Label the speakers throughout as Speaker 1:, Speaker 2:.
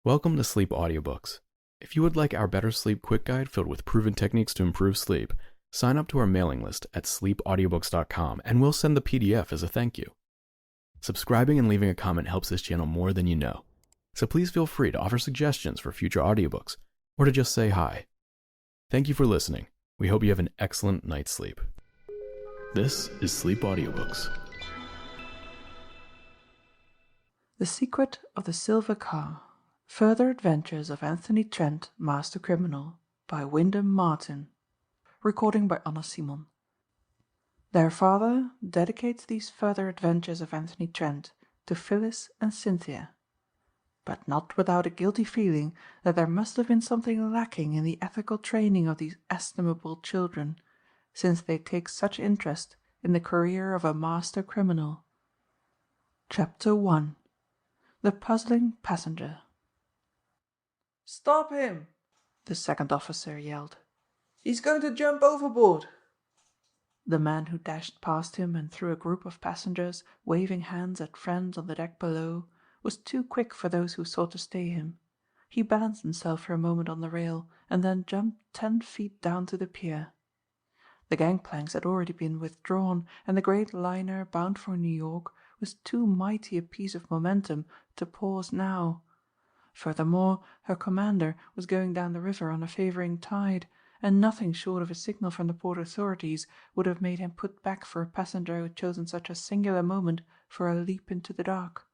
Speaker 1: Welcome to Sleep Audiobooks. If you would like our Better Sleep Quick Guide filled with proven techniques to improve sleep, sign up to our mailing list at sleepaudiobooks.com and we'll send the PDF as a thank you. Subscribing and leaving a comment helps this channel more than you know, so please feel free to offer suggestions for future audiobooks or to just say hi. Thank you for listening. We hope you have an excellent night's sleep. This is Sleep Audiobooks.
Speaker 2: The Secret of the Silver Car. Further Adventures of Anthony Trent, Master Criminal, by Wyndham Martin. Recording by Anna Simon. Their father dedicates these further adventures of Anthony Trent to Phyllis and Cynthia, but not without a guilty feeling that there must have been something lacking in the ethical training of these estimable children, since they take such interest in the career of a master criminal. Chapter 1. The Puzzling Passenger.
Speaker 3: "Stop him!"
Speaker 2: the second officer yelled.
Speaker 3: "He's going to jump overboard!"
Speaker 2: The man who dashed past him and through a group of passengers, waving hands at friends on the deck below, was too quick for those who sought to stay him. He balanced himself for a moment on the rail and then jumped 10 feet down to the pier. The gangplanks had already been withdrawn, and the great liner bound for New York was too mighty a piece of momentum to pause now. Furthermore, her commander was going down the river on a favoring tide, and nothing short of a signal from the port authorities would have made him put back for a passenger who had chosen such a singular moment for a leap into the dark.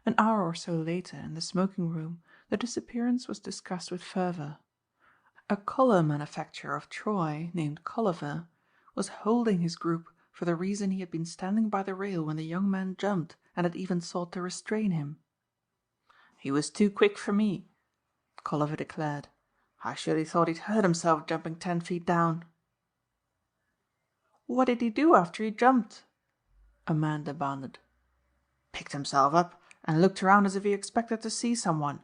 Speaker 2: An hour or so later, in the smoking room, the disappearance was discussed with fervour. A collar manufacturer of Troy, named Colliver, was holding his group for the reason he had been standing by the rail when the young man jumped and had even sought to restrain him. "He was too quick for me," Colliver declared. "I surely thought he'd hurt himself jumping 10 feet down." "What did he do after he jumped?" a man demanded. "Picked himself up and looked around as if he expected to see someone.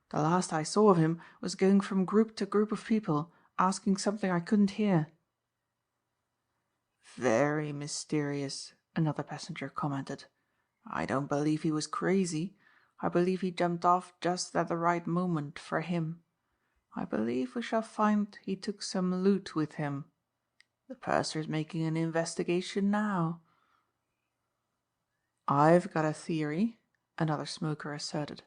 Speaker 2: The last I saw of him was going from group to group of people, asking something I couldn't hear." "Very mysterious," another passenger commented. "I don't believe he was crazy. I believe he jumped off just at the right moment for him. I believe we shall find he took some loot with him. The purser's making an investigation now." "I've got a theory," another smoker asserted.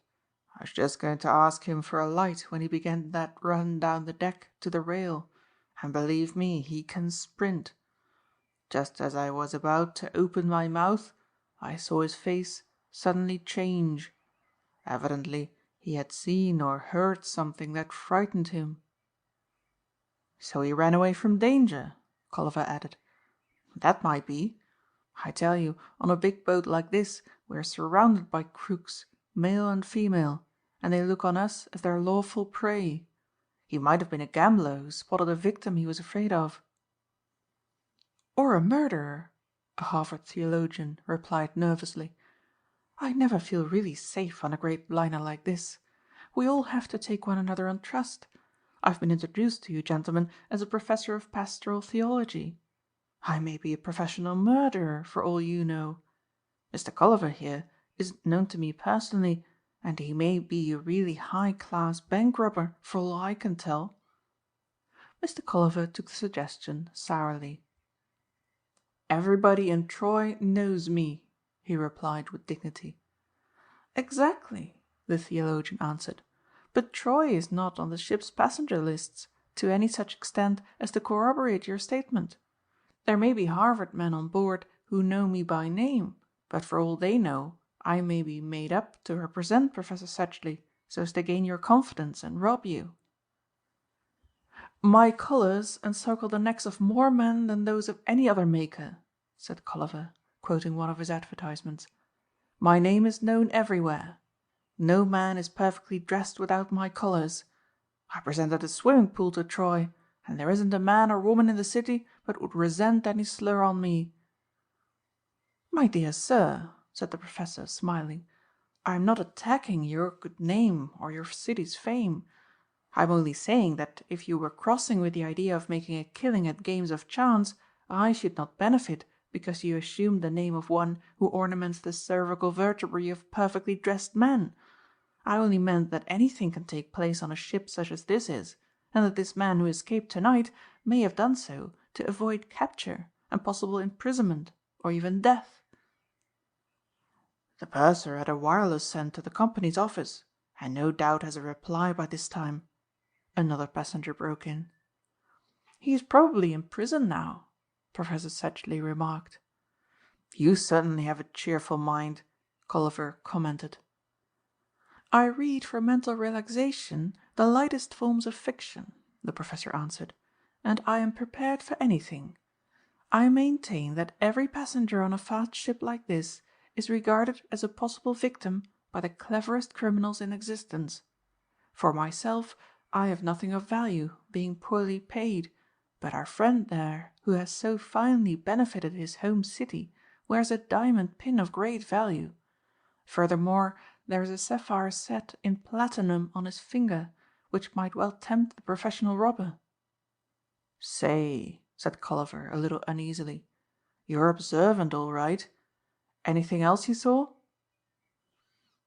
Speaker 2: "I was just going to ask him for a light when he began that run down the deck to the rail, and believe me, he can sprint. Just as I was about to open my mouth, I saw his face suddenly change. Evidently he had seen or heard something that frightened him." "So he ran away from danger," Colliver added. "That might be. I tell you, on a big boat like this we are surrounded by crooks, male and female, and they look on us as their lawful prey. He might have been a gambler who spotted a victim he was afraid of." "Or a murderer," a Harvard theologian replied nervously. "I never feel really safe on a great liner like this. We all have to take one another on trust. I've been introduced to you gentlemen as a professor of pastoral theology. I may be a professional murderer for all you know. Mr. Colliver here isn't known to me personally, and he may be a really high-class bank robber for all I can tell." Mr. Colliver took the suggestion sourly. "Everybody in Troy knows me," he replied with dignity. "Exactly," the theologian answered, "but Troy is not on the ship's passenger lists to any such extent as to corroborate your statement. There may be Harvard men on board who know me by name, but for all they know I may be made up to represent Professor Sedgley so as to gain your confidence and rob you." "My colours encircle the necks of more men than those of any other maker," said Colliver, quoting one of his advertisements. "My name is known everywhere. No man is perfectly dressed without my colours. I presented a swimming pool to Troy, and there isn't a man or woman in the city but would resent any slur on me." "My dear sir," said the professor, smiling, "I am not attacking your good name or your city's fame. I am only saying that if you were crossing with the idea of making a killing at games of chance, I should not benefit because you assumed the name of one who ornaments the cervical vertebrae of perfectly dressed men. I only meant that anything can take place on a ship such as this is, and that this man who escaped tonight may have done so to avoid capture and possible imprisonment or even death." "The purser had a wireless sent to the company's office, and no doubt has a reply by this time," another passenger broke in. "He is probably in prison now," Professor Sedgley remarked. "You certainly have a cheerful mind," Colliver commented. "I read for mental relaxation the lightest forms of fiction," the Professor answered, "and I am prepared for anything. I maintain that every passenger on a fast ship like this is regarded as a possible victim by the cleverest criminals in existence. For myself, I have nothing of value, being poorly paid, but our friend there, who has so finely benefited his home city, wears a diamond pin of great value. Furthermore, there is a sapphire set in platinum on his finger, which might well tempt the professional robber." "Say," said Colliver a little uneasily, "you're observant all right. Anything else you saw?"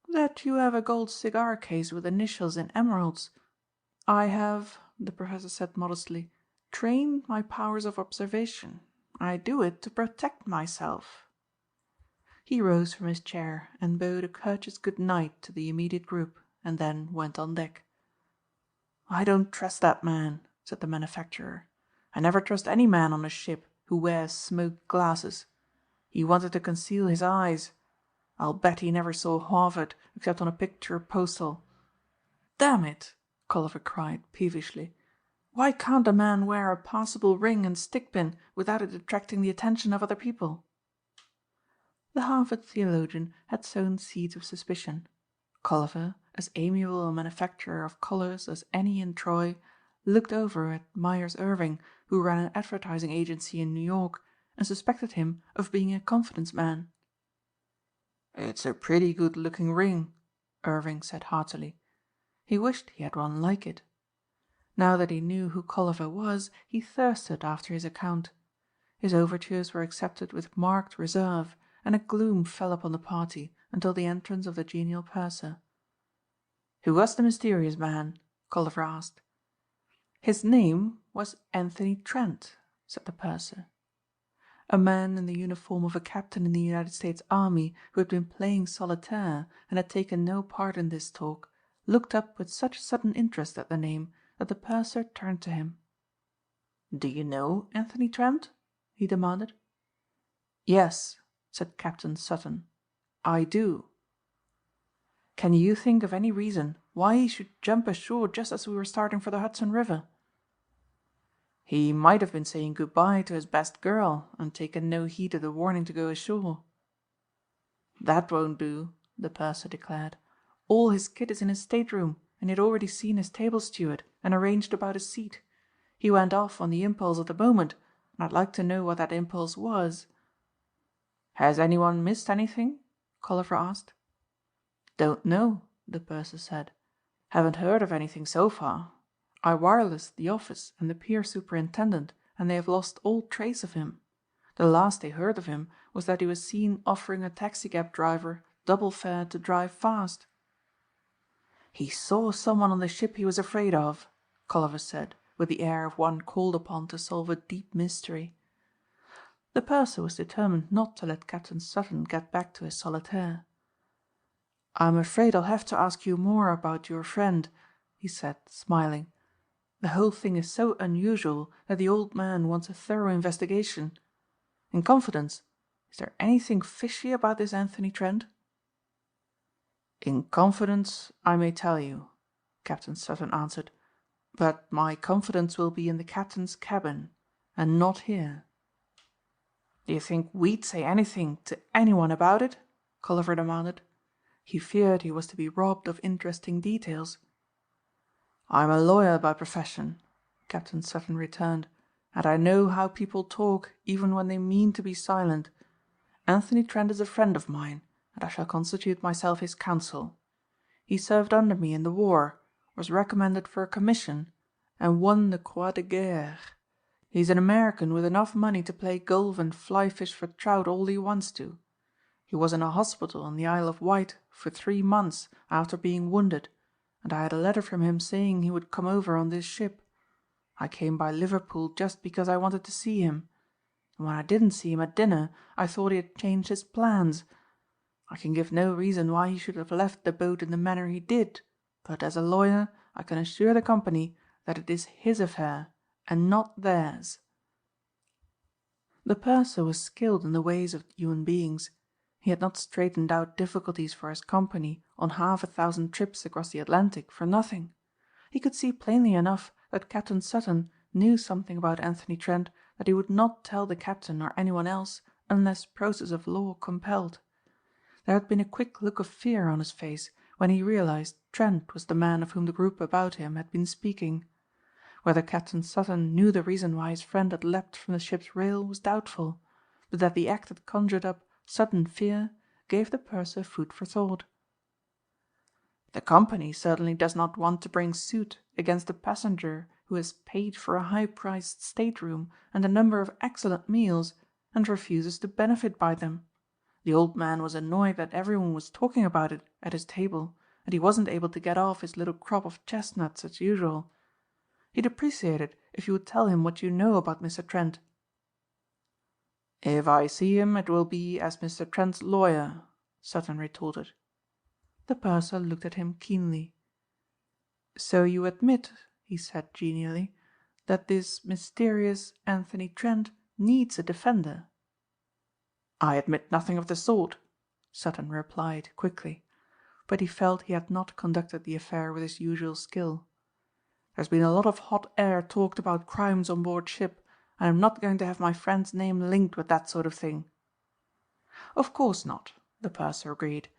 Speaker 2: "That you have a gold cigar case with initials in emeralds. I have," the Professor said modestly, "trained my powers of observation. I do it to protect myself." He rose from his chair and bowed a courteous good night to the immediate group, and then went on deck. "I don't trust that man," said the manufacturer. "I never trust any man on a ship who wears smoked glasses. He wanted to conceal his eyes. I'll bet he never saw Harvard except on a picture postal." "Damn it!" Colliver cried peevishly. "Why can't a man wear a passable ring and stickpin without it attracting the attention of other people?" The Harvard theologian had sown seeds of suspicion. Colliver, as amiable a manufacturer of collars as any in Troy, looked over at Myers Irving, who ran an advertising agency in New York, and suspected him of being a confidence man. "It's a pretty good-looking ring," Irving said heartily. He wished he had one like it. Now that he knew who Colliver was, he thirsted after his account. His overtures were accepted with marked reserve, and a gloom fell upon the party until the entrance of the genial purser. "Who was the mysterious man?" Colliver asked. "His name was Anthony Trent," said the purser. A man in the uniform of a captain in the United States Army, who had been playing solitaire and had taken no part in this talk, looked up with such sudden interest at the name that the purser turned to him. "Do you know Anthony Trent?" he demanded. "Yes," said Captain Sutton, "I do." "Can you think of any reason why he should jump ashore just as we were starting for the Hudson River?" "He might have been saying good-bye to his best girl and taken no heed of the warning to go ashore." "That won't do," the purser declared. "All his kit is in his stateroom, and he had already seen his table steward and arranged about his seat. He went off on the impulse of the moment, and I'd like to know what that impulse was." "Has anyone missed anything?" Colliver asked. "Don't know," the purser said. "Haven't heard of anything so far. I wirelessed the office and the pier superintendent, and they have lost all trace of him. The last they heard of him was that he was seen offering a taxicab driver double fare to drive fast." "He saw someone on the ship he was afraid of," Colliver said, with the air of one called upon to solve a deep mystery. The purser was determined not to let Captain Sutton get back to his solitaire. "I'm afraid I'll have to ask you more about your friend," he said, smiling. "The whole thing is so unusual that the old man wants a thorough investigation. In confidence, is there anything fishy about this Anthony Trent?" "In confidence, I may tell you," Captain Sutton answered, "but my confidence will be in the captain's cabin, and not here." "Do you think we'd say anything to anyone about it?" Colliver demanded. He feared he was to be robbed of interesting details. "I'm a lawyer by profession," Captain Sutton returned, "and I know how people talk even when they mean to be silent. Anthony Trent is a friend of mine, and I shall constitute myself his counsel. He served under me in the war, was recommended for a commission, and won the Croix de Guerre. He's an American with enough money to play golf and fly fish for trout all he wants to. He was in a hospital on the Isle of Wight for 3 months after being wounded, and I had a letter from him saying he would come over on this ship. I came by Liverpool just because I wanted to see him, and when I didn't see him at dinner I thought he had changed his plans. I can give no reason why he should have left the boat in the manner he did, but as a lawyer I can assure the company that it is his affair and not theirs." The purser was skilled in the ways of human beings. He had not straightened out difficulties for his company on 500,000 trips across the Atlantic for nothing. He could see plainly enough that Captain Sutton knew something about Anthony Trent that he would not tell the captain or anyone else unless process of law compelled. There had been a quick look of fear on his face when he realized Trent was the man of whom the group about him had been speaking. Whether Captain Sutton knew the reason why his friend had leapt from the ship's rail was doubtful, but that the act had conjured up sudden fear gave the purser food for thought. "The company certainly does not want to bring suit against a passenger who has paid for a high-priced stateroom and a number of excellent meals and refuses to benefit by them. The old man was annoyed that everyone was talking about it at his table, and he wasn't able to get off his little crop of chestnuts as usual. He'd appreciate it if you would tell him what you know about Mr. Trent." "If I see him it will be as Mr. Trent's lawyer," Sutton retorted. The purser looked at him keenly. "So you admit," he said genially, "that this mysterious Anthony Trent needs a defender?" "I admit nothing of the sort," Sutton replied quickly, but he felt he had not conducted the affair with his usual skill. "There's been a lot of hot air talked about crimes on board ship, and I'm not going to have my friend's name linked with that sort of thing." "Of course not," the purser agreed.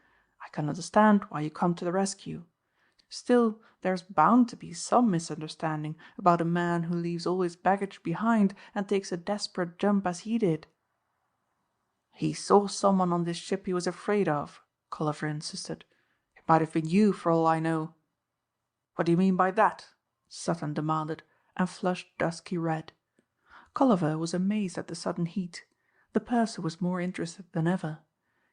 Speaker 2: "I can understand why you come to the rescue. Still, there's bound to be some misunderstanding about a man who leaves all his baggage behind and takes a desperate jump as he did." "He saw someone on this ship he was afraid of," Colliver insisted. "It might have been you for all I know." "What do you mean by that?" Sutton demanded, and flushed dusky red. Colliver was amazed at the sudden heat. The purser was more interested than ever.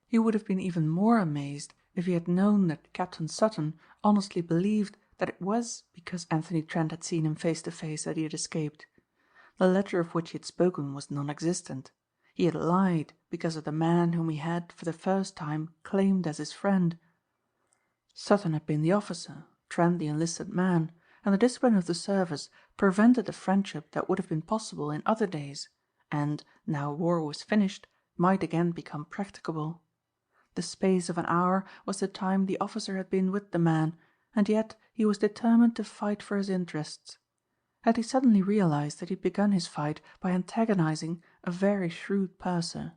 Speaker 2: He would have been even more amazed if he had known that Captain Sutton honestly believed that it was because Anthony Trent had seen him face to face that he had escaped. The letter of which he had spoken was non-existent. He had lied because of the man whom he had for the first time claimed as his friend. Sutton had been the officer, Trent the enlisted man, and the discipline of the service prevented a friendship that would have been possible in other days and, now war was finished, might again become practicable. The space of an hour was the time the officer had been with the man, and yet he was determined to fight for his interests. Had he suddenly realized that he had begun his fight by antagonizing a very shrewd purser?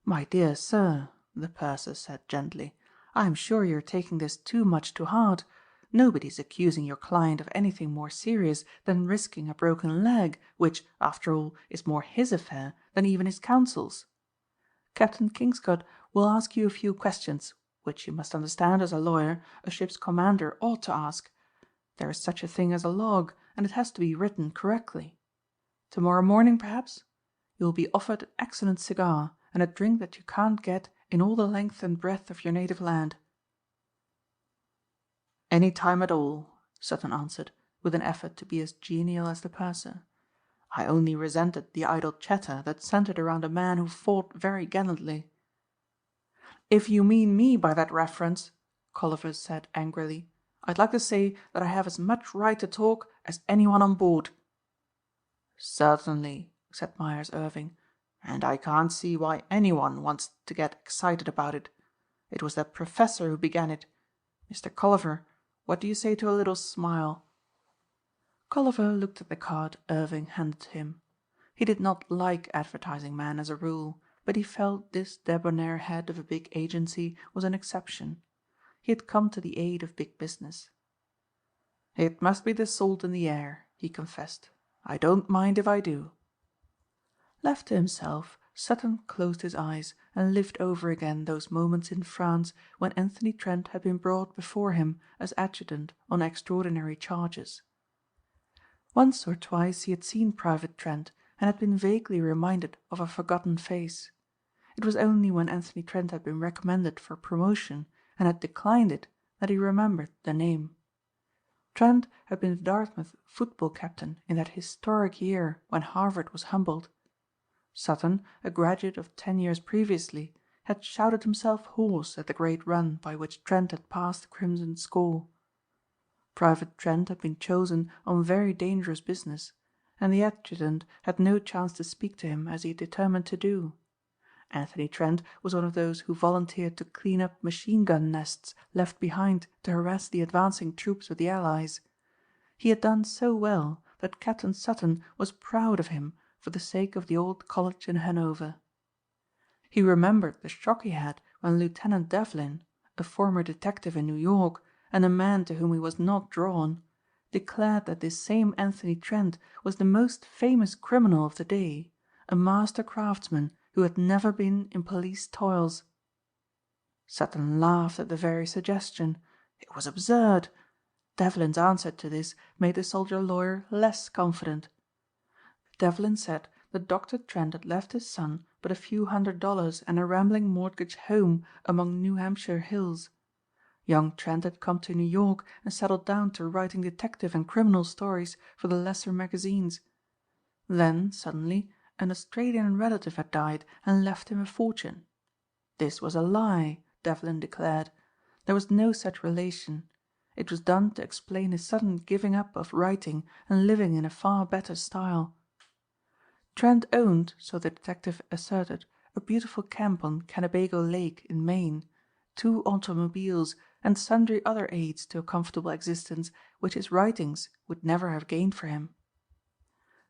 Speaker 2: "My dear sir," the purser said gently, "I am sure you are taking this too much to heart. Nobody is accusing your client of anything more serious than risking a broken leg, which, after all, is more his affair than even his counsel's. Captain Kingscote will ask you a few questions, which you must understand as a lawyer a ship's commander ought to ask. There is such a thing as a log, and it has to be written correctly. Tomorrow morning, perhaps? You will be offered an excellent cigar and a drink that you can't get in all the length and breadth of your native land." "Any time at all," Sutton answered, with an effort to be as genial as the purser. "I only resented the idle chatter that centered around a man who fought very gallantly." "If you mean me by that reference," Colliver said angrily, "I'd like to say that I have as much right to talk as anyone on board." "Certainly," said Myers Irving, "and I can't see why anyone wants to get excited about it. It was that professor who began it. Mr. Colliver, what do you say to a little smile?" Colliver looked at the card Irving handed to him. He did not like advertising men as a rule, but he felt this debonair head of a big agency was an exception. He had come to the aid of big business. "It must be the salt in the air," he confessed. "I don't mind if I do." Left to himself, Sutton closed his eyes and lived over again those moments in France when Anthony Trent had been brought before him as adjutant on extraordinary charges. Once or twice he had seen Private Trent and had been vaguely reminded of a forgotten face. It was only when Anthony Trent had been recommended for promotion and had declined it that he remembered the name. Trent had been the Dartmouth football captain in that historic year when Harvard was humbled. Sutton, a graduate of 10 years previously, had shouted himself hoarse at the great run by which Trent had passed the Crimson score. Private Trent had been chosen on very dangerous business, and the adjutant had no chance to speak to him as he had determined to do. Anthony Trent was one of those who volunteered to clean up machine-gun nests left behind to harass the advancing troops of the Allies. He had done so well that Captain Sutton was proud of him for the sake of the old college in Hanover. He remembered the shock he had when Lieutenant Devlin, a former detective in New York and a man to whom he was not drawn, declared that this same Anthony Trent was the most famous criminal of the day, a master craftsman who had never been in police toils. Sutton laughed at the very suggestion. It was absurd. Devlin's answer to this made the soldier lawyer less confident. Devlin said that Dr. Trent had left his son but a few $100 and a rambling mortgaged home among New Hampshire hills. Young Trent had come to New York and settled down to writing detective and criminal stories for the lesser magazines. Then, suddenly, an Australian relative had died and left him a fortune. This was a lie, Devlin declared. There was no such relation. It was done to explain his sudden giving up of writing and living in a far better style. Trent owned, so the detective asserted, a beautiful camp on Kennebago Lake in Maine, 2 automobiles, and sundry other aids to a comfortable existence which his writings would never have gained for him.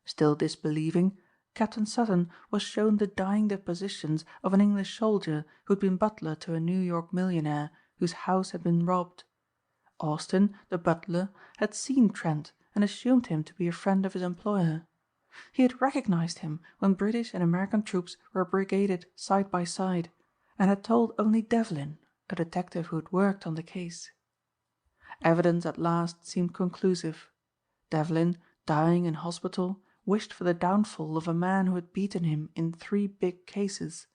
Speaker 2: Still disbelieving, Captain Sutton was shown the dying depositions of an English soldier who had been butler to a New York millionaire whose house had been robbed. Austin, the butler, had seen Trent and assumed him to be a friend of his employer. He had recognized him when British and American troops were brigaded side by side, and had told only Devlin, a detective who had worked on the case. Evidence at last seemed conclusive. Devlin, dying in hospital, wished for the downfall of a man who had beaten him in 3 big cases.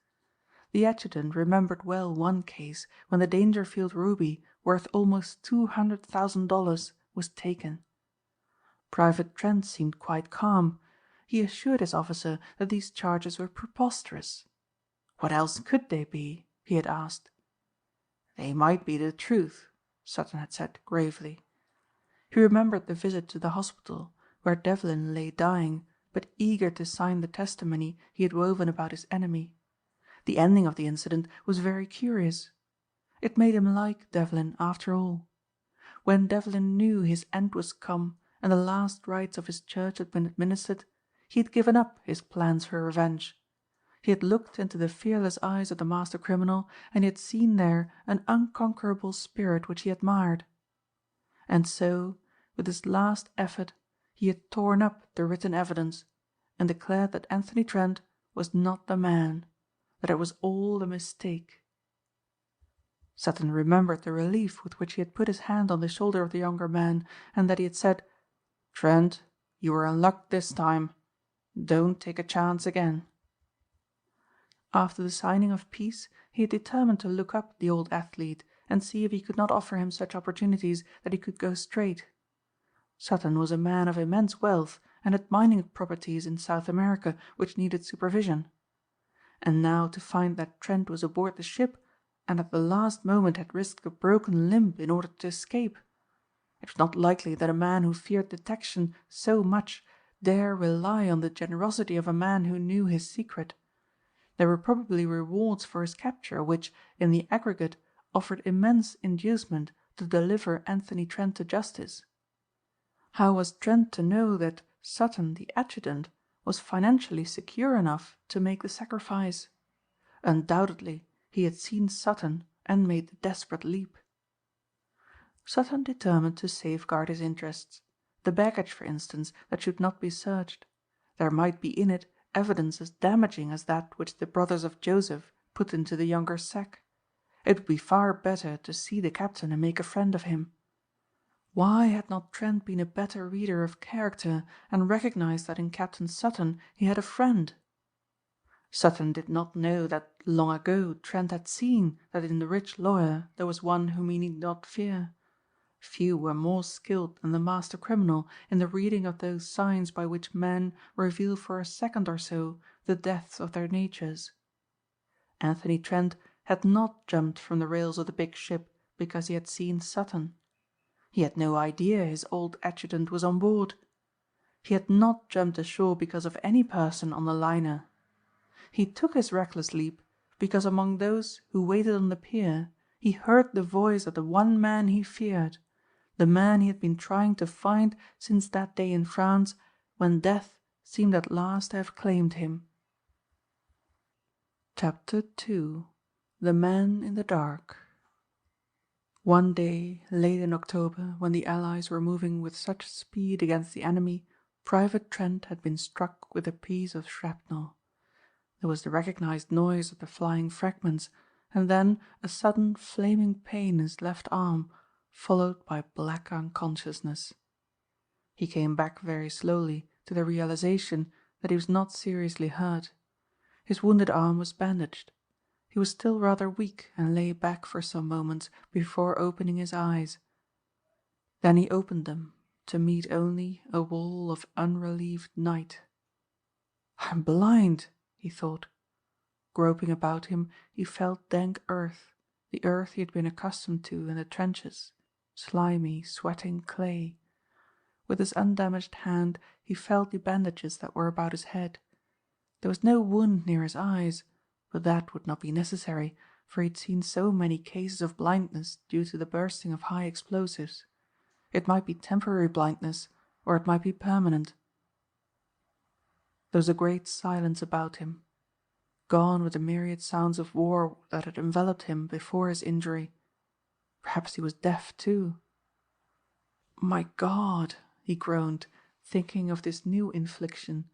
Speaker 2: The adjutant remembered well one case when the Dangerfield ruby, worth almost $200,000, was taken. Private Trent seemed quite calm. He assured his officer that these charges were preposterous. What else could they be? He had asked. They might be the truth, Sutton had said gravely. He remembered the visit to the hospital, where Devlin lay dying, but eager to sign the testimony he had woven about his enemy. The ending of the incident was very curious. It made him like Devlin after all. When Devlin knew his end was come and the last rites of his church had been administered, he had given up his plans for revenge. He had looked into the fearless eyes of the master criminal and he had seen there an unconquerable spirit which he admired. And so, with his last effort, he had torn up the written evidence and declared that Anthony Trent was not the man, that it was all a mistake. Sutton remembered the relief with which he had put his hand on the shoulder of the younger man, and that he had said, "Trent, you were in luck this time. Don't take a chance again." After the signing of peace, he had determined to look up the old athlete and see if he could not offer him such opportunities that he could go straight. Sutton was a man of immense wealth and had mining properties in South America which needed supervision. And now to find that Trent was aboard the ship and at the last moment had risked a broken limb in order to escape. It was not likely that a man who feared detection so much dare rely on the generosity of a man who knew his secret. There were probably rewards for his capture which, in the aggregate, offered immense inducement to deliver Anthony Trent to justice. How was Trent to know that Sutton, the adjutant, was financially secure enough to make the sacrifice? Undoubtedly he had seen Sutton and made the desperate leap. Sutton determined to safeguard his interests. The baggage, for instance, that should not be searched. There might be in it evidence as damaging as that which the brothers of Joseph put into the younger sack. It would be far better to see the captain and make a friend of him. Why had not Trent been a better reader of character and recognized that in Captain Sutton he had a friend? Sutton did not know that long ago Trent had seen that in the rich lawyer there was one whom he need not fear. Few were more skilled than the master criminal in the reading of those signs by which men reveal for a second or so the depths of their natures. Anthony Trent had not jumped from the rails of the big ship because he had seen Sutton. He had no idea his old adjutant was on board. He had not jumped ashore because of any person on the liner. He took his reckless leap because among those who waited on the pier he heard the voice of the one man he feared, the man he had been trying to find since that day in France when death seemed at last to have claimed him. Chapter 2. The Man in the Dark. One day, late in October, when the Allies were moving with such speed against the enemy, Private Trent had been struck with a piece of shrapnel. There was the recognized noise of the flying fragments, and then a sudden flaming pain in his left arm, followed by black unconsciousness. He came back very slowly to the realization that he was not seriously hurt. His wounded arm was bandaged. He was still rather weak and lay back for some moments before opening his eyes. Then he opened them to meet only a wall of unrelieved night. "I'm blind," he thought. Groping about him, he felt dank earth, the earth he had been accustomed to in the trenches, slimy, sweating clay. With his undamaged hand he felt the bandages that were about his head. There was no wound near his eyes, but that would not be necessary, for he had seen so many cases of blindness due to the bursting of high explosives. It might be temporary blindness, or it might be permanent. There was a great silence about him. Gone were the myriad sounds of war that had enveloped him before his injury. Perhaps he was deaf too. "My God!" he groaned, thinking of this new infliction,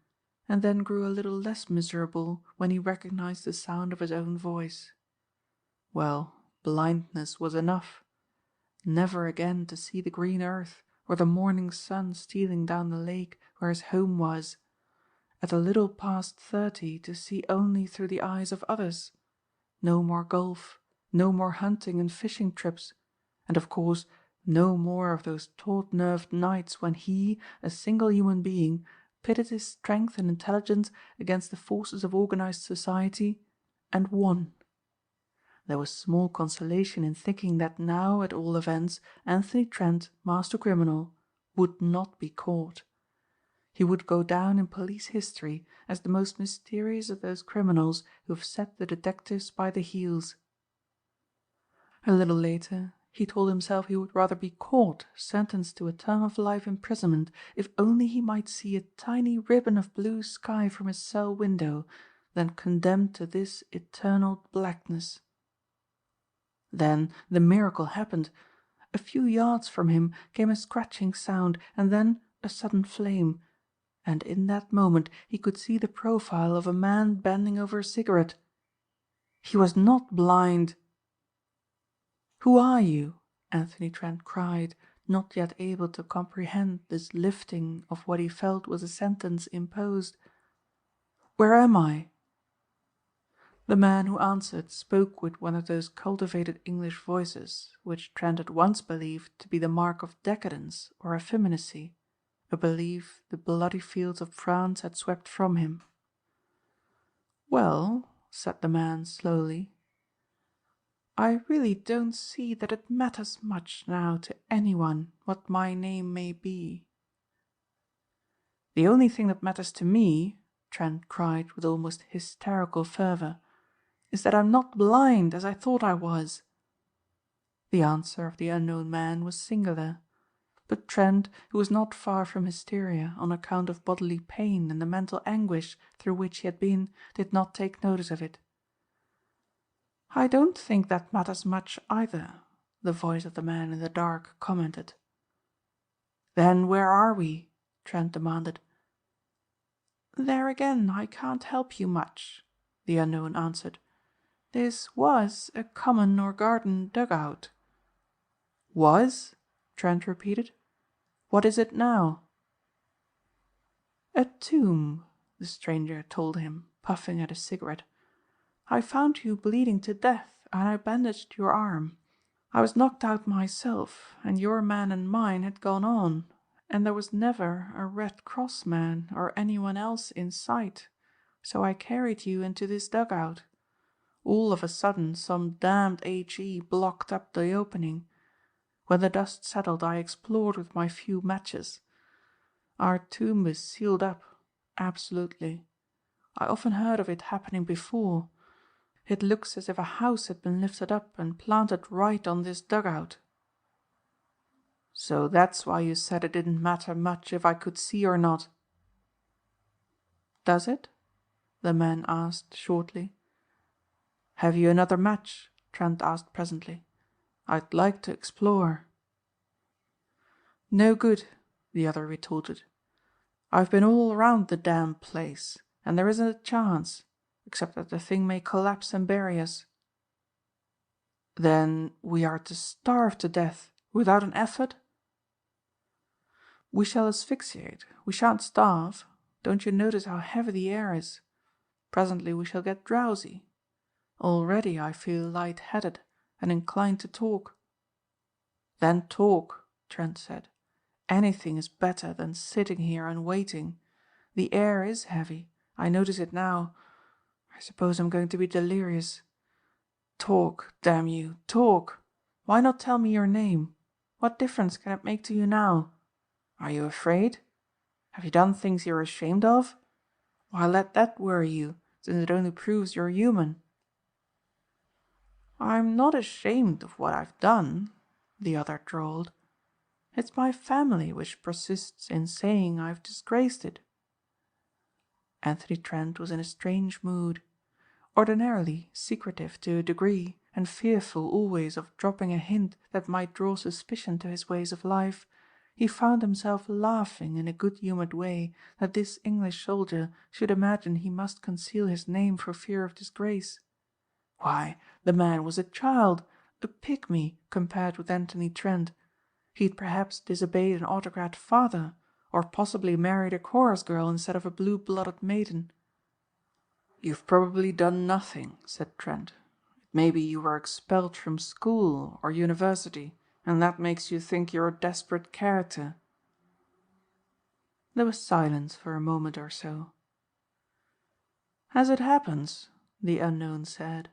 Speaker 2: and then grew a little less miserable when he recognized the sound of his own voice. Well, blindness was enough. Never again to see the green earth or the morning sun stealing down the lake where his home was. At a little past 30 to see only through the eyes of others. No more golf, no more hunting and fishing trips, and of course no more of those taut-nerved nights when he, a single human being, pitted his strength and intelligence against the forces of organized society and won. There was small consolation in thinking that now, at all events, Anthony Trent, master criminal, would not be caught. He would go down in police history as the most mysterious of those criminals who have set the detectives by the heels. A little later he told himself he would rather be caught, sentenced to a term of life imprisonment, if only he might see a tiny ribbon of blue sky from his cell window, than condemned to this eternal blackness. Then the miracle happened. A few yards from him came a scratching sound, and then a sudden flame, and in that moment he could see the profile of a man bending over a cigarette. He was not blind. "Who are you?" Anthony Trent cried, not yet able to comprehend this lifting of what he felt was a sentence imposed. "Where am I?" The man who answered spoke with one of those cultivated English voices which Trent had once believed to be the mark of decadence or effeminacy, a belief the bloody fields of France had swept from him. "Well," said the man slowly, "I really don't see that it matters much now to anyone what my name may be." "The only thing that matters to me," Trent cried with almost hysterical fervor, "is that I'm not blind as I thought I was." The answer of the unknown man was singular. But Trent, who was not far from hysteria on account of bodily pain and the mental anguish through which he had been, did not take notice of it. "I don't think that matters much either," the voice of the man in the dark commented. "Then where are we?" Trent demanded. "There again I can't help you much," the unknown answered. "This was a common or garden dugout." "Was?" Trent repeated. "What is it now?" "A tomb," the stranger told him, puffing at his cigarette. "I found you bleeding to death, and I bandaged your arm. I was knocked out myself, and your man and mine had gone on, and there was never a Red Cross man or anyone else in sight, so I carried you into this dugout. All of a sudden some damned H.E. blocked up the opening. When the dust settled I explored with my few matches. Our tomb is sealed up, absolutely. I often heard of it happening before. It looks as if a house had been lifted up and planted right on this dugout." "So that's why you said it didn't matter much if I could see or not." "Does it?" the man asked shortly. "Have you another match?" Trent asked presently. "I'd like to explore." "No good," the other retorted. "I've been all round the damned place, and there isn't a chance, except that the thing may collapse and bury us." "Then we are to starve to death without an effort?" "We shall asphyxiate. We shan't starve. Don't you notice how heavy the air is? Presently we shall get drowsy. Already I feel light-headed and inclined to talk." "Then talk," Trent said. "Anything is better than sitting here and waiting. The air is heavy. I notice it now. I suppose I'm going to be delirious. Talk, damn you, talk. Why not tell me your name? What difference can it make to you now? Are you afraid? Have you done things you're ashamed of? Why let that worry you, since it only proves you're human?" "I'm not ashamed of what I've done," the other drawled. "It's my family which persists in saying I've disgraced it." Anthony Trent was in a strange mood. Ordinarily secretive to a degree and fearful always of dropping a hint that might draw suspicion to his ways of life, he found himself laughing in a good-humoured way that this English soldier should imagine he must conceal his name for fear of disgrace. Why, the man was a child, a pygmy compared with Anthony Trent. He had perhaps disobeyed an autocrat father, or possibly married a chorus girl instead of a blue-blooded maiden. "You've probably done nothing," said Trent. "It may be you were expelled from school or university, and that makes you think you're a desperate character." There was silence for a moment or so. "As it happens," the unknown said,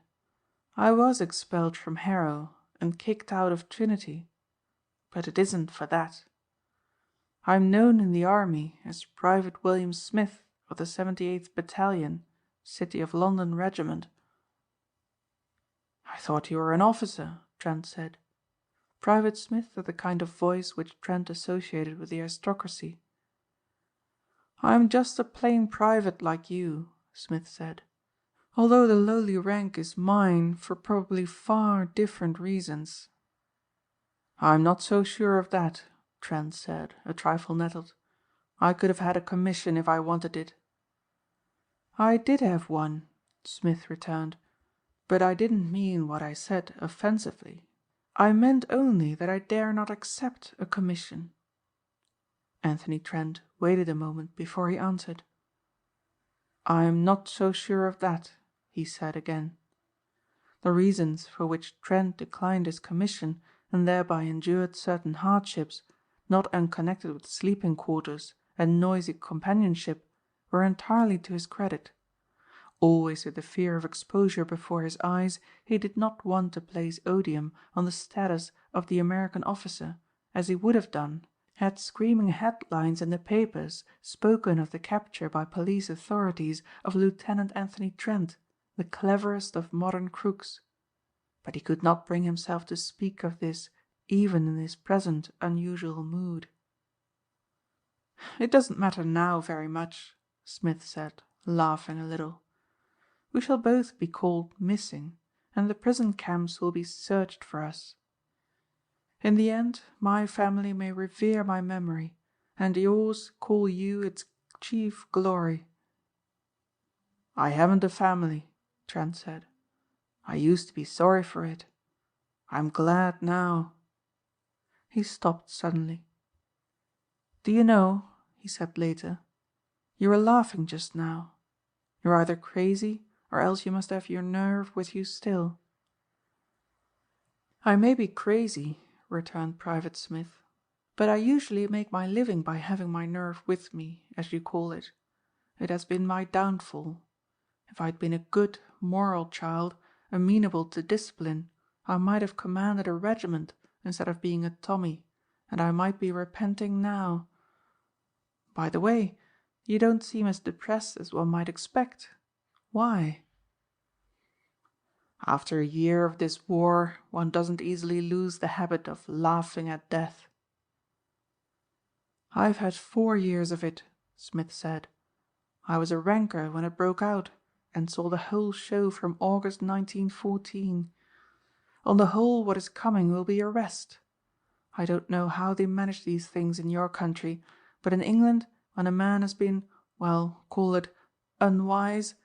Speaker 2: "I was expelled from Harrow and kicked out of Trinity. But it isn't for that. I'm known in the army as Private William Smith of the 78th Battalion, City of London Regiment." "I thought you were an officer," Trent said. Private Smith had the kind of voice which Trent associated with the aristocracy. "I'm just a plain private like you," Smith said, "although the lowly rank is mine for probably far different reasons." "I'm not so sure of that," Trent said, a trifle nettled. "I could have had a commission if I wanted it." "I did have one," Smith returned, "but I didn't mean what I said offensively. I meant only that I dare not accept a commission." Anthony Trent waited a moment before he answered. "I'm not so sure of that," he said again. The reasons for which Trent declined his commission and thereby endured certain hardships, not unconnected with sleeping quarters and noisy companionship, were entirely to his credit. Always with the fear of exposure before his eyes, he did not want to place odium on the status of the American officer, as he would have done had screaming headlines in the papers spoken of the capture by police authorities of Lieutenant Anthony Trent, the cleverest of modern crooks. But he could not bring himself to speak of this even in his present unusual mood. "It doesn't matter now very much," Smith said, laughing a little. "We shall both be called missing, and the prison camps will be searched for us. In the end my family may revere my memory, and yours call you its chief glory." "I haven't a family," Trent said. "I used to be sorry for it. I'm glad now." He stopped suddenly. "Do you know," he said later, "you were laughing just now. You're either crazy, or else you must have your nerve with you still." "I may be crazy," returned Private Smith, "but I usually make my living by having my nerve with me, as you call it. It has been my downfall. If I'd been a good, moral child, amenable to discipline, I might have commanded a regiment instead of being a Tommy, and I might be repenting now. By the way, you don't seem as depressed as one might expect. Why?" "After a year of this war, one doesn't easily lose the habit of laughing at death." "I've had 4 years of it," Smith said. "I was a ranker when it broke out, and saw the whole show from August 1914. On the whole, what is coming will be a rest. I don't know how they manage these things in your country, but in England, when a man has been, well, call it unwise,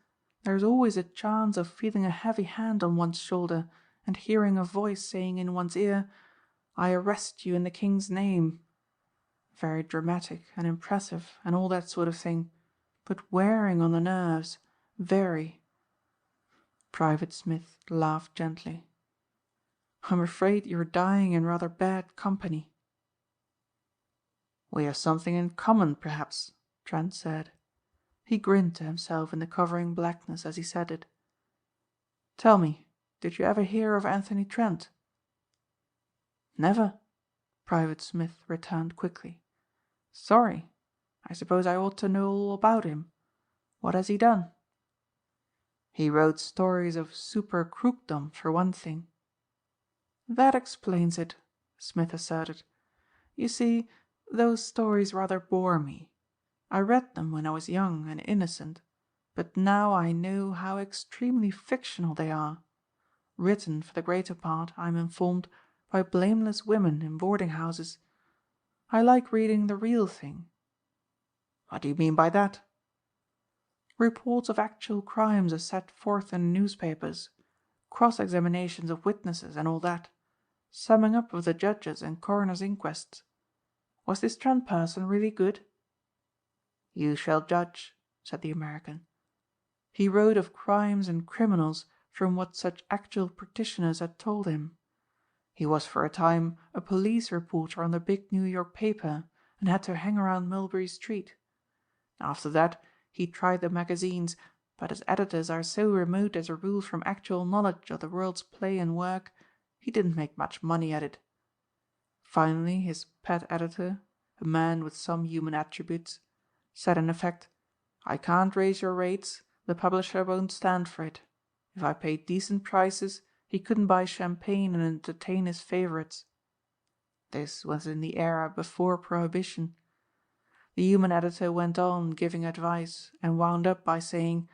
Speaker 2: there is always a chance of feeling a heavy hand on one's shoulder and hearing a voice saying in one's ear, 'I arrest you in the King's name.' Very dramatic and impressive and all that sort of thing, but wearing on the nerves, very." Private Smith laughed gently. "I'm afraid you're dying in rather bad company." "We have something in common, perhaps," Trent said. He grinned to himself in the covering blackness as he said it. "Tell me, did you ever hear of Anthony Trent?" "Never," Private Smith returned quickly. "Sorry. I suppose I ought to know all about him. What has he done?" "He wrote stories of super crookdom, for one thing." "That explains it," Smith asserted. "You see, those stories rather bore me. I read them when I was young and innocent, but now I know how extremely fictional they are. Written, for the greater part, I am informed, by blameless women in boarding houses. I like reading the real thing." "What do you mean by that?" "Reports of actual crimes as set forth in the newspapers, cross-examinations of witnesses and all that, summing up of the judges and coroners' inquests. Was this Trent person really good?" "You shall judge," said the American. He wrote of crimes and criminals from what such actual practitioners had told him. He was for a time a police reporter on the big New York paper and had to hang around Mulberry Street. After that he tried the magazines, but as editors are so remote as a rule from actual knowledge of the world's play and work, he didn't make much money at it. Finally his pet editor, a man with some human attributes, said in effect, 'I can't raise your rates, the publisher won't stand for it. If I paid decent prices, he couldn't buy champagne and entertain his favorites.' This was in the era before Prohibition. The human editor went on giving advice and wound up by saying,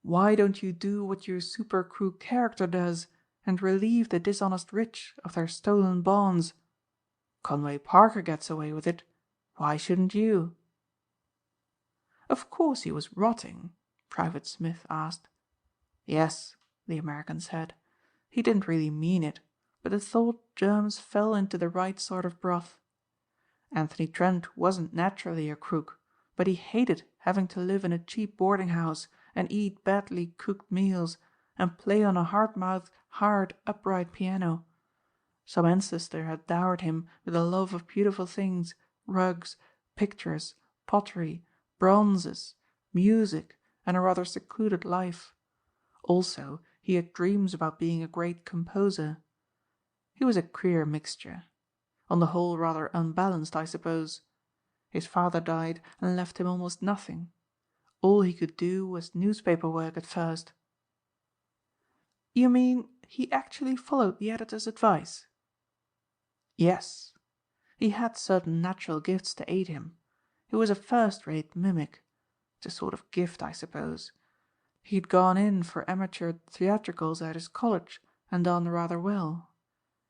Speaker 2: 'Why don't you do what your super crook character does and relieve the dishonest rich of their stolen bonds? Conway Parker gets away with it. Why shouldn't you?'" "Of course he was rotting?" Private Smith asked. "Yes," the American said. "He didn't really mean it, but the thought germs fell into the right sort of broth. Anthony Trent wasn't naturally a crook, but he hated having to live in a cheap boarding house and eat badly cooked meals and play on a hard-mouthed, hard, upright piano. Some ancestor had dowered him with a love of beautiful things, rugs, pictures, pottery, bronzes, music, and a rather secluded life. Also, he had dreams about being a great composer. He was a queer mixture. On the whole rather unbalanced, I suppose. His father died and left him almost nothing. All he could do was newspaper work at first." "You mean he actually followed the editor's advice?" "Yes. He had certain natural gifts to aid him. He was a first-rate mimic. It's a sort of gift, I suppose. He'd gone in for amateur theatricals at his college and done rather well.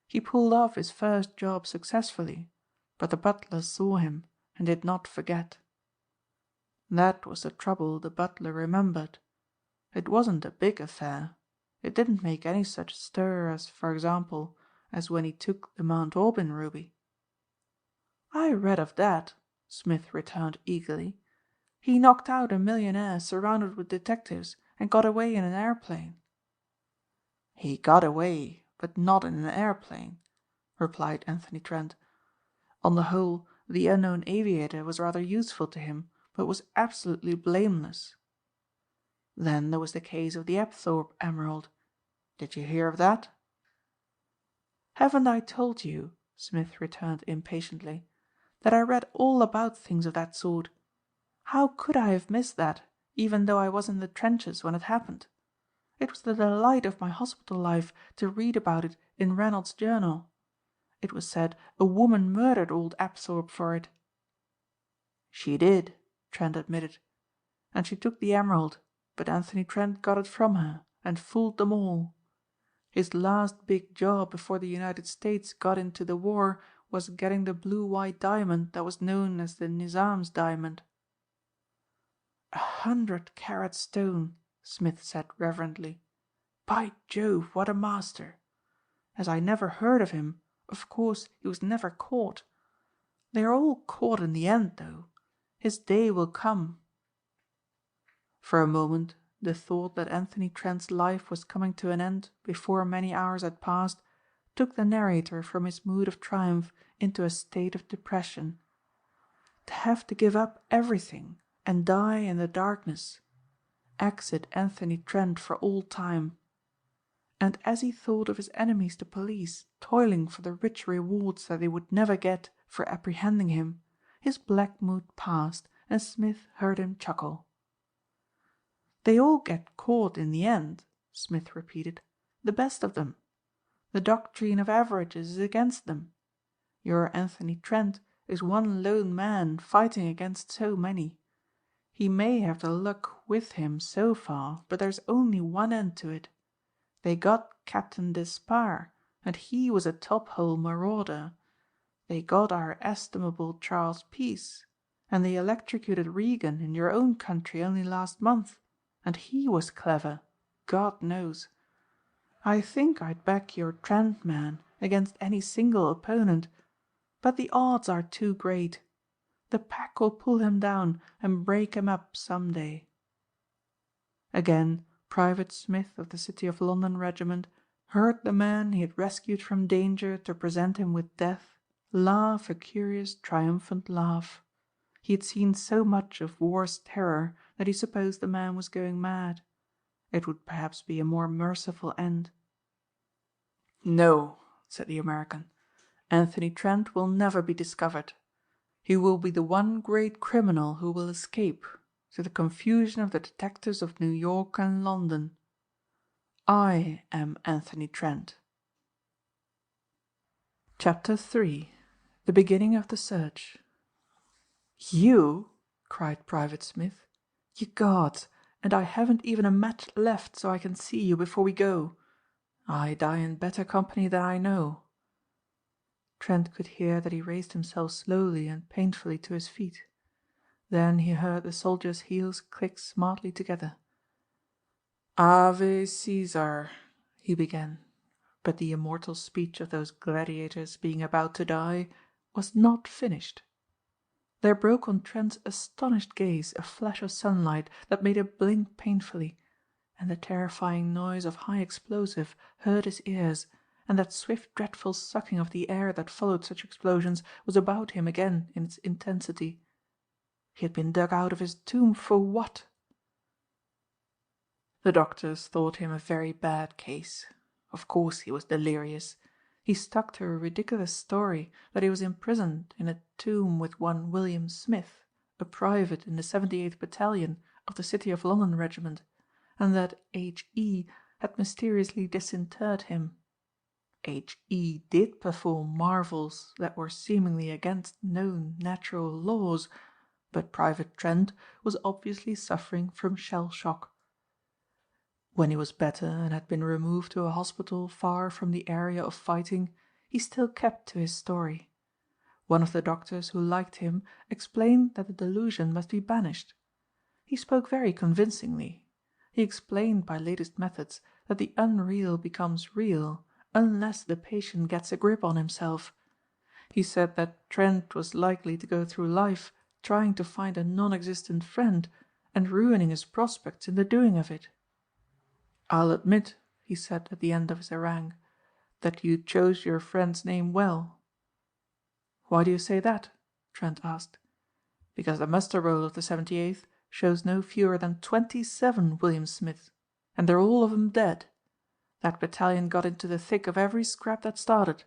Speaker 2: He pulled off his first job successfully, but the butler saw him and did not forget. That was the trouble the butler remembered. It wasn't a big affair. It didn't make any such stir as, for example, as when he took the Mount Auburn ruby." "I read of that," Smith returned eagerly. He knocked out a millionaire surrounded with detectives and got away in an airplane." "He got away, but not in an airplane," replied Anthony Trent. "On the whole, the unknown aviator was rather useful to him, but was absolutely blameless. Then there was the case of the Apthorpe emerald. Did you hear of that?" "Haven't I told you," Smith returned impatiently, "that I read all about things of that sort? How could I have missed that, even though I was in the trenches when it happened? It was the delight of my hospital life to read about it in Reynolds' Journal. It was said a woman murdered old Apthorpe for it." "She did," Trent admitted, "and she took the emerald, but Anthony Trent got it from her and fooled them all. His last big job before the United States got into the war was getting the blue-white diamond that was known as the Nizam's diamond." "100-carat stone," Smith said reverently. "By Jove, what a master! As I never heard of him, of course he was never caught. They are all caught in the end, though. His day will come." For a moment the thought that Anthony Trent's life was coming to an end before many hours had passed took the narrator from his mood of triumph into a state of depression. To have to give up everything and die in the darkness. Exit Anthony Trent for all time. And as he thought of his enemies the police toiling for the rich rewards that they would never get for apprehending him, his black mood passed and Smith heard him chuckle. "They all get caught in the end," Smith repeated. "The best of them. The doctrine of averages is against them. Your Anthony Trent is one lone man fighting against so many. He may have the luck with him so far, but there's only one end to it. They got Captain Despard, and he was a top-hole marauder. They got our estimable Charles Peace, and they electrocuted Regan in your own country only last month, and he was clever, God knows. I think I'd back your Trent man against any single opponent, but the odds are too great. The pack will pull him down and break him up some day." Again Private Smith of the City of London Regiment heard the man he had rescued from danger to present him with death laugh a curious triumphant laugh. He had seen so much of war's terror that he supposed the man was going mad. It would perhaps be a more merciful end. "No," said the American. "Anthony Trent will never be discovered. He will be the one great criminal who will escape, to the confusion of the detectives of New York and London. I am Anthony Trent." Chapter 3. The beginning of the search. "You?" cried Private Smith. "Ye gods, and I haven't even a match left so I can see you before we go. I die in better company than I know." Trent could hear that he raised himself slowly and painfully to his feet. Then he heard the soldier's heels click smartly together. "Ave Caesar," he began, but the immortal speech of those gladiators being about to die was not finished. There broke on Trent's astonished gaze a flash of sunlight that made him blink painfully, and the terrifying noise of high explosive hurt his ears, and that swift dreadful sucking of the air that followed such explosions was about him again in its intensity. He had been dug out of his tomb for what? The doctors thought him a very bad case. Of course he was delirious. He stuck to a ridiculous story that he was imprisoned in a tomb with one William Smith, a private in the 78th Battalion of the City of London Regiment, and that H.E. had mysteriously disinterred him. H.E. did perform marvels that were seemingly against known natural laws, but Private Trent was obviously suffering from shell shock. When he was better and had been removed to a hospital far from the area of fighting, he still kept to his story. One of the doctors who liked him explained that the delusion must be banished. He spoke very convincingly. He explained by latest methods that the unreal becomes real unless the patient gets a grip on himself. He said that Trent was likely to go through life trying to find a non-existent friend and ruining his prospects in the doing of it. "I'll admit," he said at the end of his harangue, "that you chose your friend's name well." "Why do you say that?" Trent asked. "Because the muster roll of the 78th shows no fewer than 27 William Smiths, and they're all of 'em dead. That battalion got into the thick of every scrap that started."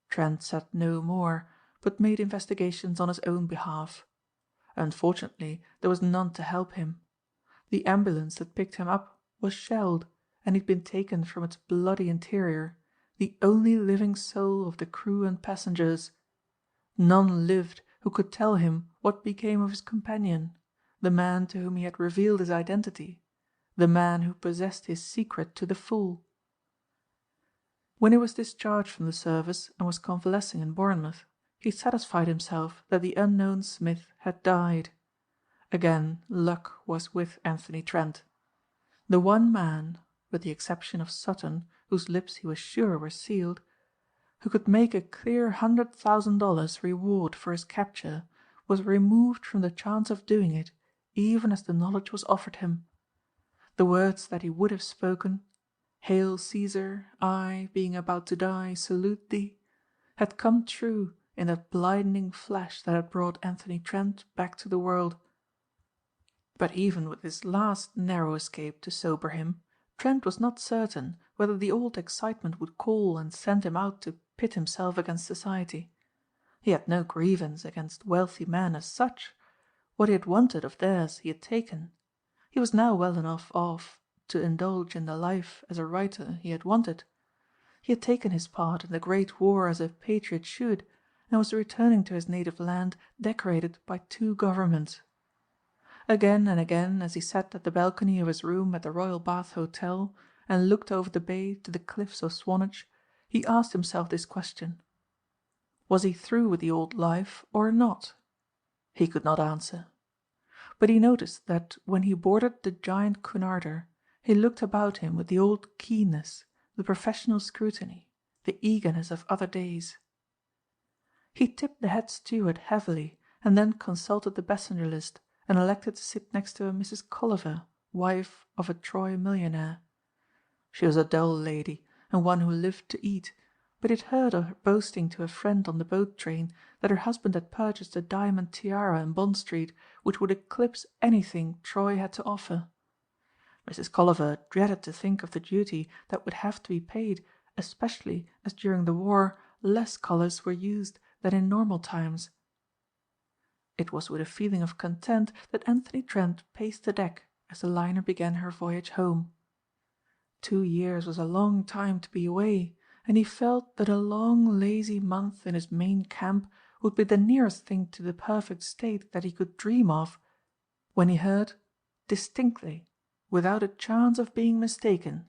Speaker 2: Trent said no more, but made investigations on his own behalf. Unfortunately, there was none to help him. The ambulance that picked him up was shelled, and he'd been taken from its bloody interior, the only living soul of the crew and passengers. None lived who could tell him what became of his companion, the man to whom he had revealed his identity, the man who possessed his secret to the full. When he was discharged from the service and was convalescing in Bournemouth, he satisfied himself that the unknown Smith had died. Again luck was with Anthony Trent. The one man, with the exception of Sutton, whose lips he was sure were sealed, who could make a clear $100,000 reward for his capture, was removed from the chance of doing it even as the knowledge was offered him. The words that he would have spoken, "Hail Caesar, I, being about to die, salute thee," had come true in that blinding flash that had brought Anthony Trent back to the world. But even with this last narrow escape to sober him, Trent was not certain whether the old excitement would call and send him out to pit himself against society. He had no grievance against wealthy men as such. What he had wanted of theirs he had taken. He was now well enough off to indulge in the life as a writer he had wanted. He had taken his part in the great war as a patriot should, and was returning to his native land decorated by 2 governments. Again and again, as he sat at the balcony of his room at the Royal Bath Hotel and looked over the bay to the cliffs of Swanage, he asked himself this question. Was he through with the old life or not? He could not answer. But he noticed that when he boarded the giant Cunarder, he looked about him with the old keenness, the professional scrutiny, the eagerness of other days. He tipped the head steward heavily and then consulted the passenger list and elected to sit next to a Mrs. Colliver, wife of a Troy millionaire. She was a dull lady and one who lived to eat, but he had heard her boasting to a friend on the boat train that her husband had purchased a diamond tiara in Bond Street which would eclipse anything Troy had to offer. Mrs. Colliver dreaded to think of the duty that would have to be paid, especially as during the war less colours were used than in normal times. It was with a feeling of content that Anthony Trent paced the deck as the liner began her voyage home. 2 years was a long time to be away, and he felt that a long lazy month in his main camp would be the nearest thing to the perfect state that he could dream of, when he heard, distinctly, without a chance of being mistaken,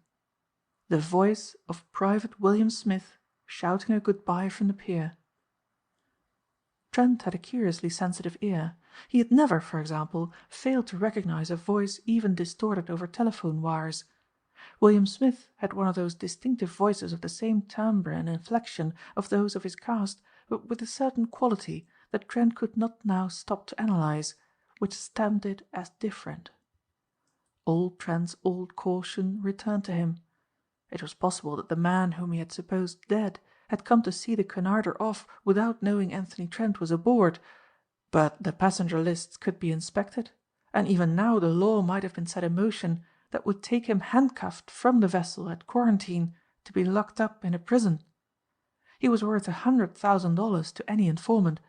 Speaker 2: the voice of Private William Smith shouting a good-bye from the pier. Trent had a curiously sensitive ear. He had never, for example, failed to recognize a voice even distorted over telephone wires. William Smith had one of those distinctive voices of the same timbre and inflection of those of his caste, but with a certain quality that Trent could not now stop to analyze, which stamped it as different. Old Trent's old caution returned to him. It was possible that the man whom he had supposed dead had come to see the Cunarder off without knowing Anthony Trent was aboard, but the passenger lists could be inspected, and even now the law might have been set in motion that would take him handcuffed from the vessel at quarantine to be locked up in a prison. He was worth $100,000 to any informant,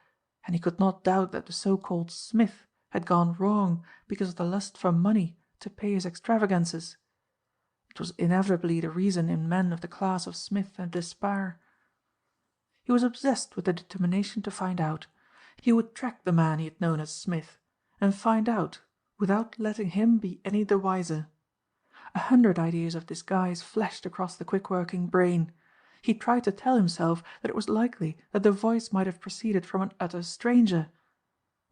Speaker 2: and he could not doubt that the so-called Smith had gone wrong because of the lust for money to pay his extravagances. It was inevitably the reason in men of the class of Smith and Despard. He was obsessed with the determination to find out. He would track the man he had known as Smith, and find out without letting him be any the wiser. 100 ideas of disguise flashed across the quick-working brain. He tried to tell himself that it was likely that the voice might have proceeded from an utter stranger.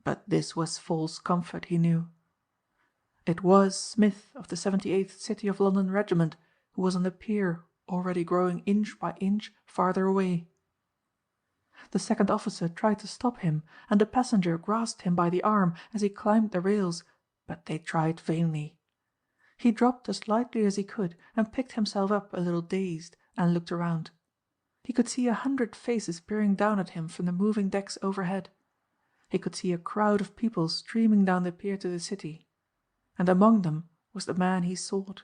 Speaker 2: But this was false comfort, he knew. It was Smith of the 78th City of London Regiment who was on the pier already growing inch by inch farther away. The second officer tried to stop him, and the passenger grasped him by the arm as he climbed the rails, but they tried vainly. He dropped as lightly as he could and picked himself up a little dazed and looked around. He could see 100 faces peering down at him from the moving decks overhead. He could see a crowd of people streaming down the pier to the city, and among them was the man he sought.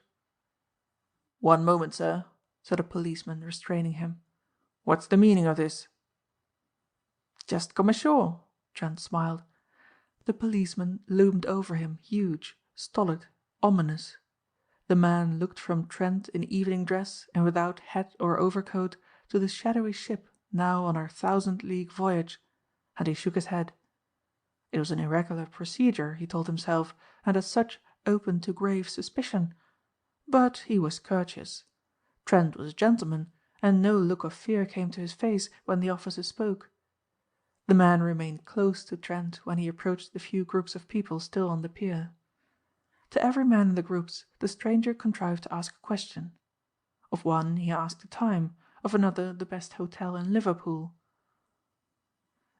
Speaker 2: "One moment, sir," said a policeman, restraining him. "What's the meaning of this?" "Just come ashore," Trent smiled. The policeman loomed over him, huge, stolid, ominous. The man looked from Trent in evening dress and without hat or overcoat to the shadowy ship now on her 1,000-league voyage, and he shook his head. It was an irregular procedure, he told himself, and as such open to grave suspicion. But he was courteous. Trent was a gentleman, and no look of fear came to his face when the officer spoke. The man remained close to Trent when he approached the few groups of people still on the pier. To every man in the groups the stranger contrived to ask a question. Of one he asked the time, of another the best hotel in Liverpool.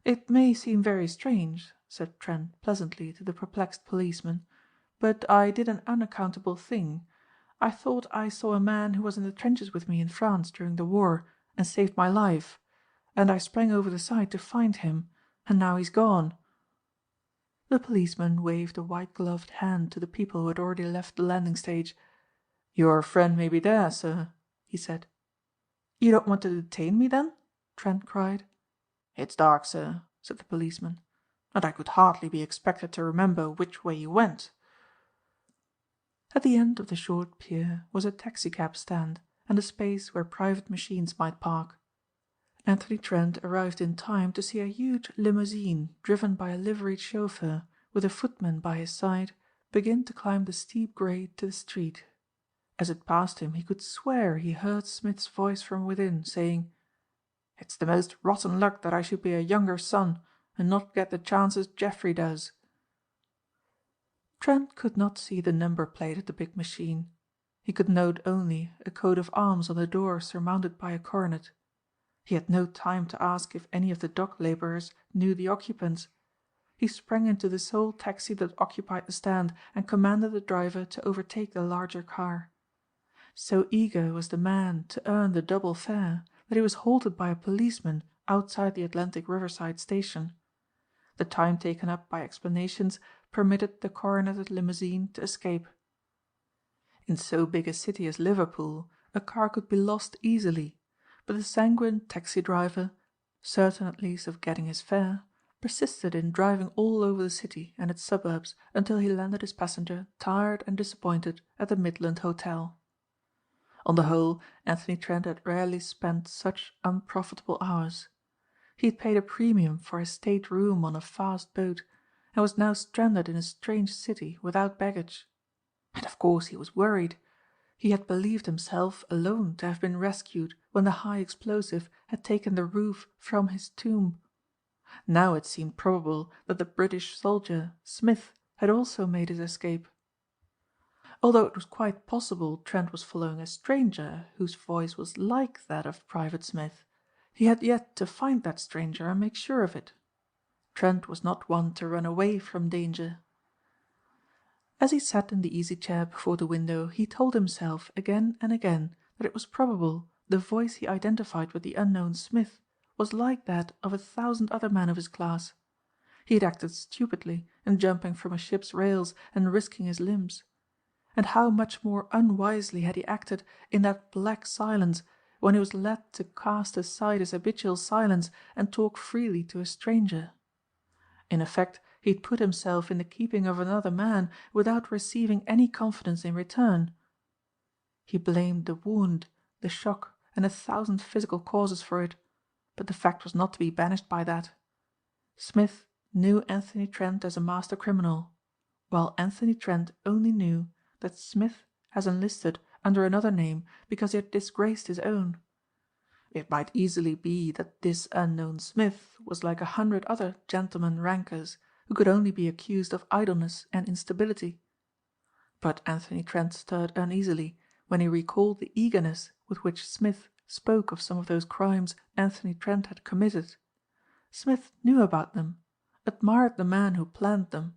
Speaker 2: "It may seem very strange," said Trent pleasantly to the perplexed policeman, "but I did an unaccountable thing. I thought I saw a man who was in the trenches with me in France during the war and saved my life, and I sprang over the side to find him, and now he's gone." The policeman waved a white-gloved hand to the people who had already left the landing stage. "Your friend may be there, sir," he said. "You don't want to detain me, then?" Trent cried. "It's dark, sir," said the policeman, "and I could hardly be expected to remember which way you went." At the end of the short pier was a taxicab stand and a space where private machines might park. Anthony Trent arrived in time to see a huge limousine driven by a liveried chauffeur with a footman by his side begin to climb the steep grade to the street. As it passed him he could swear he heard Smith's voice from within saying, "It's the most rotten luck that I should be a younger son and not get the chances Geoffrey does." Trent could not see the number plate of the big machine. He could note only a coat of arms on the door surmounted by a coronet. He had no time to ask if any of the dock labourers knew the occupants. He sprang into the sole taxi that occupied the stand and commanded the driver to overtake the larger car. So eager was the man to earn the double fare that he was halted by a policeman outside the Atlantic Riverside station. The time taken up by explanations permitted the coroneted limousine to escape. In so big a city as Liverpool a car could be lost easily, but the sanguine taxi driver, certain at least of getting his fare, persisted in driving all over the city and its suburbs until he landed his passenger tired and disappointed at the Midland Hotel. On the whole, Anthony Trent had rarely spent such unprofitable hours. He had paid a premium for his state room on a fast boat and was now stranded in a strange city without baggage. And of course he was worried. He had believed himself alone to have been rescued when the high explosive had taken the roof from his tomb. Now it seemed probable that the British soldier, Smith, had also made his escape. Although it was quite possible Trent was following a stranger whose voice was like that of Private Smith, he had yet to find that stranger and make sure of it. Trent was not one to run away from danger. As he sat in the easy chair before the window he told himself again and again that it was probable the voice he identified with the unknown Smith was like that of 1,000 other men of his class. He had acted stupidly in jumping from a ship's rails and risking his limbs. And how much more unwisely had he acted in that black silence when he was led to cast aside his habitual silence and talk freely to a stranger. In effect, he had put himself in the keeping of another man without receiving any confidence in return. He blamed the wound, the shock, and 1,000 physical causes for it, but the fact was not to be banished by that. Smith knew Anthony Trent as a master criminal, while Anthony Trent only knew that Smith has enlisted under another name because he had disgraced his own. It might easily be that this unknown Smith was like 100 other gentlemen rankers who could only be accused of idleness and instability. But Anthony Trent stirred uneasily when he recalled the eagerness with which Smith spoke of some of those crimes Anthony Trent had committed. Smith knew about them, admired the man who planned them.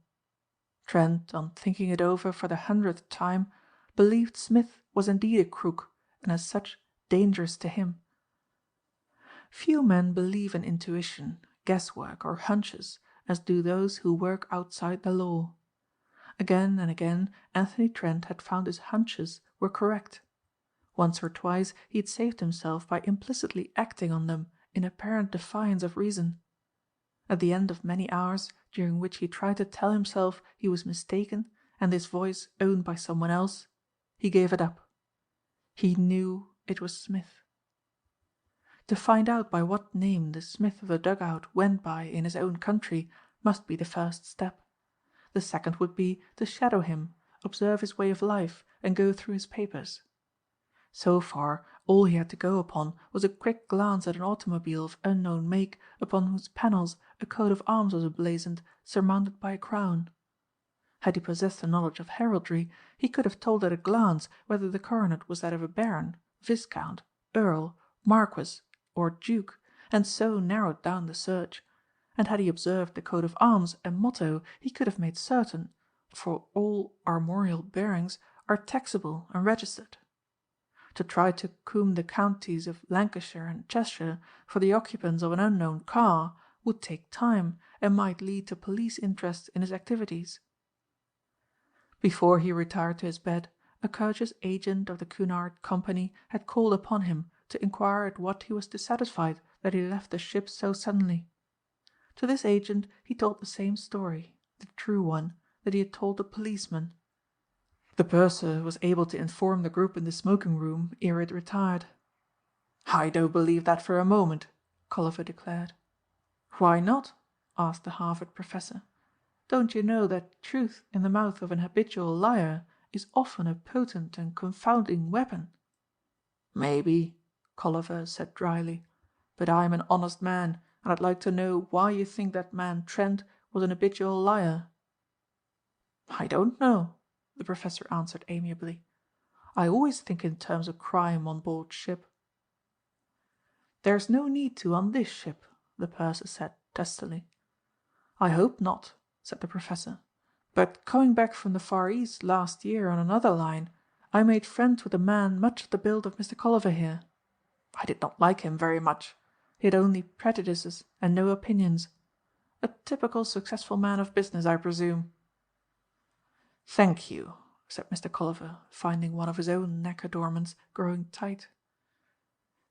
Speaker 2: Trent, on thinking it over for the 100th time, believed Smith was indeed a crook and as such dangerous to him. Few men believe in intuition, guesswork or hunches as do those who work outside the law. Again and again Anthony Trent had found his hunches were correct. Once or twice he had saved himself by implicitly acting on them in apparent defiance of reason. At the end of many hours during which he tried to tell himself he was mistaken and this voice owned by someone else, he gave it up. He knew it was Smith. To find out by what name the Smith of the dugout went by in his own country must be the first step. The second would be to shadow him, observe his way of life, and go through his papers. So far, all he had to go upon was a quick glance at an automobile of unknown make upon whose panels a coat of arms was emblazoned, surmounted by a crown. Had he possessed a knowledge of heraldry, he could have told at a glance whether the coronet was that of a baron, viscount, earl, marquis, or duke, and so narrowed down the search. And had he observed the coat of arms and motto, he could have made certain, for all armorial bearings are taxable and registered. To try to comb the counties of Lancashire and Cheshire for the occupants of an unknown car would take time and might lead to police interest in his activities. Before he retired to his bed, a courteous agent of the Cunard Company had called upon him to inquire at what he was dissatisfied that he left the ship so suddenly. To this agent he told the same story, the true one, that he had told the policeman. The purser was able to inform the group in the smoking room ere it retired. "I don't believe that for a moment," Colliver declared. "Why not?" asked the Harvard professor. "Don't you know that truth in the mouth of an habitual liar is often a potent and confounding weapon?" "Maybe," Colliver said dryly, "but I'm an honest man, and I'd like to know why you think that man Trent was an habitual liar." "I don't know," the professor answered amiably. "I always think in terms of crime on board ship." "There's no need to on this ship," the purser said testily. "I hope not," said the professor. "But coming back from the Far East last year on another line, I made friends with a man much of the build of Mr. Colliver here. I did not like him very much. He had only prejudices and no opinions. A typical successful man of business, I presume." "Thank you," said Mr. Colliver, finding one of his own neck adornments growing tight.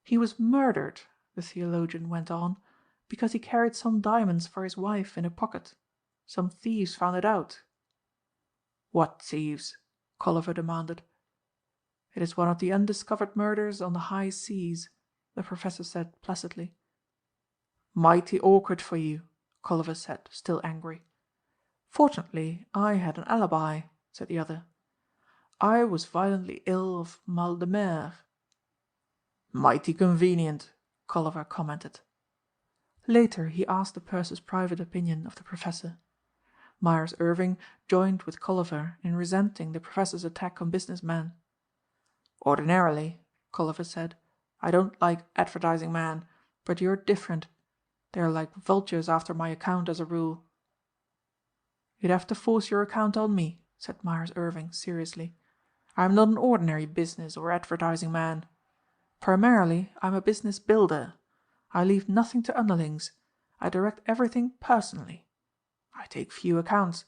Speaker 2: "He was murdered," the theologian went on, "because he carried some diamonds for his wife in a pocket. Some thieves found it out." "What thieves?" Colliver demanded. "It is one of the undiscovered murders on the high seas," the professor said placidly. "Mighty awkward for you," Colliver said, still angry. "Fortunately, I had an alibi," said the other. "I was violently ill of mal de mer." "Mighty convenient," Colliver commented. Later he asked the purser's private opinion of the professor. Myers Irving joined with Colliver in resenting the professor's attack on business men. "Ordinarily," Colliver said, "I don't like advertising men, but you're different. They are like vultures after my account as a rule." "You'd have to force your account on me," said Myers Irving seriously. "I'm not an ordinary business or advertising man. Primarily I'm a business builder. I leave nothing to underlings. I direct everything personally. I take few accounts.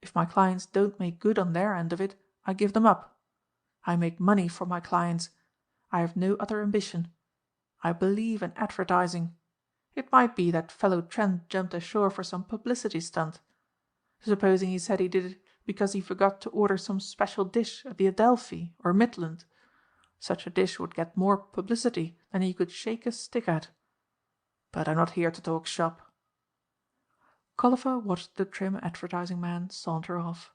Speaker 2: If my clients don't make good on their end of it, I give them up. I make money for my clients. I have no other ambition. I believe in advertising. It might be that fellow Trent jumped ashore for some publicity stunt. Supposing he said he did it because he forgot to order some special dish at the Adelphi or Midland. Such a dish would get more publicity than he could shake a stick at. But I'm not here to talk shop." Colliver watched the trim advertising man saunter off.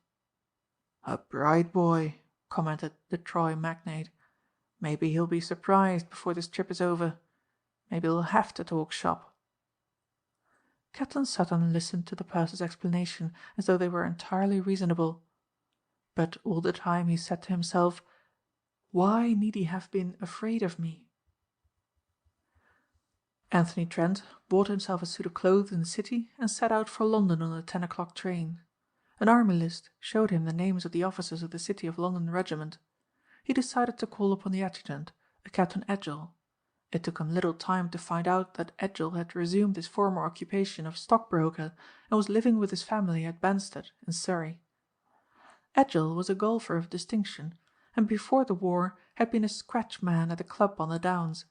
Speaker 2: "A bright boy," commented the Troy magnate. "Maybe he'll be surprised before this trip is over. Maybe he'll have to talk shop." Captain Sutton listened to the purser's explanation as though they were entirely reasonable. But all the time he said to himself, "Why need he have been afraid of me?" Anthony Trent bought himself a suit of clothes in the city and set out for London on the 10 o'clock train. An army list showed him the names of the officers of the City of London regiment. He decided to call upon the adjutant, a Captain Edgell. It took him little time to find out that Edgell had resumed his former occupation of stockbroker and was living with his family at Banstead in Surrey. Edgell was a golfer of distinction, and before the war had been a scratch man at a club on the Downs.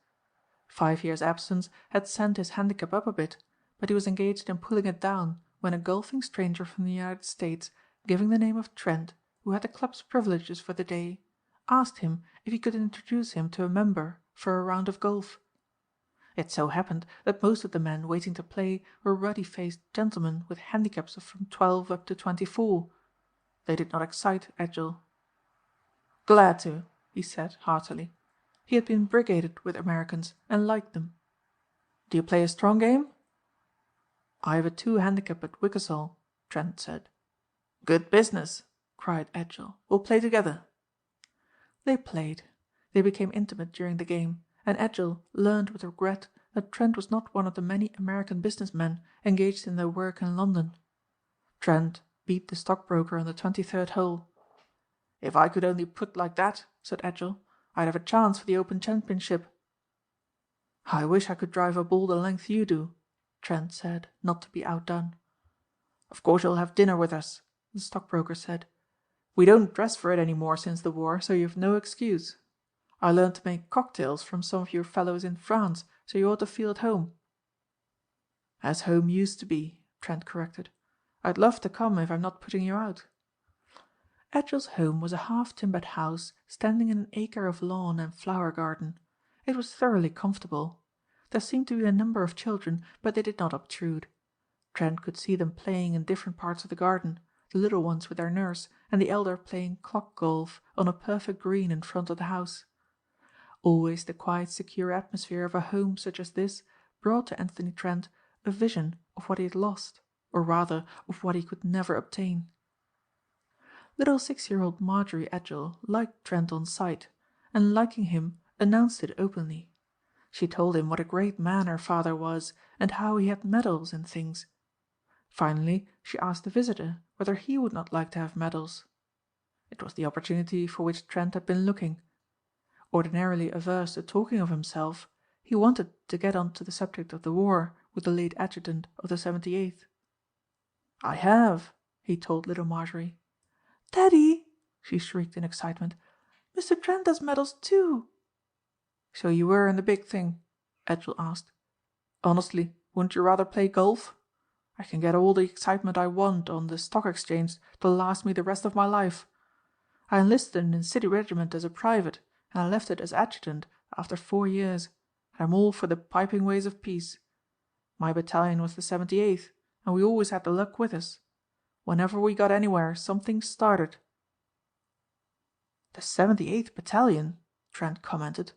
Speaker 2: 5 years' absence had sent his handicap up a bit, but he was engaged in pulling it down when a golfing stranger from the United States, giving the name of Trent, who had the club's privileges for the day, asked him if he could introduce him to a member for a round of golf. It so happened that most of the men waiting to play were ruddy-faced gentlemen with handicaps of from 12 up to 24. They did not excite Edgell. "Glad to," he said heartily. He had been brigaded with Americans and liked them. "Do you play a strong game?" "I have a 2 handicap at Wykesall," Trent said. "Good business," cried Edgell. "We'll play together." They played. They became intimate during the game, and Edgell learned with regret that Trent was not one of the many American business men engaged in their work in London. Trent beat the stockbroker on the 23rd hole. "If I could only putt like that," said Edgell, "I'd have a chance for the Open Championship." "I wish I could drive a ball the length you do," Trent said, not to be outdone. "Of course you'll have dinner with us," the stockbroker said. "We don't dress for it any more since the war, so you've no excuse. I learned to make cocktails from some of your fellows in France, so you ought to feel at home." "As home used to be," Trent corrected. "I'd love to come if I'm not putting you out." Edgell's home was a half-timbered house standing in an acre of lawn and flower garden. It was thoroughly comfortable. There seemed to be a number of children, but they did not obtrude. Trent could see them playing in different parts of the garden, the little ones with their nurse, and the elder playing clock golf on a perfect green in front of the house. Always the quiet, secure atmosphere of a home such as this brought to Anthony Trent a vision of what he had lost, or rather of what he could never obtain. Little 6-year-old Marjorie Edgell liked Trent on sight, and liking him announced it openly. She told him what a great man her father was, and how he had medals and things. Finally she asked the visitor whether he would not like to have medals. It was the opportunity for which Trent had been looking. Ordinarily averse to talking of himself, he wanted to get on to the subject of the war with the late adjutant of the 78th. "I have," he told little Marjorie. "Daddy," she shrieked in excitement, "Mr. Trent has medals too." "So you were in the big thing?" Edgell asked. "Honestly, wouldn't you rather play golf? I can get all the excitement I want on the Stock Exchange to last me the rest of my life. I enlisted in the city regiment as a private, and I left it as adjutant after 4 years, and I'm all for the piping ways of peace. My battalion was the 78th, and we always had the luck with us. Whenever we got anywhere, something started." "The 78th Battalion?" Trent commented.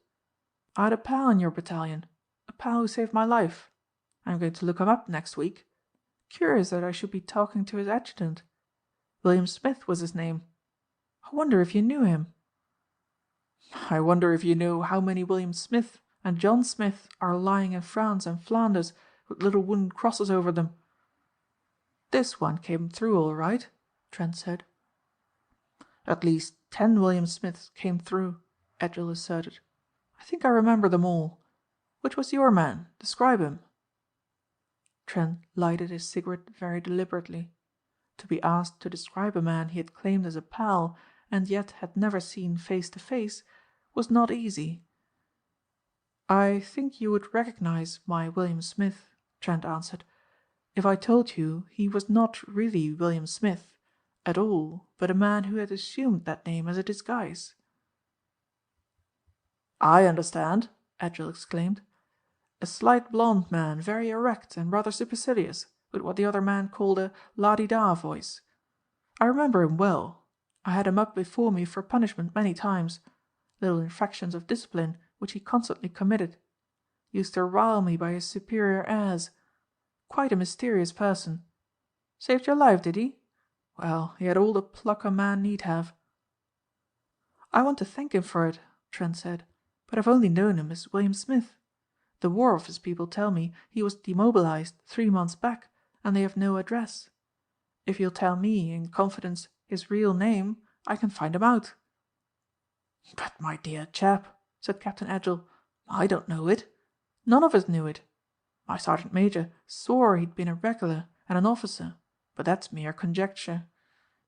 Speaker 2: "I had a pal in your battalion, a pal who saved my life. I'm going to look him up next week. Curious that I should be talking to his adjutant. William Smith was his name. I wonder if you knew him." "I wonder if you know how many William Smith and John Smith are lying in France and Flanders with little wooden crosses over them." "This one came through all right," Trent said. "At least 10 William Smiths came through," Edgell asserted. "I think I remember them all. Which was your man? Describe him." Trent lighted his cigarette very deliberately. To be asked to describe a man he had claimed as a pal and yet had never seen face to face was not easy. "I think you would recognize my William Smith," Trent answered, "if I told you he was not really William Smith at all, but a man who had assumed that name as a disguise." "I understand," Edgell exclaimed. "A slight blond man, very erect and rather supercilious, with what the other man called a la-di-da voice. I remember him well. I had him up before me for punishment many times. Little infractions of discipline which he constantly committed. Used to rile me by his superior airs. Quite a mysterious person. Saved your life, did he? Well, he had all the pluck a man need have." "I want to thank him for it," Trent said, "but I've only known him as William Smith. The War Office people tell me he was demobilized 3 months back, and they have no address. If you'll tell me in confidence his real name, I can find him out." "But my dear chap," said Captain Edgell, "I don't know it. None of us knew it. My sergeant major swore he'd been a regular and an officer, but that's mere conjecture.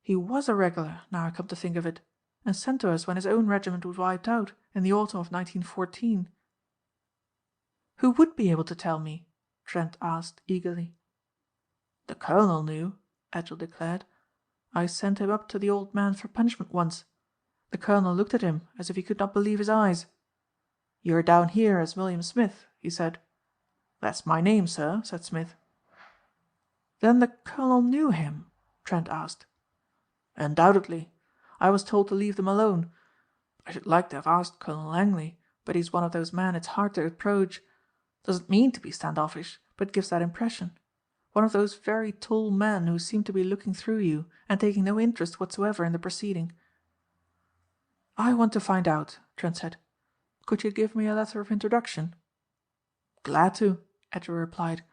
Speaker 2: He was a regular, now I come to think of it, and sent to us when his own regiment was wiped out in the autumn of 1914. "Who would be able to tell me?" Trent asked eagerly. "The colonel knew," Edgell declared. "I sent him up to the old man for punishment once. The colonel looked at him as if he could not believe his eyes. 'You're down here as William Smith,' he said. 'That's my name, sir,' said Smith." "Then the colonel knew him?" Trent asked. "Undoubtedly. I was told to leave them alone. I should like to have asked Colonel Langley, but he's one of those men it's hard to approach. Doesn't mean to be standoffish, but gives that impression. One of those very tall men who seem to be looking through you and taking no interest whatsoever in the proceeding." "I want to find out," Trent said. "Could you give me a letter of introduction?" "Glad to," Edgell replied.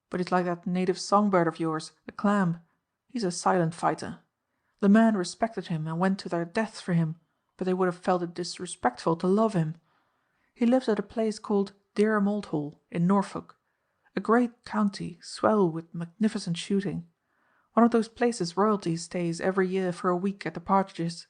Speaker 2: "But he's like that native songbird of yours, the clam. He's a silent fighter. The men respected him and went to their deaths for him, but they would have felt it disrespectful to love him. He lives at a place called Dereham Old Hall in Norfolk. A great county, swell with magnificent shooting. One of those places royalty stays every year for a week at the partridges.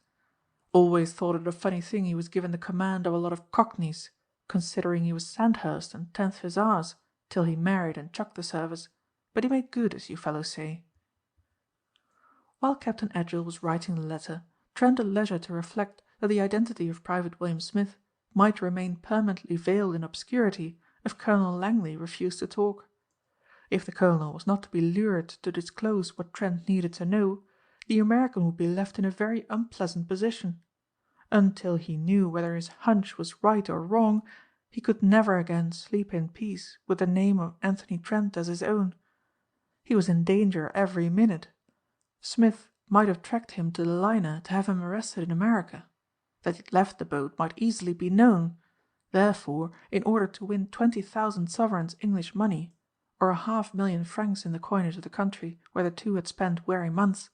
Speaker 2: Always thought it a funny thing he was given the command of a lot of cockneys, considering he was Sandhurst and 10th Hussars, till he married and chucked the service, but he made good, as you fellows say." While Captain Edgell was writing the letter, Trent had leisure to reflect that the identity of Private William Smith might remain permanently veiled in obscurity if Colonel Langley refused to talk. If the colonel was not to be lured to disclose what Trent needed to know, the American would be left in a very unpleasant position. Until he knew whether his hunch was right or wrong, he could never again sleep in peace with the name of Anthony Trent as his own. He was in danger every minute. Smith might have tracked him to the liner to have him arrested in America. That he'd left the boat might easily be known. Therefore, in order to win 20,000 sovereigns English money, or 500,000 francs in the coinage of the country where the two had spent weary months,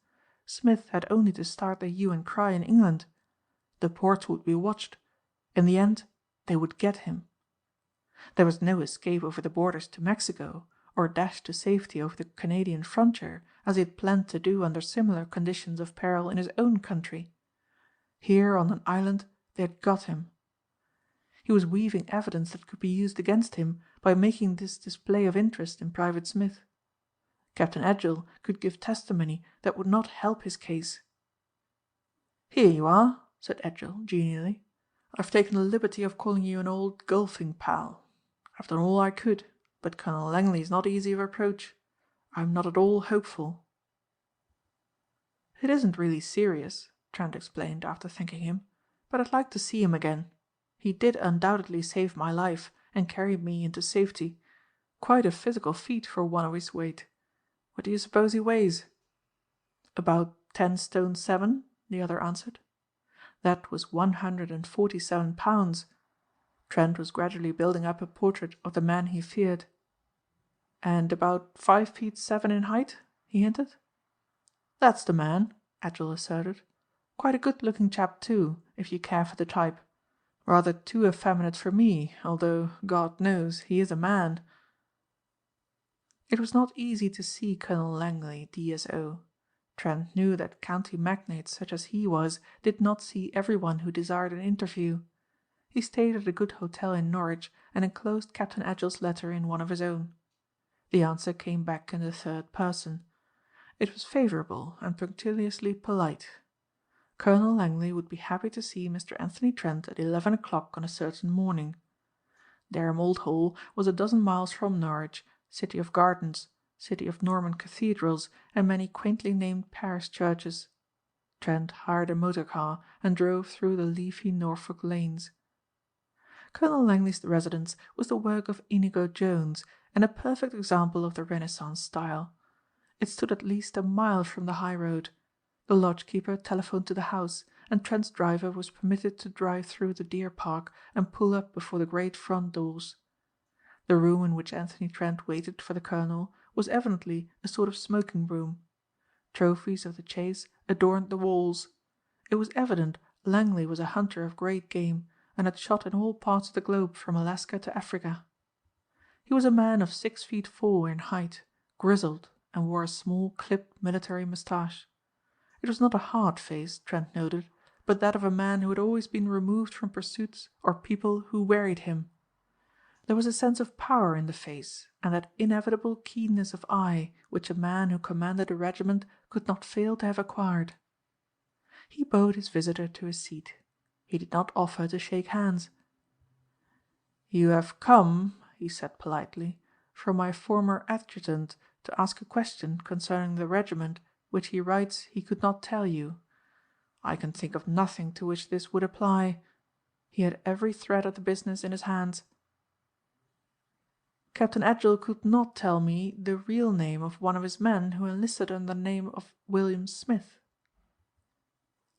Speaker 2: Smith had only to start the hue and cry in England. The ports would be watched. In the end, they would get him. There was no escape over the borders to Mexico, or dash to safety over the Canadian frontier, as he had planned to do under similar conditions of peril in his own country. Here on an island they had got him. He was weaving evidence that could be used against him by making this display of interest in Private Smith. Captain Edgell could give testimony that would not help his case. "Here you are," said Edgell genially. "I've taken the liberty of calling you an old golfing pal. I've done all I could, but Colonel Langley is not easy of approach. I'm not at all hopeful." "It isn't really serious," Trent explained after thanking him, "but I'd like to see him again. He did undoubtedly save my life and carry me into safety. Quite a physical feat for one of his weight. What do you suppose he weighs?" "About 10 stone 7, the other answered. That was 147 pounds. Trent was gradually building up a portrait of the man he feared. "And about 5 feet 7 in height?" he hinted. "That's the man," Edgell asserted. "Quite a good-looking chap too, if you care for the type. Rather too effeminate for me, although, God knows, he is a man." It was not easy to see Colonel Langley, D.S.O. Trent knew that county magnates such as he was did not see everyone who desired an interview. He stayed at a good hotel in Norwich and enclosed Captain Edgell's letter in one of his own. The answer came back in the third person. It was favourable and punctiliously polite. Colonel Langley would be happy to see Mr. Anthony Trent at 11 o'clock on a certain morning. Dereham Old Hall was a dozen miles from Norwich, city of gardens, city of Norman cathedrals and many quaintly named parish churches. Trent hired a motor car and drove through the leafy Norfolk lanes. Colonel Langley's residence was the work of Inigo Jones and a perfect example of the Renaissance style. It stood at least a mile from the high road. The lodge-keeper telephoned to the house, and Trent's driver was permitted to drive through the deer park and pull up before the great front doors. The room in which Anthony Trent waited for the Colonel was evidently a sort of smoking room. Trophies of the chase adorned the walls. It was evident Langley was a hunter of great game and had shot in all parts of the globe from Alaska to Africa. He was a man of 6 feet 4 in height, grizzled, and wore a small clipped military moustache. It was not a hard face, Trent noted, but that of a man who had always been removed from pursuits or people who wearied him. There was a sense of power in the face, and that inevitable keenness of eye which a man who commanded a regiment could not fail to have acquired. He bowed his visitor to a seat. He did not offer to shake hands. "You have come," he said politely, "from my former adjutant to ask a question concerning the regiment which he writes he could not tell you. I can think of nothing to which this would apply. He had every thread of the business in his hands." "Captain Edgell could not tell me the real name of one of his men who enlisted under the name of William Smith."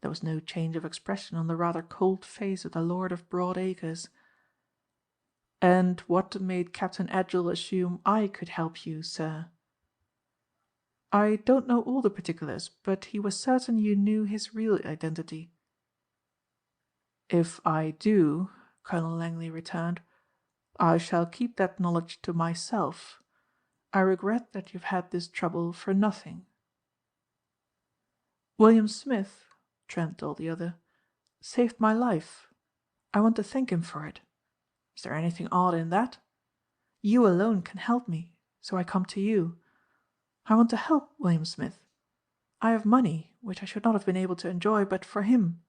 Speaker 2: There was no change of expression on the rather cold face of the lord of broad acres. "And what made Captain Edgell assume I could help you, sir?" "I don't know all the particulars, but he was certain you knew his real identity." "If I do," Colonel Langley returned, "I shall keep that knowledge to myself. I regret that you've had this trouble for nothing." "William Smith," Trent told the other, "saved my life. I want to thank him for it. Is there anything odd in that? You alone can help me, so I come to you. I want to help William Smith. I have money, which I should not have been able to enjoy but for him."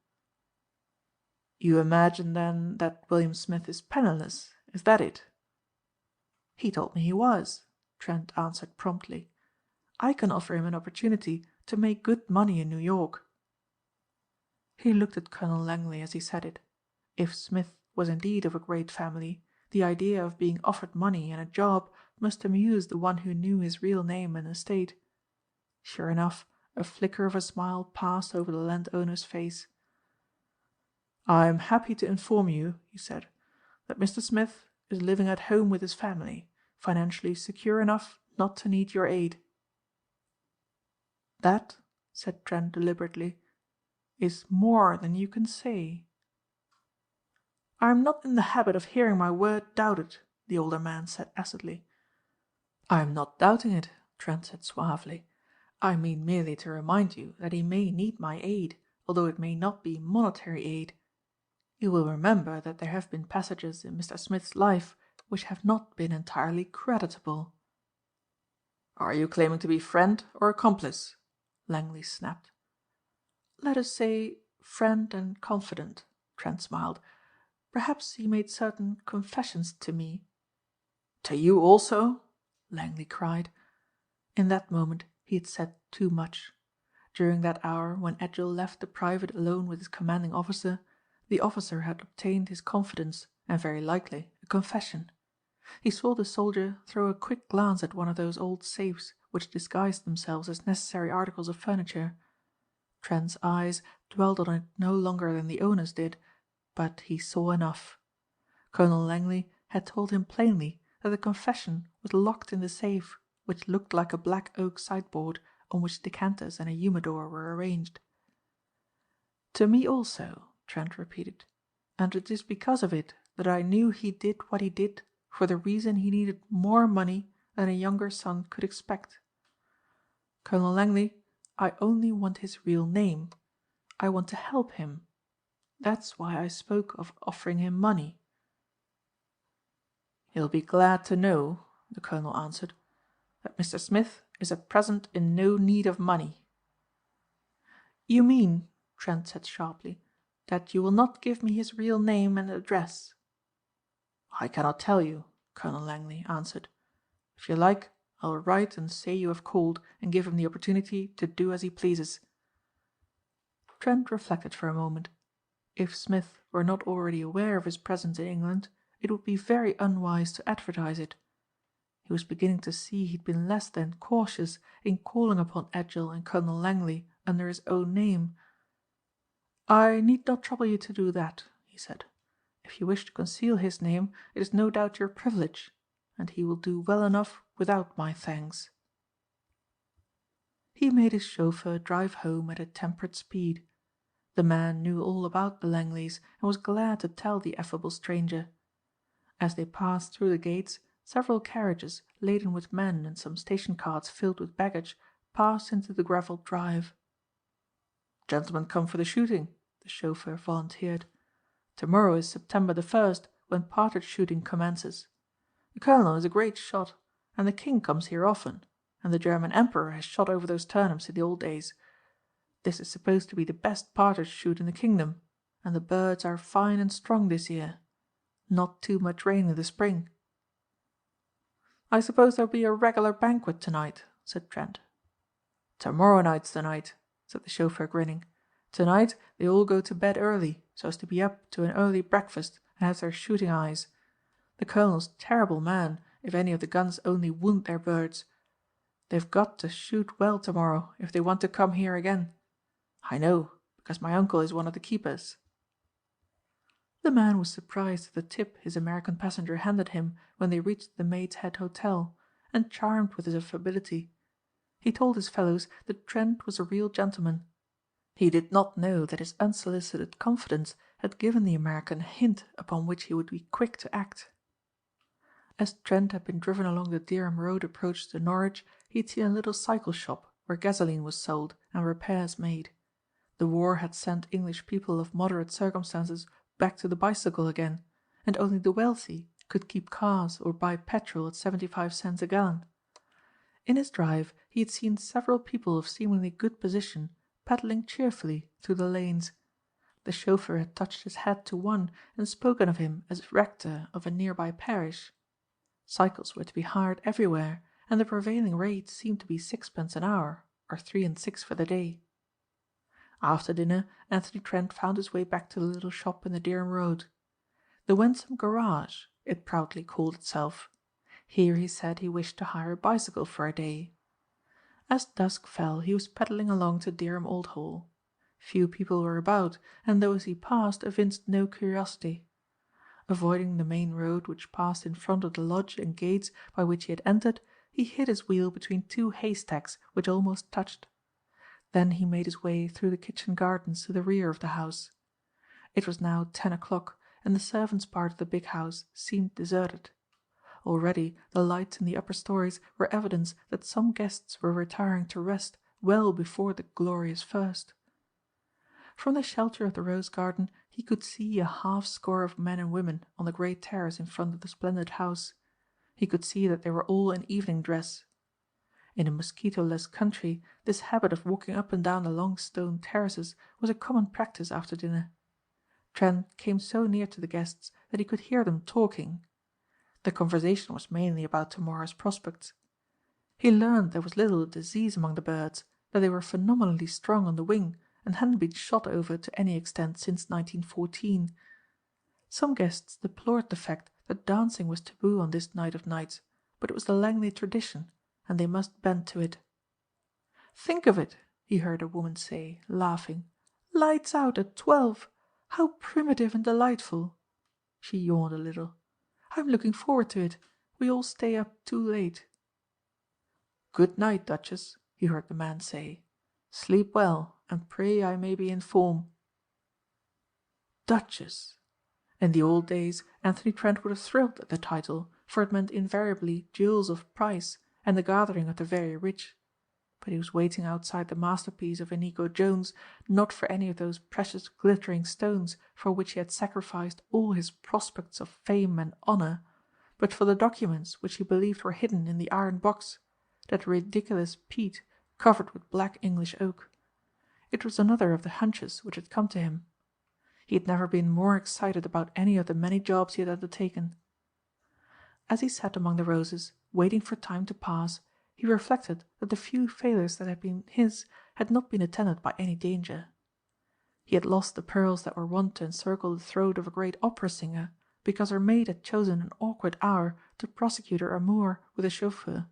Speaker 2: "You imagine, then, that William Smith is penniless? Is that it?" "He told me he was," Trent answered promptly. "I can offer him an opportunity to make good money in New York." He looked at Colonel Langley as he said it. If Smith was indeed of a great family, the idea of being offered money and a job must amuse the one who knew his real name and estate. Sure enough, a flicker of a smile passed over the landowner's face. "I am happy to inform you," he said, "that Mr. Smith is living at home with his family, financially secure enough not to need your aid." "That," said Trent deliberately, "is more than you can say." "I am not in the habit of hearing my word doubted," the older man said acidly. "I am not doubting it," Trent said suavely. "I mean merely to remind you that he may need my aid, although it may not be monetary aid. You will remember that there have been passages in Mr. Smith's life which have not been entirely creditable." "Are you claiming to be friend or accomplice?" Langley snapped. "Let us say friend and confidant," Trent smiled. "Perhaps he made certain confessions to me." "To you also?" Langley cried. In that moment he had said too much. During that hour when Edgell left the private alone with his commanding officer, the officer had obtained his confidence and very likely a confession. He saw the soldier throw a quick glance at one of those old safes which disguised themselves as necessary articles of furniture. Trent's eyes dwelt on it no longer than the owner's did, but he saw enough. Colonel Langley had told him plainly that the confession was locked in the safe, which looked like a black oak sideboard on which decanters and a humidor were arranged. "To me also," Trent repeated, "and it is because of it that I knew he did what he did for the reason he needed more money than a younger son could expect. Colonel Langley, I only want his real name. I want to help him. That's why I spoke of offering him money." "He'll be glad to know," the colonel answered, "that Mr. Smith is at present in no need of money." "You mean," Trent said sharply, "that you will not give me his real name and address?" "I cannot tell you," Colonel Langley answered. "If you like, I will write and say you have called and give him the opportunity to do as he pleases." Trent reflected for a moment. If Smith were not already aware of his presence in England, it would be very unwise to advertise it. He was beginning to see he had been less than cautious in calling upon Edgell and Colonel Langley under his own name. "I need not trouble you to do that," he said. "If you wish to conceal his name, it is no doubt your privilege. and he will do well enough without my thanks." He made his chauffeur drive home at a temperate speed. The man knew all about the Langleys and was glad to tell the affable stranger. As they passed through the gates, several carriages laden with men and some station carts filled with baggage passed into the gravelled drive. "Gentlemen come for the shooting," the chauffeur volunteered. "Tomorrow is September the 1st, when partridge shooting commences. The colonel is a great shot, and the king comes here often, and the German emperor has shot over those turnips in the old days. This is supposed to be the best partridge shoot in the kingdom, and the birds are fine and strong this year. Not too much rain in the spring." "I suppose there'll be a regular banquet tonight," said Trent. "Tomorrow night's the night," said the chauffeur, grinning. "Tonight they all go to bed early, so as to be up to an early breakfast and have their shooting eyes. The colonel's a terrible man if any of the guns only wound their birds. They've got to shoot well tomorrow if they want to come here again. I know, because my uncle is one of the keepers." The man was surprised at the tip his American passenger handed him when they reached the Maid's Head Hotel, and charmed with his affability. He told his fellows that Trent was a real gentleman. He did not know that his unsolicited confidence had given the American a hint upon which he would be quick to act. As Trent had been driven along the Dereham Road approach to Norwich, he had seen a little cycle shop where gasoline was sold and repairs made. The war had sent English people of moderate circumstances back to the bicycle again, and only the wealthy could keep cars or buy petrol at 75 cents a gallon. In his drive he had seen several people of seemingly good position pedalling cheerfully through the lanes. The chauffeur had touched his hat to one and spoken of him as rector of a nearby parish. Cycles were to be hired everywhere, and the prevailing rate seemed to be 6d. an hour, or 3 and 6 for the day. After dinner Anthony Trent found his way back to the little shop in the Dereham Road. The Wensum Garage, it proudly called itself. Here he said he wished to hire a bicycle for a day. As dusk fell he was pedalling along to Dereham Old Hall. Few people were about, and those he passed evinced no curiosity. Avoiding the main road which passed in front of the lodge and gates by which he had entered, he hid his wheel between two haystacks which almost touched. Then he made his way through the kitchen gardens to the rear of the house. It was now 10 o'clock, and the servants' part of the big house seemed deserted. Already the lights in the upper stories were evidence that some guests were retiring to rest well before the glorious first. From the shelter of the rose garden he could see a half-score of men and women on the great terrace in front of the splendid house. He could see that they were all in evening dress. In a mosquito-less country this habit of walking up and down the long stone terraces was a common practice after dinner. Trent came so near to the guests that he could hear them talking. The conversation was mainly about tomorrow's prospects. He learned there was little disease among the birds, that they were phenomenally strong on the wing and hadn't been shot over to any extent since 1914. Some guests deplored the fact that dancing was taboo on this night of nights, but it was the Langley tradition, and they must bend to it. "Think of it," he heard a woman say, laughing. "Lights out at 12. How primitive and delightful." She yawned a little. "I'm looking forward to it. We all stay up too late." "Good night, Duchess," he heard the man say. "Sleep well, and pray I may be in form." Duchess! In the old days Anthony Trent would have thrilled at the title, for it meant invariably jewels of price and the gathering of the very rich. But he was waiting outside the masterpiece of Inigo Jones, not for any of those precious glittering stones for which he had sacrificed all his prospects of fame and honour, but for the documents which he believed were hidden in the iron box, that ridiculous peat covered with black English oak. It was another of the hunches which had come to him. He had never been more excited about any of the many jobs he had undertaken. As he sat among the roses, waiting for time to pass, he reflected that the few failures that had been his had not been attended by any danger. He had lost the pearls that were wont to encircle the throat of a great opera singer because her maid had chosen an awkward hour to prosecute her amour with a chauffeur.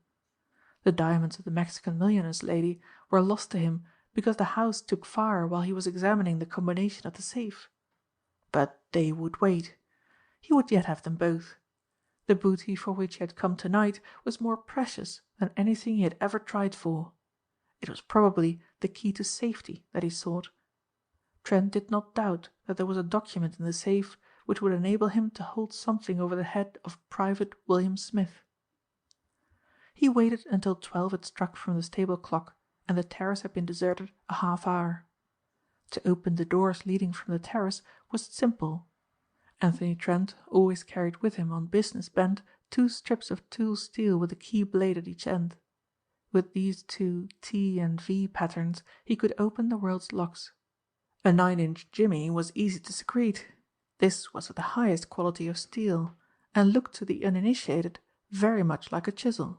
Speaker 2: The diamonds of the Mexican millionaire's lady were lost to him because the house took fire while he was examining the combination of the safe. But they would wait. He would yet have them both. The booty for which he had come tonight was more precious than anything he had ever tried for. It was probably the key to safety that he sought. Trent did not doubt that there was a document in the safe which would enable him to hold something over the head of Private William Smith. He waited until 12 had struck from the stable clock and the terrace had been deserted a half hour. To open the doors leading from the terrace was simple. Anthony Trent always carried with him on business bent 2 strips of tool steel with a key blade at each end. With these 2 T and V patterns he could open the world's locks. A 9-inch jimmy was easy to secrete. This was of the highest quality of steel, and looked to the uninitiated very much like a chisel.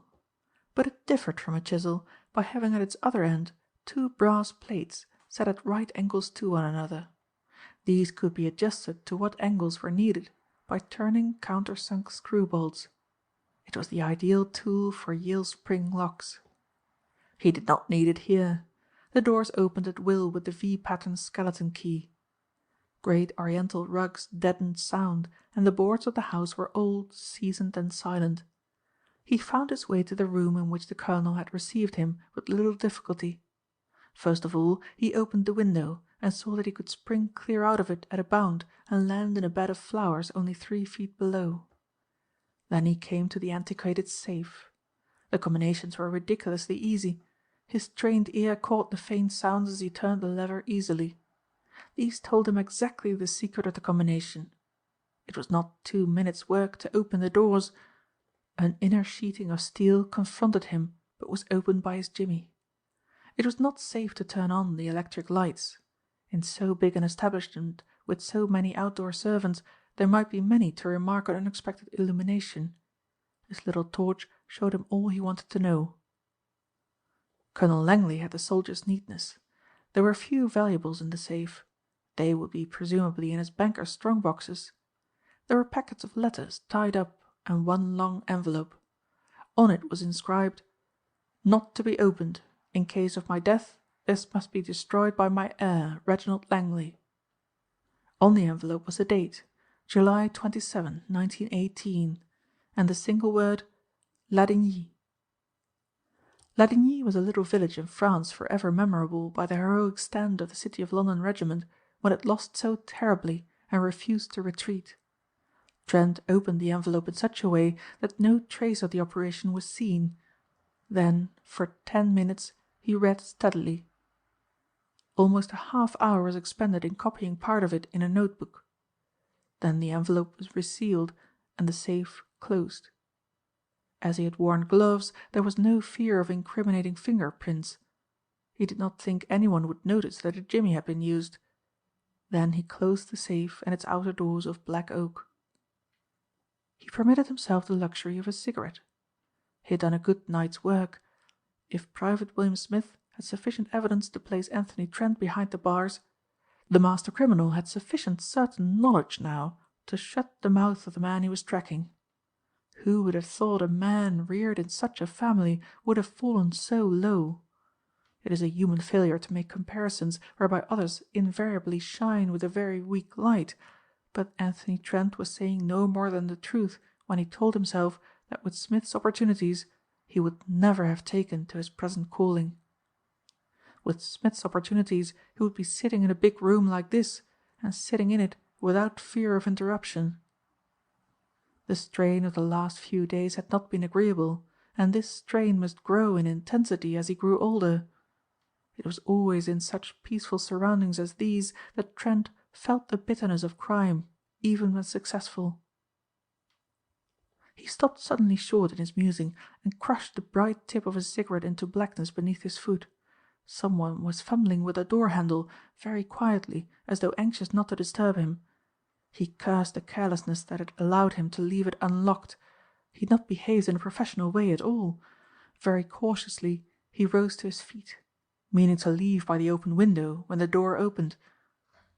Speaker 2: But it differed from a chisel by having at its other end 2 brass plates set at right angles to one another. These could be adjusted to what angles were needed by turning countersunk screw bolts. It was the ideal tool for Yale spring locks. He did not need it here. The doors opened at will with the V-pattern skeleton key. Great oriental rugs deadened sound, and the boards of the house were old, seasoned and silent. He found his way to the room in which the colonel had received him with little difficulty. First of all he opened the window, and saw that he could spring clear out of it at a bound and land in a bed of flowers only 3 feet below. Then he came to the antiquated safe. The combinations were ridiculously easy. His trained ear caught the faint sounds as he turned the lever easily. These told him exactly the secret of the combination. It was not 2 minutes' work to open the doors. An inner sheeting of steel confronted him, but was opened by his jimmy. It was not safe to turn on the electric lights. In so big an establishment, with so many outdoor servants, there might be many to remark an unexpected illumination. His little torch showed him all he wanted to know. Colonel Langley had the soldier's neatness. There were few valuables in the safe. They would be presumably in his banker's strong boxes. There were packets of letters tied up and 1 long envelope. On it was inscribed, "Not to be opened. In case of my death, this must be destroyed by my heir, Reginald Langley." On the envelope was the date, July 27, 1918, and the single word, Ladigny. Ladigny was a little village in France forever memorable by the heroic stand of the City of London regiment when it lost so terribly and refused to retreat. Trent opened the envelope in such a way that no trace of the operation was seen. Then, for 10 minutes, he read steadily. Almost a half hour was expended in copying part of it in a notebook. Then the envelope was resealed and the safe closed. As he had worn gloves, there was no fear of incriminating fingerprints. He did not think anyone would notice that a jimmy had been used. Then he closed the safe and its outer doors of black oak. He permitted himself the luxury of a cigarette. He had done a good night's work. If Private William Smith had sufficient evidence to place Anthony Trent behind the bars, the master criminal had sufficient certain knowledge now to shut the mouth of the man he was tracking. Who would have thought a man reared in such a family would have fallen so low? It is a human failure to make comparisons whereby others invariably shine with a very weak light, but Anthony Trent was saying no more than the truth when he told himself that with Smith's opportunities he would never have taken to his present calling. With Smith's opportunities he would be sitting in a big room like this, and sitting in it without fear of interruption. The strain of the last few days had not been agreeable, and this strain must grow in intensity as he grew older. It was always in such peaceful surroundings as these that Trent felt the bitterness of crime, even when successful. He stopped suddenly short in his musing and crushed the bright tip of his cigarette into blackness beneath his foot. Someone was fumbling with a door handle, very quietly, as though anxious not to disturb him. He cursed the carelessness that had allowed him to leave it unlocked. He had not behaved in a professional way at all. Very cautiously he rose to his feet, meaning to leave by the open window when the door opened.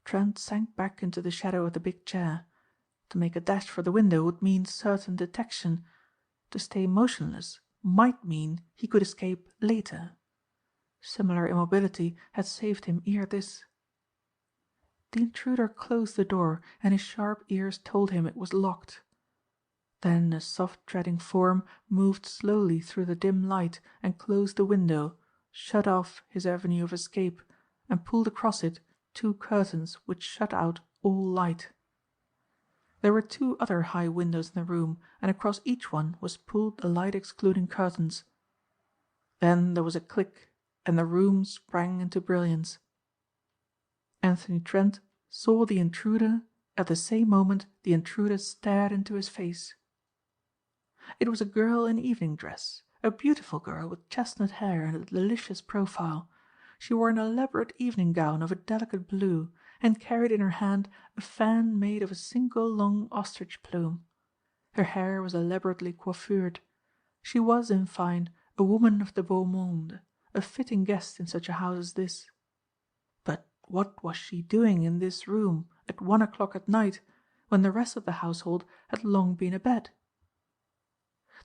Speaker 2: Trent sank back into the shadow of the big chair. To make a dash for the window would mean certain detection. To stay motionless might mean he could escape later. Similar immobility had saved him ere this. The intruder closed the door, and his sharp ears told him it was locked. Then a soft treading form moved slowly through the dim light and closed the window, shut off his avenue of escape, and pulled across it 2 curtains which shut out all light. There were 2 other high windows in the room, and across each one was pulled the light-excluding curtains. Then there was a click, and the room sprang into brilliance. Anthony Trent saw the intruder at the same moment the intruder stared into his face. It was a girl in evening dress, a beautiful girl with chestnut hair and a delicious profile. She wore an elaborate evening gown of a delicate blue, and carried in her hand a fan made of a single long ostrich plume. Her hair was elaborately coiffured. She was, in fine, a woman of the beau monde, a fitting guest in such a house as this. But what was she doing in this room at 1 o'clock at night, when the rest of the household had long been abed?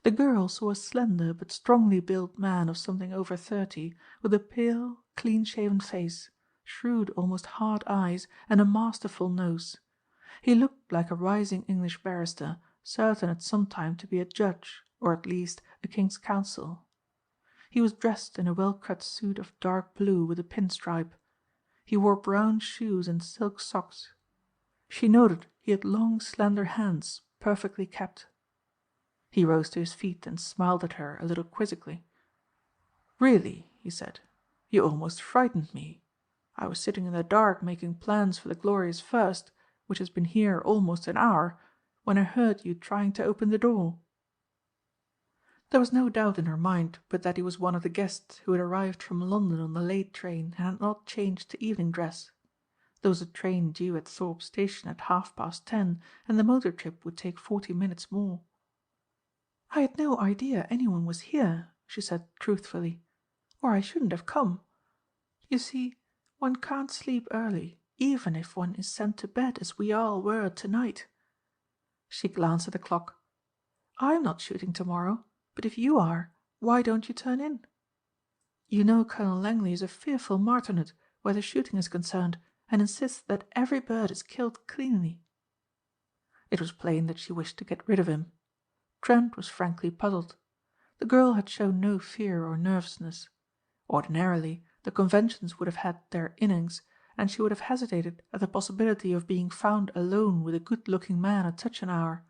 Speaker 2: The girl saw a slender but strongly built man of something over 30, with a pale, clean-shaven face, shrewd, almost hard eyes, and a masterful nose. He looked like a rising English barrister, certain at some time to be a judge, or at least a King's Counsel. He was dressed in a well-cut suit of dark blue with a pinstripe. He wore brown shoes and silk socks. She noted he had long, slender hands, perfectly kept. He rose to his feet and smiled at her a little quizzically. "Really," he said, "you almost frightened me. I was sitting in the dark making plans for the glorious first, which has been here almost an hour, when I heard you trying to open the door." There was no doubt in her mind but that he was one of the guests who had arrived from London on the late train and had not changed to evening dress. There was a train due at Thorpe Station at 10:30, and the motor trip would take 40 minutes more. "I had no idea anyone was here," she said truthfully, "or I shouldn't have come. You see, one can't sleep early, even if one is sent to bed as we all were tonight." She glanced at the clock. "I'm not shooting tomorrow, but if you are, why don't you turn in? You know Colonel Langley is a fearful martinet where the shooting is concerned, and insists that every bird is killed cleanly." It was plain that she wished to get rid of him. Trent was frankly puzzled. The girl had shown no fear or nervousness. Ordinarily, the conventions would have had their innings, and she would have hesitated at the possibility of being found alone with a good-looking man at such an hour.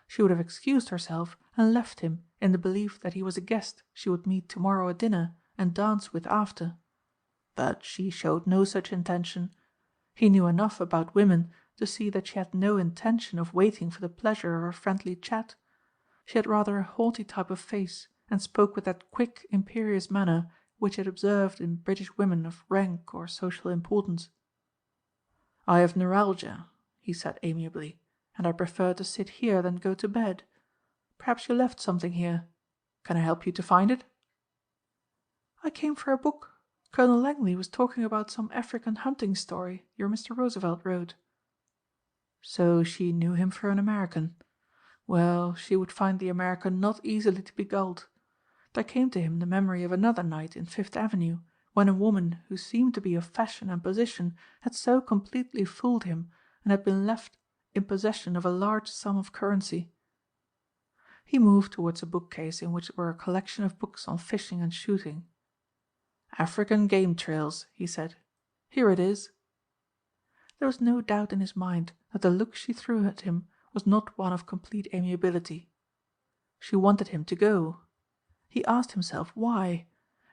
Speaker 2: She would have excused herself and left him in the belief that he was a guest she would meet tomorrow at dinner and dance with after. But she showed no such intention. He knew enough about women to see that she had no intention of waiting for the pleasure of a friendly chat. She had rather a haughty type of face, and spoke with that quick, imperious manner which he had observed in British women of rank or social importance. "I have neuralgia," he said amiably, "and I prefer to sit here than go to bed. Perhaps you left something here. Can I help you to find it?" "I came for a book. Colonel Langley was talking about some African hunting story your Mr. Roosevelt wrote." So she knew him for an American. Well, she would find the American not easily to be gulled. There came to him the memory of another night in Fifth Avenue, when a woman who seemed to be of fashion and position had so completely fooled him and had been left in possession of a large sum of currency. He moved towards a bookcase in which were a collection of books on fishing and shooting. "African Game Trails," he said. "Here it is." There was no doubt in his mind that the look she threw at him was not one of complete amiability. She wanted him to go. He asked himself why.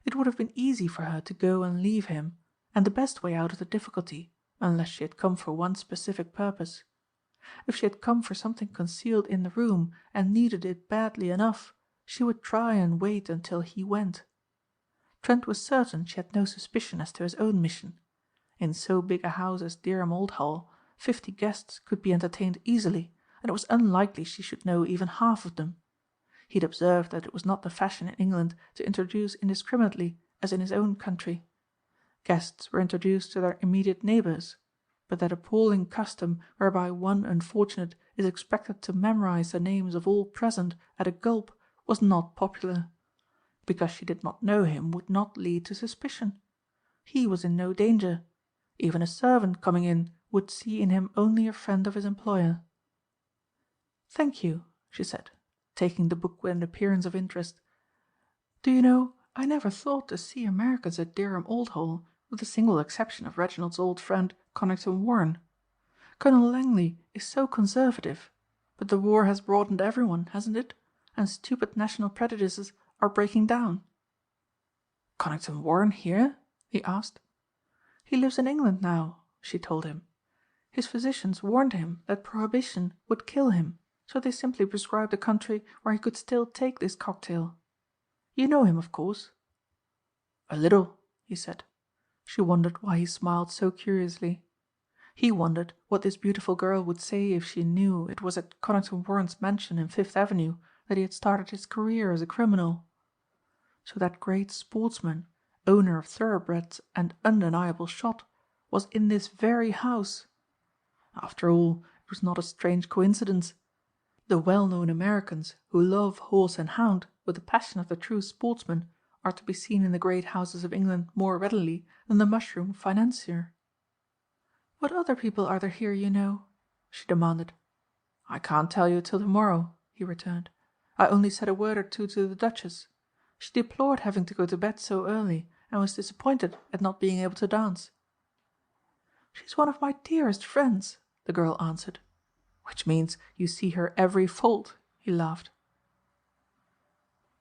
Speaker 2: It would have been easy for her to go and leave him, and the best way out of the difficulty, unless she had come for one specific purpose. If she had come for something concealed in the room and needed it badly enough, she would try and wait until he went. Trent was certain she had no suspicion as to his own mission. In so big a house as Dereham Old Hall, 50 guests could be entertained easily, and it was unlikely she should know even half of them. He had observed that it was not the fashion in England to introduce indiscriminately as in his own country. Guests were introduced to their immediate neighbours, but that appalling custom whereby one unfortunate is expected to memorize the names of all present at a gulp was not popular. Because she did not know him would not lead to suspicion. He was in no danger. Even a servant coming in would see in him only a friend of his employer. "Thank you," she said, taking the book with an appearance of interest. "Do you know, I never thought to see Americans at Dereham Old Hall, with the single exception of Reginald's old friend Conington Warren. Colonel Langley is so conservative, but the war has broadened everyone, hasn't it? And stupid national prejudices are breaking down." "Conington Warren here?" he asked. "He lives in England now," she told him. "His physicians warned him that prohibition would kill him, so they simply prescribed a country where he could still take this cocktail. You know him, of course?" "A little," he said. She wondered why he smiled so curiously. He wondered what this beautiful girl would say if she knew it was at Conington Warren's mansion in Fifth Avenue that he had started his career as a criminal. So that great sportsman, owner of thoroughbreds and undeniable shot, was in this very house. After all, it was not a strange coincidence. The well-known Americans who love horse and hound with the passion of the true sportsman are to be seen in the great houses of England more readily than the mushroom financier. "What other people are there here you know?" she demanded. "I can't tell you till tomorrow," he returned. "I only said a word or two to the Duchess. She deplored having to go to bed so early and was disappointed at not being able to dance." "She's one of my dearest friends," the girl answered. "Which means you see her every fault," he laughed.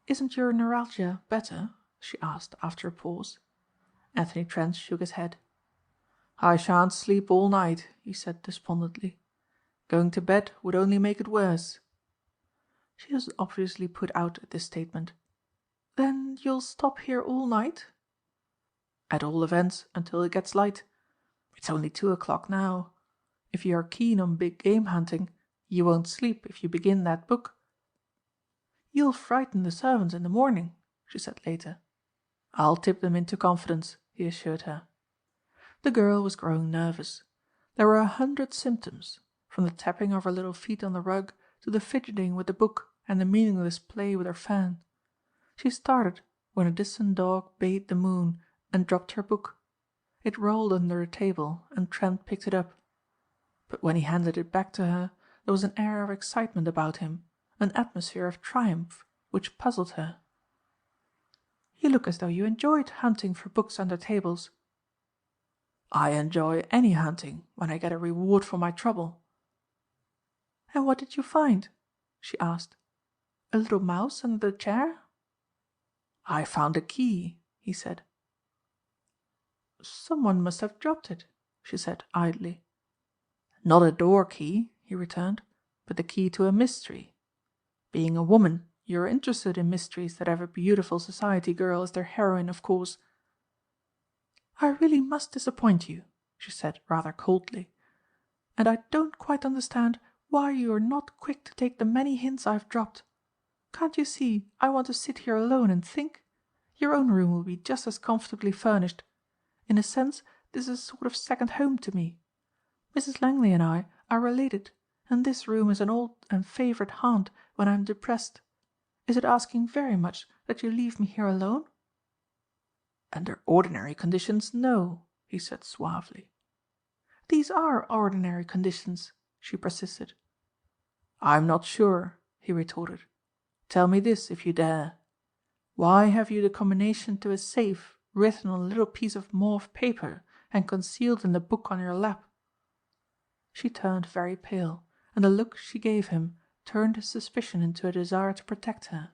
Speaker 2: "Isn't your neuralgia better?" she asked after a pause. Anthony Trent shook his head. "I shan't sleep all night," he said despondently. "Going to bed would only make it worse." She was obviously put out at this statement. "Then you'll stop here all night?" "At all events until it gets light. It's only 2 o'clock now. If you are keen on big game hunting, you won't sleep if you begin that book." "You'll frighten the servants in the morning," she said later. "I'll tip them into confidence," he assured her. The girl was growing nervous. There were 100 symptoms, from the tapping of her little feet on the rug to the fidgeting with the book and the meaningless play with her fan. She started when a distant dog bayed the moon and dropped her book. It rolled under a table and Trent picked it up. But when he handed it back to her, there was an air of excitement about him, an atmosphere of triumph, which puzzled her. "You look as though you enjoyed hunting for books under tables." "I enjoy any hunting when I get a reward for my trouble." "And what did you find?" she asked. "A little mouse under the chair?" "I found a key," he said. "Someone must have dropped it," she said idly. "Not a door key," he returned, "but the key to a mystery. Being a woman, you're interested in mysteries that have a beautiful society girl as their heroine, of course." "I really must disappoint you," she said rather coldly. "And I don't quite understand why you are not quick to take the many hints I've dropped. Can't you see I want to sit here alone and think? Your own room will be just as comfortably furnished. In a sense this is a sort of second home to me. Mrs. Langley and I are related, and this room is an old and favourite haunt when I'm depressed. Is it asking very much that you leave me here alone?" "Under ordinary conditions, no," he said suavely. "These are ordinary conditions," she persisted. "I'm not sure," he retorted. "Tell me this, if you dare. Why have you the combination to a safe written on a little piece of mauve paper and concealed in the book on your lap?" She turned very pale, and the look she gave him turned his suspicion into a desire to protect her.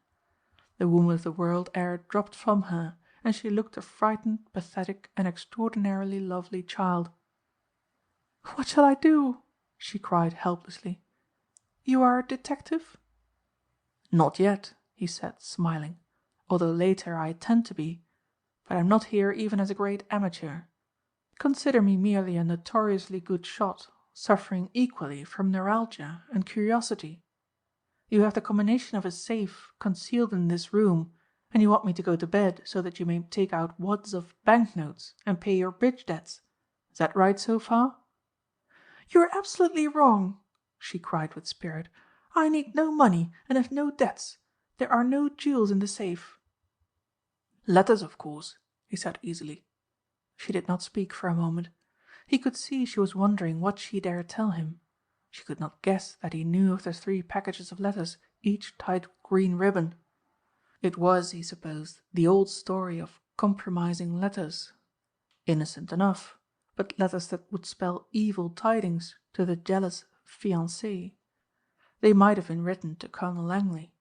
Speaker 2: The woman of the world air dropped from her, and she looked a frightened, pathetic, and extraordinarily lovely child. "What shall I do?" she cried helplessly. "You are a detective?" "Not yet," he said, smiling, "although later I intend to be. But I'm not here even as a great amateur. Consider me merely a notoriously good shot, suffering equally from neuralgia and curiosity. You have the combination of a safe concealed in this room, and you want me to go to bed so that you may take out wads of banknotes and pay your bridge debts. Is that right so far?" "You are absolutely wrong," she cried with spirit. "I need no money and have no debts. There are no jewels in the safe." "Letters, of course," he said easily. She did not speak for a moment. He could see she was wondering what she dare tell him. She could not guess that he knew of the 3 packages of letters each tied with green ribbon. It was, he supposed, the old story of compromising letters. Innocent enough, but letters that would spell evil tidings to the jealous fiancée. They might have been written to Colonel Langley.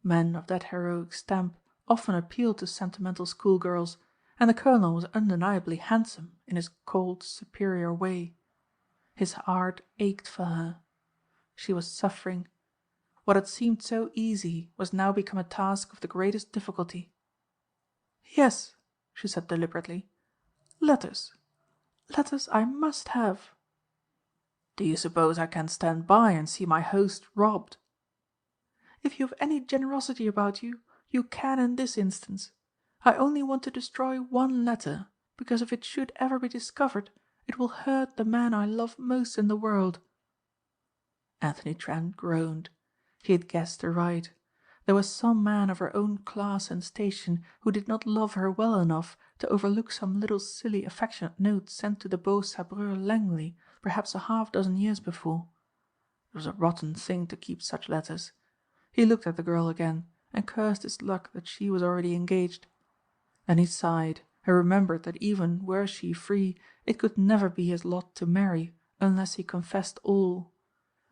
Speaker 2: Men of that heroic stamp often appealed to sentimental schoolgirls, and the Colonel was undeniably handsome in his cold, superior way. His heart ached for her. She was suffering. What had seemed so easy was now become a task of the greatest difficulty. "Yes," she said deliberately. "Letters. Letters I must have." "Do you suppose I can stand by and see my host robbed?" "If you have any generosity about you, you can in this instance. I only want to destroy one letter, because if it should ever be discovered, it will hurt the man I love most in the world." Anthony Trent groaned. He had guessed aright. There was some man of her own class and station who did not love her well enough to overlook some little silly affectionate note sent to the Beau Sabreur Langley perhaps a half-dozen years before. It was a rotten thing to keep such letters. He looked at the girl again and cursed his luck that she was already engaged. Then he sighed and remembered that even were she free, it could never be his lot to marry unless he confessed all.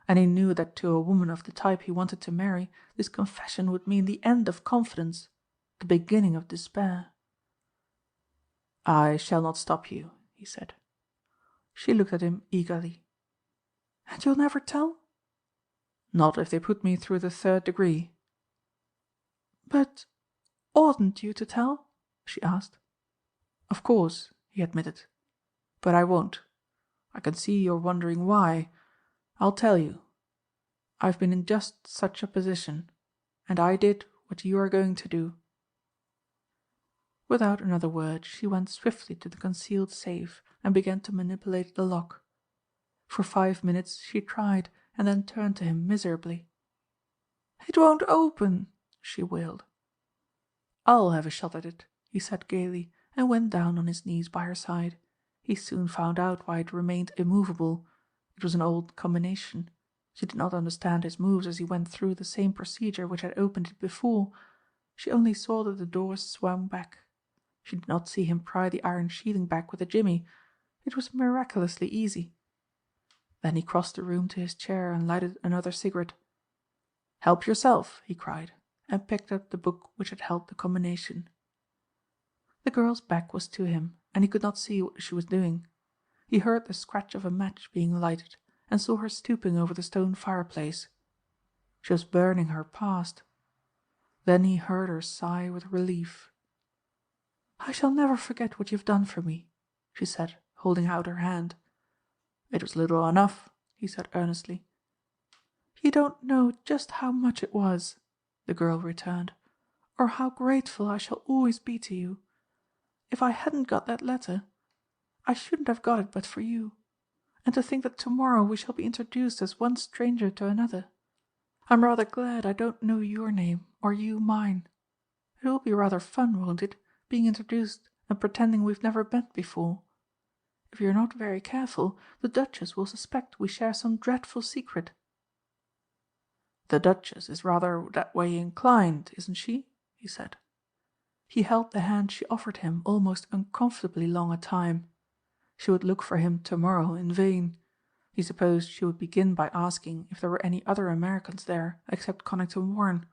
Speaker 2: And he knew that to a woman of the type he wanted to marry, this confession would mean the end of confidence, the beginning of despair. "I shall not stop you," he said. She looked at him eagerly. "And you'll never tell?" "Not if they put me through the 3rd degree." "But oughtn't you to tell?" she asked. "Of course," he admitted. "But I won't. I can see you're wondering why. I'll tell you. I've been in just such a position, and I did what you are going to do." Without another word she went swiftly to the concealed safe and began to manipulate the lock. For 5 minutes she tried and then turned to him miserably. "It won't open," she wailed. "I'll have a shot at it," he said gaily, and went down on his knees by her side. He soon found out why it remained immovable. It was an old combination. She did not understand his moves as he went through the same procedure which had opened it before. She only saw that the doors swung back. She did not see him pry the iron sheathing back with a jimmy. It was miraculously easy. Then he crossed the room to his chair and lighted another cigarette. "Help yourself," he cried, and picked up the book which had held the combination. The girl's back was to him, and he could not see what she was doing. He heard the scratch of a match being lighted, and saw her stooping over the stone fireplace. She was burning her past. Then he heard her sigh with relief. "I shall never forget what you have done for me," she said, holding out her hand. "It was little enough," he said earnestly. "You don't know just how much it was," the girl returned, "or how grateful I shall always be to you. If I hadn't got that letter, I shouldn't have got it but for you. And to think that tomorrow we shall be introduced as one stranger to another. I'm rather glad I don't know your name or you mine. It will be rather fun, won't it, being introduced and pretending we've never met before? If you're not very careful, the Duchess will suspect we share some dreadful secret." "The Duchess is rather that way inclined, isn't she?" he said. He held the hand she offered him almost uncomfortably long a time. She would look for him tomorrow in vain. He supposed she would begin by asking if there were any other Americans there except Conington Warren.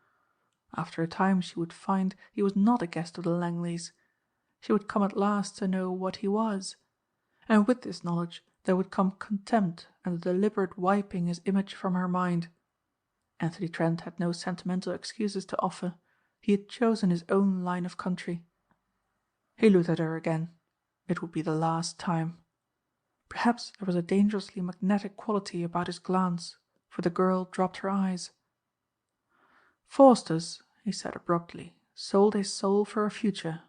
Speaker 2: After a time she would find he was not a guest of the Langleys. She would come at last to know what he was. And with this knowledge there would come contempt and the deliberate wiping his image from her mind. Anthony Trent had no sentimental excuses to offer. He had chosen his own line of country. He looked at her again. It would be the last time. Perhaps there was a dangerously magnetic quality about his glance, for the girl dropped her eyes. "Faustus," he said abruptly, "sold his soul for a future.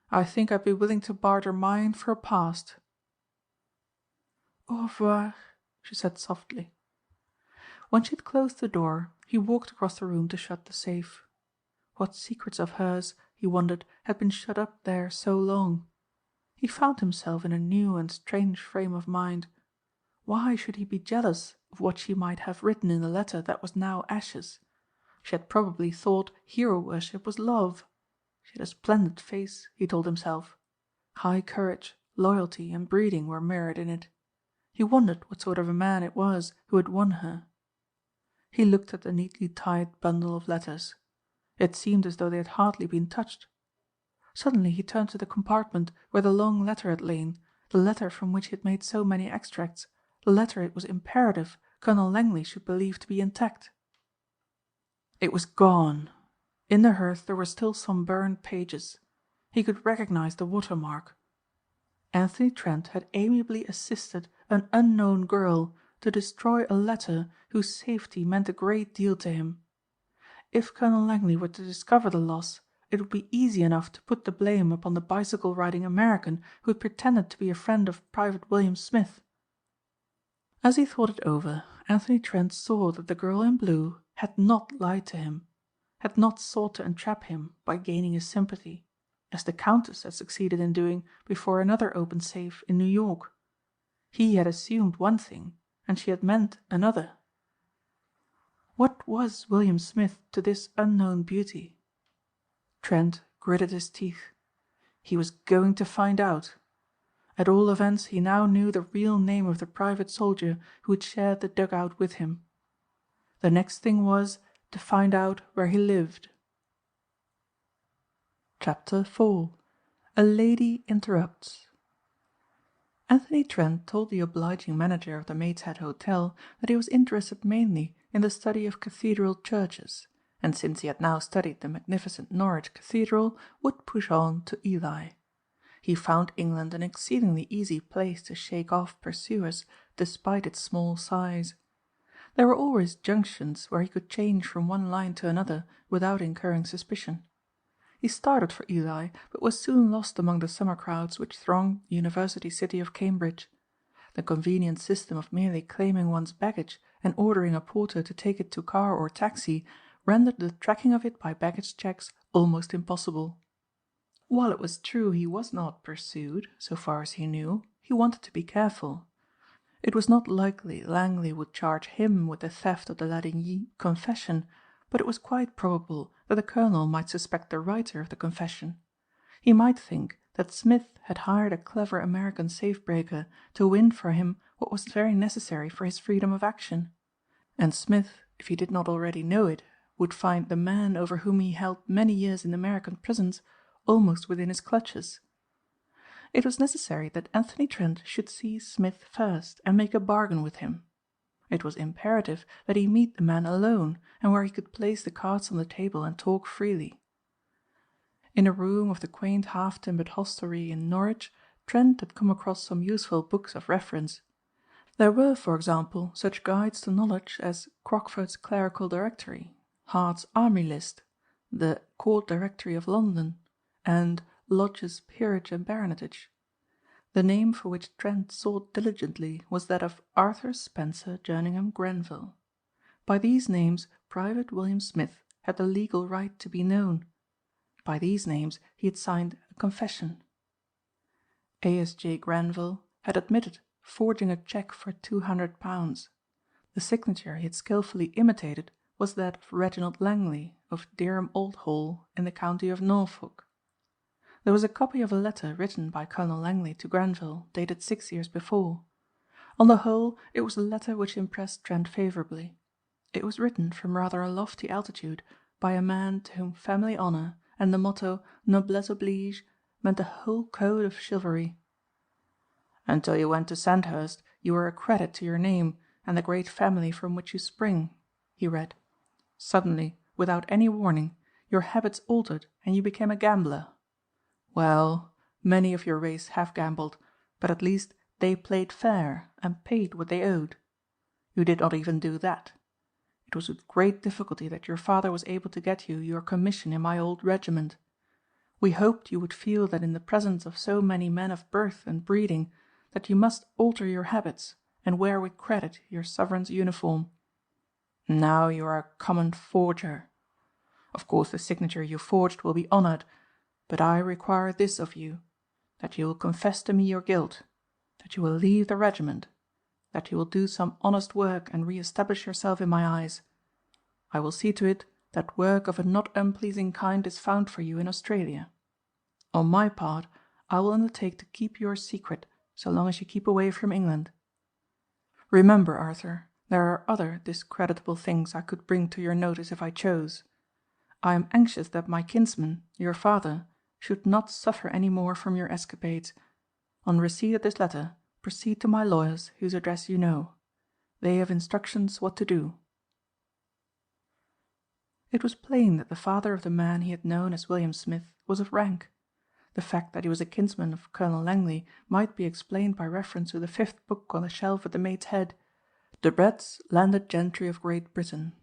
Speaker 2: I think I'd be willing to barter mine for a past." "Au revoir," she said softly. When she had closed the door, he walked across the room to shut the safe. What secrets of hers, he wondered, had been shut up there so long? He found himself in a new and strange frame of mind. Why should he be jealous of what she might have written in the letter that was now ashes? She had probably thought hero worship was love. She had a splendid face, he told himself. High courage, loyalty, and breeding were mirrored in it. He wondered what sort of a man it was who had won her. He looked at the neatly tied bundle of letters. It seemed as though they had hardly been touched. Suddenly he turned to the compartment where the long letter had lain, the letter from which he had made so many extracts, the letter it was imperative Colonel Langley should believe to be intact. It was gone. In the hearth there were still some burned pages. He could recognize the watermark. Anthony Trent had amiably assisted an unknown girl to destroy a letter whose safety meant a great deal to him. If Colonel Langley were to discover the loss, it would be easy enough to put the blame upon the bicycle-riding American who had pretended to be a friend of Private William Smith. As he thought it over, Anthony Trent saw that the girl in blue had not lied to him, had not sought to entrap him by gaining his sympathy, as the Countess had succeeded in doing before another open safe in New York. He had assumed one thing, and she had meant another. What was William Smith to this unknown beauty? Trent gritted his teeth. He was going to find out. At all events he now knew the real name of the private soldier who had shared the dugout with him. The next thing was to find out where he lived. Chapter 4. A Lady Interrupts. Anthony Trent told the obliging manager of the Maid's Head Hotel that he was interested mainly in the study of cathedral churches, and since he had now studied the magnificent Norwich Cathedral, would push on to Ely. He found England an exceedingly easy place to shake off pursuers, despite its small size. There were always junctions where he could change from one line to another without incurring suspicion. He started for Ely, but was soon lost among the summer crowds which thronged the university city of Cambridge. The convenient system of merely claiming one's baggage and ordering a porter to take it to car or taxi rendered the tracking of it by baggage checks almost impossible. While it was true he was not pursued, so far as he knew, he wanted to be careful. It was not likely Langley would charge him with the theft of the Ladigny confession, but it was quite probable that the colonel might suspect the writer of the confession. He might think that Smith had hired a clever American safe-breaker to win for him what was very necessary for his freedom of action. And Smith, if he did not already know it, would find the man over whom he held many years in American prisons almost within his clutches. It was necessary that Anthony Trent should see Smith first and make a bargain with him. It was imperative that he meet the man alone and where he could place the cards on the table and talk freely. In a room of the quaint half-timbered hostelry in Norwich, Trent had come across some useful books of reference. There were, for example, such guides to knowledge as Crockford's Clerical Directory, Hart's Army List, the Court Directory of London, and Lodge's Peerage and Baronetage. The name for which Trent sought diligently was that of Arthur Spencer Jerningham Grenville. By these names Private William Smith had the legal right to be known. By these names he had signed a confession. A.S.J. Grenville had admitted forging a cheque for £200. The signature he had skilfully imitated was that of Reginald Langley of Dereham Old Hall in the county of Norfolk. There was a copy of a letter written by Colonel Langley to Grenville, dated 6 years before. On the whole, it was a letter which impressed Trent favourably. It was written from rather a lofty altitude by a man to whom family honour and the motto Noblesse oblige meant a whole code of chivalry. Until you went to Sandhurst, you were a credit to your name and the great family from which you spring, he read. Suddenly, without any warning, your habits altered and you became a gambler. Well, many of your race have gambled, but at least they played fair and paid what they owed. You did not even do that. It was with great difficulty that your father was able to get you your commission in my old regiment. We hoped you would feel that in the presence of so many men of birth and breeding that you must alter your habits and wear with credit your sovereign's uniform. Now you are a common forger. Of course the signature you forged will be honoured, but I require this of you, that you will confess to me your guilt, that you will leave the regiment, that you will do some honest work and re-establish yourself in my eyes. I will see to it that work of a not unpleasing kind is found for you in Australia. On my part, I will undertake to keep your secret so long as you keep away from England. Remember, Arthur, there are other discreditable things I could bring to your notice if I chose. I am anxious that my kinsman, your father, should not suffer any more from your escapades. On receipt of this letter, proceed to my lawyers, whose address you know. They have instructions what to do." It was plain that the father of the man he had known as William Smith was of rank. The fact that he was a kinsman of Colonel Langley might be explained by reference to the 5th book on the shelf at the maid's head, Debrett's Landed Gentry of Great Britain.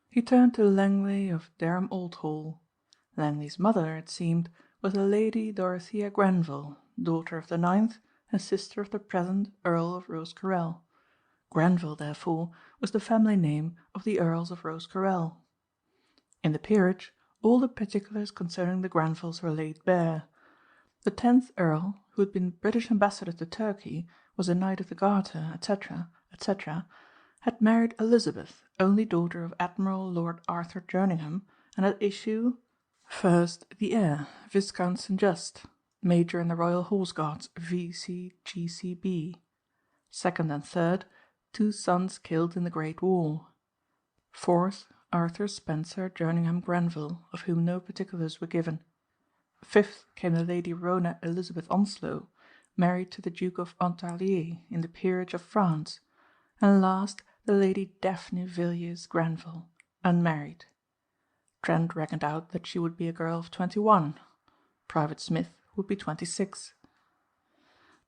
Speaker 2: He turned to Langley of Dereham Old Hall. Langley's mother, it seemed, was the Lady Dorothea Grenville, daughter of the 9th and sister of the present Earl of Rosecarrel. Grenville, therefore, was the family name of the Earls of Rosecarrel. In the peerage, all the particulars concerning the Grenvilles were laid bare. The 10th Earl, who had been British ambassador to Turkey, was a Knight of the Garter, etc., etc., had married Elizabeth, only daughter of Admiral Lord Arthur Jerningham, and had issue, first, the heir, Viscount St. Just, Major in the Royal Horse Guards, V.C.G.C.B. Second and third, 2 sons killed in the Great War. Fourth, Arthur Spencer Jerningham Grenville, of whom no particulars were given. Fifth came the Lady Rona Elizabeth Onslow, married to the Duke of Pontarlier in the peerage of France, and last the Lady Daphne Villiers Grenville, unmarried. Trent reckoned out that she would be a girl of 21. Private Smith would be 26.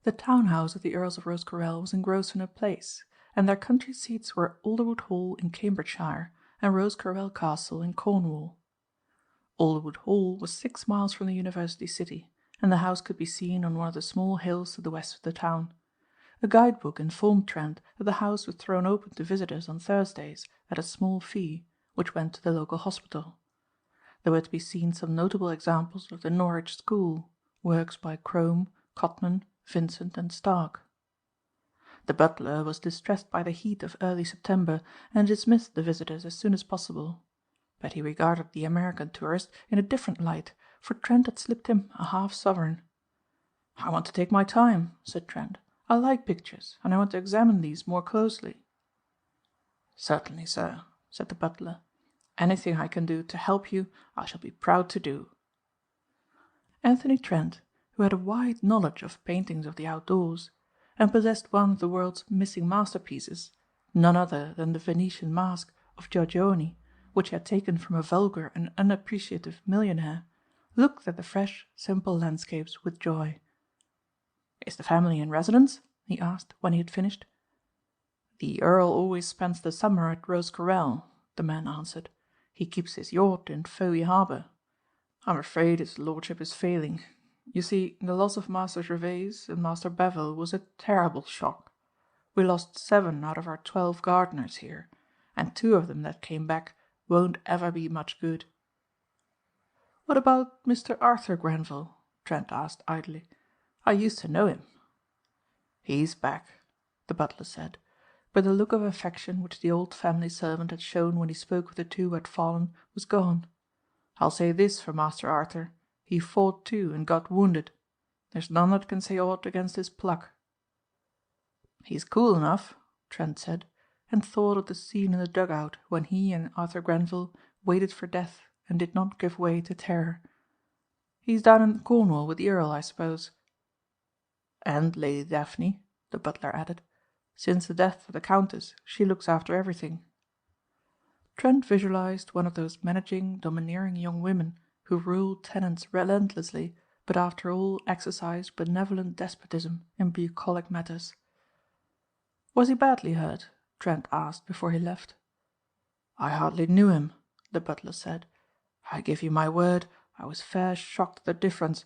Speaker 2: The town house of the Earls of Rosecarrel was in Grosvenor Place, and their country seats were Alderwood Hall in Cambridgeshire and Rosecarrel Castle in Cornwall. Alderwood Hall was 6 miles from the University city, and the house could be seen on one of the small hills to the west of the town. A guide-book informed Trent that the house was thrown open to visitors on Thursdays at a small fee, which went to the local hospital. There were to be seen some notable examples of the Norwich School, works by Crome, Cotman, Vincent and Stark. The butler was distressed by the heat of early September and dismissed the visitors as soon as possible. But he regarded the American tourist in a different light, for Trent had slipped him a half-sovereign. "I want to take my time," said Trent. "I like pictures, and I want to examine these more closely." "Certainly, sir," said the butler. "Anything I can do to help you, I shall be proud to do." Anthony Trent, who had a wide knowledge of paintings of the outdoors, and possessed one of the world's missing masterpieces, none other than the Venetian mask of Giorgione, which he had taken from a vulgar and unappreciative millionaire, looked at the fresh, simple landscapes with joy. "Is the family in residence?" he asked when he had finished. "The Earl always spends the summer at Rosecarrel," the man answered. "He keeps his yacht in Fowey Harbour. I'm afraid his lordship is failing. You see, the loss of Master Gervase and Master Bevil was a terrible shock. We lost 7 out of our 12 gardeners here, and 2 of them that came back won't ever be much good." "What about Mr. Arthur Grenville?" Trent asked idly. "I used to know him." "He's back," the butler said, but the look of affection which the old family servant had shown when he spoke of the 2 who had fallen was gone. "I'll say this for Master Arthur. He fought too and got wounded. There's none that can say aught against his pluck." "He's cool enough," Trent said, and thought of the scene in the dugout when he and Arthur Grenville waited for death and did not give way to terror. "He's down in Cornwall with the Earl, I suppose." "And Lady Daphne," the butler added. "Since the death of the Countess she looks after everything." Trent visualized one of those managing, domineering young women who rule tenants relentlessly but after all exercise benevolent despotism in bucolic matters. "Was he badly hurt?" Trent asked before he left. "I hardly knew him," the butler said. "I give you my word I was fair shocked at the difference.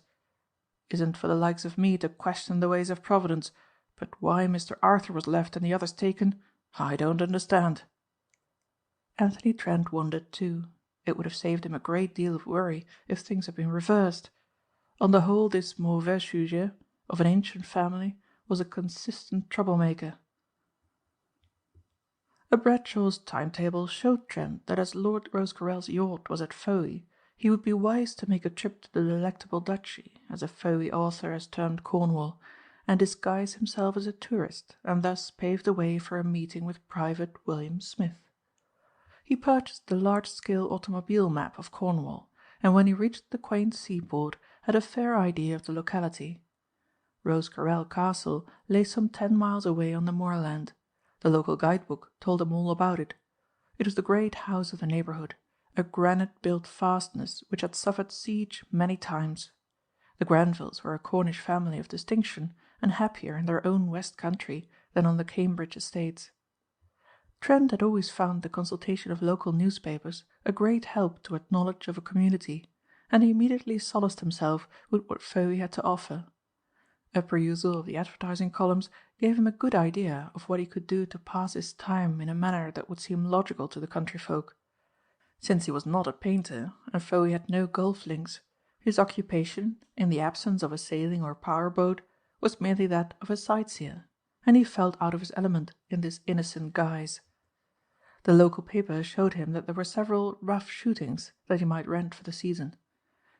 Speaker 2: Isn't for the likes of me to question the ways of Providence, but why Mr. Arthur was left and the others taken, I don't understand." Anthony Trent wondered too. It would have saved him a great deal of worry if things had been reversed. On the whole this mauvais sujet of an ancient family was a consistent troublemaker. A Bradshaw's timetable showed Trent that as Lord Rosecarrel's yacht was at Fowey, he would be wise to make a trip to the delectable duchy, as a Fowey author has termed Cornwall, and disguise himself as a tourist, and thus pave the way for a meeting with Private William Smith. He purchased the large-scale automobile map of Cornwall, and when he reached the quaint seaport had a fair idea of the locality. Rosecarrel Castle lay some 10 miles away on the moorland. The local guidebook told him all about it. It was the great house of the neighbourhood, a granite-built fastness which had suffered siege many times. The Granvilles were a Cornish family of distinction, and happier in their own west country than on the Cambridge estates. Trent had always found the consultation of local newspapers a great help toward knowledge of a community, and he immediately solaced himself with what Fowey had to offer. A perusal of the advertising columns gave him a good idea of what he could do to pass his time in a manner that would seem logical to the country folk. Since he was not a painter, and Fowey had no golf links, his occupation, in the absence of a sailing or power boat, was merely that of a sightseer, and he felt out of his element in this innocent guise. The local paper showed him that there were several rough shootings that he might rent for the season.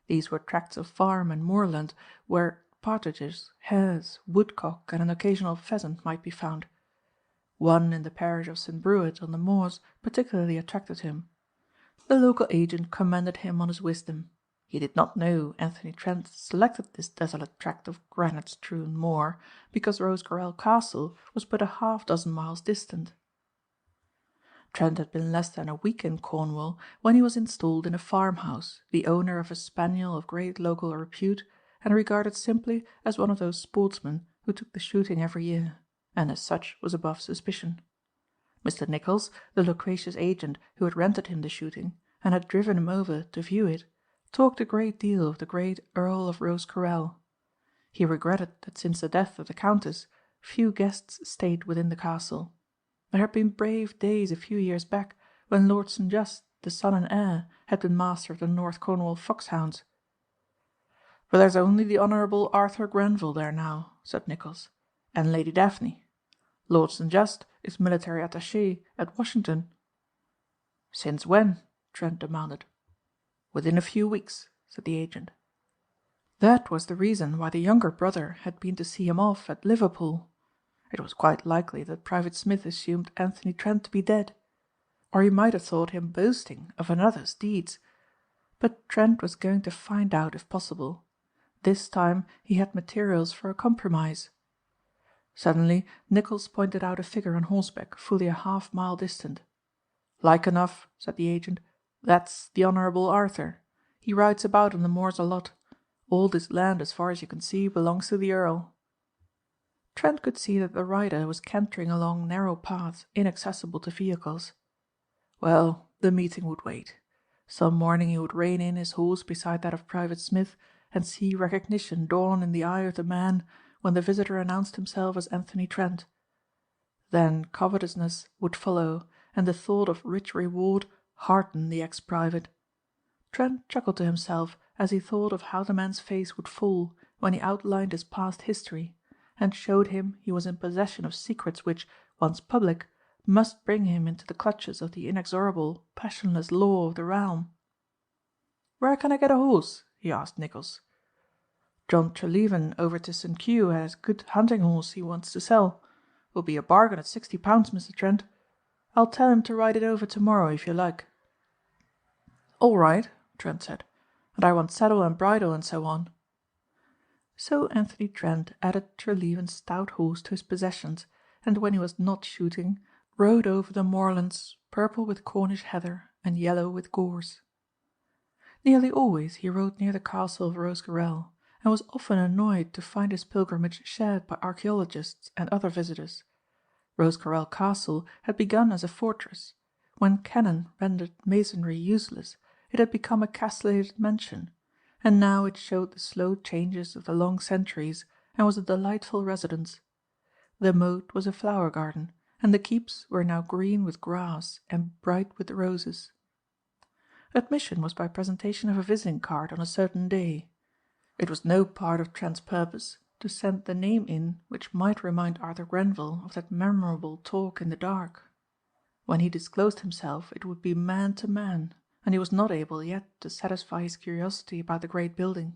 Speaker 2: These were tracts of farm and moorland where partridges, hares, woodcock, and an occasional pheasant might be found. One in the parish of St. Breward on the moors particularly attracted him. The local agent commended him on his wisdom. He did not know Anthony Trent selected this desolate tract of granite-strewn moor because Rosecarrel Castle was but a half-dozen miles distant. Trent had been less than a week in Cornwall when he was installed in a farmhouse, the owner of a spaniel of great local repute, and regarded simply as one of those sportsmen who took the shooting every year, and as such was above suspicion. Mr. Nicholls, the loquacious agent who had rented him the shooting, and had driven him over to view it, talked a great deal of the great Earl of Rosecarrel. He regretted that since the death of the Countess, few guests stayed within the castle. There had been brave days a few years back when Lord St. Just, the son and heir, had been master of the North Cornwall foxhounds. "But there's only the Honourable Arthur Grenville there now," said Nicholls, "and Lady Daphne. Lord St. Just is military attaché at Washington." "Since when?" Trent demanded. "Within a few weeks," said the agent. That was the reason why the younger brother had been to see him off at Liverpool. It was quite likely that Private Smith assumed Anthony Trent to be dead, or he might have thought him boasting of another's deeds. But Trent was going to find out if possible. This time he had materials for a compromise. Suddenly Nicholls pointed out a figure on horseback fully a half-mile distant. "Like enough," said the agent. "That's the Honourable Arthur. He rides about on the moors a lot. All this land as far as you can see belongs to the Earl." Trent could see that the rider was cantering along narrow paths inaccessible to vehicles. Well, the meeting would wait. Some morning he would rein in his horse beside that of Private Smith and see recognition dawn in the eye of the man when the visitor announced himself as Anthony Trent. Then covetousness would follow, and the thought of rich reward heartened the ex-private. Trent chuckled to himself as he thought of how the man's face would fall when he outlined his past history, and showed him he was in possession of secrets which, once public, must bring him into the clutches of the inexorable, passionless law of the realm. "Where can I get a horse?" he asked Nicholls. "John Treleaven over to St. Kew has a good hunting horse he wants to sell. Will be a bargain at £60, Mr. Trent. I'll tell him to ride it over tomorrow if you like." "All right," Trent said, "and I want saddle and bridle and so on." So Anthony Trent added Treleaven's stout horse to his possessions, and when he was not shooting, rode over the moorlands purple with Cornish heather and yellow with gorse. Nearly always he rode near the castle of Rosecarrel, and was often annoyed to find his pilgrimage shared by archaeologists and other visitors. Rosecarrel Castle had begun as a fortress. When cannon rendered masonry useless, it had become a castellated mansion, and now it showed the slow changes of the long centuries and was a delightful residence. The moat was a flower garden, and the keeps were now green with grass and bright with roses. Admission was by presentation of a visiting card on a certain day. It was no part of Trent's purpose to send the name in which might remind Arthur Grenville of that memorable talk in the dark. When he disclosed himself it would be man to man, and he was not able yet to satisfy his curiosity about the great building.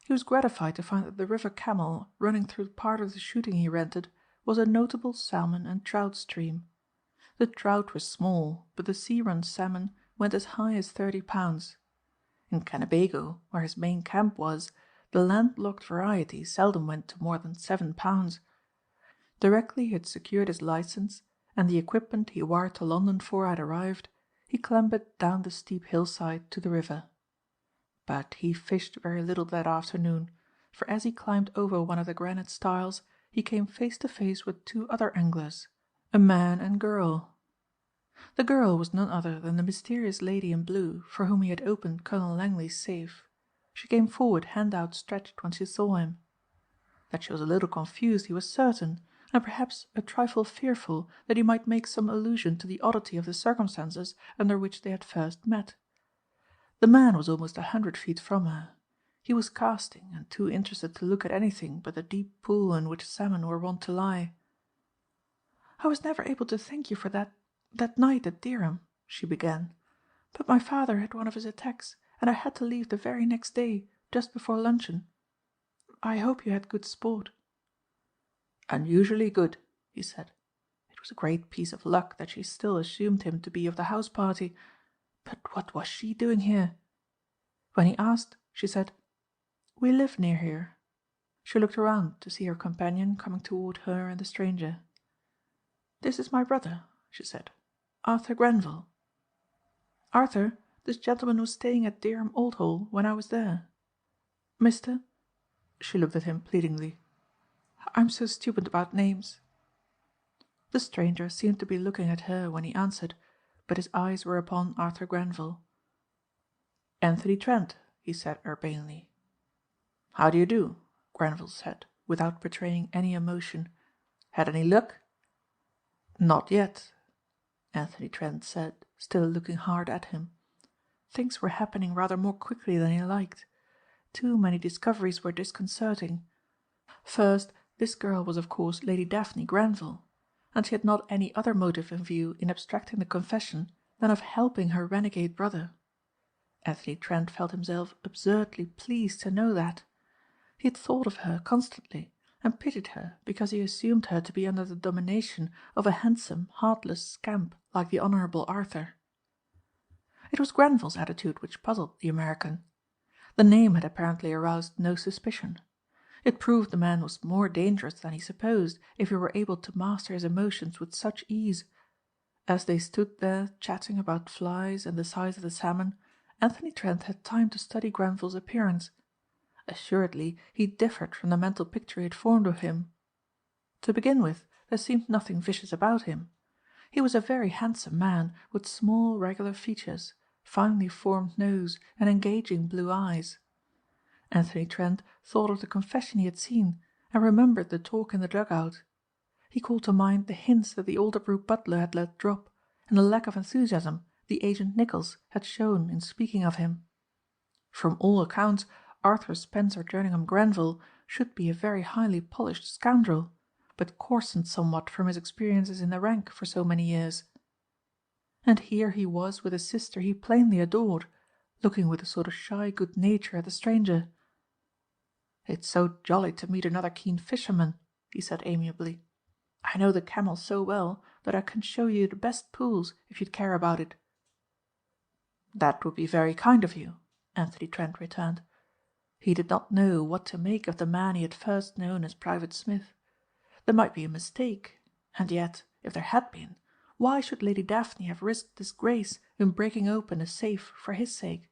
Speaker 2: He was gratified to find that the river Camel, running through part of the shooting he rented, was a notable salmon and trout stream. The trout were small, but the sea-run salmon went as high as £30. In Kennebago, where his main camp was, the landlocked variety seldom went to more than £7. Directly he had secured his license, and the equipment he wired to London for had arrived, he clambered down the steep hillside to the river. But he fished very little that afternoon, for as he climbed over one of the granite stiles, he came face to face with two other anglers, a man and girl. The girl was none other than the mysterious lady in blue for whom he had opened Colonel Langley's safe. She came forward hand outstretched when she saw him. That she was a little confused he was certain, and perhaps a trifle fearful that he might make some allusion to the oddity of the circumstances under which they had first met. The man was almost 100 feet from her. He was casting, and too interested to look at anything but the deep pool in which salmon were wont to lie. "I was never able to thank you for that night at Dereham," she began, "but my father had one of his attacks, and I had to leave the very next day, just before luncheon. I hope you had good sport." "Unusually good," he said. It was a great piece of luck that she still assumed him to be of the house party. But what was she doing here? When he asked, she said, "We live near here." She looked around to see her companion coming toward her and the stranger. "This is my brother," she said, "Arthur Grenville. Arthur, this gentleman was staying at Dereham Old Hall when I was there. Mr. She looked at him pleadingly. "I'm so stupid about names." The stranger seemed to be looking at her when he answered, but his eyes were upon Arthur Grenville. "Anthony Trent," he said urbanely. "How do you do?" Grenville said, without betraying any emotion. "Had any luck?" "Not yet," Anthony Trent said, still looking hard at him. Things were happening rather more quickly than he liked. Too many discoveries were disconcerting. First, this girl was of course Lady Daphne Grenville, and she had not any other motive in view in abstracting the confession than of helping her renegade brother. Anthony Trent felt himself absurdly pleased to know that. He had thought of her constantly, and pitied her because he assumed her to be under the domination of a handsome, heartless scamp like the Honourable Arthur. It was Grenville's attitude which puzzled the American. The name had apparently aroused no suspicion. It proved the man was more dangerous than he supposed if he were able to master his emotions with such ease. As they stood there chatting about flies and the size of the salmon, Anthony Trent had time to study Grenville's appearance. Assuredly he differed from the mental picture he had formed of him. To begin with, there seemed nothing vicious about him. He was a very handsome man with small regular features, finely formed nose and engaging blue eyes. Anthony Trent thought of the confession he had seen and remembered the talk in the dugout. He called to mind the hints that the Alderbrook butler had let drop and the lack of enthusiasm the agent Nichols had shown in speaking of him. From all accounts, Arthur Spencer Jerningham Grenville should be a very highly polished scoundrel, but coarsened somewhat from his experiences in the rank for so many years. And here he was with a sister he plainly adored, looking with a sort of shy good nature at the stranger. "It's so jolly to meet another keen fisherman," he said amiably. "I know the Camel so well that I can show you the best pools if you'd care about it." "That would be very kind of you," Anthony Trent returned. He did not know what to make of the man he had first known as Private Smith. There might be a mistake, and yet, if there had been, why should Lady Daphne have risked disgrace in breaking open a safe for his sake?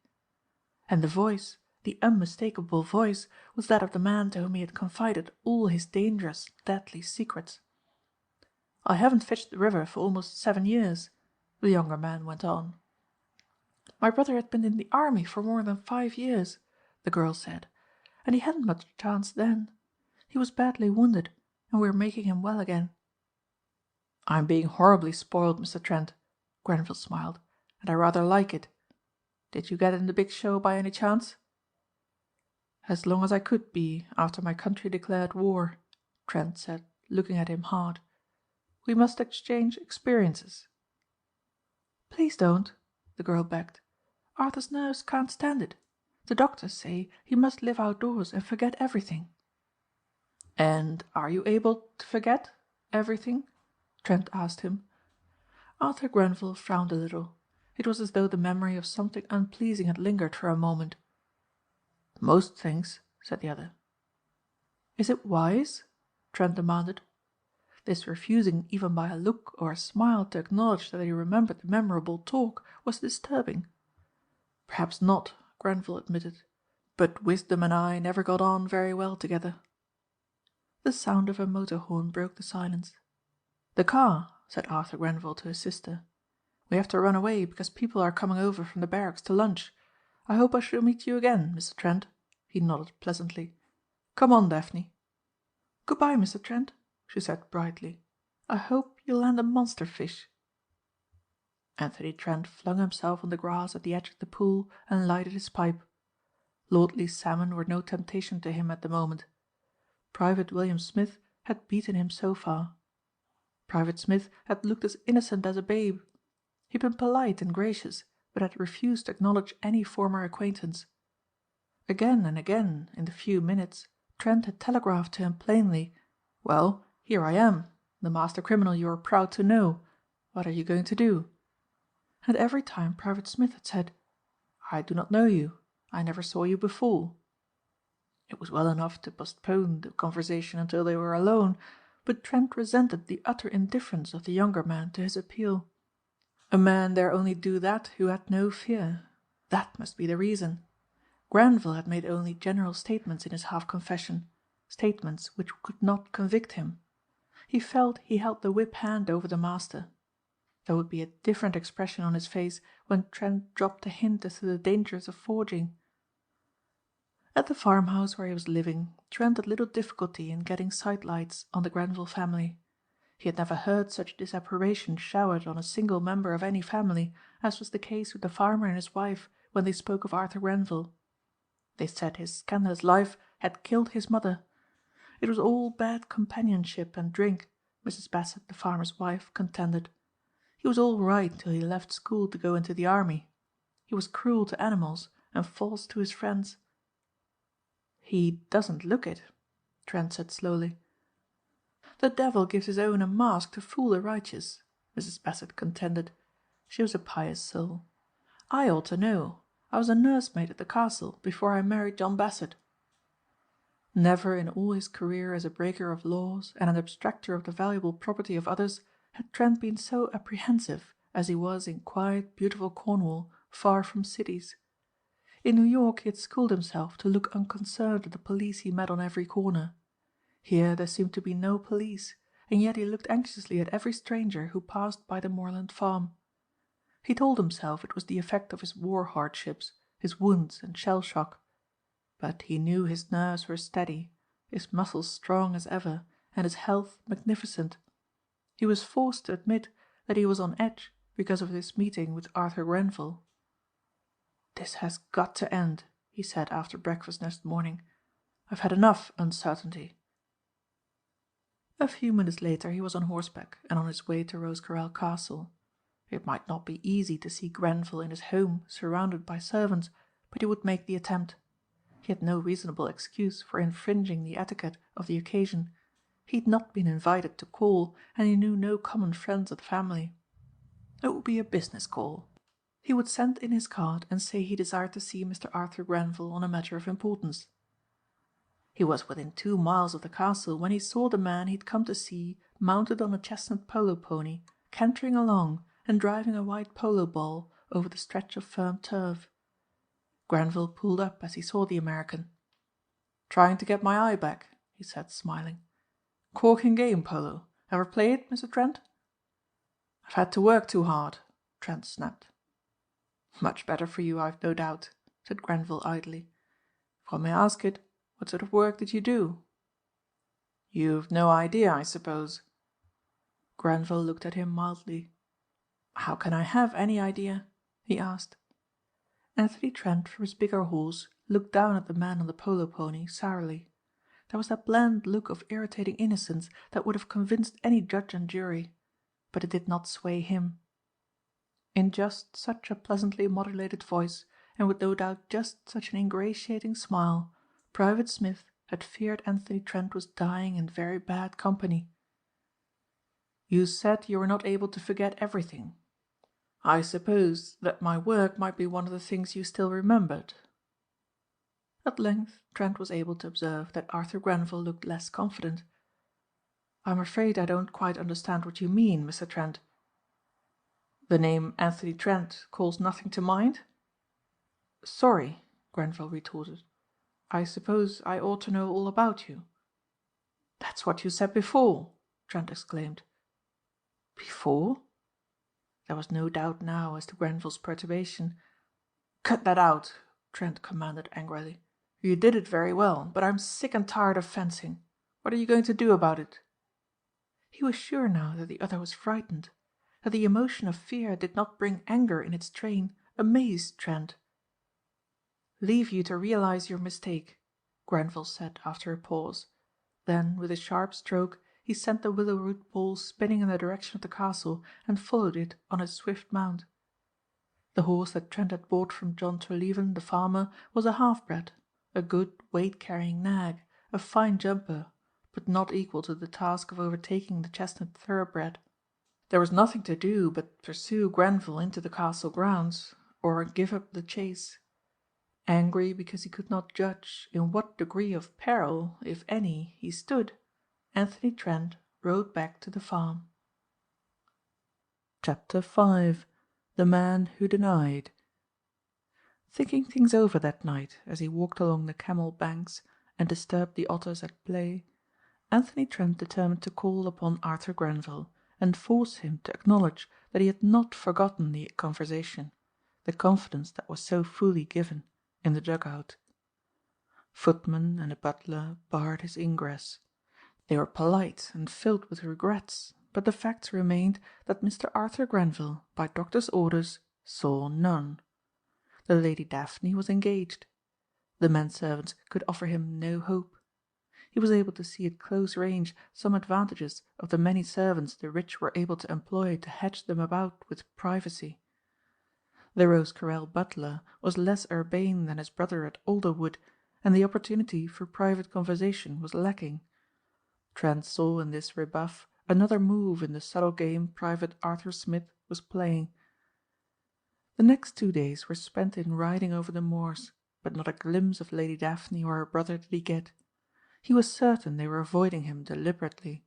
Speaker 2: And the voice, the unmistakable voice, was that of the man to whom he had confided all his dangerous, deadly secrets. "I haven't fished the river for almost 7 years," the younger man went on. "My brother had been in the army for more than 5 years," the girl said, "and he hadn't much chance then. He was badly wounded, and we are making him well again." "I'm being horribly spoiled, Mr. Trent," Grenville smiled, "and I rather like it. Did you get in the big show by any chance?" "As long as I could be after my country declared war," Trent said, looking at him hard. "We must exchange experiences. Please don't, the girl begged. Arthur's nerves can't stand it. The doctors say he must live outdoors and forget everything. And are you able to forget everything? Trent asked him. Arthur Grenville frowned a little. It was as though the memory of something unpleasing had lingered for a moment. Most things, said the other. Is it wise? Trent demanded. This refusing even by a look or a smile to acknowledge that he remembered the memorable talk was disturbing. Perhaps not, Grenville admitted, but wisdom and I never got on very well together. The sound of a motor horn broke the silence. The car, said Arthur Grenville to his sister. We have to run away because people are coming over from the barracks to lunch. I hope I shall meet you again, Mr. Trent. He nodded pleasantly. Come on, Daphne. Goodbye, Mr. Trent, she said brightly. I hope you'll land a monster fish. Anthony Trent flung himself on the grass at the edge of the pool and lighted his pipe. Lordly salmon were no temptation to him at the moment. Private William Smith had beaten him so far. Private Smith had looked as innocent as a babe. He'd been polite and gracious, but had refused to acknowledge any former acquaintance. Again and again, in the few minutes, Trent had telegraphed to him plainly, "Well, here I am, the master criminal you are proud to know. What are you going to do?" And every time Private Smith had said, "I do not know you. I never saw you before." It was well enough to postpone the conversation until they were alone, but Trent resented the utter indifference of the younger man to his appeal. A man dare only do that who had no fear. That must be the reason. Grenville had made only general statements in his half-confession, statements which could not convict him. He felt he held the whip hand over the master. There would be a different expression on his face when Trent dropped a hint as to the dangers of forging. At the farmhouse where he was living, Trent had little difficulty in getting sidelights on the Grenville family. He had never heard such disapprobation showered on a single member of any family as was the case with the farmer and his wife when they spoke of Arthur Grenville. They said his scandalous life had killed his mother. It was all bad companionship and drink, Mrs. Bassett, the farmer's wife, contended. He was all right till he left school to go into the army. He was cruel to animals and false to his friends. "He doesn't look it," Trent said slowly. "The devil gives his own a mask to fool the righteous," Mrs. Bassett contended. She was a pious soul. "I ought to know. I was a nursemaid at the castle before I married John Bassett." Never in all his career as a breaker of laws and an abstractor of the valuable property of others had Trent been so apprehensive as he was in quiet, beautiful Cornwall, far from cities. In New York he had schooled himself to look unconcerned at the police he met on every corner. Here there seemed to be no police, and yet he looked anxiously at every stranger who passed by the moorland farm. He told himself it was the effect of his war hardships, his wounds and shell shock. But he knew his nerves were steady, his muscles strong as ever, and his health magnificent. He was forced to admit that he was on edge because of this meeting with Arthur Grenville. "This has got to end," he said after breakfast next morning. "I've had enough uncertainty." A few minutes later he was on horseback and on his way to Rosecarrel Castle. It might not be easy to see Grenville in his home surrounded by servants, but he would make the attempt. He had no reasonable excuse for infringing the etiquette of the occasion. He had not been invited to call, and he knew no common friends of the family. It would be a business call. He would send in his card and say he desired to see Mr. Arthur Grenville on a matter of importance. He was within 2 miles of the castle when he saw the man he had come to see mounted on a chestnut polo pony, cantering along and driving a white polo ball over the stretch of firm turf. Grenville pulled up as he saw the American. "Trying to get my eye back," he said, smiling. "Corking game, polo. Ever play it, Mr. Trent?" "I've had to work too hard," Trent snapped. "Much better for you, I've no doubt," said Grenville idly. "If one may ask it, what sort of work did you do?" "You've no idea, I suppose." Grenville looked at him mildly. "How can I have any idea?" he asked. Anthony Trent, from his bigger horse, looked down at the man on the polo pony sourly. There was that bland look of irritating innocence that would have convinced any judge and jury. But it did not sway him. In just such a pleasantly modulated voice, and with no doubt just such an ingratiating smile, Private Smith had feared Anthony Trent was dying in very bad company. "You said you were not able to forget everything. I suppose that my work might be one of the things you still remembered." At length Trent was able to observe that Arthur Grenville looked less confident. "I'm afraid I don't quite understand what you mean, Mr. Trent." "The name Anthony Trent calls nothing to mind?" "Sorry," Grenville retorted. "I suppose I ought to know all about you." "That's what you said before," Trent exclaimed. "Before?" There was no doubt now as to Grenville's perturbation. "Cut that out," Trent commanded angrily. "You did it very well, but I'm sick and tired of fencing. What are you going to do about it?" He was sure now that the other was frightened. That the emotion of fear did not bring anger in its train amazed Trent. "Leave you to realize your mistake," Grenville said after a pause. Then with a sharp stroke he sent the willow root ball spinning in the direction of the castle and followed it on his swift mount. The horse that Trent had bought from John Treleaven the farmer was a half-bred, a good weight-carrying nag, a fine jumper, but not equal to the task of overtaking the chestnut thoroughbred. There was nothing to do but pursue Grenville into the castle grounds, or give up the chase. Angry because he could not judge in what degree of peril, if any, he stood, Anthony Trent rode back to the farm. Chapter 5. The Man Who Denied. Thinking things over that night as he walked along the Camel banks and disturbed the otters at play, Anthony Trent determined to call upon Arthur Grenville and force him to acknowledge that he had not forgotten the conversation, the confidence that was so fully given, in the dugout. Footman and a butler barred his ingress. They were polite and filled with regrets, but the facts remained that Mr. Arthur Grenville, by doctor's orders, saw none. The Lady Daphne was engaged. The menservants could offer him no hope. He was able to see at close range some advantages of the many servants the rich were able to employ to hedge them about with privacy. The Rosecarrel butler was less urbane than his brother at Alderwood, and the opportunity for private conversation was lacking. Trent saw in this rebuff another move in the subtle game Private Arthur Smith was playing. The next 2 days were spent in riding over the moors, but not a glimpse of Lady Daphne or her brother did he get. He was certain they were avoiding him deliberately.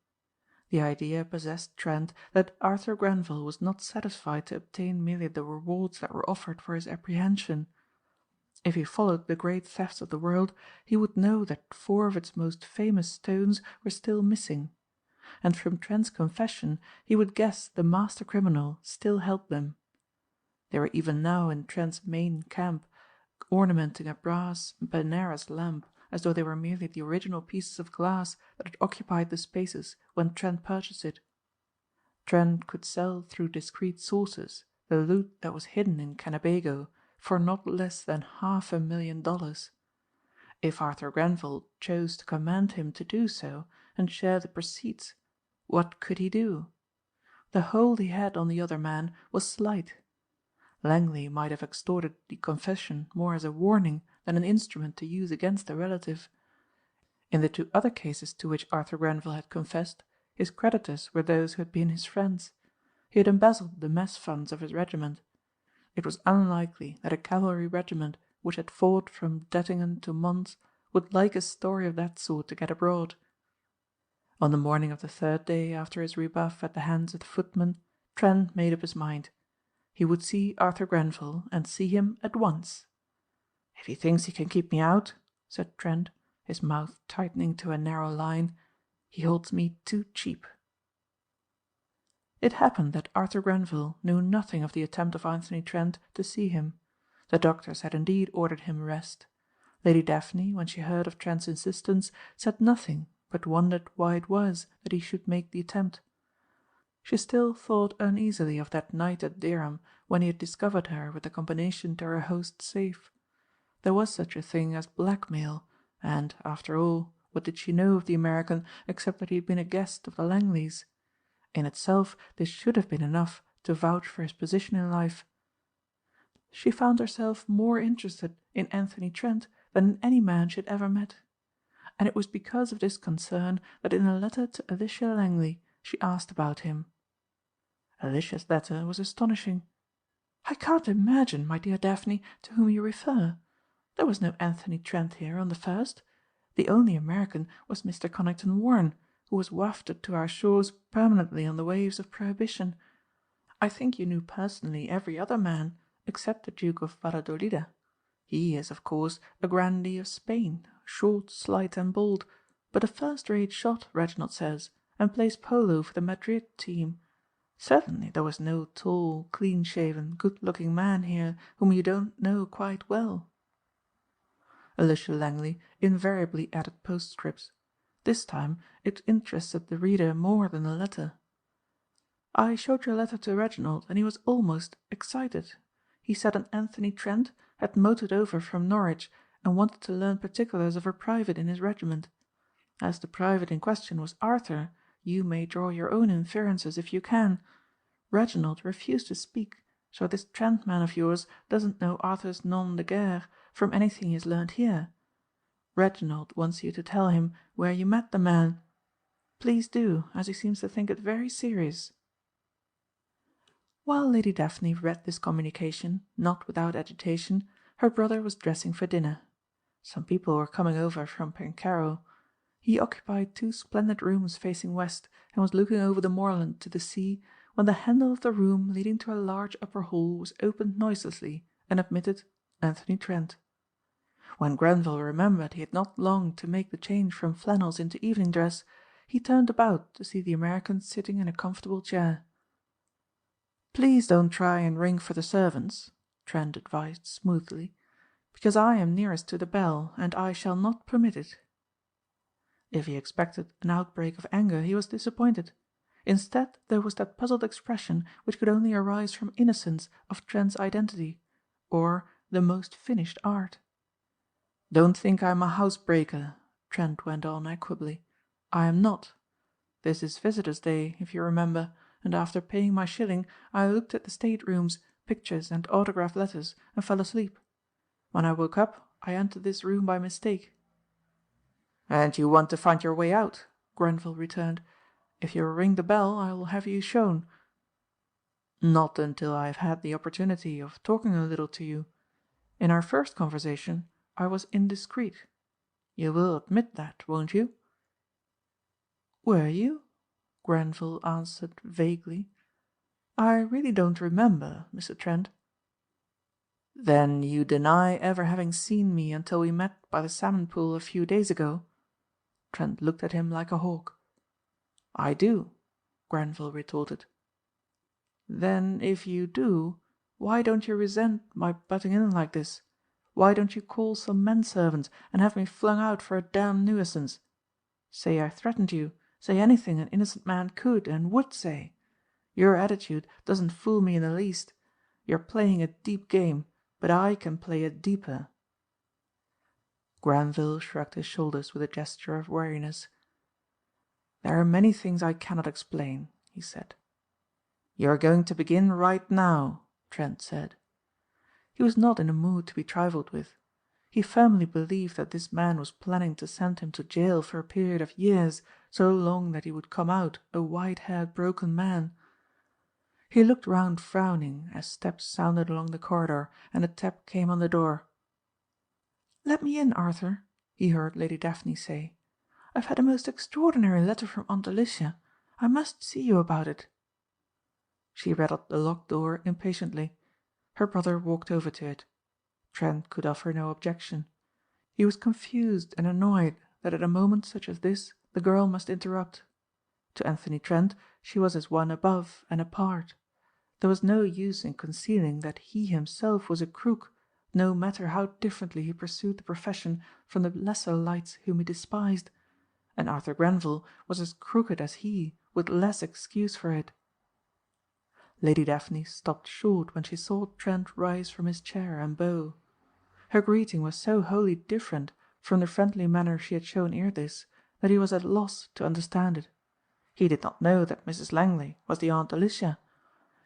Speaker 2: The idea possessed Trent that Arthur Grenville was not satisfied to obtain merely the rewards that were offered for his apprehension. If he followed the great thefts of the world, he would know that 4 of its most famous stones were still missing, and from Trent's confession he would guess the master criminal still held them. They were even now in Trent's main camp, ornamenting a brass Benares lamp as though they were merely the original pieces of glass that had occupied the spaces when Trent purchased it. Trent could sell through discreet sources the loot that was hidden in Kennebago for not less than $500,000. If Arthur Grenville chose to command him to do so and share the proceeds, what could he do? The hold he had on the other man was slight. Langley might have extorted the confession more as a warning than an instrument to use against a relative. In the 2 other cases to which Arthur Grenville had confessed, his creditors were those who had been his friends. He had embezzled the mess funds of his regiment. It was unlikely that a cavalry regiment which had fought from Dettingen to Mons would like a story of that sort to get abroad. On the morning of the 3rd day after his rebuff at the hands of the footman, Trent made up his mind. He would see Arthur Grenville and see him at once. "If he thinks he can keep me out," said Trent, his mouth tightening to a narrow line, "he holds me too cheap." It happened that Arthur Grenville knew nothing of the attempt of Anthony Trent to see him. The doctors had indeed ordered him rest. Lady Daphne, when she heard of Trent's insistence, said nothing, but wondered why it was that he should make the attempt. She still thought uneasily of that night at Dereham when he had discovered her with the combination to her host's safe. There was such a thing as blackmail, and, after all, what did she know of the American except that he had been a guest of the Langleys? In itself this should have been enough to vouch for his position in life. She found herself more interested in Anthony Trent than in any man she had ever met. And it was because of this concern that in a letter to Alicia Langley she asked about him. Alicia's letter was astonishing. "I can't imagine, my dear Daphne, to whom you refer. There was no Anthony Trent here on the first. The only American was Mr. Conington Warren, who was wafted to our shores permanently on the waves of prohibition. I think you knew personally every other man, except the Duke of Valladolida. He is, of course, a grandee of Spain, short, slight and bold, but a first-rate shot, Reginald says, and plays polo for the Madrid team. Certainly there was no tall, clean-shaven, good-looking man here whom you don't know quite well." Alicia Langley invariably added postscripts. This time it interested the reader more than the letter. "I showed your letter to Reginald and he was almost excited. He said an Anthony Trent had motored over from Norwich and wanted to learn particulars of a private in his regiment. As the private in question was Arthur, you may draw your own inferences if you can. Reginald refused to speak, so this Trent man of yours doesn't know Arthur's nom de guerre from anything he has learned here. Reginald wants you to tell him where you met the man. Please do, as he seems to think it very serious." While Lady Daphne read this communication, not without agitation, her brother was dressing for dinner. Some people were coming over from Pencarrow. He occupied 2 splendid rooms facing west, and was looking over the moorland to the sea when the handle of the room leading to a large upper hall was opened noiselessly and admitted Anthony Trent. When Grenville remembered he had not long to make the change from flannels into evening dress, he turned about to see the American sitting in a comfortable chair. "Please don't try and ring for the servants," Trent advised smoothly, "because I am nearest to the bell, and I shall not permit it." If he expected an outbreak of anger he was disappointed. Instead there was that puzzled expression which could only arise from innocence of Trent's identity, or the most finished art. "Don't think I am a housebreaker," Trent went on equably. "I am not. This is Visitors' Day, if you remember, and after paying my shilling I looked at the state-rooms, pictures and autograph letters and fell asleep. When I woke up I entered this room by mistake." "And you want to find your way out," Grenville returned. "If you will ring the bell I will have you shown." "Not until I have had the opportunity of talking a little to you. In our first conversation I was indiscreet. You will admit that, won't you?" "Were you?" Grenville answered vaguely. "I really don't remember, Mr. Trent." "Then you deny ever having seen me until we met by the salmon pool a few days ago?" Trent looked at him like a hawk. "I do," Grenville retorted. "Then if you do, why don't you resent my butting in like this? Why don't you call some menservants and have me flung out for a damned nuisance? Say I threatened you. Say anything an innocent man could and would say. Your attitude doesn't fool me in the least. You're playing a deep game, but I can play a deeper." Grenville shrugged his shoulders with a gesture of weariness. "There are many things I cannot explain," he said. "You are going to begin right now," Trent said. He was not in a mood to be trifled with. He firmly believed that this man was planning to send him to jail for a period of years, so long that he would come out a white-haired broken man. He looked round frowning as steps sounded along the corridor and a tap came on the door. "Let me in, Arthur," he heard Lady Daphne say. "I've had a most extraordinary letter from Aunt Alicia. I must see you about it." She rattled the locked door impatiently. Her brother walked over to it. Trent could offer no objection. He was confused and annoyed that at a moment such as this the girl must interrupt. To Anthony Trent she was as one above and apart. There was no use in concealing that he himself was a crook, no matter how differently he pursued the profession from the lesser lights whom he despised. And Arthur Grenville was as crooked as he, with less excuse for it. Lady Daphne stopped short when she saw Trent rise from his chair and bow. Her greeting was so wholly different from the friendly manner she had shown ere this that he was at a loss to understand it. He did not know that Mrs. Langley was the Aunt Alicia.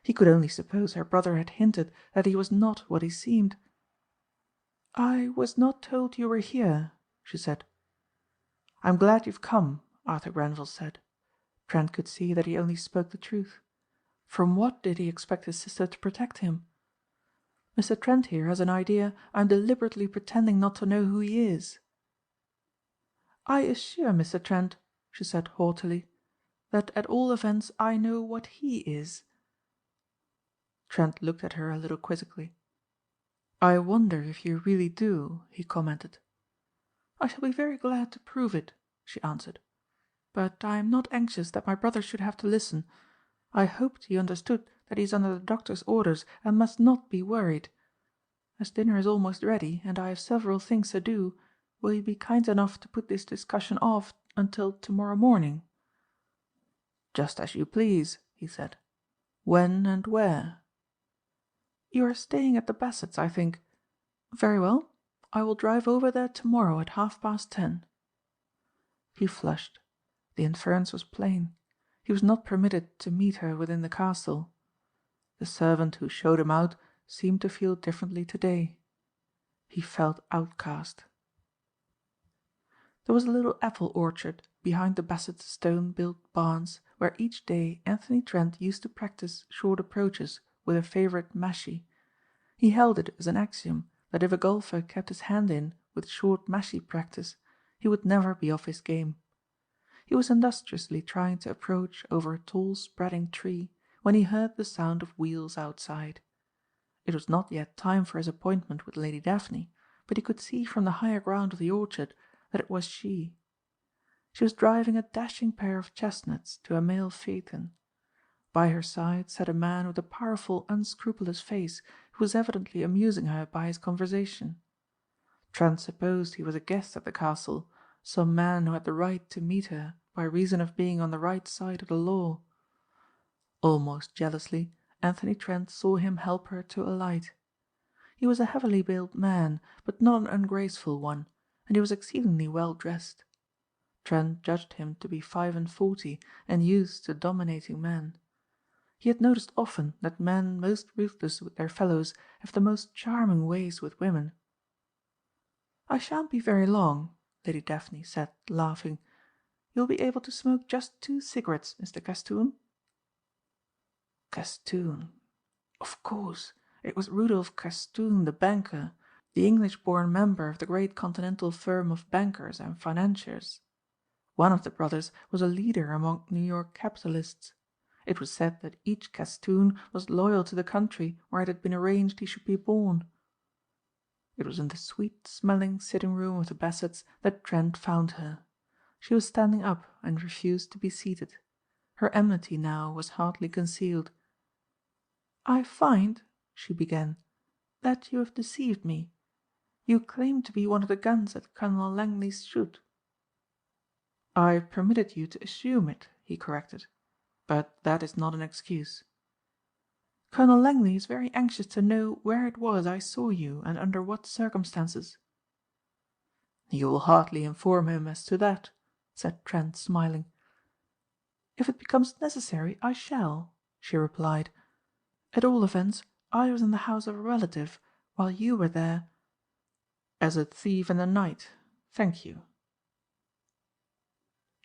Speaker 2: He could only suppose her brother had hinted that he was not what he seemed. "I was not told you were here," she said. "I'm glad you've come," Arthur Grenville said. Trent could see that he only spoke the truth. From what did he expect his sister to protect him? "Mr. Trent here has an idea I'm deliberately pretending not to know who he is." "I assure Mr. Trent," she said haughtily, "that at all events I know what he is." Trent looked at her a little quizzically. "I wonder if you really do," he commented. "I shall be very glad to prove it," she answered. "But I am not anxious that my brother should have to listen. I hoped he understood that he is under the doctor's orders and must not be worried. As dinner is almost ready and I have several things to do, will you be kind enough to put this discussion off until tomorrow morning?" "Just as you please," he said. "When and where?" "You are staying at the Bassetts, I think. Very well. I will drive over there tomorrow at 10:30. He flushed. The inference was plain. He was not permitted to meet her within the castle. The servant who showed him out seemed to feel differently today. He felt outcast. There was a little apple orchard behind the Bassett's stone-built barns, where each day Anthony Trent used to practice short approaches with a favourite mashie. He held it as an axiom that if a golfer kept his hand in with short mashie practice, he would never be off his game. He was industriously trying to approach over a tall spreading tree when he heard the sound of wheels outside. It was not yet time for his appointment with Lady Daphne, but he could see from the higher ground of the orchard that it was she. She was driving a dashing pair of chestnuts to a mail phaeton. By her side sat a man with a powerful, unscrupulous face who was evidently amusing her by his conversation. Trent supposed he was a guest at the castle, some man who had the right to meet her by reason of being on the right side of the law. Almost jealously, Anthony Trent saw him help her to alight. He was a heavily built man, but not an ungraceful one, and he was exceedingly well dressed. Trent judged him to be 45 and used to dominating men. He had noticed often that men most ruthless with their fellows have the most charming ways with women. "I shan't be very long," Lady Daphne said, laughing. "You'll be able to smoke just 2 cigarettes, Mr. Castoon." Castoon. Of course, it was Rudolph Castoon, the banker, the English-born member of the great continental firm of bankers and financiers. One of the brothers was a leader among New York capitalists. It was said that each Castoon was loyal to the country where it had been arranged he should be born. It was in the sweet-smelling sitting-room of the Bassetts that Trent found her. She was standing up and refused to be seated. Her enmity now was hardly concealed. "I find," she began, "that you have deceived me. You claim to be one of the guns at Colonel Langley's shoot." "I permitted you to assume it," he corrected. "But that is not an excuse." "Colonel Langley is very anxious to know where it was I saw you and under what circumstances." "You will hardly inform him as to that," said Trent, smiling. "If it becomes necessary I shall," she replied. "At all events I was in the house of a relative while you were there." "As a thief in the night. Thank you."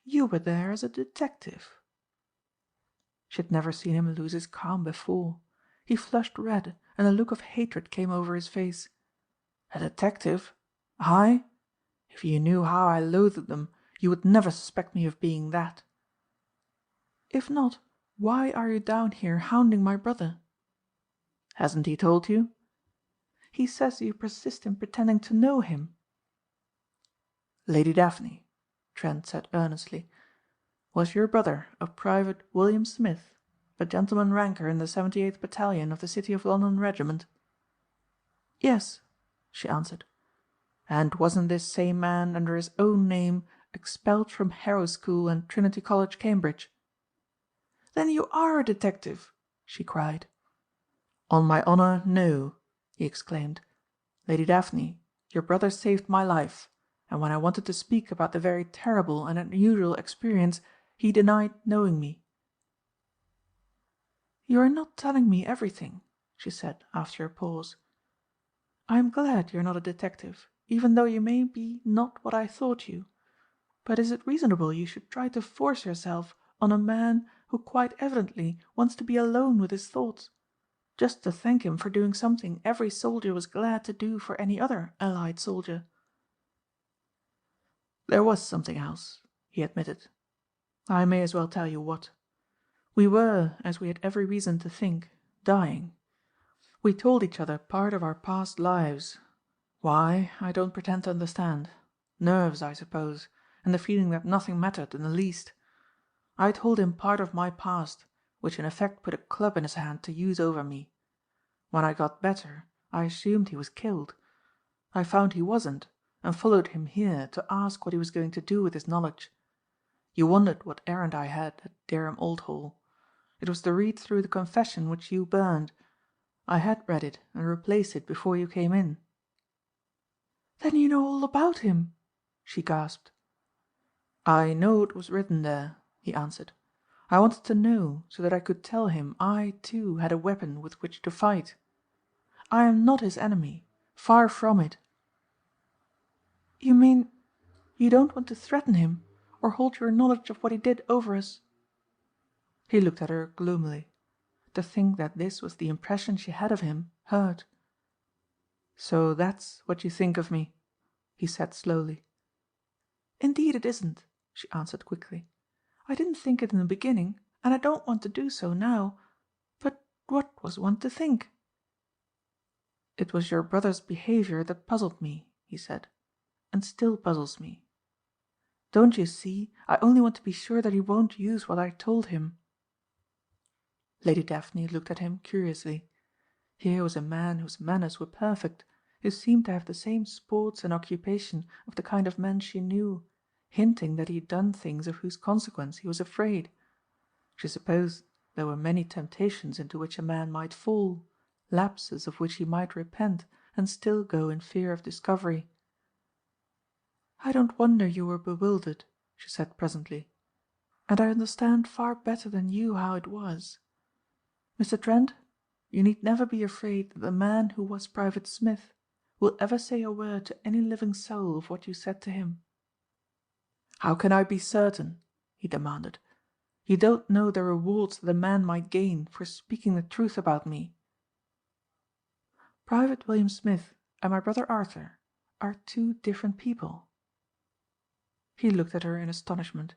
Speaker 2: "You were there as a detective." She had never seen him lose his calm before. He flushed red and a look of hatred came over his face. "A detective? I? If you knew how I loathed them, you would never suspect me of being that." "If not, why are you down here hounding my brother?" "Hasn't he told you?" "He says you persist in pretending to know him." "Lady Daphne," Trent said earnestly, "was your brother a Private William Smith, a gentleman ranker in the 78th Battalion of the City of London Regiment?" "Yes," she answered. "And wasn't this same man under his own name expelled from Harrow School and Trinity College, Cambridge?" "Then you are a detective!" she cried. "On my honor, no," he exclaimed. "Lady Daphne, your brother saved my life, and when I wanted to speak about the very terrible and unusual experience, he denied knowing me." "You are not telling me everything," she said after a pause. "I am glad you are not a detective, even though you may be not what I thought you. But is it reasonable you should try to force yourself on a man who quite evidently wants to be alone with his thoughts, just to thank him for doing something every soldier was glad to do for any other Allied soldier?" "There was something else," he admitted. "I may as well tell you what. We were, as we had every reason to think, dying. We told each other part of our past lives. Why, I don't pretend to understand. Nerves, I suppose, and the feeling that nothing mattered in the least. I told him part of my past, which in effect put a club in his hand to use over me. When I got better, I assumed he was killed. I found he wasn't, and followed him here to ask what he was going to do with his knowledge. You wondered what errand I had at Dereham Old Hall. It was to read through the confession which you burned. I had read it and replaced it before you came in." "Then you know all about him?" she gasped. "I know what was written there," he answered. "I wanted to know so that I could tell him I, too, had a weapon with which to fight. I am not his enemy. Far from it." "You mean you don't want to threaten him, or hold your knowledge of what he did over us?" He looked at her gloomily. To think that this was the impression she had of him hurt. "So that's what you think of me," he said slowly. "Indeed it isn't," she answered quickly. "I didn't think it in the beginning, and I don't want to do so now. But what was one to think?" "It was your brother's behaviour that puzzled me," he said, "and still puzzles me. Don't you see, I only want to be sure that he won't use what I told him." Lady Daphne looked at him curiously. Here was a man whose manners were perfect, who seemed to have the same sports and occupation of the kind of men she knew, hinting that he had done things of whose consequence he was afraid. She supposed there were many temptations into which a man might fall, lapses of which he might repent and still go in fear of discovery. "I don't wonder you were bewildered," she said presently, "and I understand far better than you how it was. Mr. Trent, you need never be afraid that the man who was Private Smith will ever say a word to any living soul of what you said to him." "How can I be certain?" he demanded. "You don't know the rewards that a man might gain for speaking the truth about me." "Private William Smith and my brother Arthur are two different people." He looked at her in astonishment.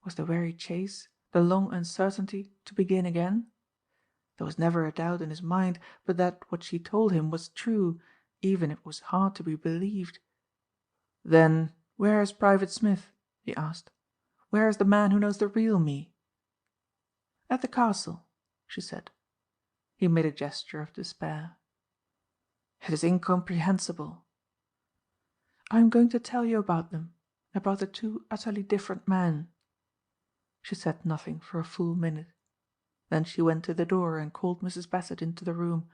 Speaker 2: Was the weary chase, the long uncertainty, to begin again? There was never a doubt in his mind but that what she told him was true, even if it was hard to be believed. "Then where is Private Smith?" he asked. "Where is the man who knows the real me?" "At the castle," she said. He made a gesture of despair. "It is incomprehensible." "I am going to tell you about them, about the two utterly different men." She said nothing for a full minute. Then she went to the door and called Mrs. Bassett into the room.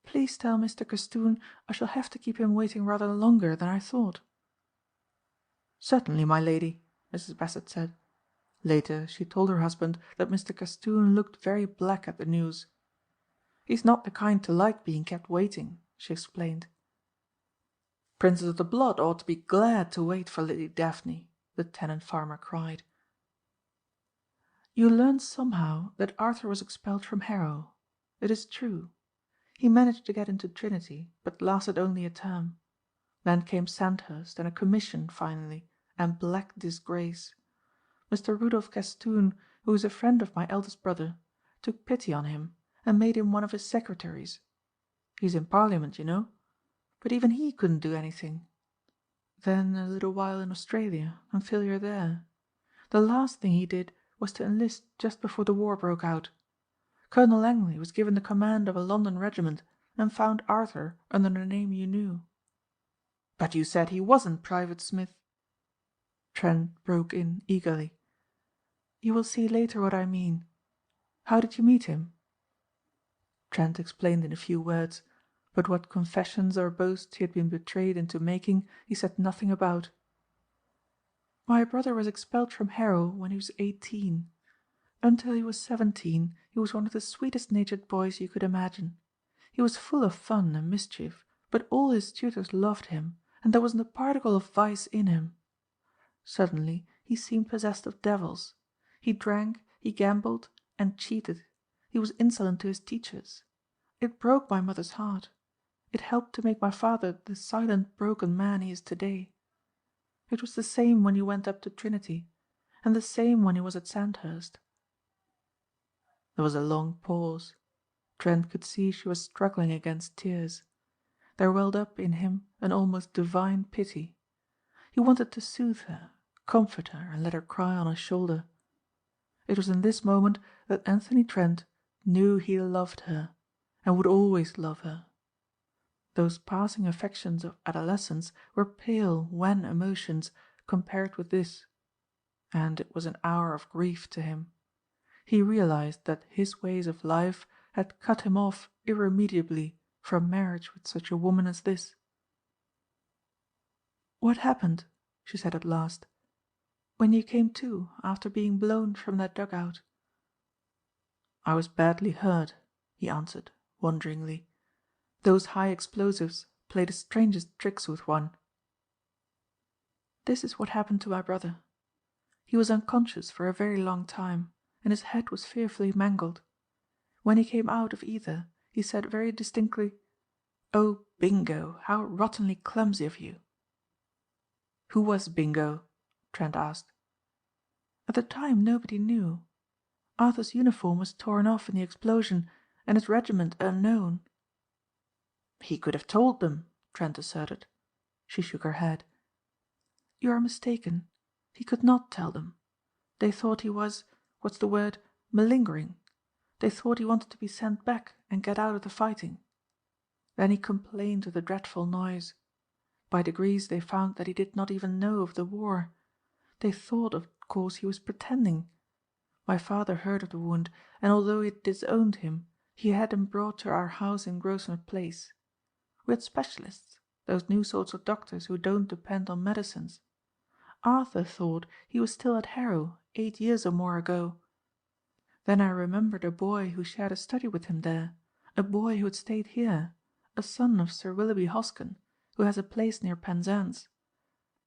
Speaker 2: "Please tell Mr. Castoon I shall have to keep him waiting rather longer than I thought." "Certainly, my lady," Mrs. Bassett said. Later she told her husband that Mr. Castoon looked very black at the news. "He's not the kind to like being kept waiting," she explained. "Princes of the blood ought to be glad to wait for Lady Daphne," the tenant farmer cried. "You learned somehow that Arthur was expelled from Harrow. It is true. He managed to get into Trinity, but lasted only a term. Then came Sandhurst and a commission finally, and black disgrace. Mr. Rudolph Castoon, who is a friend of my eldest brother, took pity on him and made him one of his secretaries. He's in Parliament, you know. But even he couldn't do anything. Then a little while in Australia, and failure there. The last thing he did was to enlist just before the war broke out. Colonel Langley was given the command of a London regiment and found Arthur under the name you knew." "But you said he wasn't Private Smith." Trent broke in eagerly. "You will see later what I mean. How did you meet him?" Trent explained in a few words, but what confessions or boasts he had been betrayed into making he said nothing about. "My brother was expelled from Harrow when he was 18. Until he was 17, he was one of the sweetest-natured boys you could imagine. He was full of fun and mischief, but all his tutors loved him, and there wasn't a particle of vice in him. Suddenly he seemed possessed of devils. He drank, he gambled, and cheated. He was insolent to his teachers. It broke my mother's heart. It helped to make my father the silent, broken man he is today. It was the same when he went up to Trinity, and the same when he was at Sandhurst." There was a long pause. Trent could see she was struggling against tears. There welled up in him an almost divine pity. He wanted to soothe her, comfort her, and let her cry on his shoulder. It was in this moment that Anthony Trent knew he loved her, and would always love her. Those passing affections of adolescence were pale, wan emotions compared with this, and it was an hour of grief to him. He realized that his ways of life had cut him off irremediably from marriage with such a woman as this. "What happened," she said at last, "when you came to after being blown from that dugout?" "I was badly hurt," he answered, wonderingly. "Those high explosives play the strangest tricks with one." "This is what happened to my brother. He was unconscious for a very long time, and his head was fearfully mangled. When he came out of ether, he said very distinctly, 'Oh, Bingo, how rottenly clumsy of you.'" "Who was Bingo?" Trent asked. "At the time nobody knew. Arthur's uniform was torn off in the explosion, and his regiment unknown." "He could have told them," Trent asserted. She shook her head. "You are mistaken. He could not tell them. They thought he was, what's the word, malingering. They thought he wanted to be sent back and get out of the fighting. Then he complained of the dreadful noise. By degrees they found that he did not even know of the war. They thought, of course, he was pretending. My father heard of the wound, and although he had disowned him, he had him brought to our house in Grosvenor Place. We had specialists, those new sorts of doctors who don't depend on medicines. Arthur thought he was still at Harrow 8 years or more ago. Then I remembered a boy who shared a study with him there, a boy who had stayed here, a son of Sir Willoughby Hosken, who has a place near Penzance.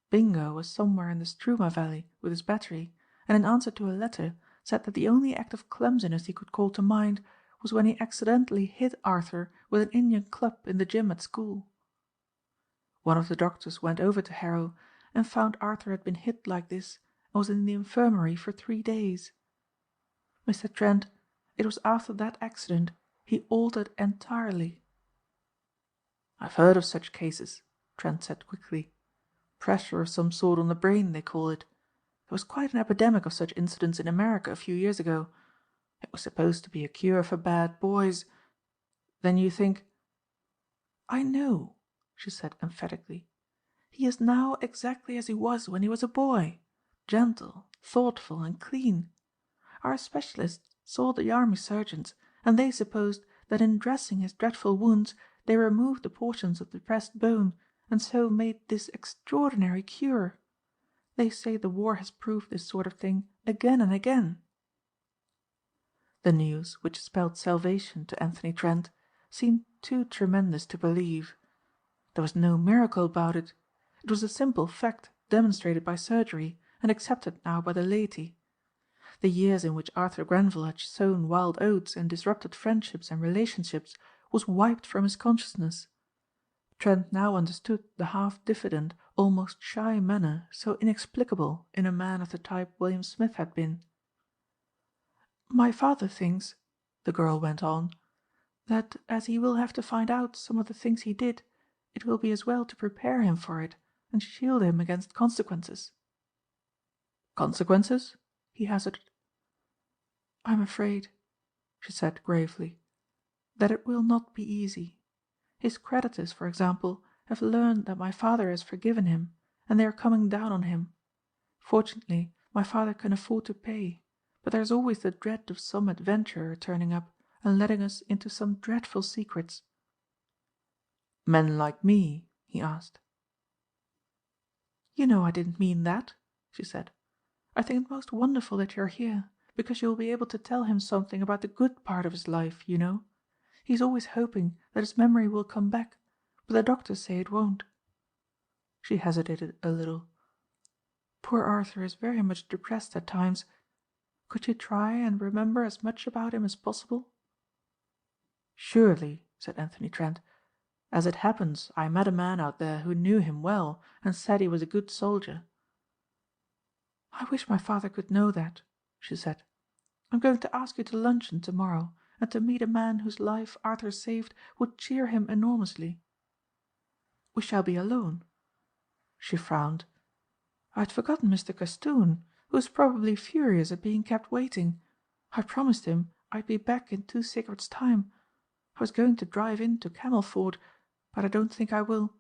Speaker 2: Bingo was somewhere in the Struma Valley with his battery, and in answer to a letter said that the only act of clumsiness he could call to mind was when he accidentally hit Arthur with an Indian club in the gym at school. One of the doctors went over to Harrow and found Arthur had been hit like this and was in the infirmary for 3 days. Mr. Trent, it was after that accident he altered entirely." "I've heard of such cases," Trent said quickly. "Pressure of some sort on the brain, they call it. There was quite an epidemic of such incidents in America a few years ago. It was supposed to be a cure for bad boys. Then you think—" "I know," she said emphatically. "He is now exactly as he was when he was a boy, gentle, thoughtful and clean. Our specialists saw the army surgeons, and they supposed that in dressing his dreadful wounds they removed the portions of depressed bone and so made this extraordinary cure. They say the war has proved this sort of thing again and again." The news, which spelled salvation to Anthony Trent, seemed too tremendous to believe. There was no miracle about it. It was a simple fact demonstrated by surgery and accepted now by the laity. The years in which Arthur Grenville had sown wild oats and disrupted friendships and relationships was wiped from his consciousness. Trent now understood the half-diffident, almost shy manner so inexplicable in a man of the type William Smith had been. "My father thinks," the girl went on, "that as he will have to find out some of the things he did, it will be as well to prepare him for it and shield him against consequences." "Consequences?" he hazarded. "I'm afraid," she said gravely, "that it will not be easy. His creditors, for example, have learned that my father has forgiven him, and they are coming down on him. Fortunately, my father can afford to pay, but there is always the dread of some adventurer turning up and letting us into some dreadful secrets." "Men like me?" he asked. "You know I didn't mean that," she said. "I think it most wonderful that you are here, because you will be able to tell him something about the good part of his life, you know. He's always hoping that his memory will come back, but the doctors say it won't." She hesitated a little. "Poor Arthur is very much depressed at times. Could you try and remember as much about him as possible?" "Surely," said Anthony Trent. "As it happens, I met a man out there who knew him well and said he was a good soldier." "I wish my father could know that," she said. "I'm going to ask you to luncheon tomorrow, and to meet a man whose life Arthur saved would cheer him enormously." "We shall be alone." She frowned. "I'd forgotten Mr. Castoon, who is probably furious at being kept waiting. I promised him I'd be back in 2 cigarettes' time. I was going to drive in to Camelford, but I don't think I will.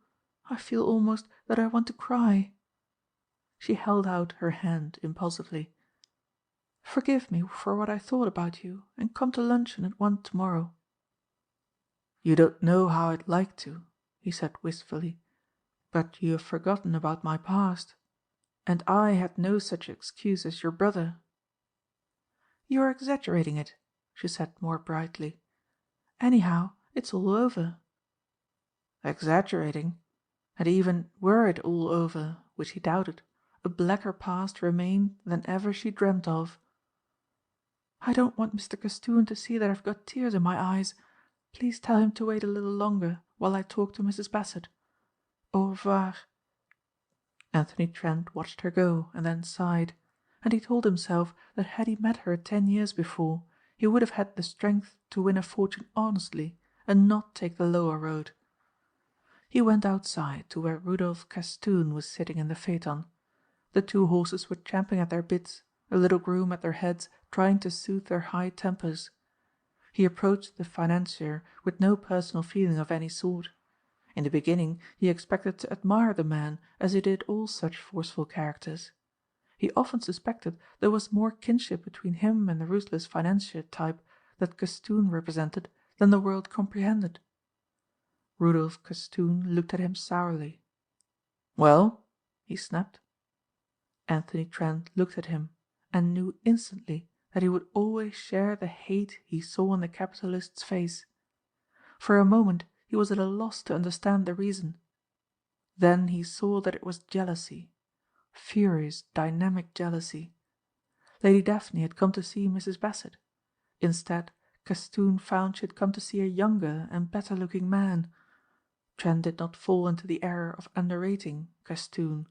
Speaker 2: I feel almost that I want to cry." She held out her hand impulsively. "Forgive me for what I thought about you, and come to luncheon at 1 tomorrow." "You don't know how I'd like to," he said wistfully, "but you have forgotten about my past. And I had no such excuse as your brother." "You are exaggerating it," she said more brightly. "Anyhow, it's all over." Exaggerating? And even were it all over, which he doubted, a blacker past remained than ever she dreamt of. "I don't want Mr. Castoon to see that I've got tears in my eyes. Please tell him to wait a little longer while I talk to Mrs. Bassett. Au revoir." Anthony Trent watched her go and then sighed, and he told himself that had he met her 10 years before, he would have had the strength to win a fortune honestly and not take the lower road. He went outside to where Rudolph Castoon was sitting in the phaeton. The 2 horses were champing at their bits, a little groom at their heads trying to soothe their high tempers. He approached the financier with no personal feeling of any sort. In the beginning he expected to admire the man, as he did all such forceful characters. He often suspected there was more kinship between him and the ruthless financier type that Castoon represented than the world comprehended. Rudolph Castoon looked at him sourly. "Well?" he snapped. Anthony Trent looked at him and knew instantly that he would always share the hate he saw in the capitalist's face. For a moment he was at a loss to understand the reason. Then he saw that it was jealousy, furious, dynamic jealousy. Lady Daphne had come to see Mrs. Bassett. Instead, Castoon found she had come to see a younger and better-looking man. Trent did not fall into the error of underrating Castoon.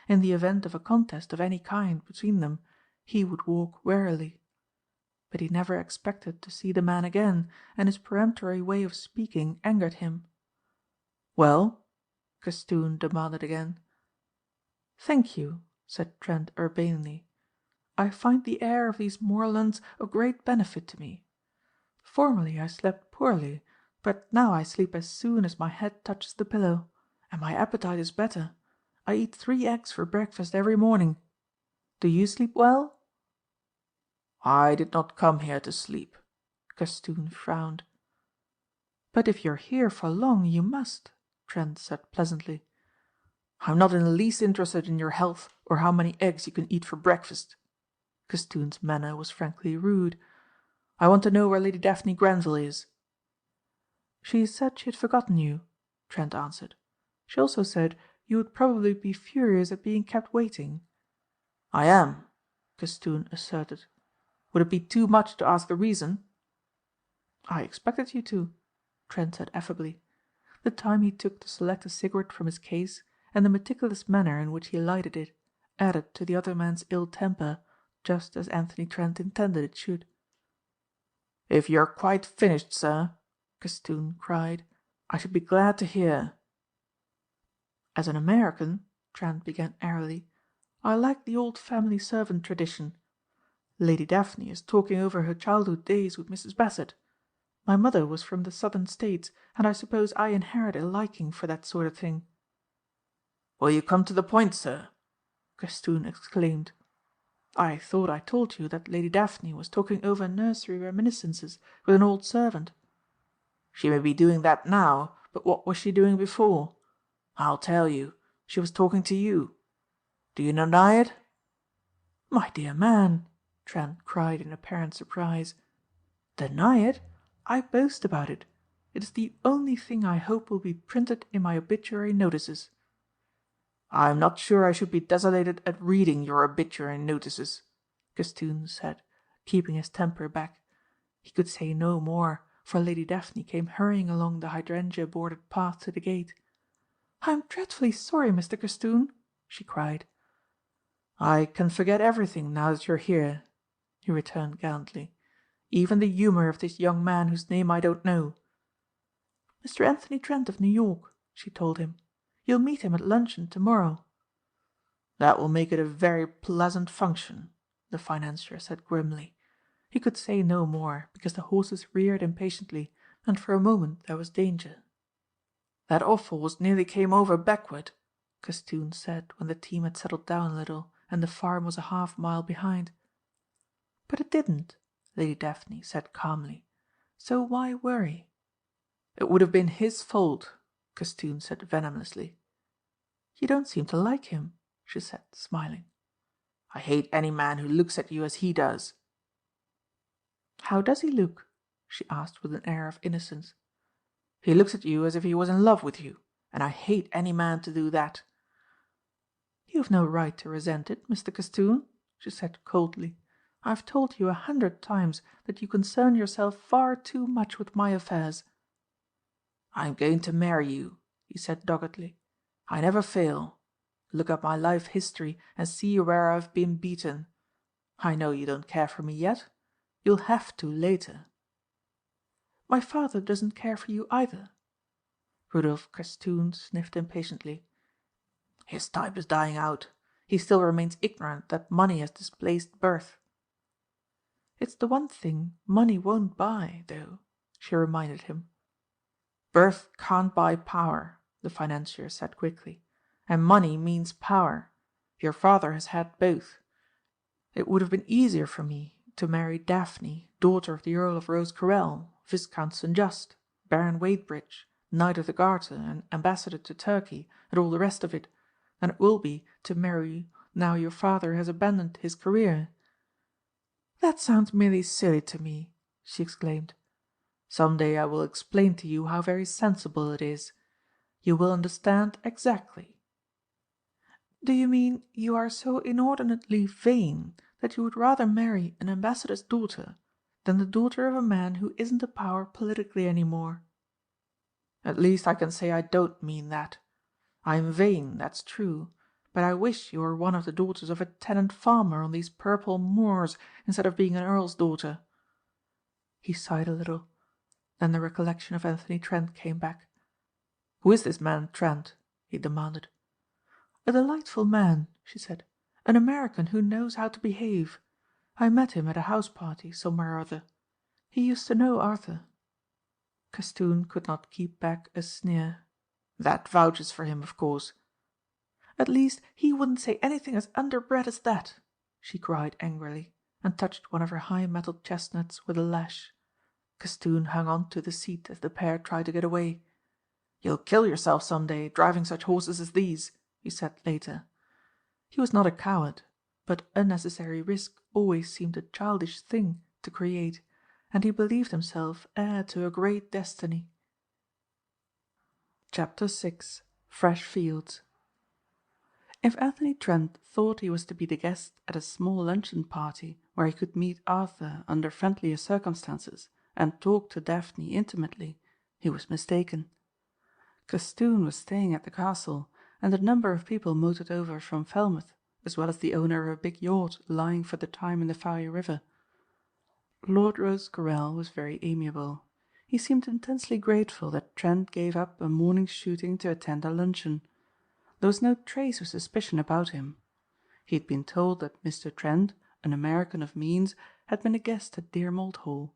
Speaker 2: In the event of a contest of any kind between them, he would walk warily. But he never expected to see the man again, and his peremptory way of speaking angered him. "Well?" Castoon demanded again. "Thank you," said Trent urbanely. "I find the air of these moorlands of great benefit to me. Formerly I slept poorly, but now I sleep as soon as my head touches the pillow, and my appetite is better. I eat 3 eggs for breakfast every morning. Do you sleep well?" "I did not come here to sleep." Castoon frowned. "But if you're here for long, you must," Trent said pleasantly. "I'm not in the least interested in your health or how many eggs you can eat for breakfast." Castoon's manner was frankly rude. "I want to know where Lady Daphne Grenville is." "She said she had forgotten you," Trent answered. "She also said you would probably be furious at being kept waiting." "I am," Castoon asserted. "Would it be too much to ask the reason?" "I expected you to," Trent said affably. The time he took to select a cigarette from his case, and the meticulous manner in which he lighted it, added to the other man's ill temper, just as Anthony Trent intended it should. "If you're quite finished, sir," Castoon cried, "I should be glad to hear." "As an American," Trent began airily, "I like the old family servant tradition. Lady Daphne is talking over her childhood days with Mrs. Bassett. My mother was from the Southern States, and I suppose I inherit a liking for that sort of thing." "Will you come to the point, sir?" Castoon exclaimed. "I thought I told you that Lady Daphne was talking over nursery reminiscences with an old servant." "She may be doing that now, but what was she doing before? I'll tell you. She was talking to you. Do you deny it?" "My dear man!" Trent cried in apparent surprise. "Deny it? I boast about it. It is the only thing I hope will be printed in my obituary notices." "I'm not sure I should be desolated at reading your obituary notices," Castoon said, keeping his temper back. He could say no more, for Lady Daphne came hurrying along the hydrangea bordered path to the gate. "I'm dreadfully sorry, Mr. Castoon," she cried. "I can forget everything now that you're here," he returned gallantly. "Even the humour of this young man whose name I don't know." "Mr. Anthony Trent of New York," she told him. "You'll meet him at luncheon tomorrow." "That will make it a very pleasant function," the financier said grimly. He could say no more, because the horses reared impatiently, and for a moment there was danger. "That off-horse nearly came over backward," Castoon said when the team had settled down a little and the farm was a half-mile behind. "But it didn't," Lady Daphne said calmly. "So why worry?" "It would have been his fault," Castoon said venomously. "You don't seem to like him," she said, smiling. "I hate any man who looks at you as he does." "How does he look?" she asked with an air of innocence. "He looks at you as if he was in love with you, and I hate any man to do that." "You have no right to resent it, Mr. Castoon," she said coldly. "I have told you 100 times that you concern yourself far too much with my affairs." "I'm going to marry you," he said doggedly. "I never fail. Look up my life history and see where I've been beaten. I know you don't care for me yet. You'll have to later." "My father doesn't care for you either." Rudolph Castoon sniffed impatiently. "His type is dying out. He still remains ignorant that money has displaced birth." "It's the one thing money won't buy, though," she reminded him. "Birth can't buy power," the financier said quickly. "And money means power. Your father has had both. It would have been easier for me to marry Daphne, daughter of the Earl of Rosecarrel, Viscount St. Just, Baron Wadebridge, Knight of the Garter and Ambassador to Turkey, and all the rest of it, than it will be to marry you now your father has abandoned his career." "That sounds merely silly to me," she exclaimed. "Some day I will explain to you how very sensible it is. You will understand exactly." "Do you mean you are so inordinately vain that you would rather marry an ambassador's daughter than the daughter of a man who isn't a power politically any more?" "At least I can say I don't mean that. I am vain, that's true, but I wish you were one of the daughters of a tenant farmer on these purple moors instead of being an earl's daughter." He sighed a little. Then the recollection of Anthony Trent came back. "Who is this man Trent?" he demanded. "A delightful man," she said. "An American who knows how to behave. I met him at a house party somewhere or other. He used to know Arthur." Castoon could not keep back a sneer. "That vouches for him, of course." "At least he wouldn't say anything as underbred as that," she cried angrily, and touched one of her high mettled chestnuts with a lash. Castoon hung on to the seat as the pair tried to get away. "You'll kill yourself some day, driving such horses as these," he said later. He was not a coward, but unnecessary risk always seemed a childish thing to create, and he believed himself heir to a great destiny. Chapter 6. Fresh Fields. If Anthony Trent thought he was to be the guest at a small luncheon party where he could meet Arthur under friendlier circumstances and talk to Daphne intimately, he was mistaken. Castoon was staying at the castle, and a number of people motored over from Falmouth, as well as the owner of a big yacht lying for the time in the Fowey River. Lord Rosecarrel was very amiable. He seemed intensely grateful that Trent gave up a morning's shooting to attend a luncheon. There was no trace of suspicion about him. He had been told that Mr. Trent, an American of means, had been a guest at Deer Mold Hall.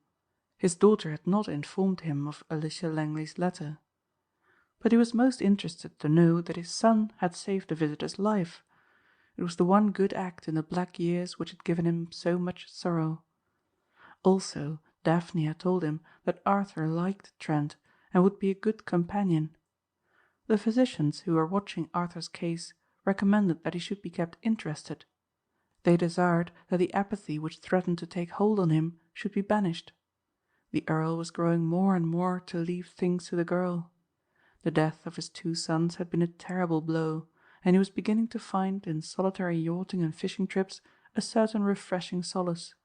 Speaker 2: His daughter had not informed him of Alicia Langley's letter. But he was most interested to know that his son had saved the visitor's life. It was the one good act in the black years which had given him so much sorrow. Also, Daphne had told him that Arthur liked Trent and would be a good companion. The physicians who were watching Arthur's case recommended that he should be kept interested. They desired that the apathy which threatened to take hold on him should be banished. The Earl was growing more and more to leave things to the girl. The death of his 2 sons had been a terrible blow, and he was beginning to find in solitary yachting and fishing trips a certain refreshing solace.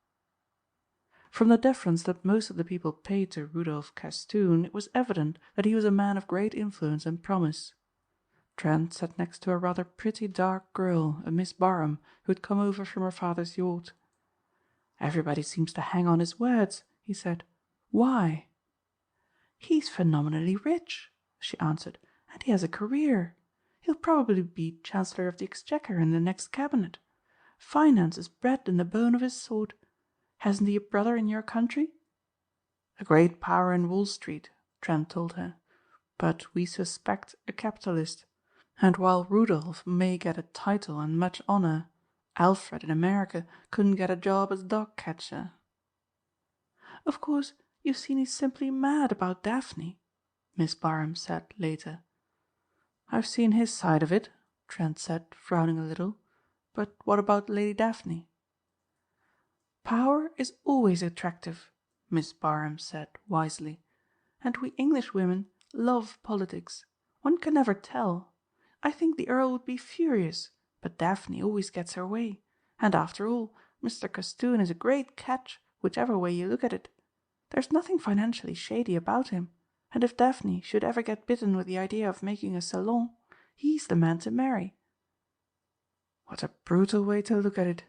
Speaker 2: From the deference that most of the people paid to Rudolph Castoon, it was evident that he was a man of great influence and promise. Trent sat next to a rather pretty dark girl, a Miss Barham, who had come over from her father's yacht. "Everybody seems to hang on his words," he said. "Why?" "He's phenomenally rich," she answered, "and he has a career. He'll probably be Chancellor of the Exchequer in the next cabinet. Finance is bred in the bone of his sort. Hasn't he a brother in your country?" "A great power in Wall Street," Trent told her, "but we suspect a capitalist. And while Rudolph may get a title and much honor, Alfred in America couldn't get a job as dog catcher." "Of course, you've seen he's simply mad about Daphne," Miss Barham said later. "I've seen his side of it," Trent said, frowning a little. "But what about Lady Daphne?" "Power is always attractive," Miss Barham said wisely. "And we Englishwomen love politics. One can never tell. I think the Earl would be furious, but Daphne always gets her way. And after all, Mr. Castoon is a great catch, whichever way you look at it. There's nothing financially shady about him, and if Daphne should ever get bitten with the idea of making a salon, he's the man to marry." "What a brutal way to look at it,"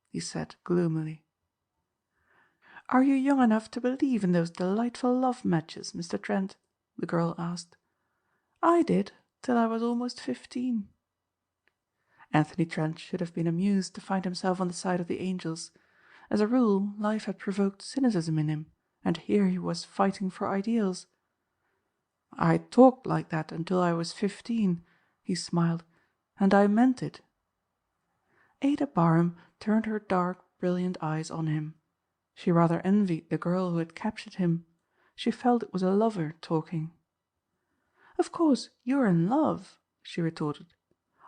Speaker 2: he said gloomily. "Are you young enough to believe in those delightful love matches, Mr. Trent?" the girl asked. "I did, till I was almost 15." Anthony Trent should have been amused to find himself on the side of the angels. As a rule, life had provoked cynicism in him, and here he was fighting for ideals. "I talked like that until I was 15, he smiled, "and I meant it." Ada Barham turned her dark, brilliant eyes on him. She rather envied the girl who had captured him. She felt it was a lover talking. "Of course you're in love," she retorted.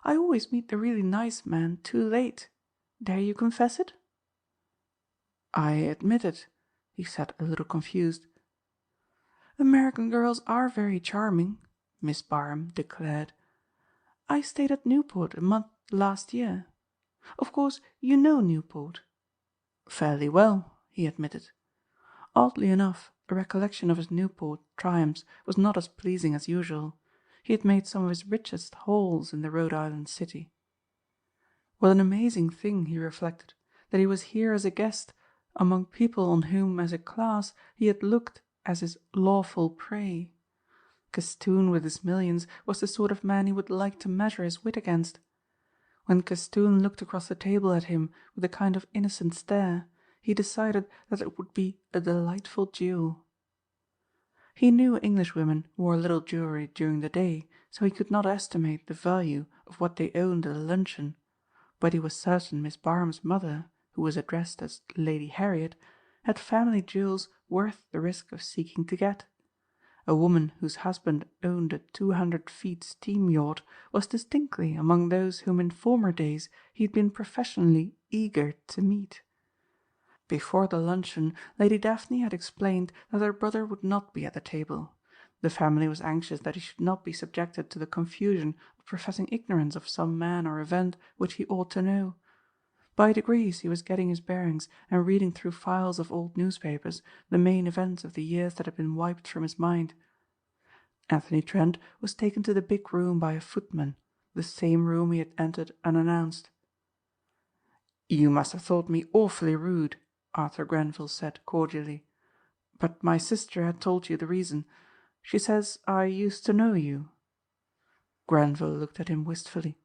Speaker 2: "I always meet the really nice men too late. Dare you confess it?" "I admit it," he said a little confused. "American girls are very charming," Miss Barham declared. "I stayed at Newport a month last year. Of course you know Newport?" "Fairly well," he admitted. Oddly enough, a recollection of his Newport triumphs was not as pleasing as usual. He had made some of his richest hauls in the Rhode Island city. What an amazing thing, he reflected, that he was here as a guest among people on whom as a class he had looked as his lawful prey. Castoon with his millions was the sort of man he would like to measure his wit against. When Castoon looked across the table at him with a kind of innocent stare, he decided that it would be a delightful duel. He knew Englishwomen wore little jewelry during the day, so he could not estimate the value of what they owned at a luncheon, but he was certain Miss Barham's mother, who was addressed as Lady Harriet, had family jewels worth the risk of seeking to get. A woman whose husband owned a 200-feet steam yacht was distinctly among those whom in former days he had been professionally eager to meet. Before the luncheon, Lady Daphne had explained that her brother would not be at the table. The family was anxious that he should not be subjected to the confusion of professing ignorance of some man or event which he ought to know. By degrees he was getting his bearings and reading through files of old newspapers the main events of the years that had been wiped from his mind. Anthony Trent was taken to the big room by a footman, the same room he had entered unannounced. "You must have thought me awfully rude," Arthur Grenville said cordially, "but my sister had told you the reason. She says I used to know you." Grenville looked at him wistfully.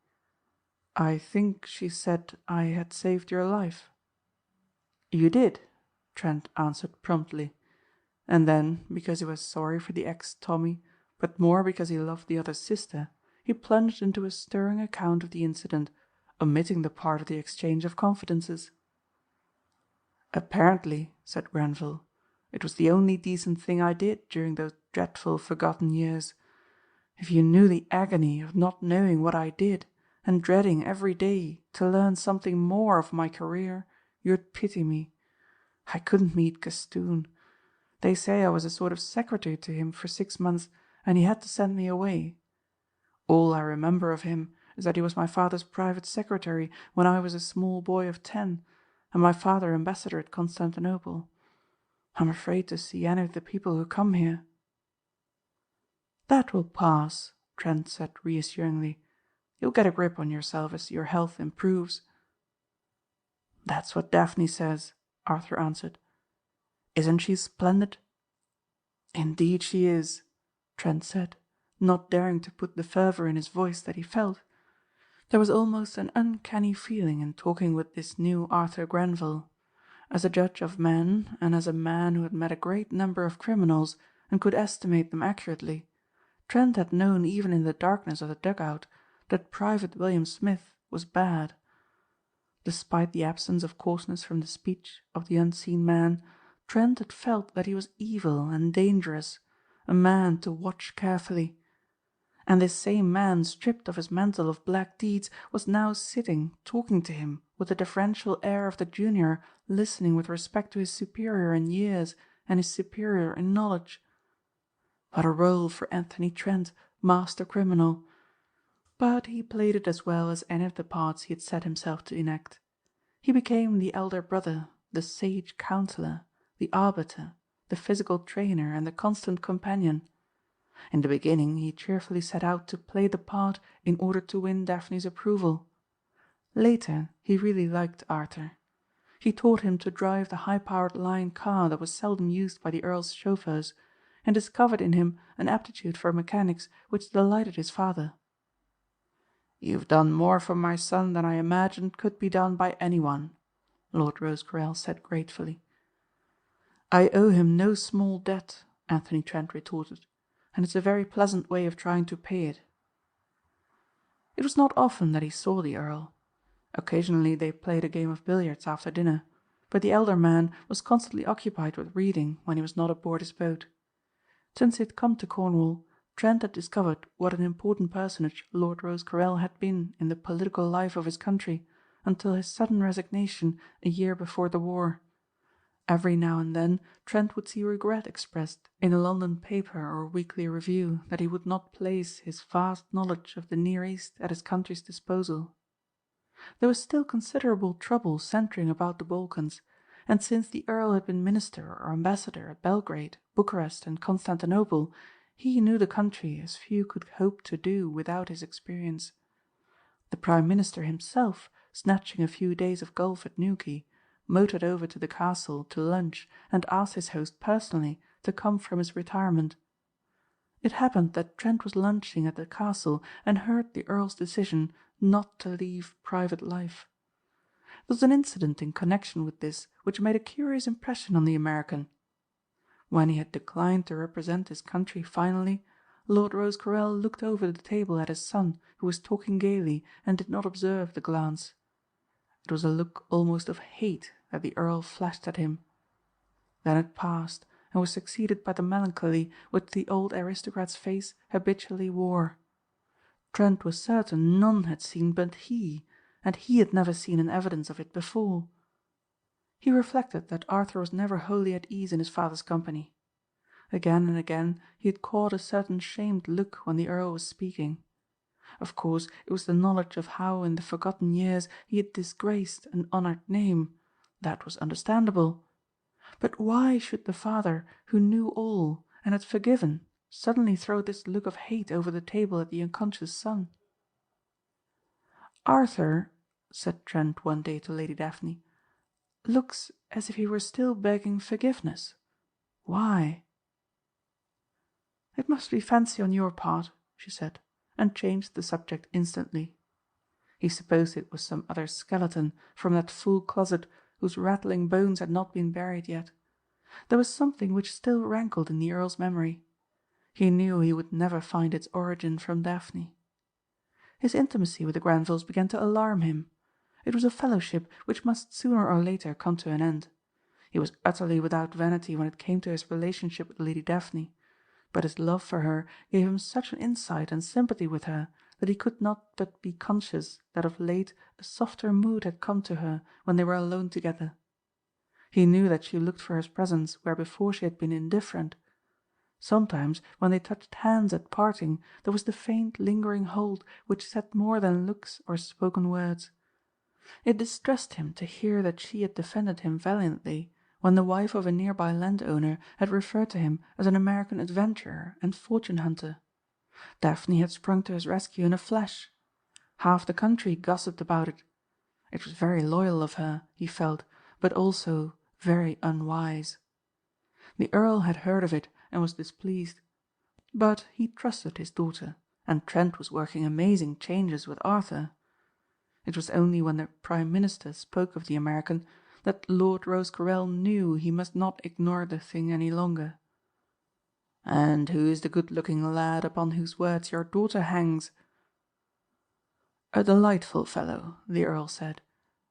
Speaker 2: "I think she said I had saved your life." "You did," Trent answered promptly, and then, because he was sorry for the ex-Tommy, but more because he loved the other's sister, he plunged into a stirring account of the incident, omitting the part of the exchange of confidences. "Apparently," said Grenville, "it was the only decent thing I did during those dreadful forgotten years. If you knew the agony of not knowing what I did and dreading every day to learn something more of my career, you'd pity me. I couldn't meet Castoon. They say I was a sort of secretary to him for 6 months, and he had to send me away. All I remember of him is that he was my father's private secretary when I was a small boy of 10, and my father ambassador at Constantinople. I'm afraid to see any of the people who come here." "That will pass," Trent said reassuringly. "You'll get a grip on yourself as your health improves." "That's what Daphne says," Arthur answered. "Isn't she splendid?" "Indeed she is," Trent said, not daring to put the fervour in his voice that he felt. There was almost an uncanny feeling in talking with this new Arthur Grenville. As a judge of men, and as a man who had met a great number of criminals and could estimate them accurately, Trent had known even in the darkness of the dugout that Private William Smith was bad. Despite the absence of coarseness from the speech of the unseen man, Trent had felt that he was evil and dangerous, a man to watch carefully. And this same man, stripped of his mantle of black deeds, was now sitting talking to him with the deferential air of the junior listening with respect to his superior in years and his superior in knowledge. What a role for Anthony Trent, master criminal! But he played it as well as any of the parts he had set himself to enact. He became the elder brother, the sage counselor, the arbiter, the physical trainer and the constant companion. In the beginning he cheerfully set out to play the part in order to win Daphne's approval. Later he really liked Arthur. He taught him to drive the high-powered Lion car that was seldom used by the Earl's chauffeurs, and discovered in him an aptitude for mechanics which delighted his father. "You've done more for my son than I imagined could be done by anyone," Lord Rosecarrel said gratefully. "I owe him no small debt," Anthony Trent retorted, "and it's a very pleasant way of trying to pay it." It was not often that he saw the Earl. Occasionally they played a game of billiards after dinner, but the elder man was constantly occupied with reading when he was not aboard his boat. Since he had come to Cornwall, Trent had discovered what an important personage Lord Rosecarrel had been in the political life of his country until his sudden resignation a year before the war. Every now and then Trent would see regret expressed in a London paper or weekly review that he would not place his vast knowledge of the Near East at his country's disposal. There was still considerable trouble centering about the Balkans, and since the Earl had been minister or ambassador at Belgrade, Bucharest and Constantinople, he knew the country as few could hope to do without his experience. The Prime Minister himself, snatching a few days of golf at Newquay, motored over to the castle to lunch and asked his host personally to come from his retirement. It happened that Trent was lunching at the castle and heard the Earl's decision not to leave private life. There was an incident in connection with this which made a curious impression on the American. When he had declined to represent his country finally, Lord Rosecarrel looked over the table at his son, who was talking gaily, and did not observe the glance. It was a look almost of hate that the Earl flashed at him. Then it passed, and was succeeded by the melancholy which the old aristocrat's face habitually wore. Trent was certain none had seen but he, and he had never seen an evidence of it before. He reflected that Arthur was never wholly at ease in his father's company. Again and again he had caught a certain shamed look when the Earl was speaking. Of course it was the knowledge of how in the forgotten years he had disgraced an honoured name. That was understandable. But why should the father, who knew all and had forgiven, suddenly throw this look of hate over the table at the unconscious son? "Arthur," said Trent one day to Lady Daphne, "looks as if he were still begging forgiveness. Why?" "It must be fancy on your part," she said, and changed the subject instantly. He supposed it was some other skeleton from that full closet whose rattling bones had not been buried yet. There was something which still rankled in the Earl's memory. He knew he would never find its origin from Daphne. His intimacy with the Grenvilles began to alarm him. It was a fellowship which must sooner or later come to an end. He was utterly without vanity when it came to his relationship with Lady Daphne, but his love for her gave him such an insight and sympathy with her that he could not but be conscious that of late a softer mood had come to her when they were alone together. He knew that she looked for his presence where before she had been indifferent. Sometimes, when they touched hands at parting, there was the faint, lingering hold which said more than looks or spoken words. It distressed him to hear that she had defended him valiantly when the wife of a nearby landowner had referred to him as an American adventurer and fortune hunter. Daphne had sprung to his rescue in a flash. Half the country gossiped about it. It was very loyal of her, he felt, but also very unwise. The Earl had heard of it and was displeased. But he trusted his daughter, and Trent was working amazing changes with Arthur. It was only when the Prime Minister spoke of the American that Lord Rosecarrel knew he must not ignore the thing any longer. "And who is the good-looking lad upon whose words your daughter hangs?" "A delightful fellow," the Earl said.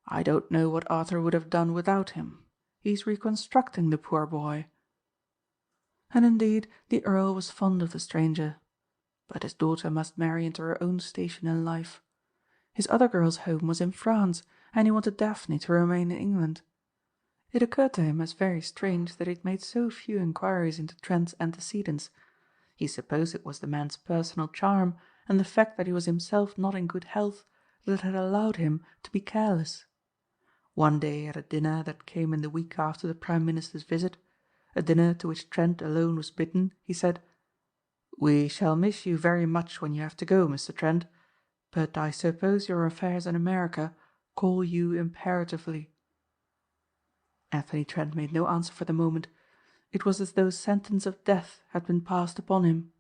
Speaker 2: "I don't know what Arthur would have done without him. He's reconstructing the poor boy." And indeed the Earl was fond of the stranger. But his daughter must marry into her own station in life. His other girl's home was in France, and he wanted Daphne to remain in England. It occurred to him as very strange that he had made so few inquiries into Trent's antecedents. He supposed it was the man's personal charm and the fact that he was himself not in good health that had allowed him to be careless. One day at a dinner that came in the week after the Prime Minister's visit, a dinner to which Trent alone was bidden, he said, "We shall miss you very much when you have to go, Mr. Trent, but I suppose your affairs in America call you imperatively." Anthony Trent made no answer for the moment. It was as though sentence of death had been passed upon him.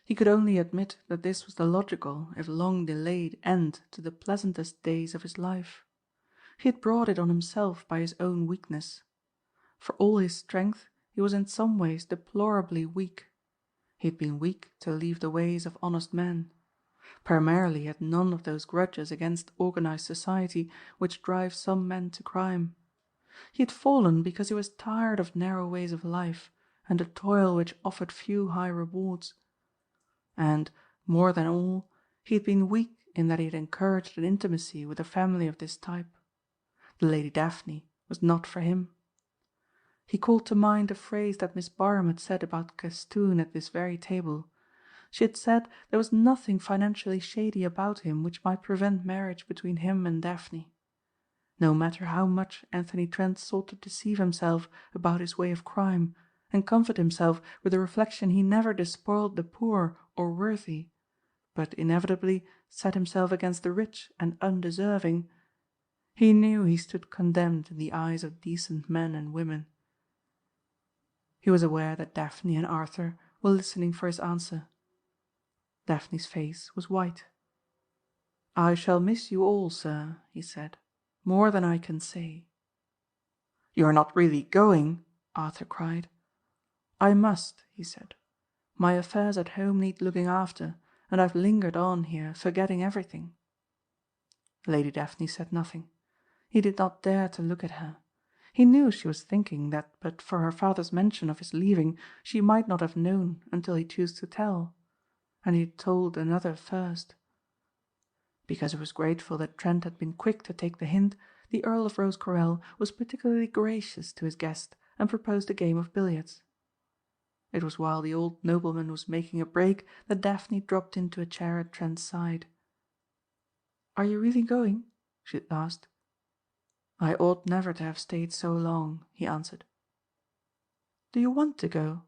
Speaker 2: He could only admit that this was the logical, if long delayed, end to the pleasantest days of his life. He had brought it on himself by his own weakness. For all his strength, he was in some ways deplorably weak. He had been weak to leave the ways of honest men. Primarily he had none of those grudges against organized society which drive some men to crime. He had fallen because he was tired of narrow ways of life and a toil which offered few high rewards. And, more than all, he had been weak in that he had encouraged an intimacy with a family of this type. The Lady Daphne was not for him. He called to mind a phrase that Miss Barham had said about Castoon at this very table. She had said there was nothing financially shady about him which might prevent marriage between him and Daphne. No matter how much Anthony Trent sought to deceive himself about his way of crime, and comfort himself with the reflection he never despoiled the poor or worthy, but inevitably set himself against the rich and undeserving, he knew he stood condemned in the eyes of decent men and women. He was aware that Daphne and Arthur were listening for his answer. Daphne's face was white. "I shall miss you all, sir," he said, "more than I can say." "You're not really going?" Arthur cried. "I must," he said. "My affairs at home need looking after, and I've lingered on here, forgetting everything." Lady Daphne said nothing. He did not dare to look at her. He knew she was thinking that but for her father's mention of his leaving she might not have known until he chose to tell. And he had told another first. Because he was grateful that Trent had been quick to take the hint, the Earl of Rosecarrel was particularly gracious to his guest and proposed a game of billiards. It was while the old nobleman was making a break that Daphne dropped into a chair at Trent's side. "Are you really going?" she asked. "I ought never to have stayed so long," he answered. "Do you want to go?"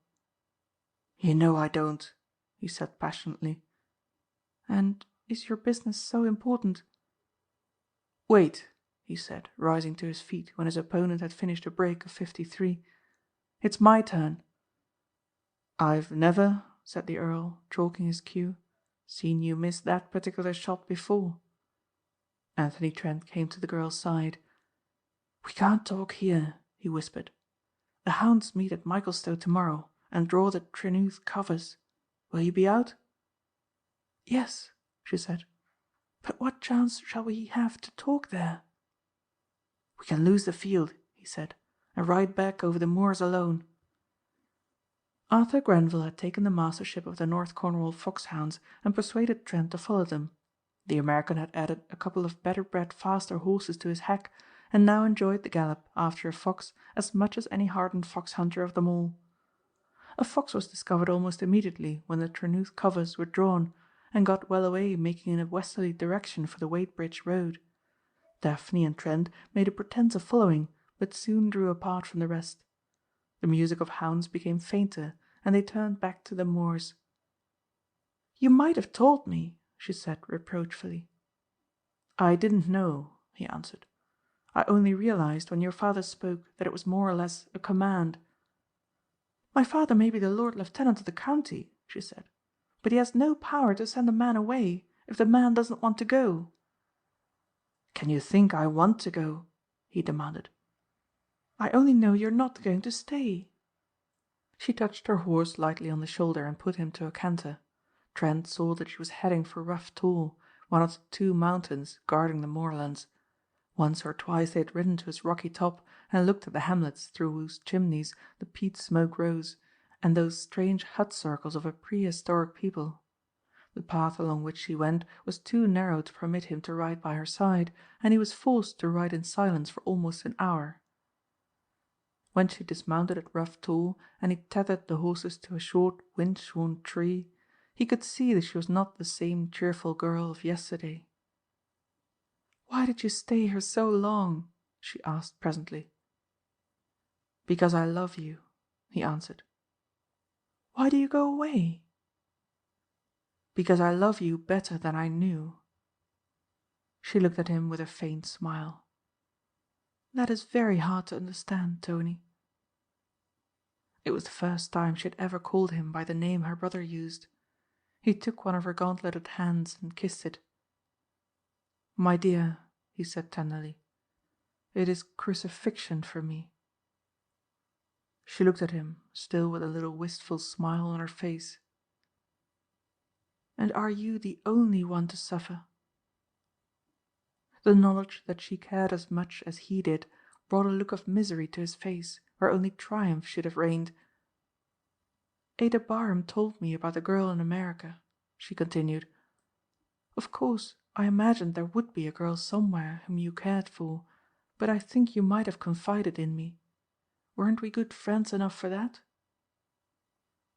Speaker 2: "You know I don't," he said passionately. "And is your business so important?" "Wait," he said, rising to his feet when his opponent had finished a break of 53. "It's my turn." "I've never," said the Earl, chalking his cue, "seen you miss that particular shot before." Anthony Trent came to the girl's side. "We can't talk here," he whispered. "The hounds meet at Michaelstowe tomorrow and draw the Trenewth covers. Will you be out?" "Yes," she said. "But what chance shall we have to talk there?" "We can lose the field," he said, "and ride back over the moors alone." Arthur Grenville had taken the mastership of the North Cornwall foxhounds and persuaded Trent to follow them. The American had added a couple of better bred faster horses to his hack, and now enjoyed the gallop after a fox as much as any hardened fox hunter of them all. A fox was discovered almost immediately when the Ternouth covers were drawn, and got well away, making in a westerly direction for the Wadebridge road. Daphne and Trent made a pretence of following, but soon drew apart from the rest. The music of hounds became fainter, and they turned back to the moors. "You might have told me," she said reproachfully. "I didn't know," he answered. "I only realized when your father spoke that it was more or less a command." "My father may be the Lord Lieutenant of the county," she said, "but he has no power to send a man away if the man doesn't want to go." "Can you think I want to go?" he demanded. "I only know you're not going to stay." She touched her horse lightly on the shoulder and put him to a canter. Trent saw that she was heading for Rough Tor, one of the two mountains guarding the moorlands. Once or twice they had ridden to its rocky top and looked at the hamlets through whose chimneys the peat smoke rose, and those strange hut circles of a prehistoric people. The path along which she went was too narrow to permit him to ride by her side, and he was forced to ride in silence for almost an hour. When she dismounted at Rough Tor and he tethered the horses to a short wind-shorn tree, he could see that she was not the same cheerful girl of yesterday. "Why did you stay here so long?" she asked presently. "Because I love you," he answered. "Why do you go away?" "Because I love you better than I knew." She looked at him with a faint smile. "That is very hard to understand, Tony." It was the first time she had ever called him by the name her brother used. He took one of her gauntleted hands and kissed it. "My dear," he said tenderly, "it is crucifixion for me." She looked at him, still with a little wistful smile on her face. "And are you the only one to suffer?" The knowledge that she cared as much as he did brought a look of misery to his face where only triumph should have reigned. "Ada Barham told me about the girl in America," she continued. "Of course, I imagined there would be a girl somewhere whom you cared for, but I think you might have confided in me. Weren't we good friends enough for that?"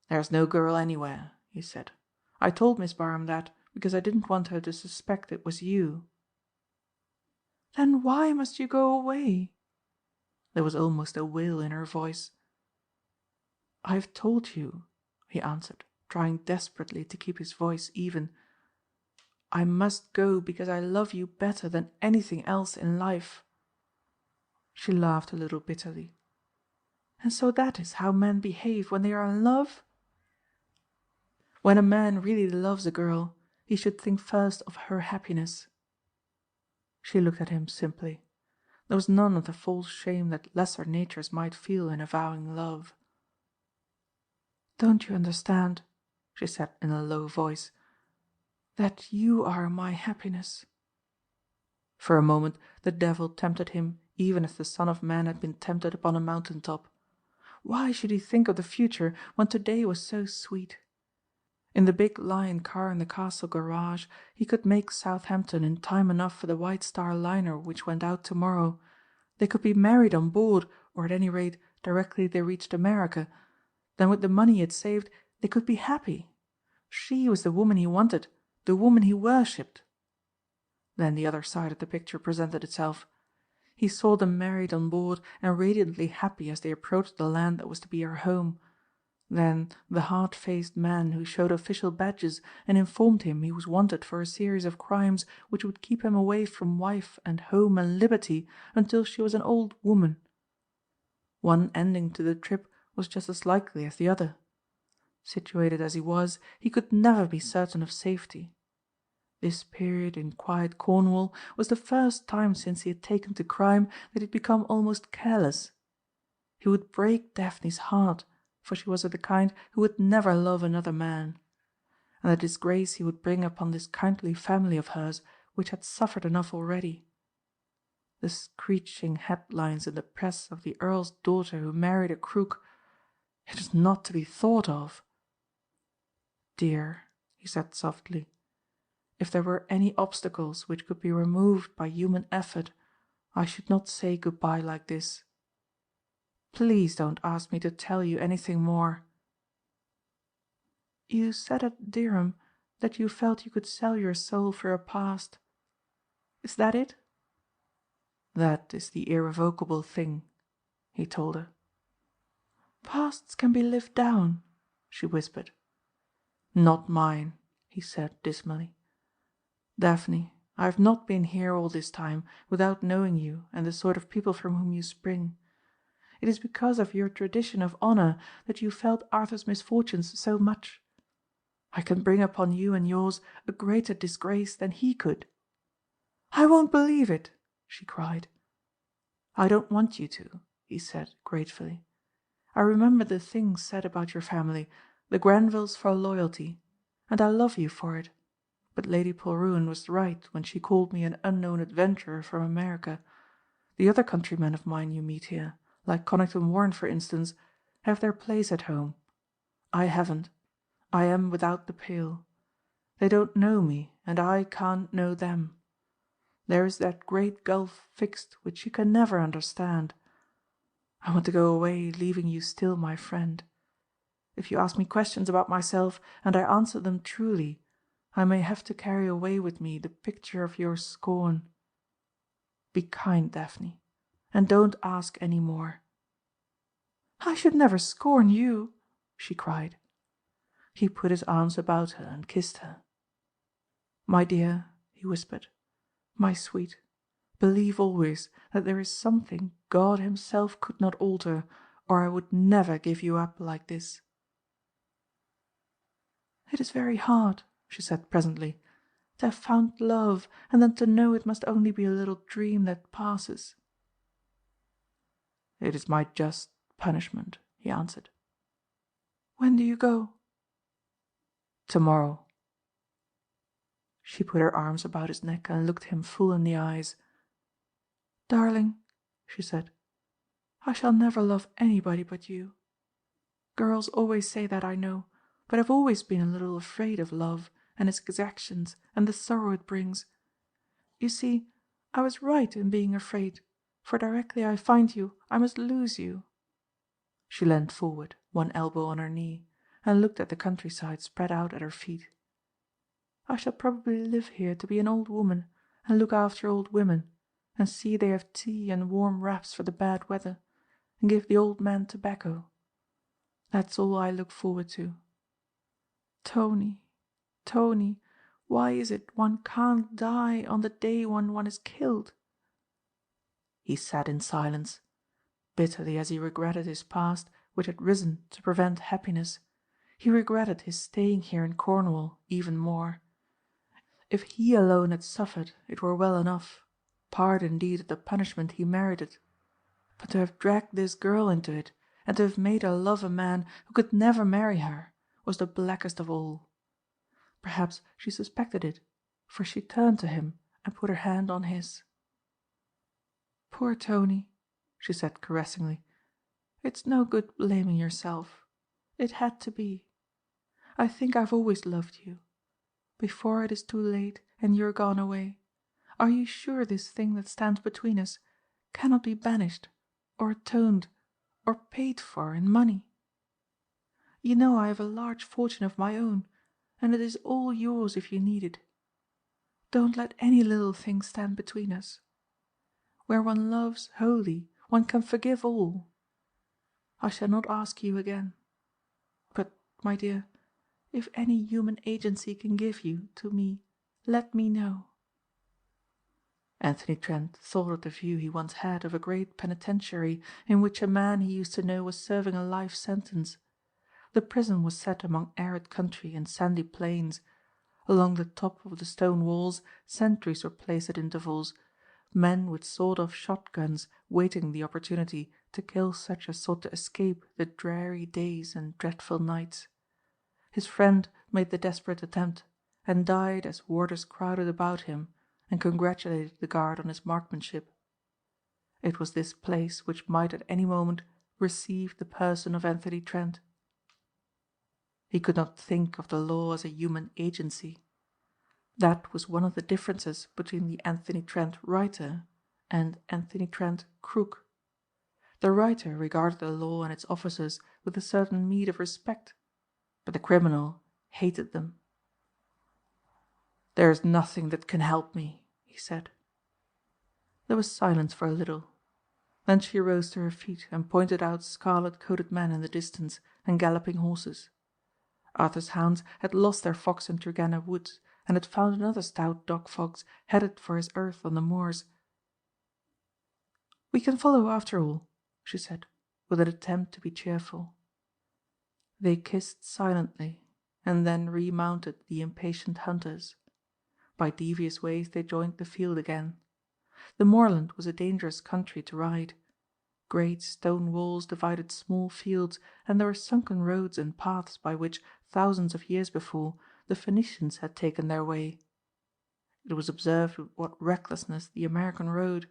Speaker 2: "There's no girl anywhere," he said. "I told Miss Barham that because I didn't want her to suspect it was you." "Then why must you go away?" There was almost a wail in her voice. "I have told you," he answered, trying desperately to keep his voice even. "I must go because I love you better than anything else in life." She laughed a little bitterly. "And so that is how men behave when they are in love?" "When a man really loves a girl, he should think first of her happiness." She looked at him simply. There was none of the false shame that lesser natures might feel in avowing love. "Don't you understand," she said in a low voice, "that you are my happiness?" For a moment the devil tempted him even as the Son of Man had been tempted upon a mountain top. Why should he think of the future when today was so sweet? In the big Lion car in the castle garage he could make Southampton in time enough for the White Star liner which went out tomorrow. They could be married on board, or at any rate directly they reached America. Then with the money he had saved they could be happy. She was the woman he wanted, the woman he worshipped. Then the other side of the picture presented itself. He saw them married on board and radiantly happy as they approached the land that was to be her home. Then the hard-faced man who showed official badges and informed him he was wanted for a series of crimes which would keep him away from wife and home and liberty until she was an old woman. One ending to the trip was just as likely as the other. Situated as he was, he could never be certain of safety. This period in quiet Cornwall was the first time since he had taken to crime that he had become almost careless. He would break Daphne's heart, for she was of the kind who would never love another man. And the disgrace he would bring upon this kindly family of hers, which had suffered enough already. The screeching headlines in the press of the Earl's daughter who married a crook. It is not to be thought of." "Dear," he said softly, "if there were any obstacles which could be removed by human effort, I should not say good-bye like this. Please don't ask me to tell you anything more. You said at Dereham that you felt you could sell your soul for a past. Is that it?" "That is the irrevocable thing," he told her. "Pasts can be lived down," she whispered. "Not mine," he said dismally. "Daphne, I have not been here all this time without knowing you and the sort of people from whom you spring. It is because of your tradition of honour that you felt Arthur's misfortunes so much. I can bring upon you and yours a greater disgrace than he could." "I won't believe it!" she cried. "I don't want you to," he said gratefully. "I remember the things said about your family, the Grenvilles for loyalty, and I love you for it. But Lady Polruan was right when she called me an unknown adventurer from America. The other countrymen of mine you meet here, like Conington Warren for instance, have their place at home. I haven't. I am without the pale. They don't know me, and I can't know them. There is that great gulf fixed which you can never understand. I want to go away, leaving you still my friend. If you ask me questions about myself, and I answer them truly, I may have to carry away with me the picture of your scorn. Be kind, Daphne, and don't ask any more." "I should never scorn you," she cried. He put his arms about her and kissed her. "My dear," he whispered, "my sweet, believe always that there is something God himself could not alter, or I would never give you up like this." "It is very hard," she said presently, "to have found love and then to know it must only be a little dream that passes." "It is my just punishment," he answered. "When do you go?" "Tomorrow." She put her arms about his neck and looked him full in the eyes. "Darling," she said, "I shall never love anybody but you. Girls always say that, I know, but I've always been a little afraid of love and its exactions and the sorrow it brings. You see, I was right in being afraid, for directly I find you I must lose you." She leaned forward, one elbow on her knee, and looked at the countryside spread out at her feet. "I shall probably live here to be an old woman and look after old women, and see they have tea and warm wraps for the bad weather, and give the old men tobacco. That's all I look forward to. Tony, Tony, why is it one can't die on the day when one is killed?" He sat in silence. Bitterly as he regretted his past, which had risen to prevent happiness, he regretted his staying here in Cornwall even more. If he alone had suffered, it were well enough, part indeed of the punishment he merited. But to have dragged this girl into it, and to have made her love a man who could never marry her, was the blackest of all. Perhaps she suspected it, for she turned to him and put her hand on his. "Poor Tony," she said caressingly, "it's no good blaming yourself. It had to be. I think I've always loved you. Before it is too late and you're gone away, are you sure this thing that stands between us cannot be banished, or atoned, or paid for in money? You know I have a large fortune of my own, and it is all yours if you need it. Don't let any little thing stand between us. Where one loves wholly, one can forgive all. I shall not ask you again. But, my dear, if any human agency can give you to me, let me know." Anthony Trent thought of the view he once had of a great penitentiary in which a man he used to know was serving a life sentence. The prison was set among arid country and sandy plains. Along the top of the stone walls sentries were placed at intervals, men with sawed-off shotguns waiting the opportunity to kill such as sought to escape the dreary days and dreadful nights. His friend made the desperate attempt, and died as warders crowded about him and congratulated the guard on his marksmanship. It was this place which might at any moment received the person of Anthony Trent. He could not think of the law as a human agency. That was one of the differences between the Anthony Trent writer and Anthony Trent crook. The writer regarded the law and its officers with a certain meed of respect, but the criminal hated them. "There is nothing that can help me," he said. There was silence for a little. Then she rose to her feet and pointed out scarlet-coated men in the distance and galloping horses. Arthur's hounds had lost their fox in Turgana woods and had found another stout dog-fox headed for his earth on the moors. "We can follow after all," she said, with an attempt to be cheerful. They kissed silently, and then remounted the impatient hunters. By devious ways they joined the field again. The moorland was a dangerous country to ride. Great stone walls divided small fields, and there were sunken roads and paths by which, thousands of years before, the Phoenicians had taken their way. It was observed with what recklessness the American rode.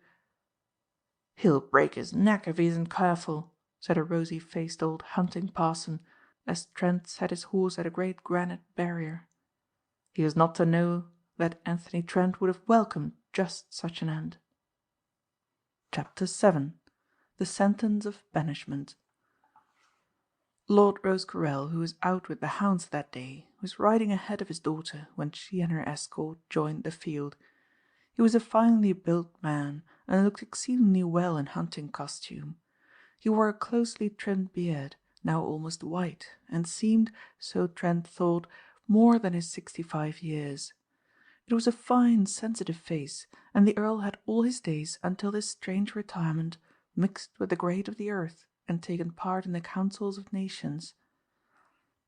Speaker 2: "He'll break his neck if he isn't careful," said a rosy-faced old hunting parson, as Trent set his horse at a great granite barrier. He was not to know that Anthony Trent would have welcomed just such an end. Chapter 7. The Sentence of Banishment. Lord Rosecarrel, who was out with the hounds that day, was riding ahead of his daughter when she and her escort joined the field. He was a finely built man, and looked exceedingly well in hunting costume. He wore a closely trimmed beard, now almost white, and seemed, so Trent thought, more than his 65 years. It was a fine, sensitive face, and the Earl had all his days until this strange retirement mixed with the great of the earth and taken part in the councils of nations.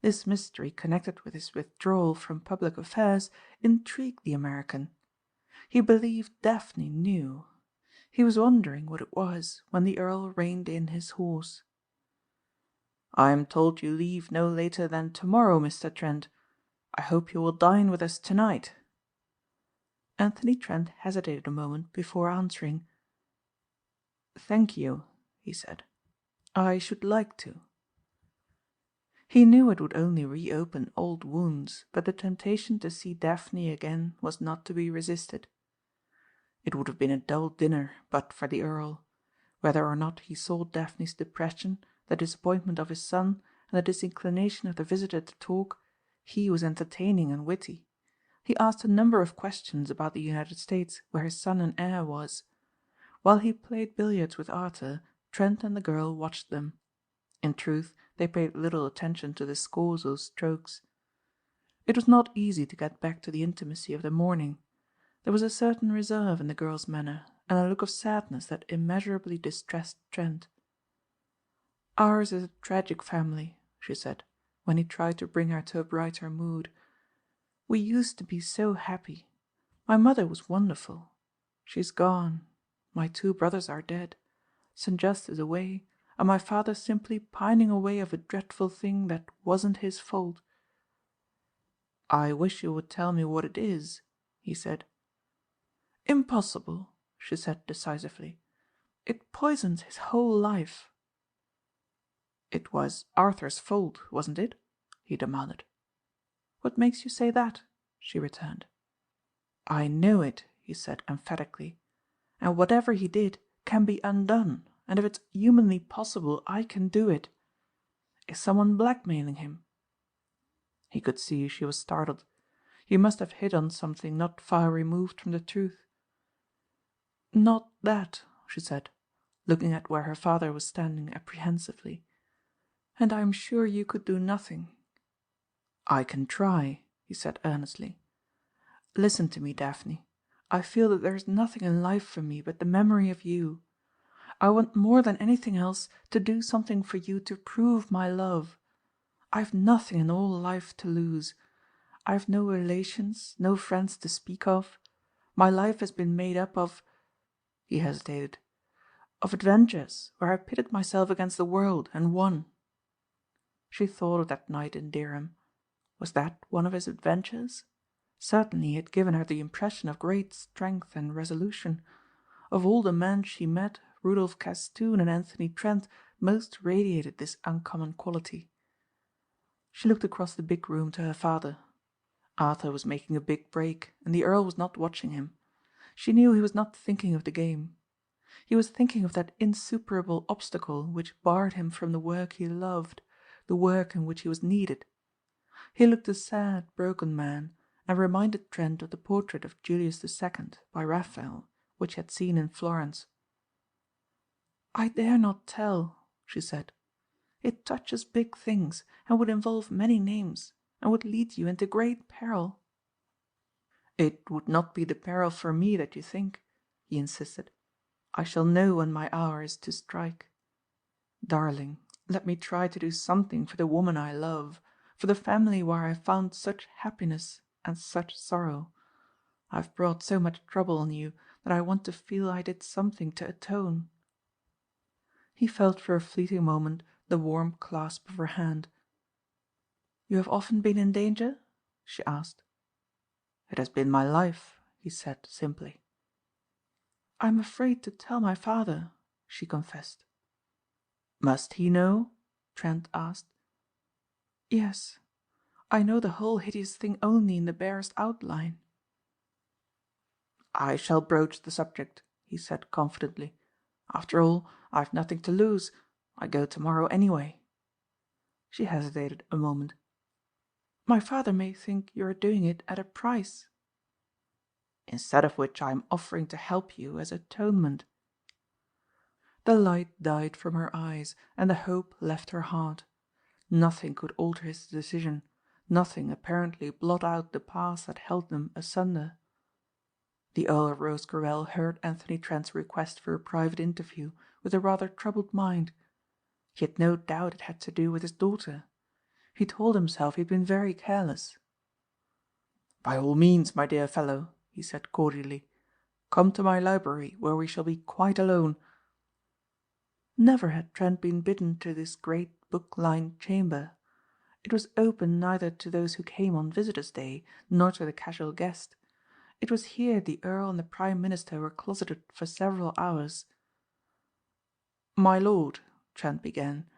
Speaker 2: This mystery connected with his withdrawal from public affairs intrigued the American. He believed Daphne knew. He was wondering what it was when the Earl reined in his horse. "I am told you leave no later than tomorrow, Mr. Trent. I hope you will dine with us tonight." Anthony Trent hesitated a moment before answering. "Thank you," he said. "I should like to." He knew it would only reopen old wounds, but the temptation to see Daphne again was not to be resisted. It would have been a dull dinner but for the Earl. Whether or not he saw Daphne's depression, the disappointment of his son, and the disinclination of the visitor to talk, he was entertaining and witty. He asked a number of questions about the United States, where his son and heir was. While he played billiards with Arthur, Trent and the girl watched them. In truth, they paid little attention to the scores or strokes. It was not easy to get back to the intimacy of the morning. There was a certain reserve in the girl's manner, and a look of sadness that immeasurably distressed Trent. "Ours is a tragic family," she said, when he tried to bring her to a brighter mood. "We used to be so happy. My mother was wonderful. She's gone. My 2 brothers are dead. St. Just is away, and my father simply pining away of a dreadful thing that wasn't his fault." "I wish you would tell me what it is," he said. "Impossible," she said decisively. "It poisons his whole life." "It was Arthur's fault, wasn't it?" he demanded. "What makes you say that?" she returned. "I know it," he said emphatically. "And whatever he did can be undone, and if it's humanly possible I can do it. Is someone blackmailing him?" He could see she was startled. He must have hit on something not far removed from the truth. "Not that," she said, looking at where her father was standing apprehensively. "And I am sure you could do nothing." "I can try," he said earnestly. "Listen to me, Daphne. I feel that there is nothing in life for me but the memory of you. I want more than anything else to do something for you to prove my love. I have nothing in all life to lose. I have no relations, no friends to speak of. My life has been made up of—" he hesitated, "of adventures where I pitted myself against the world and won." She thought of that night in Dereham. Was that one of his adventures? Certainly he had given her the impression of great strength and resolution. Of all the men she met, Rudolph Castoon and Anthony Trent most radiated this uncommon quality. She looked across the big room to her father. Arthur was making a big break, and the Earl was not watching him. She knew he was not thinking of the game. He was thinking of that insuperable obstacle which barred him from the work he loved, the work in which he was needed. He looked a sad, broken man, and reminded Trent of the portrait of Julius II by Raphael, which he had seen in Florence. "I dare not tell," she said. "It touches big things, and would involve many names, and would lead you into great peril." "It would not be the peril for me that you think," he insisted. "I shall know when my hour is to strike. Darling, let me try to do something for the woman I love, for the family where I found such happiness and such sorrow. I've brought so much trouble on you that I want to feel I did something to atone." He felt for a fleeting moment the warm clasp of her hand. "You have often been in danger?" she asked. "It has been my life," he said simply. "I am afraid to tell my father," she confessed. "Must he know?" Trent asked. "Yes. I know the whole hideous thing only in the barest outline." "I shall broach the subject," he said confidently. "After all, I've nothing to lose. I go tomorrow anyway." She hesitated a moment. "My father may think you are doing it at a price." "Instead of which I am offering to help you as atonement." The light died from her eyes and the hope left her heart. Nothing could alter his decision, nothing apparently blot out the past that held them asunder. The Earl of Rosecarrel heard Anthony Trent's request for a private interview with a rather troubled mind. He had no doubt it had to do with his daughter. He told himself he had been very careless. "By all means, my dear fellow," he said cordially. "Come to my library, where we shall be quite alone." Never had Trent been bidden to this great book-lined chamber. It was open neither to those who came on Visitors' Day nor to the casual guest. It was here the Earl and the Prime Minister were closeted for several hours. "My lord," Trent began,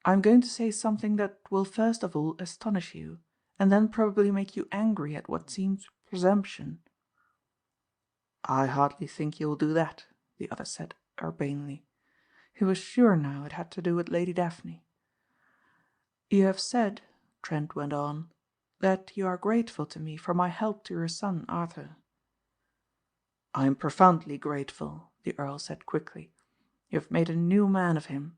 Speaker 2: "I am going to say something that will first of all astonish you, and then probably make you angry at what seems presumption." "I hardly think you will do that," the other said urbanely. He was sure now it had to do with Lady Daphne. "You have said," Trent went on, "that you are grateful to me for my help to your son Arthur." "I am profoundly grateful," the Earl said quickly. "You have made a new man of him."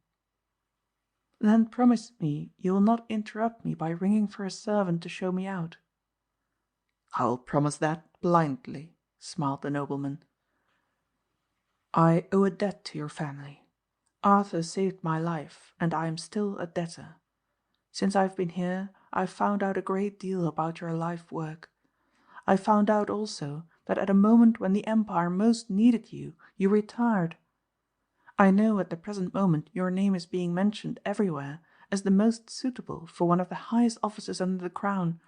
Speaker 2: "Then promise me you will not interrupt me by ringing for a servant to show me out." "I will promise that blindly," smiled the nobleman. "I owe a debt to your family. Arthur saved my life and I am still a debtor. Since I have been here I have found out a great deal about your life work. I found out also that at a moment when the Empire most needed you, you retired. I know at the present moment your name is being mentioned everywhere as the most suitable for one of the highest offices under the Crown.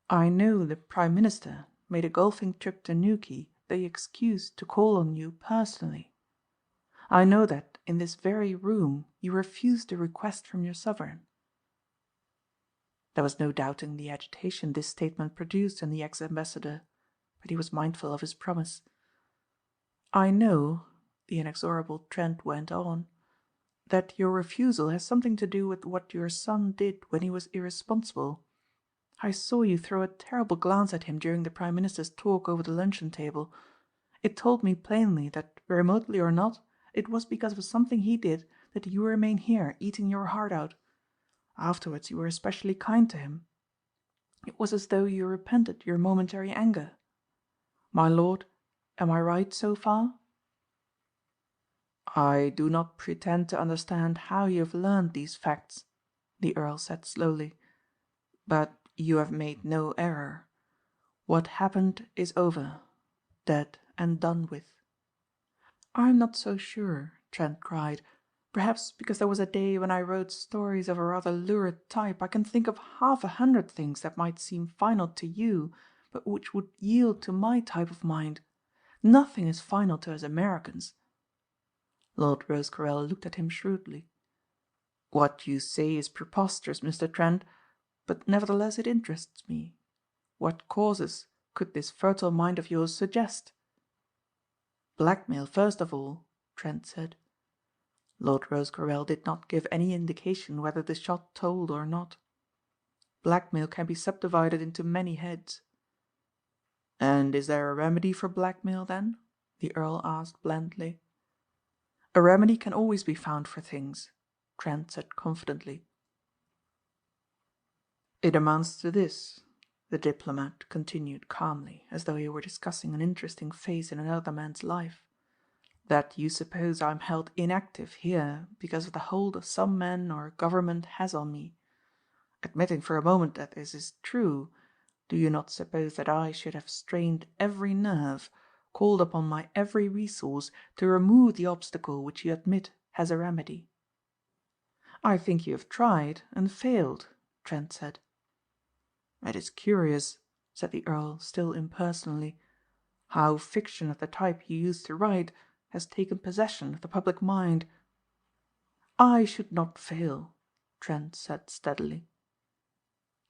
Speaker 2: I know the Prime Minister made a golfing trip to Newquay the excuse to call on you personally. I know that in this very room you refused a request from your sovereign." There was no doubting the agitation this statement produced in the ex-ambassador, but he was mindful of his promise. "I know," the inexorable Trent went on, "that your refusal has something to do with what your son did when he was irresponsible. I saw you throw a terrible glance at him during the Prime Minister's talk over the luncheon table. It told me plainly that, remotely or not, it was because of something he did that you remain here eating your heart out. Afterwards you were especially kind to him. It was as though you repented your momentary anger. My lord, am I right so far?" "I do not pretend to understand how you have learned these facts," the Earl said slowly, "but you have made no error. What happened is over, dead and done with." "I am not so sure," Trent cried. "Perhaps because there was a day when I wrote stories of a rather lurid type I can think of 100 things that might seem final to you but which would yield to my type of mind. Nothing is final to us Americans." Lord Rosecarrel looked at him shrewdly. What you say is preposterous, Mr. Trent, but nevertheless it interests me. What causes could this fertile mind of yours suggest?" "Blackmail, first of all," Trent said. Lord Rosecarrel did not give any indication whether the shot told or not. Blackmail can be subdivided into many heads. "And is there a remedy for blackmail, then?" the Earl asked blandly. "A remedy can always be found for things," Trent said confidently. "It amounts to this," the diplomat continued calmly, as though he were discussing an interesting phase in another man's life, "that you suppose I am held inactive here because of the hold some man or government has on me. Admitting for a moment that this is true, do you not suppose that I should have strained every nerve, called upon my every resource to remove the obstacle which you admit has a remedy?" "I think you have tried and failed," Trent said. "It is curious," said the Earl still impersonally, "how fiction of the type you used to write has taken possession of the public mind." "I should not fail," Trent said steadily.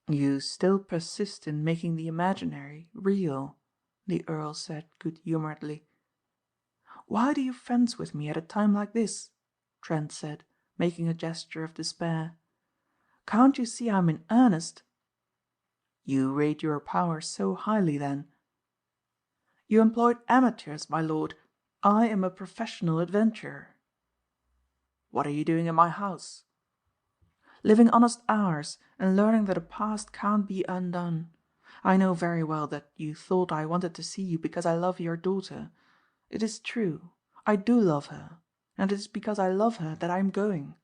Speaker 2: "You still persist in making the imaginary real," the Earl said good-humouredly. "Why do you fence with me at a time like this?" Trent said, making a gesture of despair. "Can't you see I'm in earnest?" "You rate your powers so highly, then?" "You employed amateurs, my lord. I am a professional adventurer." "What are you doing in my house?" "Living honest hours and learning that a past can't be undone. I know very well that you thought I wanted to see you because I love your daughter. It is true. I do love her, and it is because I love her that I am going.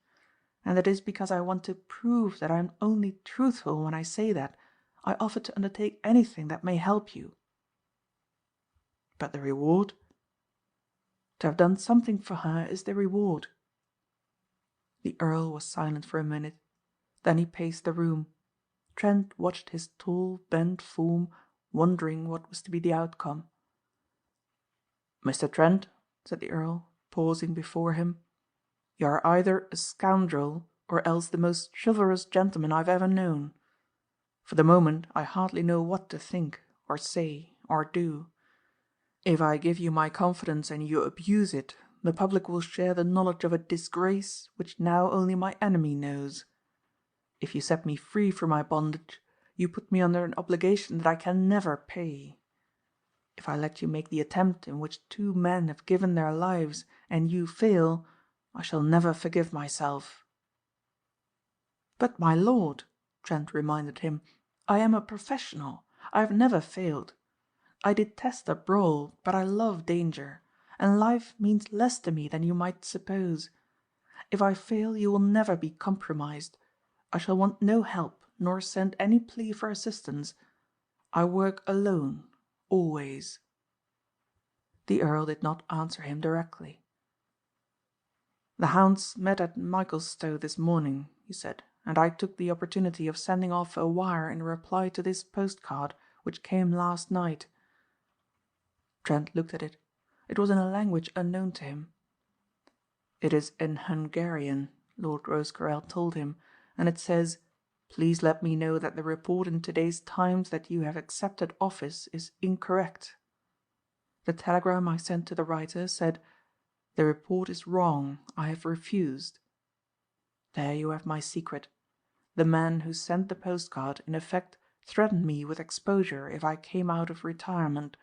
Speaker 2: And it is because I want to prove that I am only truthful when I say that I offer to undertake anything that may help you." "But the reward?" "To have done something for her is the reward." The Earl was silent for a minute. Then he paced the room. Trent watched his tall, bent form, wondering what was to be the outcome. "Mr. Trent," said the Earl, pausing before him, "you are either a scoundrel or else the most chivalrous gentleman I have ever known. For the moment I hardly know what to think, or say, or do. If I give you my confidence and you abuse it, the public will share the knowledge of a disgrace which now only my enemy knows. If you set me free from my bondage, you put me under an obligation that I can never pay. If I let you make the attempt in which two men have given their lives and you fail, I shall never forgive myself." "But, my lord," Trent reminded him, "I am a professional. I have never failed. I detest a brawl, but I love danger, and life means less to me than you might suppose. If I fail you will never be compromised. I shall want no help, nor send any plea for assistance. I work alone, always." The Earl did not answer him directly. "The hounds met at Michaelstowe this morning," he said, "and I took the opportunity of sending off a wire in reply to this postcard which came last night." Trent looked at it. It was in a language unknown to him. "It is in Hungarian," Lord Rosecarrel told him, "and it says, 'Please let me know that the report in today's Times that you have accepted office is incorrect.' The telegram I sent to the writer said, 'The report is wrong. I have refused.' There you have my secret. The man who sent the postcard in effect threatened me with exposure if I came out of retirement."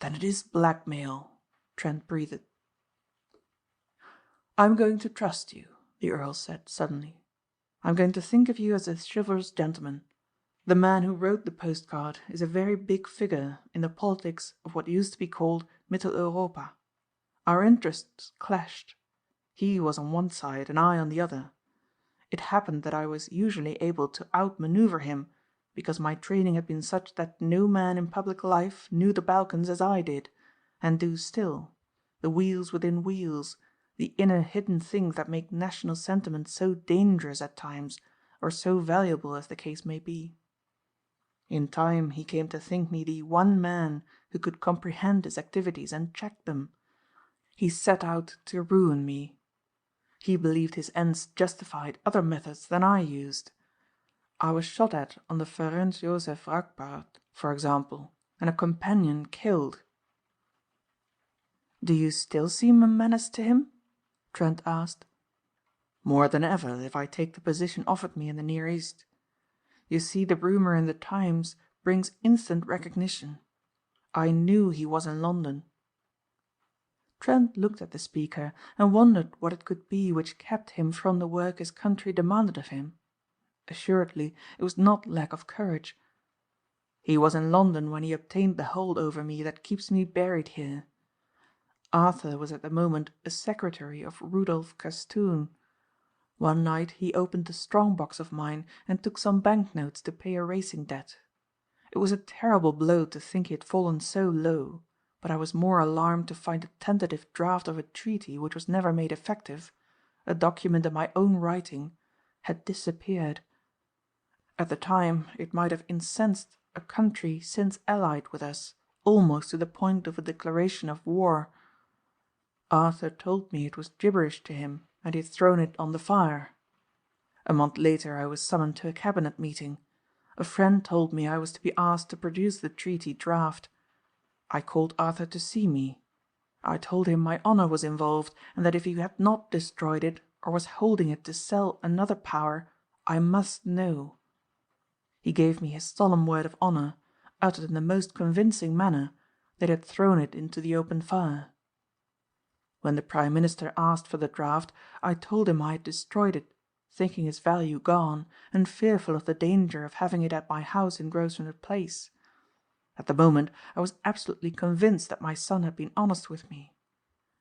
Speaker 2: "Then it is blackmail," Trent breathed. "I am going to trust you," the Earl said suddenly. "I am going to think of you as a chivalrous gentleman. The man who wrote the postcard is a very big figure in the politics of what used to be called Mittel Europa. Our interests clashed. He was on one side and I on the other. It happened that I was usually able to outmaneuver him because my training had been such that no man in public life knew the Balkans as I did, and do still, the wheels within wheels, the inner hidden things that make national sentiment so dangerous at times, or so valuable as the case may be. In time he came to think me the one man who could comprehend his activities and check them. He set out to ruin me. He believed his ends justified other methods than I used. I was shot at on the Ferenc Josef Rakpaard, for example, and a companion killed." "Do you still seem a menace to him?" Trent asked. "More than ever if I take the position offered me in the Near East. You see, the rumour in the Times brings instant recognition. I knew he was in London." Trent looked at the speaker and wondered what it could be which kept him from the work his country demanded of him. Assuredly it was not lack of courage. "He was in London when he obtained the hold over me that keeps me buried here. Arthur was at the moment a secretary of Rudolph Castoon. One night he opened a strong box of mine and took some banknotes to pay a racing debt. It was a terrible blow to think he had fallen so low, but I was more alarmed to find a tentative draft of a treaty which was never made effective, a document in my own writing, had disappeared. At the time it might have incensed a country since allied with us, almost to the point of a declaration of war. Arthur told me it was gibberish to him and he had thrown it on the fire. A month later I was summoned to a cabinet meeting. A friend told me I was to be asked to produce the treaty draft. I called Arthur to see me. I told him my honour was involved and that if he had not destroyed it or was holding it to sell another power, I must know. He gave me his solemn word of honour, uttered in the most convincing manner, that he had thrown it into the open fire. When the Prime Minister asked for the draft, I told him I had destroyed it, thinking its value gone, and fearful of the danger of having it at my house in Grosvenor Place. At the moment I was absolutely convinced that my son had been honest with me.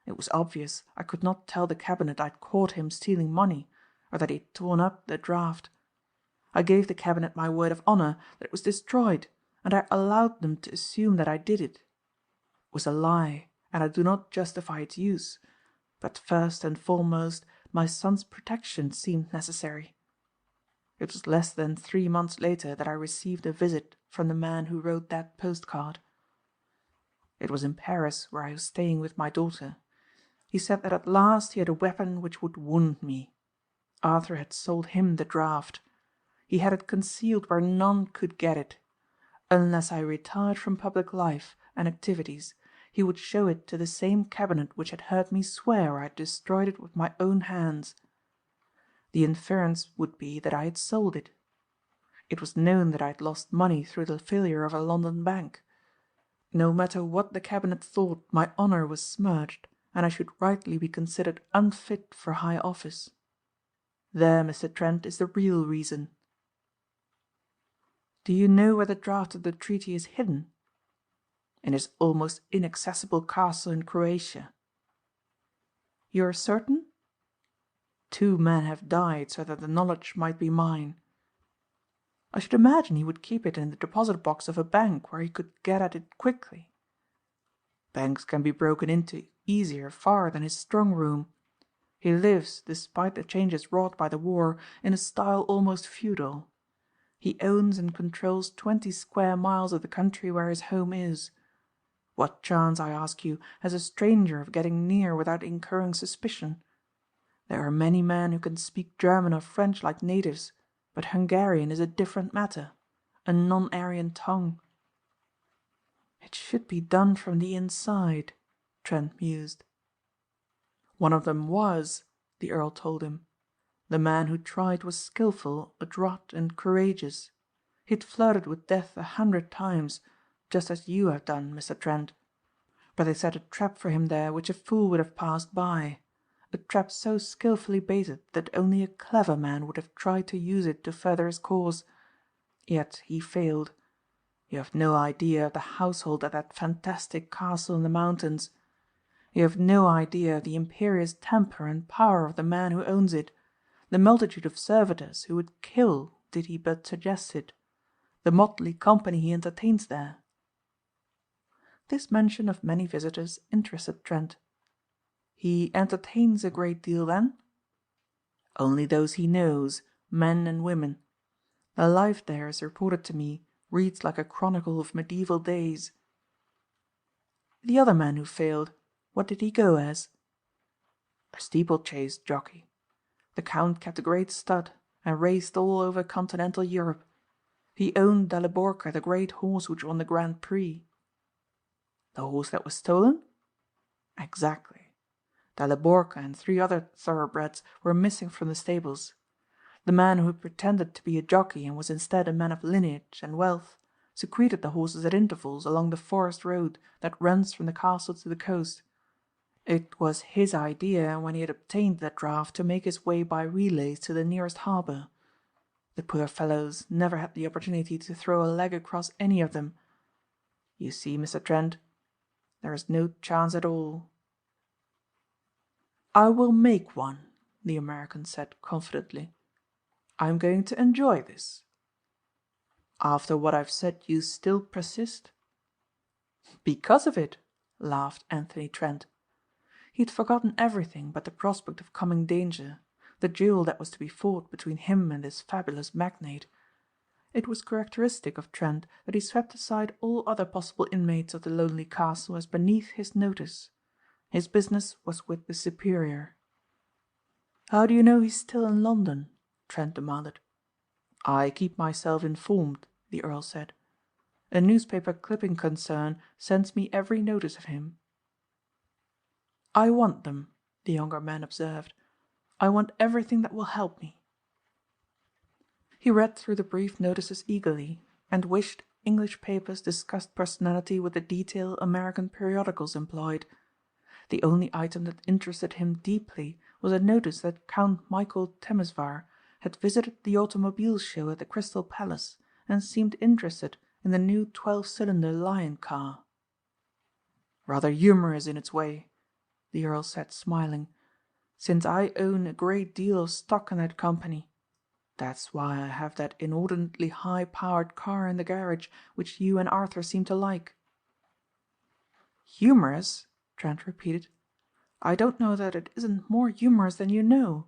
Speaker 2: It was obvious I could not tell the Cabinet I'd caught him stealing money, or that he had torn up the draft. I gave the Cabinet my word of honour that it was destroyed, and I allowed them to assume that I did it. It was a lie, and I do not justify its use, but first and foremost my son's protection seemed necessary. It was less than 3 months later that I received a visit from the man who wrote that postcard. It was in Paris, where I was staying with my daughter. He said that at last he had a weapon which would wound me. Arthur had sold him the draft. He had it concealed where none could get it. Unless I retired from public life and activities, he would show it to the same Cabinet which had heard me swear I had destroyed it with my own hands. The inference would be that I had sold it. It was known that I had lost money through the failure of a London bank. No matter what the Cabinet thought, my honour was smirched, and I should rightly be considered unfit for high office. There, Mr. Trent, is the real reason. Do you know where the draft of the treaty is hidden? In his almost inaccessible castle in Croatia. You are certain? 2 men have died so that the knowledge might be mine. I should imagine he would keep it in the deposit box of a bank where he could get at it quickly. Banks can be broken into easier far than his strong room. He lives, despite the changes wrought by the war, in a style almost feudal. He owns and controls 20 square miles of the country where his home is. What chance, I ask you, has a stranger of getting near without incurring suspicion? There are many men who can speak German or French like natives, but Hungarian is a different matter, a non-Aryan tongue. It should be done from the inside, Trent mused. One of them was, the Earl told him. The man who tried was skilful, adroit and courageous. He'd flirted with death 100 times, just as you have done, Mr. Trent. But they set a trap for him there which a fool would have passed by. A trap so skilfully baited that only a clever man would have tried to use it to further his cause. Yet he failed. You have no idea of the household at that fantastic castle in the mountains. You have no idea of the imperious temper and power of the man who owns it, the multitude of servitors who would kill did he but suggest it, the motley company he entertains there. This mention of many visitors interested Trent. He entertains a great deal, then? Only those he knows, men and women. The life there, as reported to me, reads like a chronicle of medieval days. The other man who failed, what did he go as? A steeplechase jockey, The Count kept a great stud, and raced all over continental Europe. He owned Daliborka, the great horse which won the Grand Prix." "The horse that was stolen?" "Exactly. Daliborka and 3 other thoroughbreds were missing from the stables. The man who pretended to be a jockey and was instead a man of lineage and wealth, secreted the horses at intervals along the forest road that runs from the castle to the coast. It was his idea, when he had obtained the draft, to make his way by relays to the nearest harbour. The poor fellows never had the opportunity to throw a leg across any of them. You see, Mr. Trent, there is no chance at all." "I will make one," the American said confidently. "I am going to enjoy this." "After what I've said you still persist?" "Because of it," laughed Anthony Trent. He had forgotten everything but the prospect of coming danger, the duel that was to be fought between him and this fabulous magnate. It was characteristic of Trent that he swept aside all other possible inmates of the lonely castle as beneath his notice. His business was with the superior. "How do you know he's still in London?" Trent demanded. "I keep myself informed," the Earl said. "A newspaper clipping concern sends me every notice of him." "I want them," the younger man observed. "I want everything that will help me." He read through the brief notices eagerly, and wished English papers discussed personality with the detail American periodicals employed. The only item that interested him deeply was a notice that Count Michæl Temesvar had visited the automobile show at the Crystal Palace and seemed interested in the new 12-cylinder Lion car. "Rather humorous in its way," the Earl said smiling, "since I own a great deal of stock in that company. That's why I have that inordinately high-powered car in the garage which you and Arthur seem to like." "Humorous?" Trent repeated. "I don't know that it isn't more humorous than you know.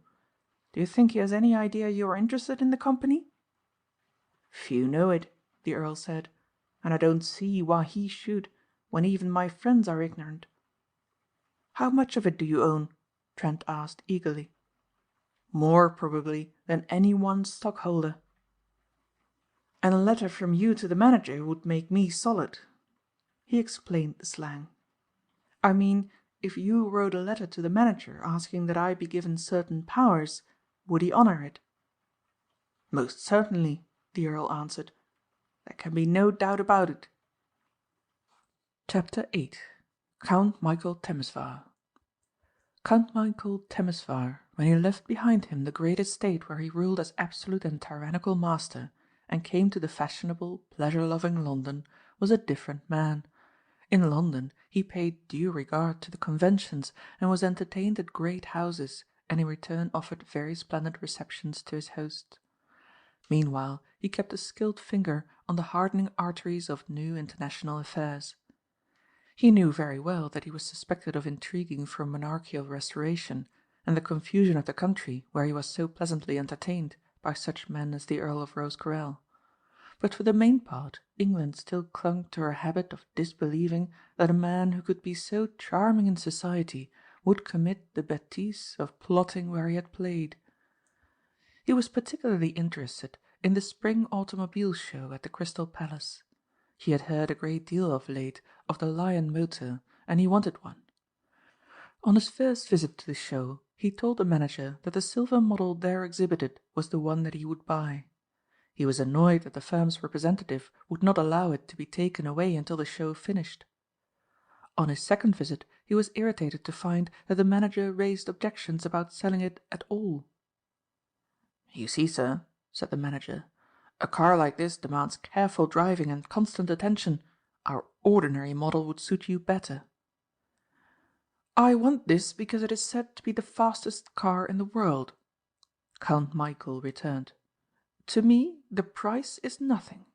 Speaker 2: Do you think he has any idea you are interested in the company?" "Few know it," the Earl said, "and I don't see why he should, when even my friends are ignorant." "How much of it do you own?" Trent asked eagerly. "More, probably, than any one stockholder." "And a letter from you to the manager would make me solid." He explained the slang. "I mean, if you wrote a letter to the manager asking that I be given certain powers, would he honor it?" "Most certainly," the Earl answered. "There can be no doubt about it." Chapter 8. Count Michæl Temesvar. Count Michæl Temesvar, when he left behind him the great estate where he ruled as absolute and tyrannical master, and came to the fashionable, pleasure-loving London, was a different man. In London he paid due regard to the conventions and was entertained at great houses, and in return offered very splendid receptions to his hosts. Meanwhile he kept a skilled finger on the hardening arteries of new international affairs. He knew very well that he was suspected of intriguing for monarchical restoration, and the confusion of the country where he was so pleasantly entertained by such men as the Earl of Rosecarrel. But for the main part England still clung to her habit of disbelieving that a man who could be so charming in society would commit the bêtise of plotting where he had played. He was particularly interested in the spring automobile show at the Crystal Palace. He had heard a great deal of late of the Lion motor, and he wanted one. On his first visit to the show he told the manager that the silver model there exhibited was the one that he would buy. He was annoyed that the firm's representative would not allow it to be taken away until the show finished. On his second visit he was irritated to find that the manager raised objections about selling it at all. "You see, sir," said the manager, "a car like this demands careful driving and constant attention. Our ordinary model would suit you better." "I want this because it is said to be the fastest car in the world," Count Michæl returned. "To me the price is nothing."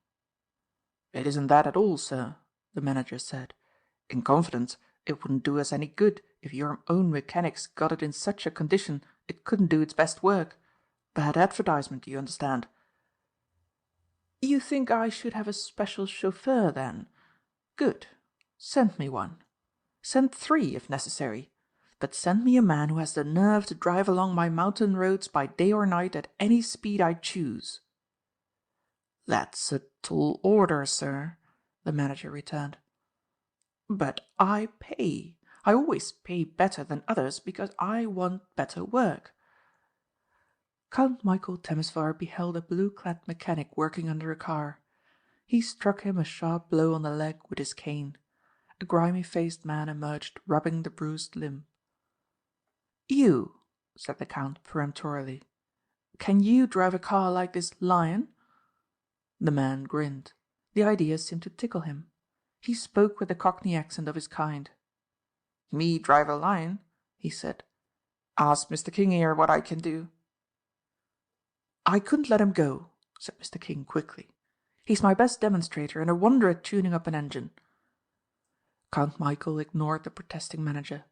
Speaker 2: "It isn't that at all, sir," the manager said. "In confidence, it wouldn't do us any good if your own mechanics got it in such a condition it couldn't do its best work. Bad advertisement, you understand." "You think I should have a special chauffeur, then? Good. Send me one. Send 3 if necessary. but send me a man who has the nerve to drive along my mountain roads by day or night at any speed I choose." "That's a tall order, sir," the manager returned. "But I pay. I always pay better than others because I want better work." Count Michæl Temesvar beheld a blue-clad mechanic working under a car. He struck him a sharp blow on the leg with his cane. A grimy-faced man emerged, rubbing the bruised limb. "You," said the Count peremptorily. "Can you drive a car like this Lion?" The man grinned. The idea seemed to tickle him. He spoke with the Cockney accent of his kind. "Me drive a Lion?" he said. "Ask Mr. King here what I can do." "I couldn't let him go," said Mr. King quickly. "He's my best demonstrator and a wonder at tuning up an engine." Count Michæl ignored the protesting manager.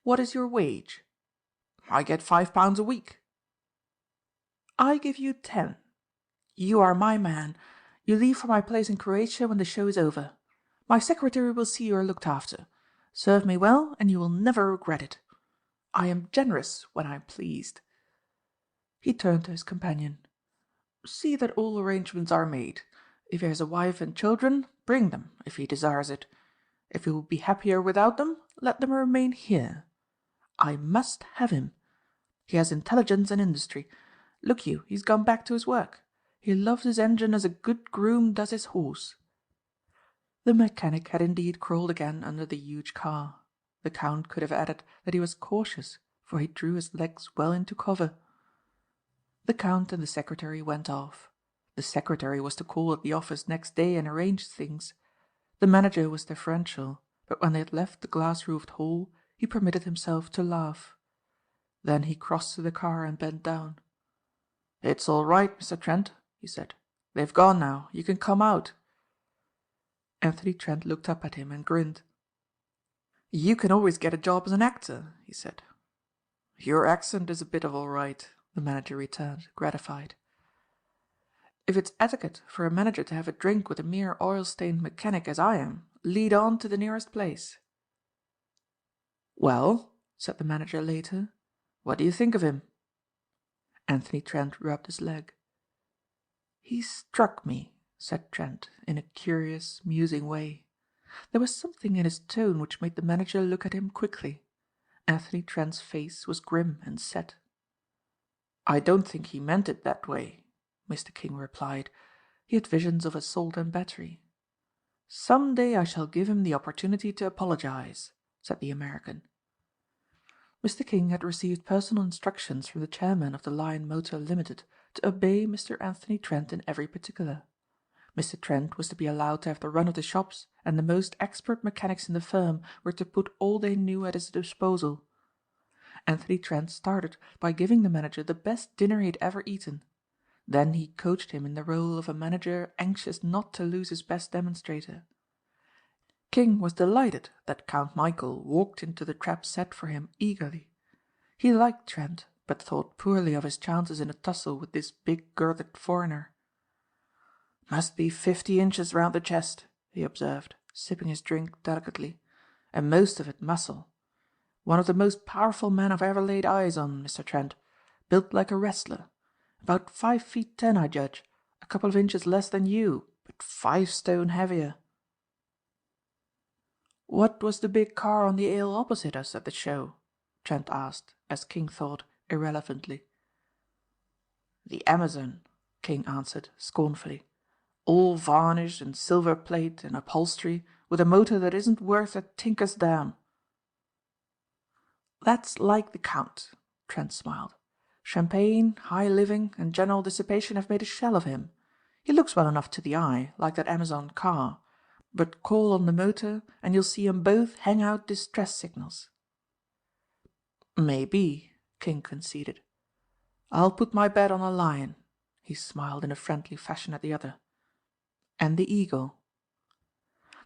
Speaker 2: "What is your wage?" "I get £5 a week." "I give you 10. You are my man. You leave for my place in Croatia when the show is over. My secretary will see you are looked after. Serve me well and you will never regret it. I am generous when I am pleased." He turned to his companion. "See that all arrangements are made. If he has a wife and children, bring them, if he desires it. If he will be happier without them, let them remain here. I must have him. He has intelligence and industry. Look you, he's gone back to his work. He loves his engine as a good groom does his horse." The mechanic had indeed crawled again under the huge car. The Count could have added that he was cautious, for he drew his legs well into cover. The Count and the secretary went off. The secretary was to call at the office next day and arrange things. The manager was deferential, but when they had left the glass-roofed hall, he permitted himself to laugh. Then he crossed to the car and bent down. "It's all right, Mr. Trent," he said. "They've gone now. You can come out." Anthony Trent looked up at him and grinned. "You can always get a job as an actor," he said. "Your accent is a bit of all right," the manager returned, gratified. "If it's etiquette for a manager to have a drink with a mere oil-stained mechanic as I am, lead on to the nearest place." "Well," said the manager later, "what do you think of him?" Anthony Trent rubbed his leg. "He struck me," said Trent in a curious, musing way. There was something in his tone which made the manager look at him quickly. Anthony Trent's face was grim and set. "I don't think he meant it that way," Mr. King replied. He had visions of assault and battery. "Some day I shall give him the opportunity to apologize," said the American. Mr. King had received personal instructions from the chairman of the Lion Motor Limited to obey Mr. Anthony Trent in every particular. Mr. Trent was to be allowed to have the run of the shops, and the most expert mechanics in the firm were to put all they knew at his disposal. Anthony Trent started by giving the manager the best dinner he had ever eaten. Then he coached him in the role of a manager anxious not to lose his best demonstrator. King was delighted that Count Michæl walked into the trap set for him eagerly. He liked Trent, but thought poorly of his chances in a tussle with this big-girthed foreigner. "Must be 50 inches round the chest," he observed, sipping his drink delicately, "and most of it muscle. One of the most powerful men I've ever laid eyes on, Mr. Trent. Built like a wrestler. About 5'10", I judge, a couple of inches less than you, but 5 stone heavier." "What was the big car on the ale opposite us at the show?" Trent asked, as King thought, irrelevantly. "The Amazon," King answered scornfully. "All varnish and silver plate and upholstery, with a motor that isn't worth a tinker's dam." "That's like the Count," Trent smiled. "Champagne, high living and general dissipation have made a shell of him. He looks well enough to the eye, like that Amazon car, but call on the motor and you'll see 'em both hang out distress signals." "Maybe," King conceded. "I'll put my bet on a Lion." He smiled in a friendly fashion at the other. "And the Eagle."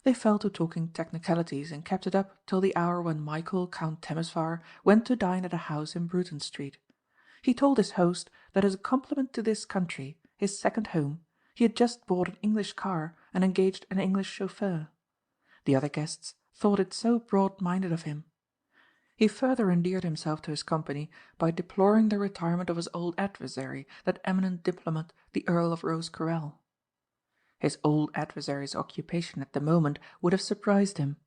Speaker 2: They fell to talking technicalities and kept it up till the hour when Michæl Count Temesvar went to dine at a house in Bruton Street. He told his host that as a compliment to this country, his second home, he had just bought an English car and engaged an English chauffeur. The other guests thought it so broad-minded of him. He further endeared himself to his company by deploring the retirement of his old adversary, that eminent diplomat, the Earl of Rosecarrel. His old adversary's occupation at the moment would have surprised him.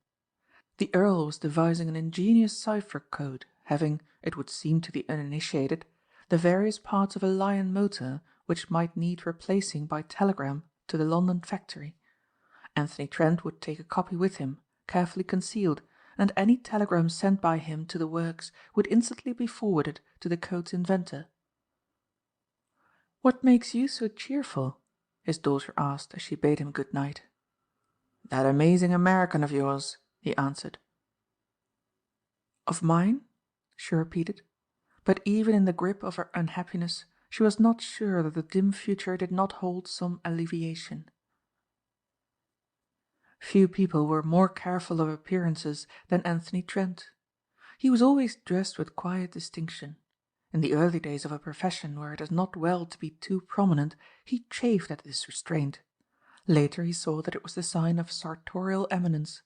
Speaker 2: The Earl was devising an ingenious cipher code, having, it would seem to the uninitiated, the various parts of a Lion motor which might need replacing by telegram to the London factory. Anthony Trent would take a copy with him, carefully concealed, and any telegram sent by him to the works would instantly be forwarded to the code's inventor. "What makes you so cheerful?" his daughter asked as she bade him good night. "That amazing American of yours," he answered. "Of mine?" she repeated, but even in the grip of her unhappiness she was not sure that the dim future did not hold some alleviation. Few people were more careful of appearances than Anthony Trent. He was always dressed with quiet distinction. In the early days of a profession where it is not well to be too prominent, he chafed at this restraint. Later he saw that it was the sign of sartorial eminence.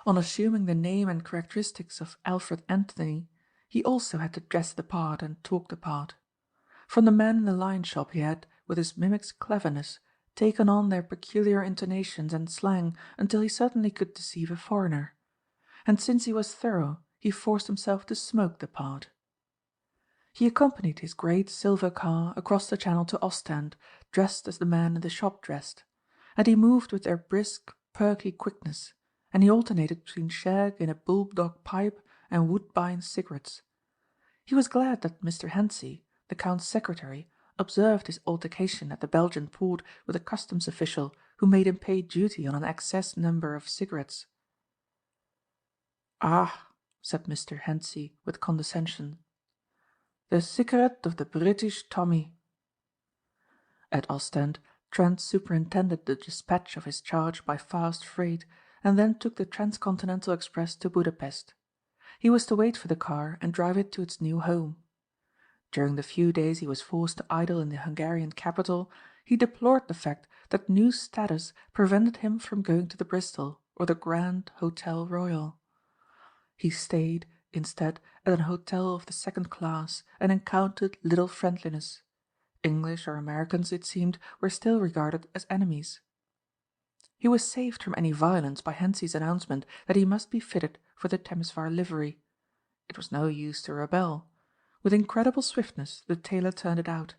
Speaker 2: On assuming the name and characteristics of Alfred Anthony, he also had to dress the part and talk the part. From the men in the lion shop he had, with his mimic's cleverness, taken on their peculiar intonations and slang until he certainly could deceive a foreigner. And since he was thorough, he forced himself to smoke the part. He accompanied his great silver car across the Channel to Ostend, dressed as the men in the shop dressed, and he moved with their brisk, perky quickness, and he alternated between shag in a bulldog pipe and Woodbine cigarettes. He was glad that Mr. Hentzi, the Count's secretary, observed his altercation at the Belgian port with a customs official who made him pay duty on an excess number of cigarettes. "Ah," said Mr. Hentzi with condescension, "the cigarette of the British Tommy." At Ostend, Trent superintended the dispatch of his charge by fast freight, and then took the transcontinental express to Budapest. He was to wait for the car and drive it to its new home. During the few days he was forced to idle in the Hungarian capital, he deplored the fact that new status prevented him from going to the Bristol or the Grand Hotel Royal. He stayed, instead, at an hotel of the second class and encountered little friendliness. English or Americans, it seemed, were still regarded as enemies. He was saved from any violence by Hentzi's announcement that he must be fitted for the Temesvar livery. It was no use to rebel. With incredible swiftness the tailor turned it out.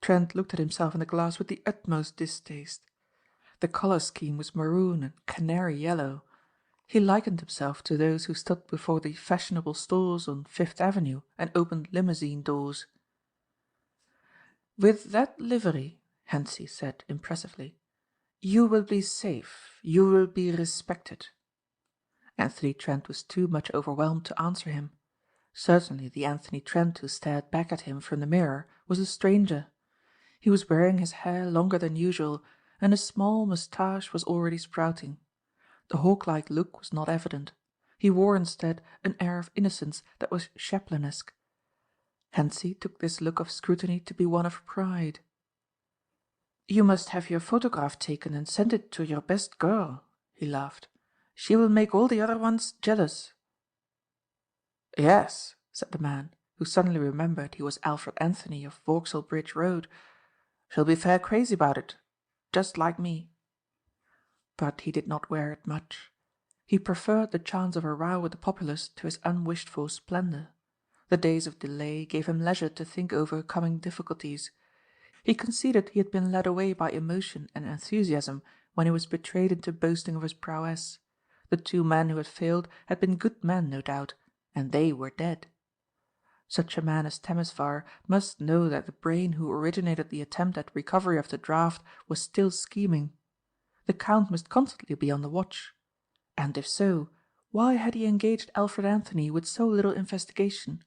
Speaker 2: Trent looked at himself in the glass with the utmost distaste. The colour scheme was maroon and canary yellow. He likened himself to those who stood before the fashionable stores on Fifth Avenue and opened limousine doors. "With that livery," Hentzi said impressively, "you will be safe, you will be respected." Anthony Trent was too much overwhelmed to answer him. Certainly the Anthony Trent who stared back at him from the mirror was a stranger. He was wearing his hair longer than usual, and a small moustache was already sprouting. The hawk-like look was not evident. He wore instead an air of innocence that was Chaplinesque. Hentzi took this look of scrutiny to be one of pride. "You must have your photograph taken and send it to your best girl," he laughed. "She will make all the other ones jealous." "Yes," said the man, who suddenly remembered he was Alfred Anthony of Vauxhall Bridge Road. "She'll be fair crazy about it. Just like me." But he did not wear it much. He preferred the chance of a row with the populace to his unwished-for splendour. The days of delay gave him leisure to think over coming difficulties. He conceded he had been led away by emotion and enthusiasm when he was betrayed into boasting of his prowess. The two men who had failed had been good men, no doubt, and they were dead. Such a man as Temesvar must know that the brain who originated the attempt at recovery of the draft was still scheming. The Count must constantly be on the watch. And if so, why had he engaged Alfred Anthony with so little investigation?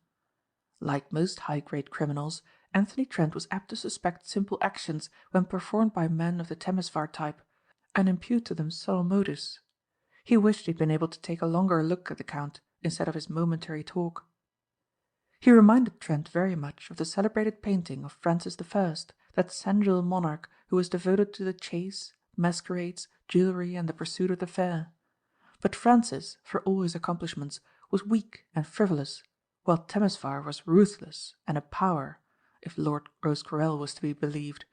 Speaker 2: Like most high-grade criminals, Anthony Trent was apt to suspect simple actions when performed by men of the Temesvar type, and impute to them subtle motives. He wished he had been able to take a longer look at the Count instead of his momentary talk. He reminded Trent very much of the celebrated painting of Francis I, that sensual monarch who was devoted to the chase, masquerades, jewellery and the pursuit of the fair. But Francis, for all his accomplishments, was weak and frivolous, while Temesvar was ruthless and a power, if Lord Rosecarrel was to be believed.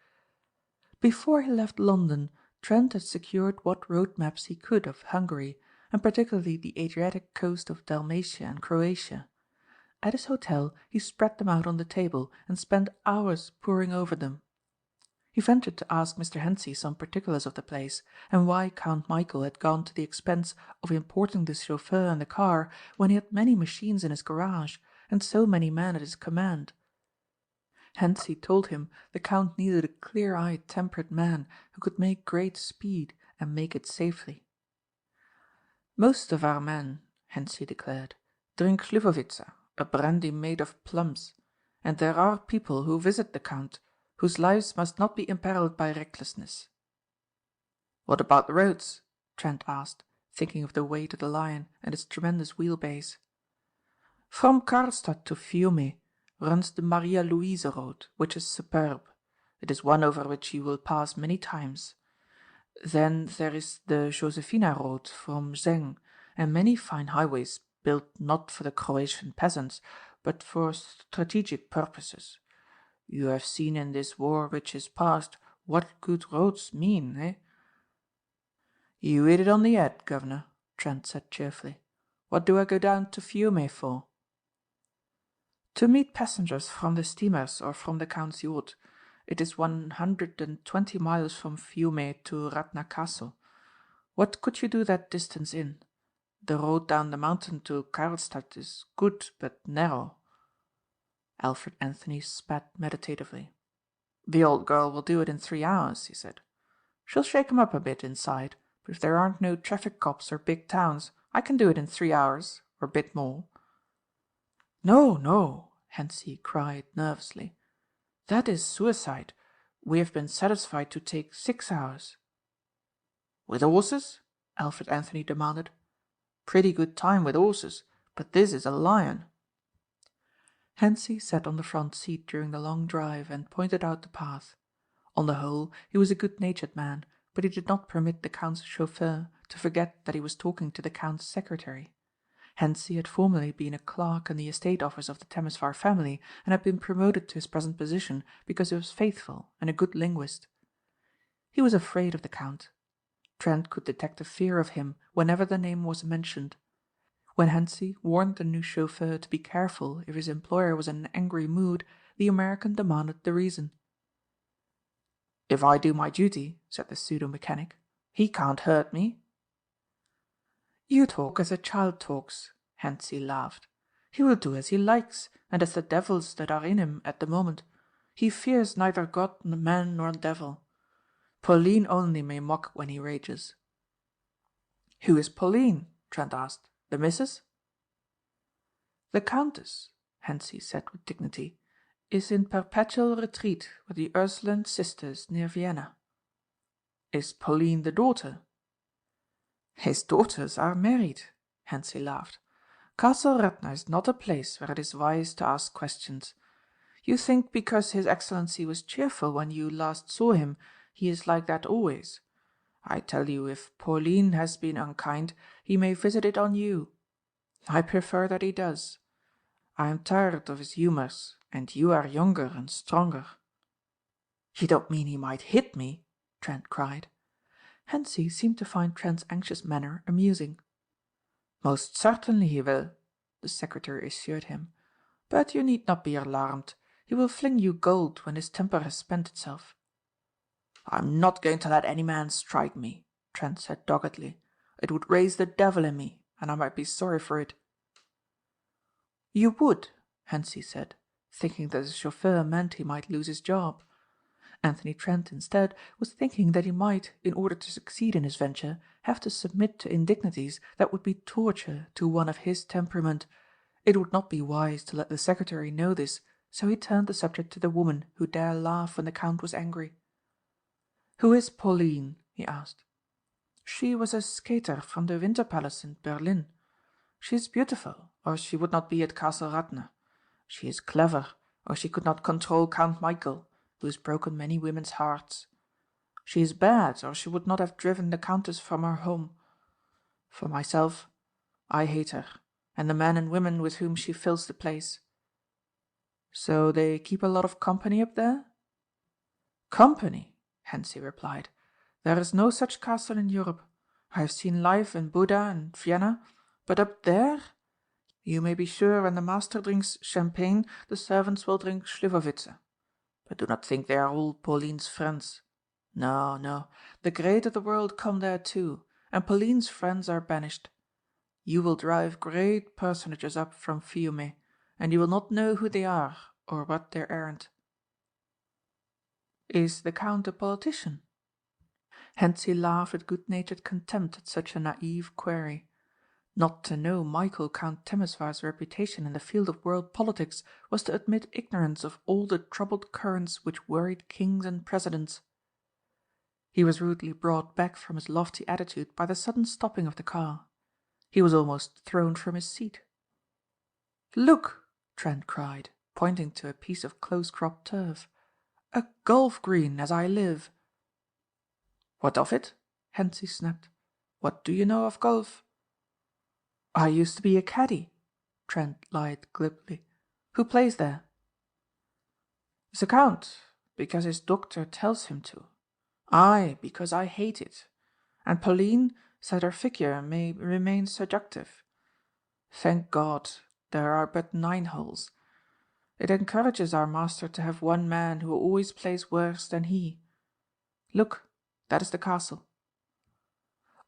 Speaker 2: Before he left London, Trent had secured what road maps he could of Hungary, and particularly the Adriatic coast of Dalmatia and Croatia. At his hotel he spread them out on the table and spent hours poring over them. He ventured to ask Mr. Hentzi some particulars of the place, and why Count Michæl had gone to the expense of importing the chauffeur and the car when he had many machines in his garage and so many men at his command. Hentzi told him the Count needed a clear-eyed, temperate man who could make great speed and make it safely. "Most of our men," Hentzi declared, "drink Slivovitza, a brandy made of plums, and there are people who visit the Count whose lives must not be imperilled by recklessness." "What about the roads?" Trent asked, thinking of the way to the Lion and its tremendous wheelbase. "From Karlstadt to Fiume runs the Maria Louise road, which is superb. It is one over which you will pass many times. Then there is the Josefina road from Zeng, and many fine highways built not for the Croatian peasants, but for strategic purposes. You have seen in this war which is past what good roads mean, eh?" "You hit it on the head, Governor," Trent said cheerfully. "What do I go down to Fiume for?" "To meet passengers from the steamers or from the Count's yacht. It is 120 miles from Fiume to Ratna Castle. What could you do that distance in? The road down the mountain to Karlstadt is good but narrow." Alfred Anthony spat meditatively. "The old girl will do it in 3 hours," he said. "She'll shake 'em up a bit inside, but if there aren't no traffic cops or big towns, I can do it in 3 hours, or a bit more." "No, no," Hentzi cried nervously. "That is suicide. We have been satisfied to take 6 hours." "With horses?" Alfred Anthony demanded. "Pretty good time with horses, but this is a lion." Hentzi sat on the front seat during the long drive and pointed out the path. On the whole, he was a good-natured man, but he did not permit the Count's chauffeur to forget that he was talking to the Count's secretary. Hentzi had formerly been a clerk in the estate office of the Temesvar family and had been promoted to his present position because he was faithful and a good linguist. He was afraid of the Count. Trent could detect a fear of him whenever the name was mentioned. When Hentzi warned the new chauffeur to be careful if his employer was in an angry mood, the American demanded the reason. "If I do my duty," said the pseudo-mechanic, "he can't hurt me." "You talk as a child talks," Hentzi laughed. "He will do as he likes, and as the devils that are in him at the moment. He fears neither God, man, nor devil. Pauline only may mock when he rages." "Who is Pauline?" Trent asked. "The missus?" "The Countess," Hentzi said with dignity, "is in perpetual retreat with the Ursuline sisters near Vienna." "Is Pauline the daughter?" "His daughters are married," Hentzi laughed. "Castle Radna is not a place where it is wise to ask questions. You think because His Excellency was cheerful when you last saw him, he is like that always. I tell you, if Pauline has been unkind, he may visit it on you. I prefer that he does. I am tired of his humours, and you are younger and stronger." "You don't mean he might hit me?" Trent cried. Hentzi seemed to find Trent's anxious manner amusing. "Most certainly he will," the secretary assured him. "But you need not be alarmed. He will fling you gold when his temper has spent itself." "I'm not going to let any man strike me," Trent said doggedly. "It would raise the devil in me, and I might be sorry for it." "You would," Hentzi said, thinking that the chauffeur meant he might lose his job. Anthony Trent, instead, was thinking that he might, in order to succeed in his venture, have to submit to indignities that would be torture to one of his temperament. It would not be wise to let the secretary know this, so he turned the subject to the woman who dare laugh when the Count was angry. "Who is Pauline?" he asked. "She was a skater from the Winter Palace in Berlin. She is beautiful, or she would not be at Castle Radna. She is clever, or she could not control Count Michæl, who has broken many women's hearts. She is bad, or she would not have driven the Countess from her home. For myself, I hate her, and the men and women with whom she fills the place." "So they keep a lot of company up there?" "Company," Hentzi replied. "There is no such castle in Europe. I have seen life in Buda and Vienna, but up there, you may be sure when the master drinks champagne, the servants will drink Slivovitze. But do not think they are all Pauline's friends. No, no, the great of the world come there too, and Pauline's friends are banished. You will drive great personages up from Fiume, and you will not know who they are or what their errand." "Is the Count a politician?" Hentzi laughed with good-natured contempt at such a naive query. Not to know Michael Count Temesvar's reputation in the field of world politics was to admit ignorance of all the troubled currents which worried kings and presidents. He was rudely brought back from his lofty attitude by the sudden stopping of the car. He was almost thrown from his seat. "Look!" Trent cried, pointing to a piece of close-cropped turf. "A golf green, as I live!" "What of it?" Hentzi snapped. "What do you know of golf?" "I used to be a caddie," Trent lied glibly. "Who plays there?" "The Count, because his doctor tells him to. I, because I hate it. And Pauline, so that her figure may remain seductive. Thank God, there are but 9 holes. It encourages our master to have one man who always plays worse than he. Look, that is the castle."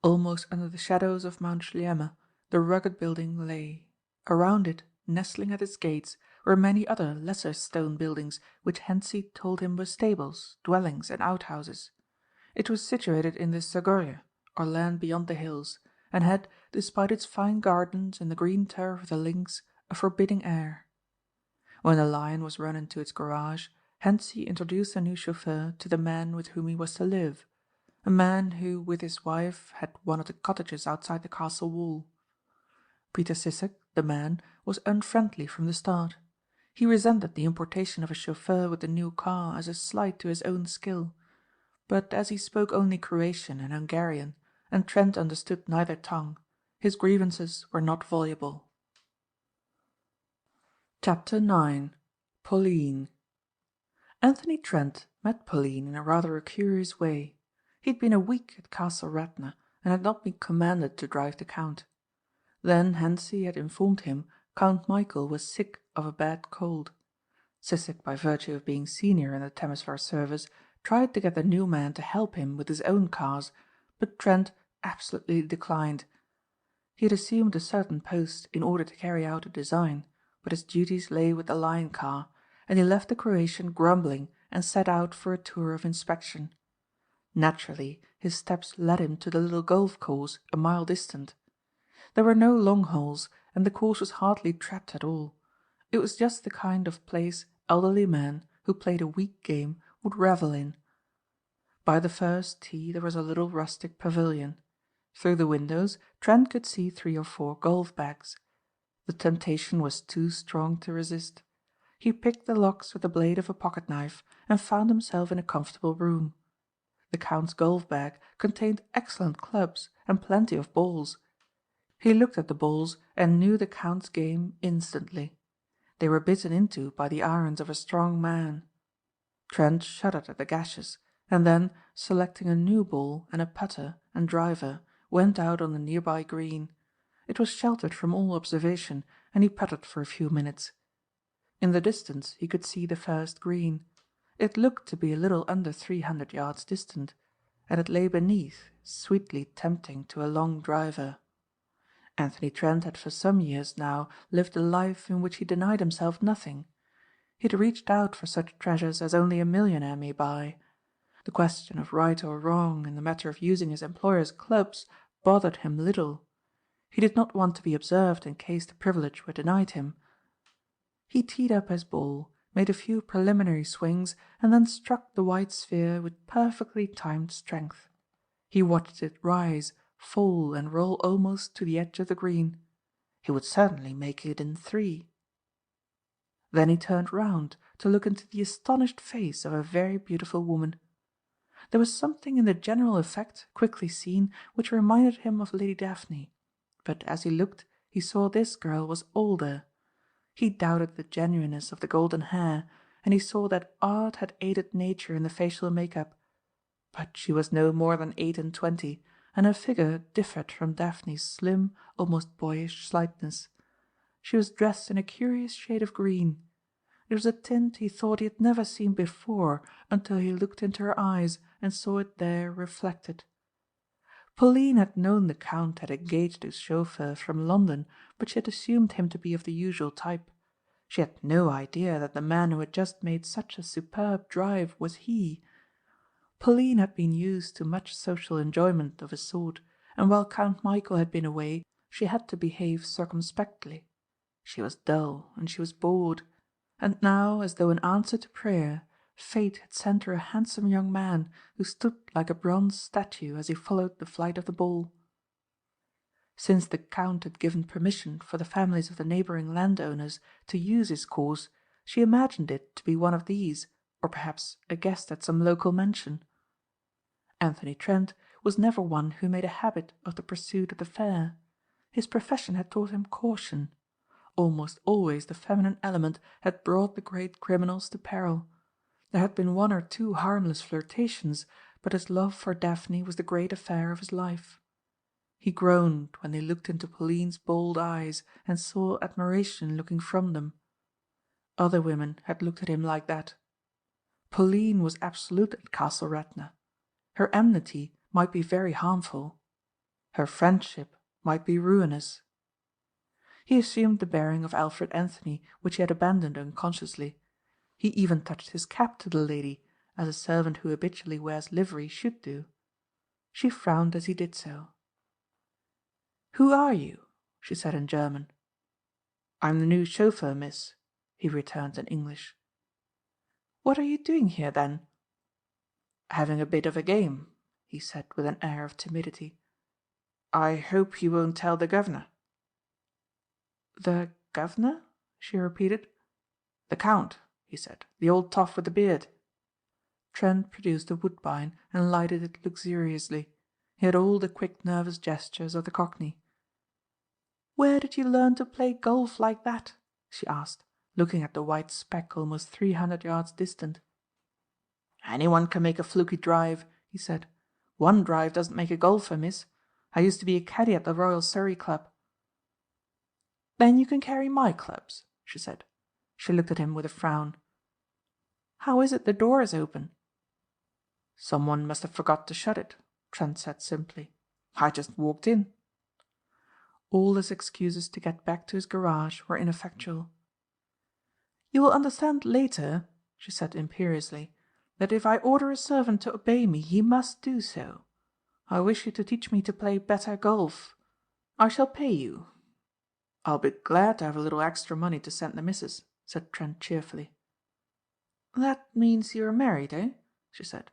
Speaker 2: Almost under the shadows of Mount Schliemme, the rugged building lay. Around it, nestling at its gates, were many other lesser stone buildings which Hentzi told him were stables, dwellings, and outhouses. It was situated in the Zagorje, or land beyond the hills, and had, despite its fine gardens and the green turf of the links, a forbidding air. When the Lion was run into its garage, Hentzi introduced the new chauffeur to the man with whom he was to live, a man who with his wife had one of the cottages outside the castle wall. Peter Sissek, the man, was unfriendly from the start. He resented the importation of a chauffeur with the new car as a slight to his own skill. But as he spoke only Croatian and Hungarian, and Trent understood neither tongue, his grievances were not voluble. Chapter 9. Pauline. Anthony Trent met Pauline in a rather a curious way. He had been a week at Castle Radna and had not been commanded to drive the Count. Then Hentzi had informed him Count Michæl was sick of a bad cold. Sissek, by virtue of being senior in the Temesvar service, tried to get the new man to help him with his own cars, but Trent absolutely declined. He had assumed a certain post in order to carry out a design, but his duties lay with the Lion car, and he left the Croatian grumbling and set out for a tour of inspection. Naturally, his steps led him to the little golf course a mile distant. There were no long holes, and the course was hardly trapped at all. It was just the kind of place elderly men, who played a weak game, would revel in. By the first tee there was a little rustic pavilion. Through the windows Trent could see 3 or 4 golf bags. The temptation was too strong to resist. He picked the locks with the blade of a pocket knife and found himself in a comfortable room. The Count's golf bag contained excellent clubs and plenty of balls. He looked at the balls and knew the Count's game instantly. They were bitten into by the irons of a strong man. Trent shuddered at the gashes, and then, selecting a new ball and a putter and driver, went out on the nearby green. It was sheltered from all observation, and he putted for a few minutes. In the distance he could see the first green. It looked to be a little under 300 yards distant, and it lay beneath, sweetly tempting to a long driver. Anthony Trent had for some years now lived a life in which he denied himself nothing. He had reached out for such treasures as only a millionaire may buy. The question of right or wrong in the matter of using his employer's clubs bothered him little. He did not want to be observed in case the privilege were denied him. He teed up his ball, made a few preliminary swings, and then struck the white sphere with perfectly timed strength. He watched it rise, fall and roll almost to the edge of the green. He would certainly make it in 3. Then he turned round to look into the astonished face of a very beautiful woman. There was something in the general effect, quickly seen, which reminded him of Lady Daphne, but as he looked he saw this girl was older. He doubted the genuineness of the golden hair, and he saw that art had aided nature in the facial make-up. But she was no more than 28, and her figure differed from Daphne's slim, almost boyish slightness. She was dressed in a curious shade of green. It was a tint he thought he had never seen before until he looked into her eyes and saw it there reflected. Pauline had known the Count had engaged a chauffeur from London, but she had assumed him to be of the usual type. She had no idea that the man who had just made such a superb drive was he. Pauline had been used to much social enjoyment of a sort, and while Count Michæl had been away, she had to behave circumspectly. She was dull, and she was bored. And now, as though in answer to prayer, fate had sent her a handsome young man who stood like a bronze statue as he followed the flight of the ball. Since the Count had given permission for the families of the neighbouring landowners to use his course, she imagined it to be one of these, or perhaps a guest at some local mansion. Anthony Trent was never one who made a habit of the pursuit of the fair. His profession had taught him caution. Almost always the feminine element had brought the great criminals to peril. There had been 1 or 2 harmless flirtations, but his love for Daphne was the great affair of his life. He groaned when they looked into Pauline's bold eyes and saw admiration looking from them. Other women had looked at him like that. Pauline was absolute at Castle Radna. Her enmity might be very harmful. Her friendship might be ruinous. He assumed the bearing of Alfred Anthony, which he had abandoned unconsciously. He even touched his cap to the lady, as a servant who habitually wears livery should do. She frowned as he did so. "Who are you?" she said in German. "I'm the new chauffeur, miss," he returned in English. "What are you doing here, then?" "Having a bit of a game," he said with an air of timidity. "I hope you won't tell the governor." "The governor?" she repeated. "The Count," he said, "the old toff with the beard." Trent produced a woodbine and lighted it luxuriously. He had all the quick nervous gestures of the Cockney. "Where did you learn to play golf like that?" she asked, looking at the white speck almost 300 yards distant. "Anyone can make a fluky drive," he said. "One drive doesn't make a golfer, miss. I used to be a caddie at the Royal Surrey Club." "Then you can carry my clubs," she said. She looked at him with a frown. "How is it the door is open?" "Someone must have forgot to shut it," Trent said simply. "I just walked in." All his excuses to get back to his garage were ineffectual. "You will understand later," she said imperiously, "that if I order a servant to obey me he must do so. I wish you to teach me to play better golf. I shall pay you." "I'll be glad to have a little extra money to send the missus," said Trent cheerfully. "That means you are married, eh?" she said.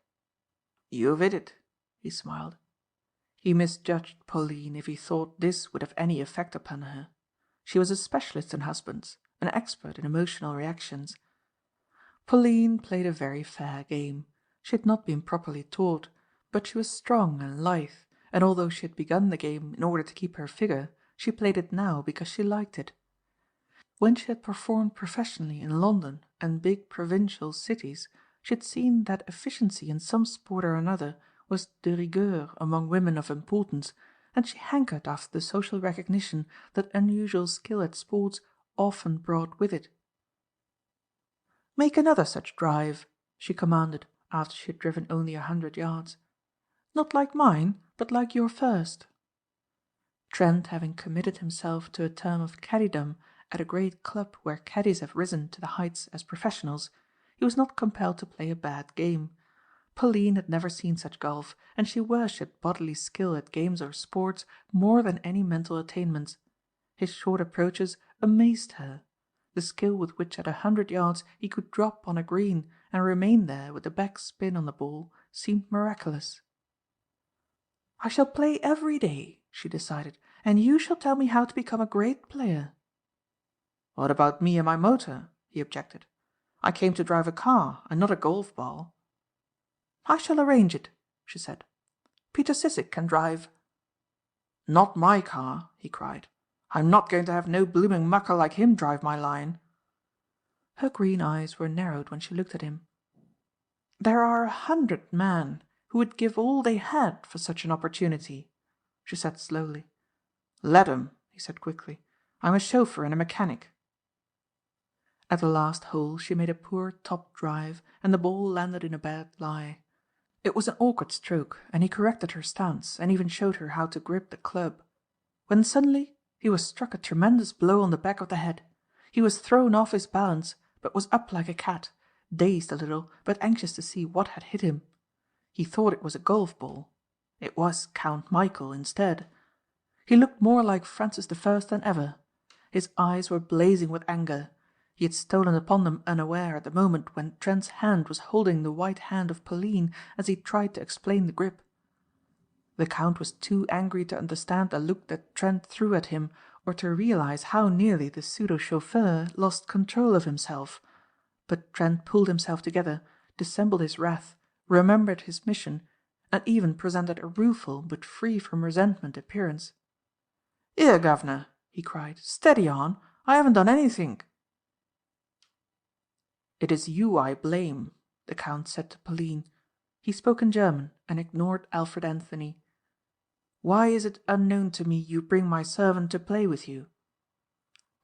Speaker 2: "You've hit it," he smiled. He misjudged Pauline if he thought this would have any effect upon her. She was a specialist in husbands, an expert in emotional reactions. Pauline played a very fair game. She had not been properly taught, but she was strong and lithe, and although she had begun the game in order to keep her figure, she played it now because she liked it. When she had performed professionally in London and big provincial cities, she had seen that efficiency in some sport or another was de rigueur among women of importance, and she hankered after the social recognition that unusual skill at sports often brought with it. "Make another such drive," she commanded after she had driven only 100 yards. "Not like mine, but like your first." Trent having committed himself to a term of caddydom at a great club where caddies have risen to the heights as professionals, he was not compelled to play a bad game. Pauline had never seen such golf, and she worshipped bodily skill at games or sports more than any mental attainments. His short approaches amazed her. The skill with which at 100 yards he could drop on a green and remain there with the back spin on the ball seemed miraculous. "I shall play every day," she decided, "and you shall tell me how to become a great player." "What about me and my motor?" he objected. "I came to drive a car and not a golf ball." "I shall arrange it," she said. "Peter Sissek can drive." "Not my car," he cried. I'm not going to have no blooming mucker like him drive my line." Her green eyes were narrowed when she looked at him. "There are 100 men who would give all they had for such an opportunity," she said slowly. "Let 'em," he said quickly. "I'm a chauffeur and a mechanic." At the last hole she made a poor top drive, and the ball landed in a bad lie. It was an awkward stroke, and he corrected her stance and even showed her how to grip the club, when suddenly he was struck a tremendous blow on the back of the head. He was thrown off his balance, but was up like a cat, dazed a little but anxious to see what had hit him. He thought it was a golf ball. It was Count Michæl instead. He looked more like Francis I than ever. His eyes were blazing with anger. He had stolen upon them unaware at the moment when Trent's hand was holding the white hand of Pauline as he tried to explain the grip. The Count was too angry to understand the look that Trent threw at him or to realize how nearly the pseudo-chauffeur lost control of himself. But Trent pulled himself together, dissembled his wrath, remembered his mission, and even presented a rueful but free from resentment appearance. "'Ere, guv'nor," he cried, "steady on. I haven't done anythink." "It is you I blame," the Count said to Pauline. He spoke in German and ignored Alfred Anthony. "Why is it unknown to me you bring my servant to play with you?"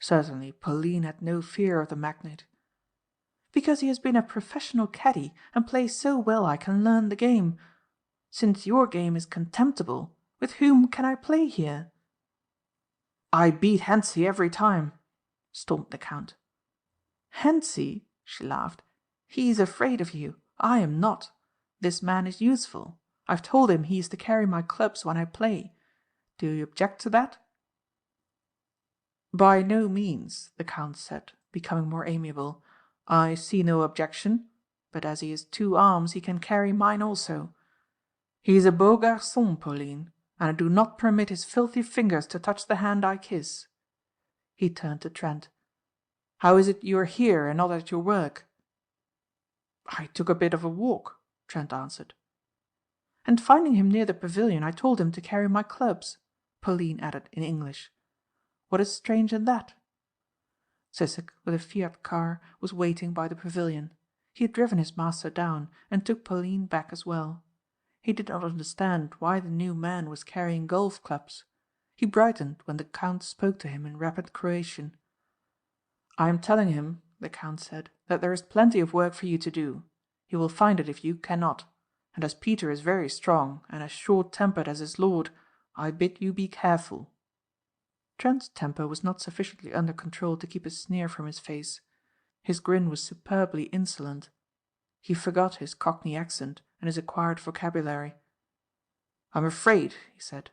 Speaker 2: Certainly Pauline had no fear of the magnate. "Because he has been a professional caddie and plays so well I can learn the game. Since your game is contemptible, with whom can I play here?" "I beat Hentzi every time," stormed the Count. "Hentzi?" she laughed. "He's afraid of you. I am not. This man is useful. I've told him he is to carry my clubs when I play. Do you object to that?" "By no means," the Count said, becoming more amiable. "I see no objection, but as he has 2 arms he can carry mine also. He is a beau garçon, Pauline, and I do not permit his filthy fingers to touch the hand I kiss." He turned to Trent. "How is it you are here and not at your work?" "I took a bit of a walk," Trent answered. "And finding him near the pavilion I told him to carry my clubs," Pauline added in English. "What is strange in that?" Sissek, with a Fiat car, was waiting by the pavilion. He had driven his master down and took Pauline back as well. He did not understand why the new man was carrying golf clubs. He brightened when the Count spoke to him in rapid Croatian. "I am telling him," the Count said, "that there is plenty of work for you to do. He will find it if you cannot. And as Peter is very strong and as short-tempered as his lord, I bid you be careful." Trent's temper was not sufficiently under control to keep a sneer from his face. His grin was superbly insolent. He forgot his Cockney accent and his acquired vocabulary. "I'm afraid," he said,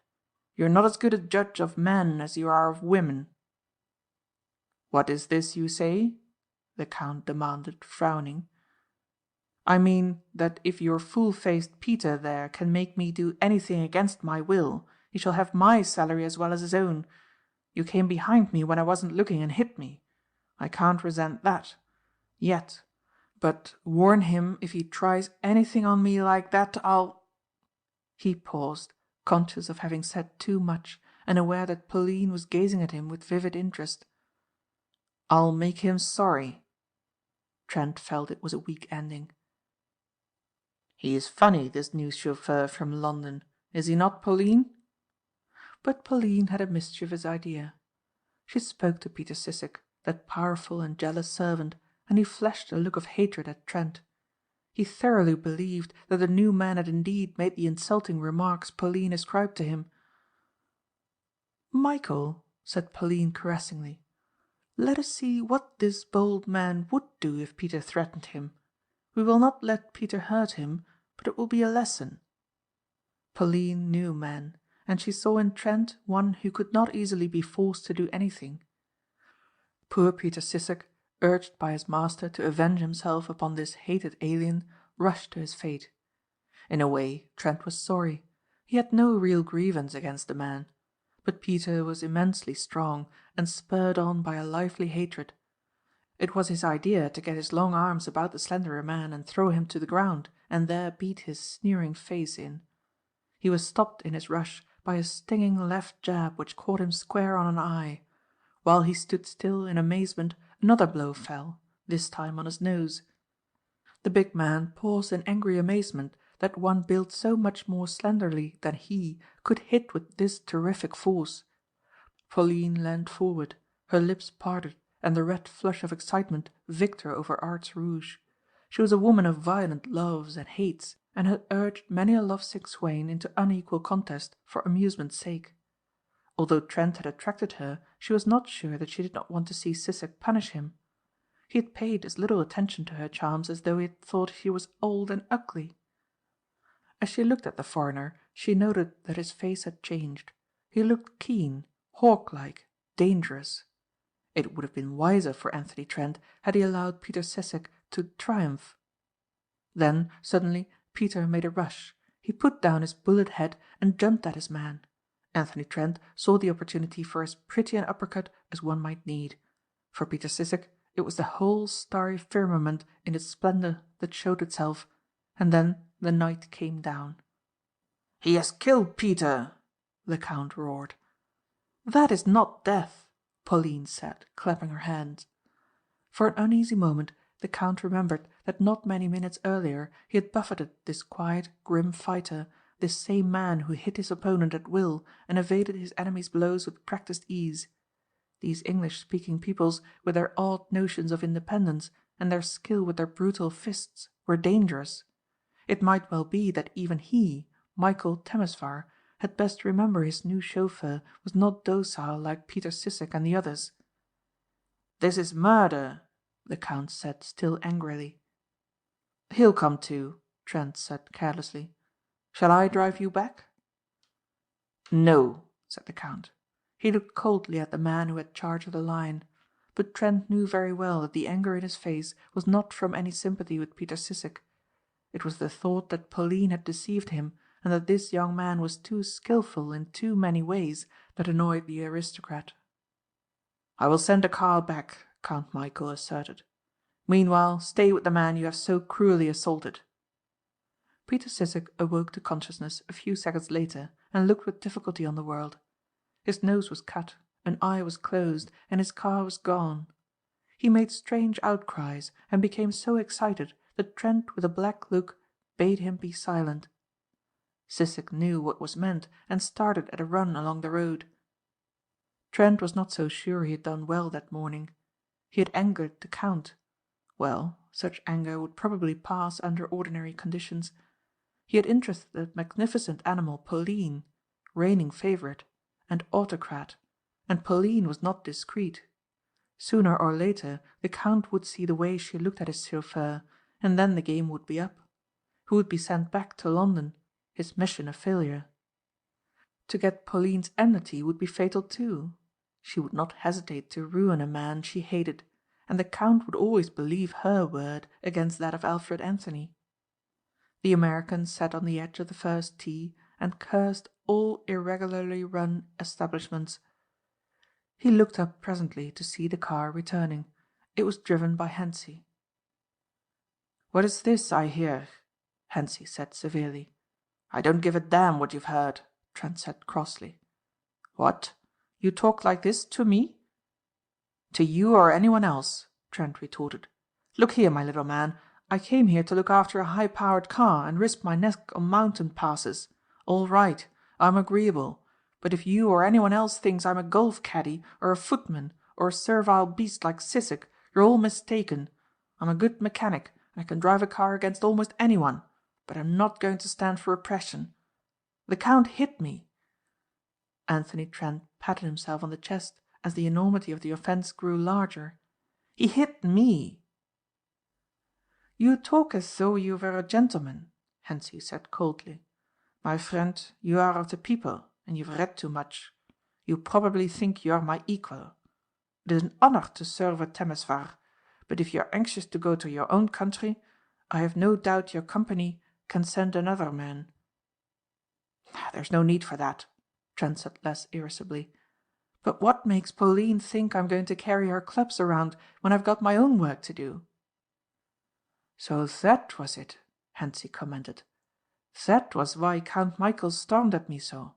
Speaker 2: "you're not as good a judge of men as you are of women." "What is this you say?" the Count demanded, frowning. "I mean that if your fool-faced Peter there can make me do anything against my will, he shall have my salary as well as his own. You came behind me when I wasn't looking and hit me. I can't resent that. Yet. But warn him if he tries anything on me like that, I'll—" He paused, conscious of having said too much and aware that Pauline was gazing at him with vivid interest. "I'll make him sorry." Trent felt it was a weak ending. "He is funny, this new chauffeur from London. Is he not, Pauline?" But Pauline had a mischievous idea. She spoke to Peter Sissek, that powerful and jealous servant, and he flashed a look of hatred at Trent. He thoroughly believed that the new man had indeed made the insulting remarks Pauline ascribed to him. "Michæl," said Pauline caressingly, "let us see what this bold man would do if Peter threatened him. We will not let Peter hurt him, but it will be a lesson." Pauline knew men, and she saw in Trent one who could not easily be forced to do anything. Poor Peter Sissek, urged by his master to avenge himself upon this hated alien, rushed to his fate. In a way, Trent was sorry. He had no real grievance against the man. But Peter was immensely strong and spurred on by a lively hatred. It was his idea to get his long arms about the slenderer man and throw him to the ground and there beat his sneering face in. He was stopped in his rush by a stinging left jab which caught him square on an eye. While he stood still in amazement, another blow fell, this time on his nose. The big man paused in angry amazement that one built so much more slenderly than he could hit with this terrific force. Pauline leaned forward, her lips parted and the red flush of excitement victor over art's rouge. She was a woman of violent loves and hates, and had urged many a lovesick swain into unequal contest for amusement's sake. Although Trent had attracted her, she was not sure that she did not want to see Sissek punish him. He had paid as little attention to her charms as though he had thought she was old and ugly. As she looked at the foreigner, she noted that his face had changed. He looked keen, hawk-like, dangerous. It would have been wiser for Anthony Trent had he allowed Peter Sissek to triumph. Then, suddenly, Peter made a rush. He put down his bullet head and jumped at his man. Anthony Trent saw the opportunity for as pretty an uppercut as one might need. For Peter Sissek it was the whole starry firmament in its splendour that showed itself, and then the night came down. "He has killed Peter!" the Count roared. "That is not death," Pauline said, clapping her hands. For an uneasy moment the Count remembered that not many minutes earlier he had buffeted this quiet, grim fighter, this same man who hit his opponent at will and evaded his enemy's blows with practised ease. These English-speaking peoples, with their odd notions of independence and their skill with their brutal fists, were dangerous. It might well be that even he, Michael Temesvar, had best remember his new chauffeur was not docile like Peter Sissek and the others. "This is murder," the Count said still angrily. "He'll come to," Trent said carelessly. "Shall I drive you back?" "No," said the Count. He looked coldly at the man who had charge of the line. But Trent knew very well that the anger in his face was not from any sympathy with Peter Sissek. It was the thought that Pauline had deceived him and that this young man was too skilful in too many ways that annoyed the aristocrat. "I will send a car back," Count Michæl asserted. "Meanwhile, stay with the man you have so cruelly assaulted." Peter Sissek awoke to consciousness a few seconds later and looked with difficulty on the world. His nose was cut, an eye was closed, and his car was gone. He made strange outcries and became so excited that Trent with a black look bade him be silent. Sissek knew what was meant and started at a run along the road. Trent was not so sure he had done well that morning. He had angered the Count. Well, such anger would probably pass under ordinary conditions. He had interested that magnificent animal Pauline, reigning favourite, and autocrat, and Pauline was not discreet. Sooner or later the Count would see the way she looked at his chauffeur, and then the game would be up. He would be sent back to London, his mission a failure. To get Pauline's enmity would be fatal too. She would not hesitate to ruin a man she hated, and the Count would always believe her word against that of Alfred Anthony. The American sat on the edge of the first tee and cursed all irregularly run establishments. He looked up presently to see the car returning. It was driven by Hentzi. "What is this I hear?" Hentzi said severely. "I don't give a damn what you've heard," Trent said crossly. "What? You talk like this to me?" "To you or anyone else," Trent retorted. "Look here, my little man, I came here to look after a high-powered car and risk my neck on mountain passes. All right, I'm agreeable. But if you or anyone else thinks I'm a golf caddy or a footman or a servile beast like Sissek, you're all mistaken. I'm a good mechanic and I can drive a car against almost anyone, but I'm not going to stand for oppression. The Count hit me." Anthony Trent patted himself on the chest as the enormity of the offence grew larger. "He hit me." "You talk as though you were a gentleman," Hentzi said coldly. "My friend, you are of the people and you've read too much. You probably think you are my equal. It is an honor to serve at Temesvar, but if you are anxious to go to your own country, I have no doubt your company can send another man." "There's no need for that," Trent said less irascibly. "But what makes Pauline think I'm going to carry her clubs around when I've got my own work to do?" "So that was it," Hentzi commented. "That was why Count Michæl stormed at me so.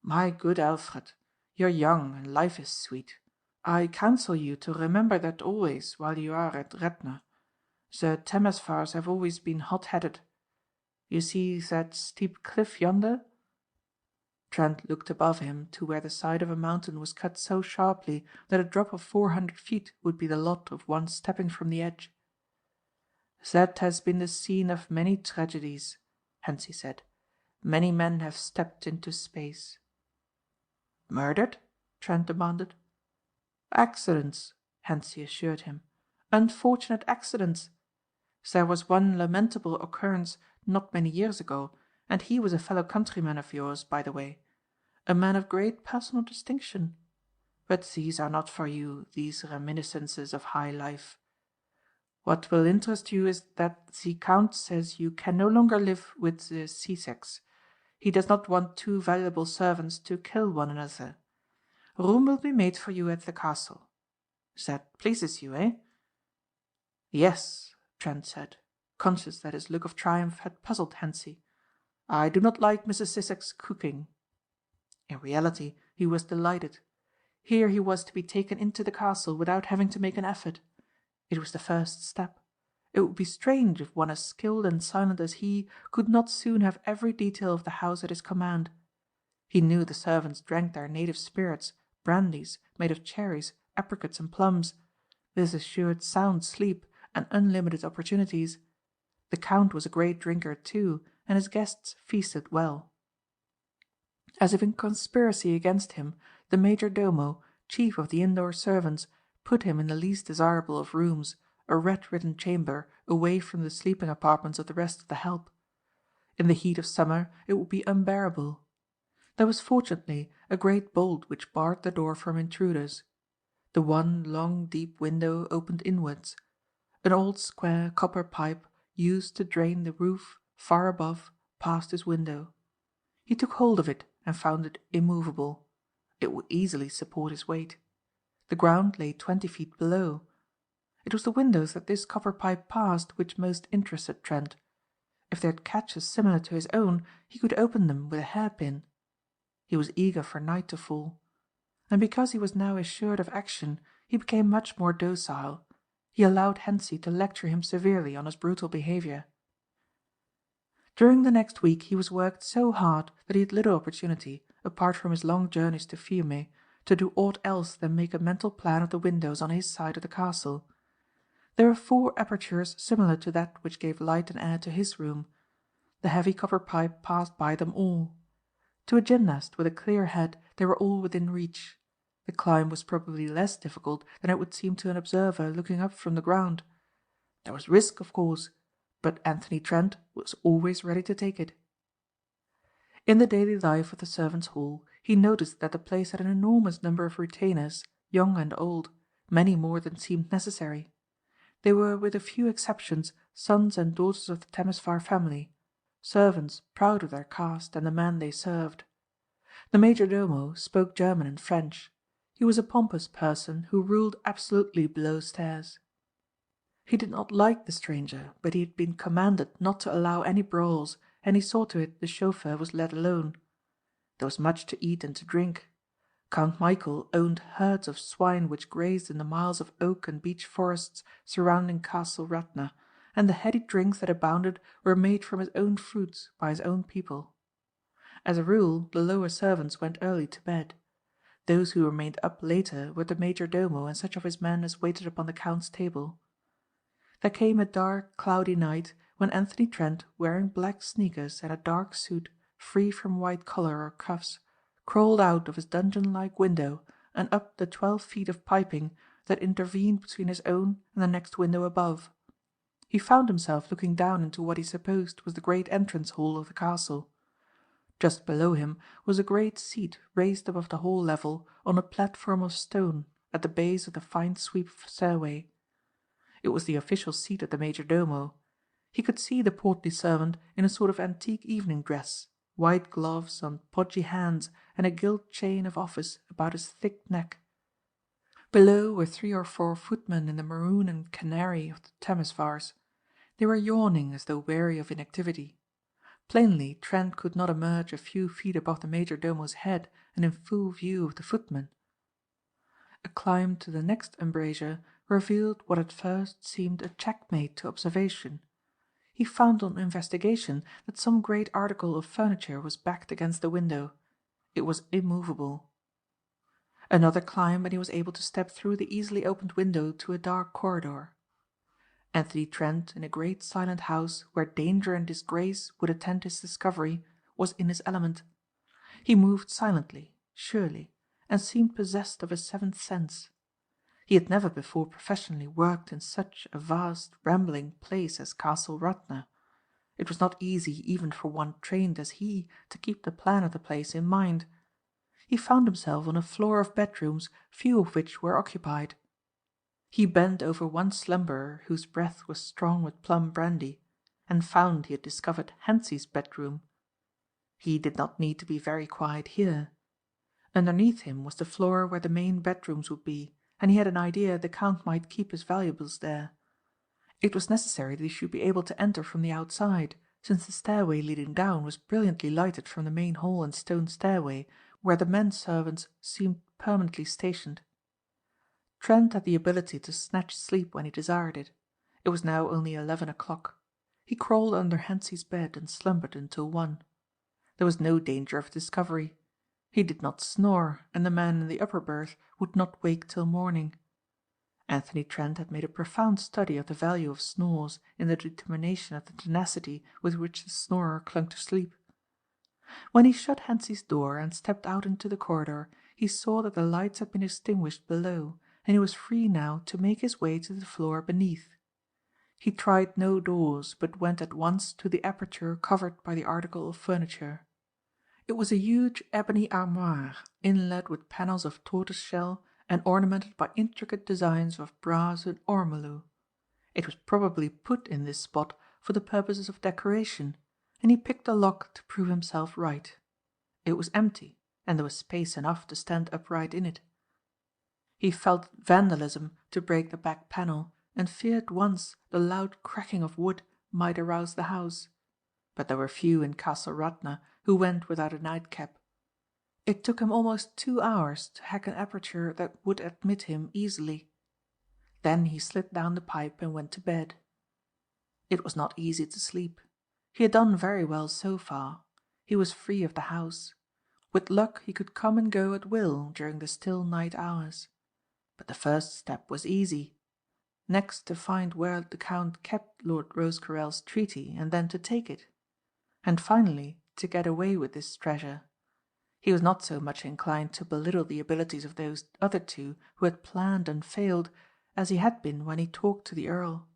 Speaker 2: My good Alfred, you're young and life is sweet. I counsel you to remember that always while you are at Retna. The Temesvars have always been hot-headed. You see that steep cliff yonder?" Trent looked above him to where the side of a mountain was cut so sharply that a drop of 400 feet would be the lot of one stepping from the edge. "That has been the scene of many tragedies," Hentzi said. "Many men have stepped into space." "Murdered?" Trent demanded. "Accidents," Hentzi assured him. "Unfortunate accidents. There was one lamentable occurrence not many years ago, and he was a fellow countryman of yours, by the way. A man of great personal distinction. But these are not for you, these reminiscences of high life. What will interest you is that the Count says you can no longer live with the Ceseks. He does not want two valuable servants to kill one another. Room will be made for you at the castle. That pleases you, eh?" "Yes," Trent said, conscious that his look of triumph had puzzled Hentzi. "I do not like Mrs. Sissek's cooking." In reality he was delighted. Here he was to be taken into the castle without having to make an effort. It was the first step. It would be strange if one as skilled and silent as he could not soon have every detail of the house at his command. He knew the servants drank their native spirits, brandies made of cherries, apricots and plums. This assured sound sleep and unlimited opportunities. The Count was a great drinker too, and his guests feasted well. As if in conspiracy against him, the major domo, chief of the indoor servants, put him in the least desirable of rooms, a rat-ridden chamber away from the sleeping apartments of the rest of the help. In the heat of summer it would be unbearable. There was fortunately a great bolt which barred the door from intruders. The one long deep window opened inwards. An old square copper pipe used to drain the roof far above passed his window. He took hold of it and found it immovable. It would easily support his weight. The ground lay 20 feet below. It was the windows that this copper pipe passed which most interested Trent. If they had catches similar to his own he could open them with a hairpin. He was eager for night to fall. And because he was now assured of action he became much more docile. He allowed Hentzi to lecture him severely on his brutal behavior. During the next week he was worked so hard that he had little opportunity, apart from his long journeys to Fiume, to do aught else than make a mental plan of the windows on his side of the castle. There were 4 apertures similar to that which gave light and air to his room. The heavy copper pipe passed by them all. To a gymnast with a clear head they were all within reach. The climb was probably less difficult than it would seem to an observer looking up from the ground. There was risk, of course, but Anthony Trent was always ready to take it. In the daily life of the servants' hall he noticed that the place had an enormous number of retainers, young and old, many more than seemed necessary. They were with a few exceptions sons and daughters of the Temesvar family, servants proud of their caste and the man they served. The major domo spoke German and French. He was a pompous person who ruled absolutely below stairs. He did not like the stranger, but he had been commanded not to allow any brawls, and he saw to it the chauffeur was let alone. There was much to eat and to drink. Count Michæl owned herds of swine which grazed in the miles of oak and beech forests surrounding Castle Radna, and the heady drinks that abounded were made from his own fruits by his own people. As a rule the lower servants went early to bed. Those who remained up later were the major domo and such of his men as waited upon the Count's table. There came a dark, cloudy night when Anthony Trent, wearing black sneakers and a dark suit free from white collar or cuffs, crawled out of his dungeon-like window and up the 12 feet of piping that intervened between his own and the next window above. He found himself looking down into what he supposed was the great entrance hall of the castle. Just below him was a great seat raised above the hall level on a platform of stone at the base of the fine sweep of stairway. It was the official seat of the major domo. He could see the portly servant in a sort of antique evening dress, white gloves on podgy hands and a gilt chain of office about his thick neck. Below were 3 or 4 footmen in the maroon and canary of the Temesvars. They were yawning as though weary of inactivity. Plainly Trent could not emerge a few feet above the major domo's head and in full view of the footman. A climb to the next embrasure revealed what at first seemed a checkmate to observation. He found on investigation that some great article of furniture was backed against the window. It was immovable. Another climb and he was able to step through the easily opened window to a dark corridor. Anthony Trent, in a great silent house where danger and disgrace would attend his discovery, was in his element. He moved silently, surely, and seemed possessed of a seventh sense. He had never before professionally worked in such a vast, rambling place as Castle Radna. It was not easy even for one trained as he to keep the plan of the place in mind. He found himself on a floor of bedrooms, few of which were occupied. He bent over one slumberer whose breath was strong with plum brandy, and found he had discovered Hentzi's bedroom. He did not need to be very quiet here. Underneath him was the floor where the main bedrooms would be, and he had an idea the Count might keep his valuables there. It was necessary that he should be able to enter from the outside, since the stairway leading down was brilliantly lighted from the main hall and stone stairway, where the men servants seemed permanently stationed. Trent had the ability to snatch sleep when he desired it. It was now only 11 o'clock. He crawled under Hentzi's bed and slumbered until 1. There was no danger of discovery. He did not snore, and the man in the upper berth would not wake till morning. Anthony Trent had made a profound study of the value of snores in the determination of the tenacity with which the snorer clung to sleep. When he shut Hentzi's door and stepped out into the corridor, he saw that the lights had been extinguished below, and he was free now to make his way to the floor beneath. He tried no doors, but went at once to the aperture covered by the article of furniture. It was a huge ebony armoire, inlaid with panels of tortoise shell and ornamented by intricate designs of brass and ormolu. It was probably put in this spot for the purposes of decoration, and he picked the lock to prove himself right. It was empty, and there was space enough to stand upright in it. He felt vandalism to break the back panel, and feared once the loud cracking of wood might arouse the house. But there were few in Castle Radna who went without a nightcap. It took him almost 2 hours to hack an aperture that would admit him easily. Then he slid down the pipe and went to bed. It was not easy to sleep. He had done very well so far. He was free of the house. With luck he could come and go at will during the still night hours. But the first step was easy. Next to find where the Count kept Lord Rosecarrel's treaty and then to take it. And finally to get away with this treasure. He was not so much inclined to belittle the abilities of those other two who had planned and failed, as he had been when he talked to the Earl.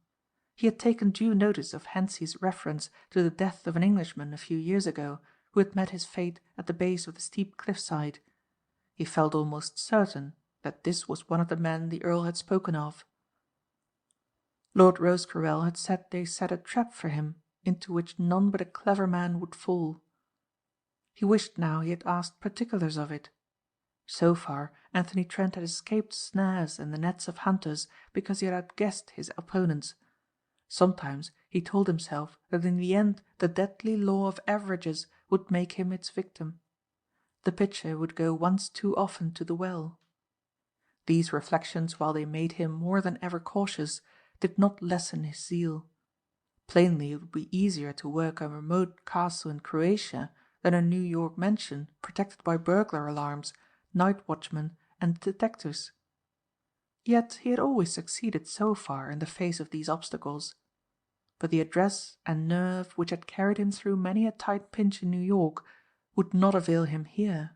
Speaker 2: He had taken due notice of Hentzi's reference to the death of an Englishman a few years ago, who had met his fate at the base of the steep cliffside. He felt almost certain that this was one of the men the Earl had spoken of. Lord Rosecarrel had said they set a trap for him, into which none but a clever man would fall. He wished now he had asked particulars of it. So far Anthony Trent had escaped snares and the nets of hunters because he had outguessed his opponents. Sometimes he told himself that in the end the deadly law of averages would make him its victim. The pitcher would go once too often to the well. These reflections, while they made him more than ever cautious, did not lessen his zeal. Plainly it would be easier to work a remote castle in Croatia than a New York mansion protected by burglar alarms, night watchmen and detectives. Yet he had always succeeded so far in the face of these obstacles. But the address and nerve which had carried him through many a tight pinch in New York would not avail him here.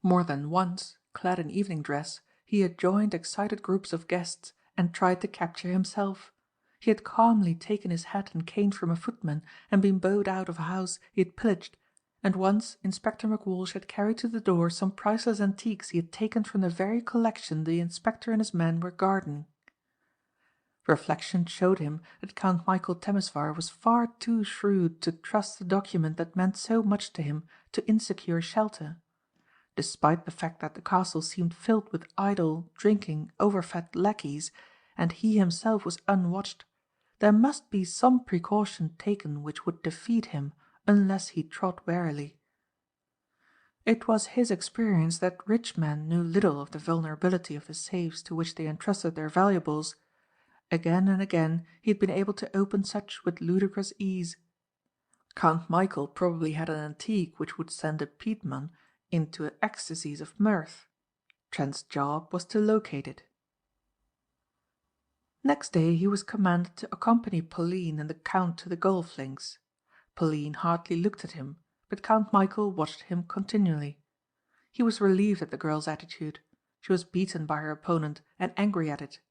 Speaker 2: More than once, clad in evening dress, he had joined excited groups of guests and tried to capture himself. He had calmly taken his hat and cane from a footman and been bowed out of a house he had pillaged, and once Inspector McWalsh had carried to the door some priceless antiques he had taken from the very collection the inspector and his men were guarding. Reflection showed him that Count Michæl Temesvar was far too shrewd to trust the document that meant so much to him to insecure shelter. Despite the fact that the castle seemed filled with idle, drinking, overfed lackeys, and he himself was unwatched, There must be some precaution taken which would defeat him unless he trod warily. It was his experience that rich men knew little of the vulnerability of the safes to which they entrusted their valuables. Again and again he had been able to open such with ludicrous ease. Count Michæl probably had an antique which would send a peatman into ecstasies of mirth. Trent's job was to locate it. Next day he was commanded to accompany Pauline and the Count to the golf links. Pauline hardly looked at him, but Count Michæl watched him continually. He was relieved at the girl's attitude. She was beaten by her opponent and angry at it.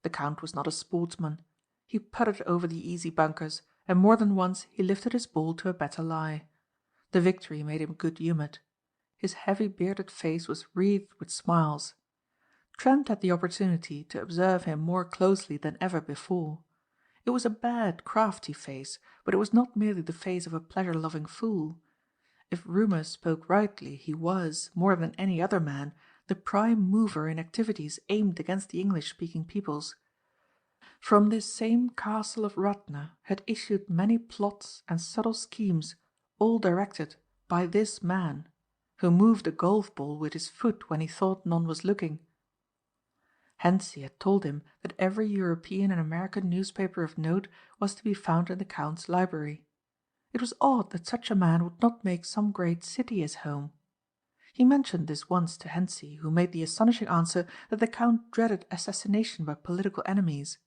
Speaker 2: The Count was not a sportsman. He putted over the easy bunkers, and more than once he lifted his ball to a better lie. The victory made him good-humoured. His heavy bearded face was wreathed with smiles. Trent had the opportunity to observe him more closely than ever before. It was a bad, crafty face, but it was not merely the face of a pleasure-loving fool. If rumour spoke rightly, he was, more than any other man, the prime mover in activities aimed against the English-speaking peoples. From this same castle of Radna had issued many plots and subtle schemes, all directed by this man, who moved a golf ball with his foot when he thought none was looking. Hentzi had told him that every European and American newspaper of note was to be found in the Count's library. It was odd that such a man would not make some great city his home. He mentioned this once to Hentzi, who made the astonishing answer that the Count dreaded assassination by political enemies.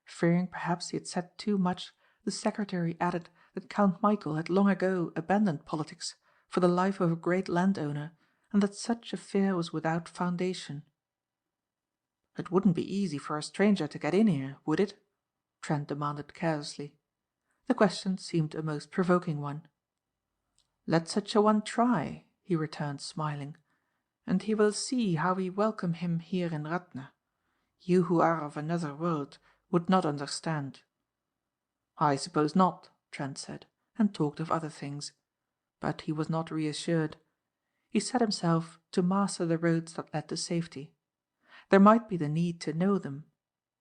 Speaker 2: Fearing perhaps he had said too much, the secretary added that Count Michæl had long ago abandoned politics for the life of a great landowner, and that such a fear was without foundation. "It wouldn't be easy for a stranger to get in here, would it?" Trent demanded carelessly. The question seemed a most provoking one. "Let such a one try," he returned smiling, "and he will see how we welcome him here in Radna. You who are of another world would not understand." "I suppose not," Trent said, and talked of other things. But he was not reassured. He set himself to master the roads that led to safety. There might be the need to know them.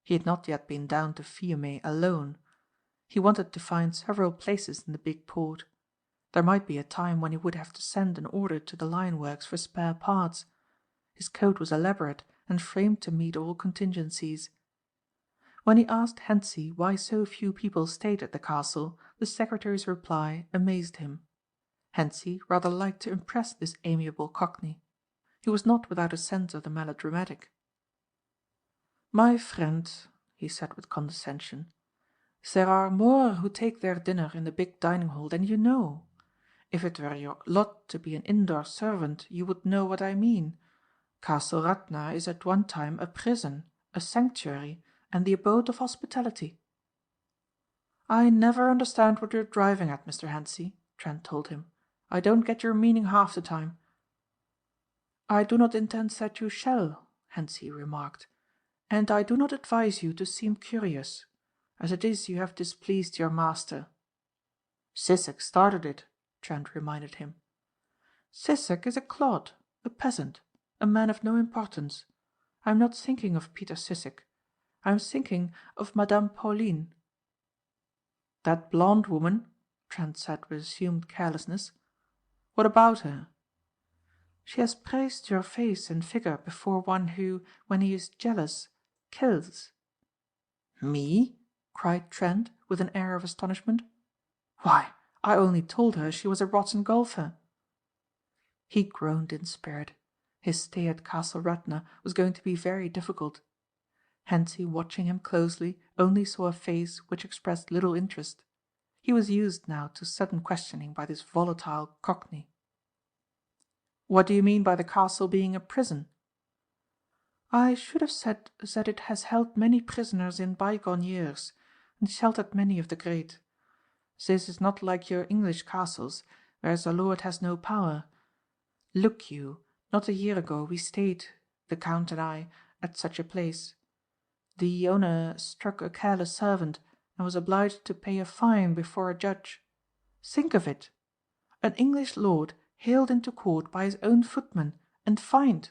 Speaker 2: He had not yet been down to Fiume alone. He wanted to find several places in the big port. There might be a time when he would have to send an order to the lion works for spare parts. His code was elaborate and framed to meet all contingencies. When he asked Hentzi why so few people stayed at the castle, the secretary's reply amazed him. Hentzi rather liked to impress this amiable Cockney. He was not without a sense of the melodramatic. "My friend," he said with condescension, "there are more who take their dinner in the big dining hall than you know. If it were your lot to be an indoor servant, you would know what I mean. Castle Radna is at one time a prison, a sanctuary, and the abode of hospitality." "I never understand what you're driving at, Mr. Hentzi," Trent told him. "I don't get your meaning half the time." "I do not intend that you shall," Hentzi remarked, "and I do not advise you to seem curious. As it is, you have displeased your master." "Sissek started it," Trent reminded him. "Sissek is a clod, a peasant, a man of no importance. I am not thinking of Peter Sissek. I am thinking of Madame Pauline." "That blonde woman?" Trent said with assumed carelessness. "What about her?" "She has praised your face and figure before one who, when he is jealous, kills." "Me?" cried Trent with an air of astonishment. "Why, I only told her she was a rotten golfer." He groaned in spirit. His stay at Castle Radna was going to be very difficult. Hentzi, watching him closely, only saw a face which expressed little interest. He was used now to sudden questioning by this volatile Cockney. "What do you mean by the castle being a prison?" "I should have said that it has held many prisoners in bygone years, and sheltered many of the great. This is not like your English castles, where the lord has no power. Look you, not a year ago we stayed, the Count and I, at such a place. The owner struck a careless servant and was obliged to pay a fine before a judge. Think of it! An English lord haled into court by his own footman and fined.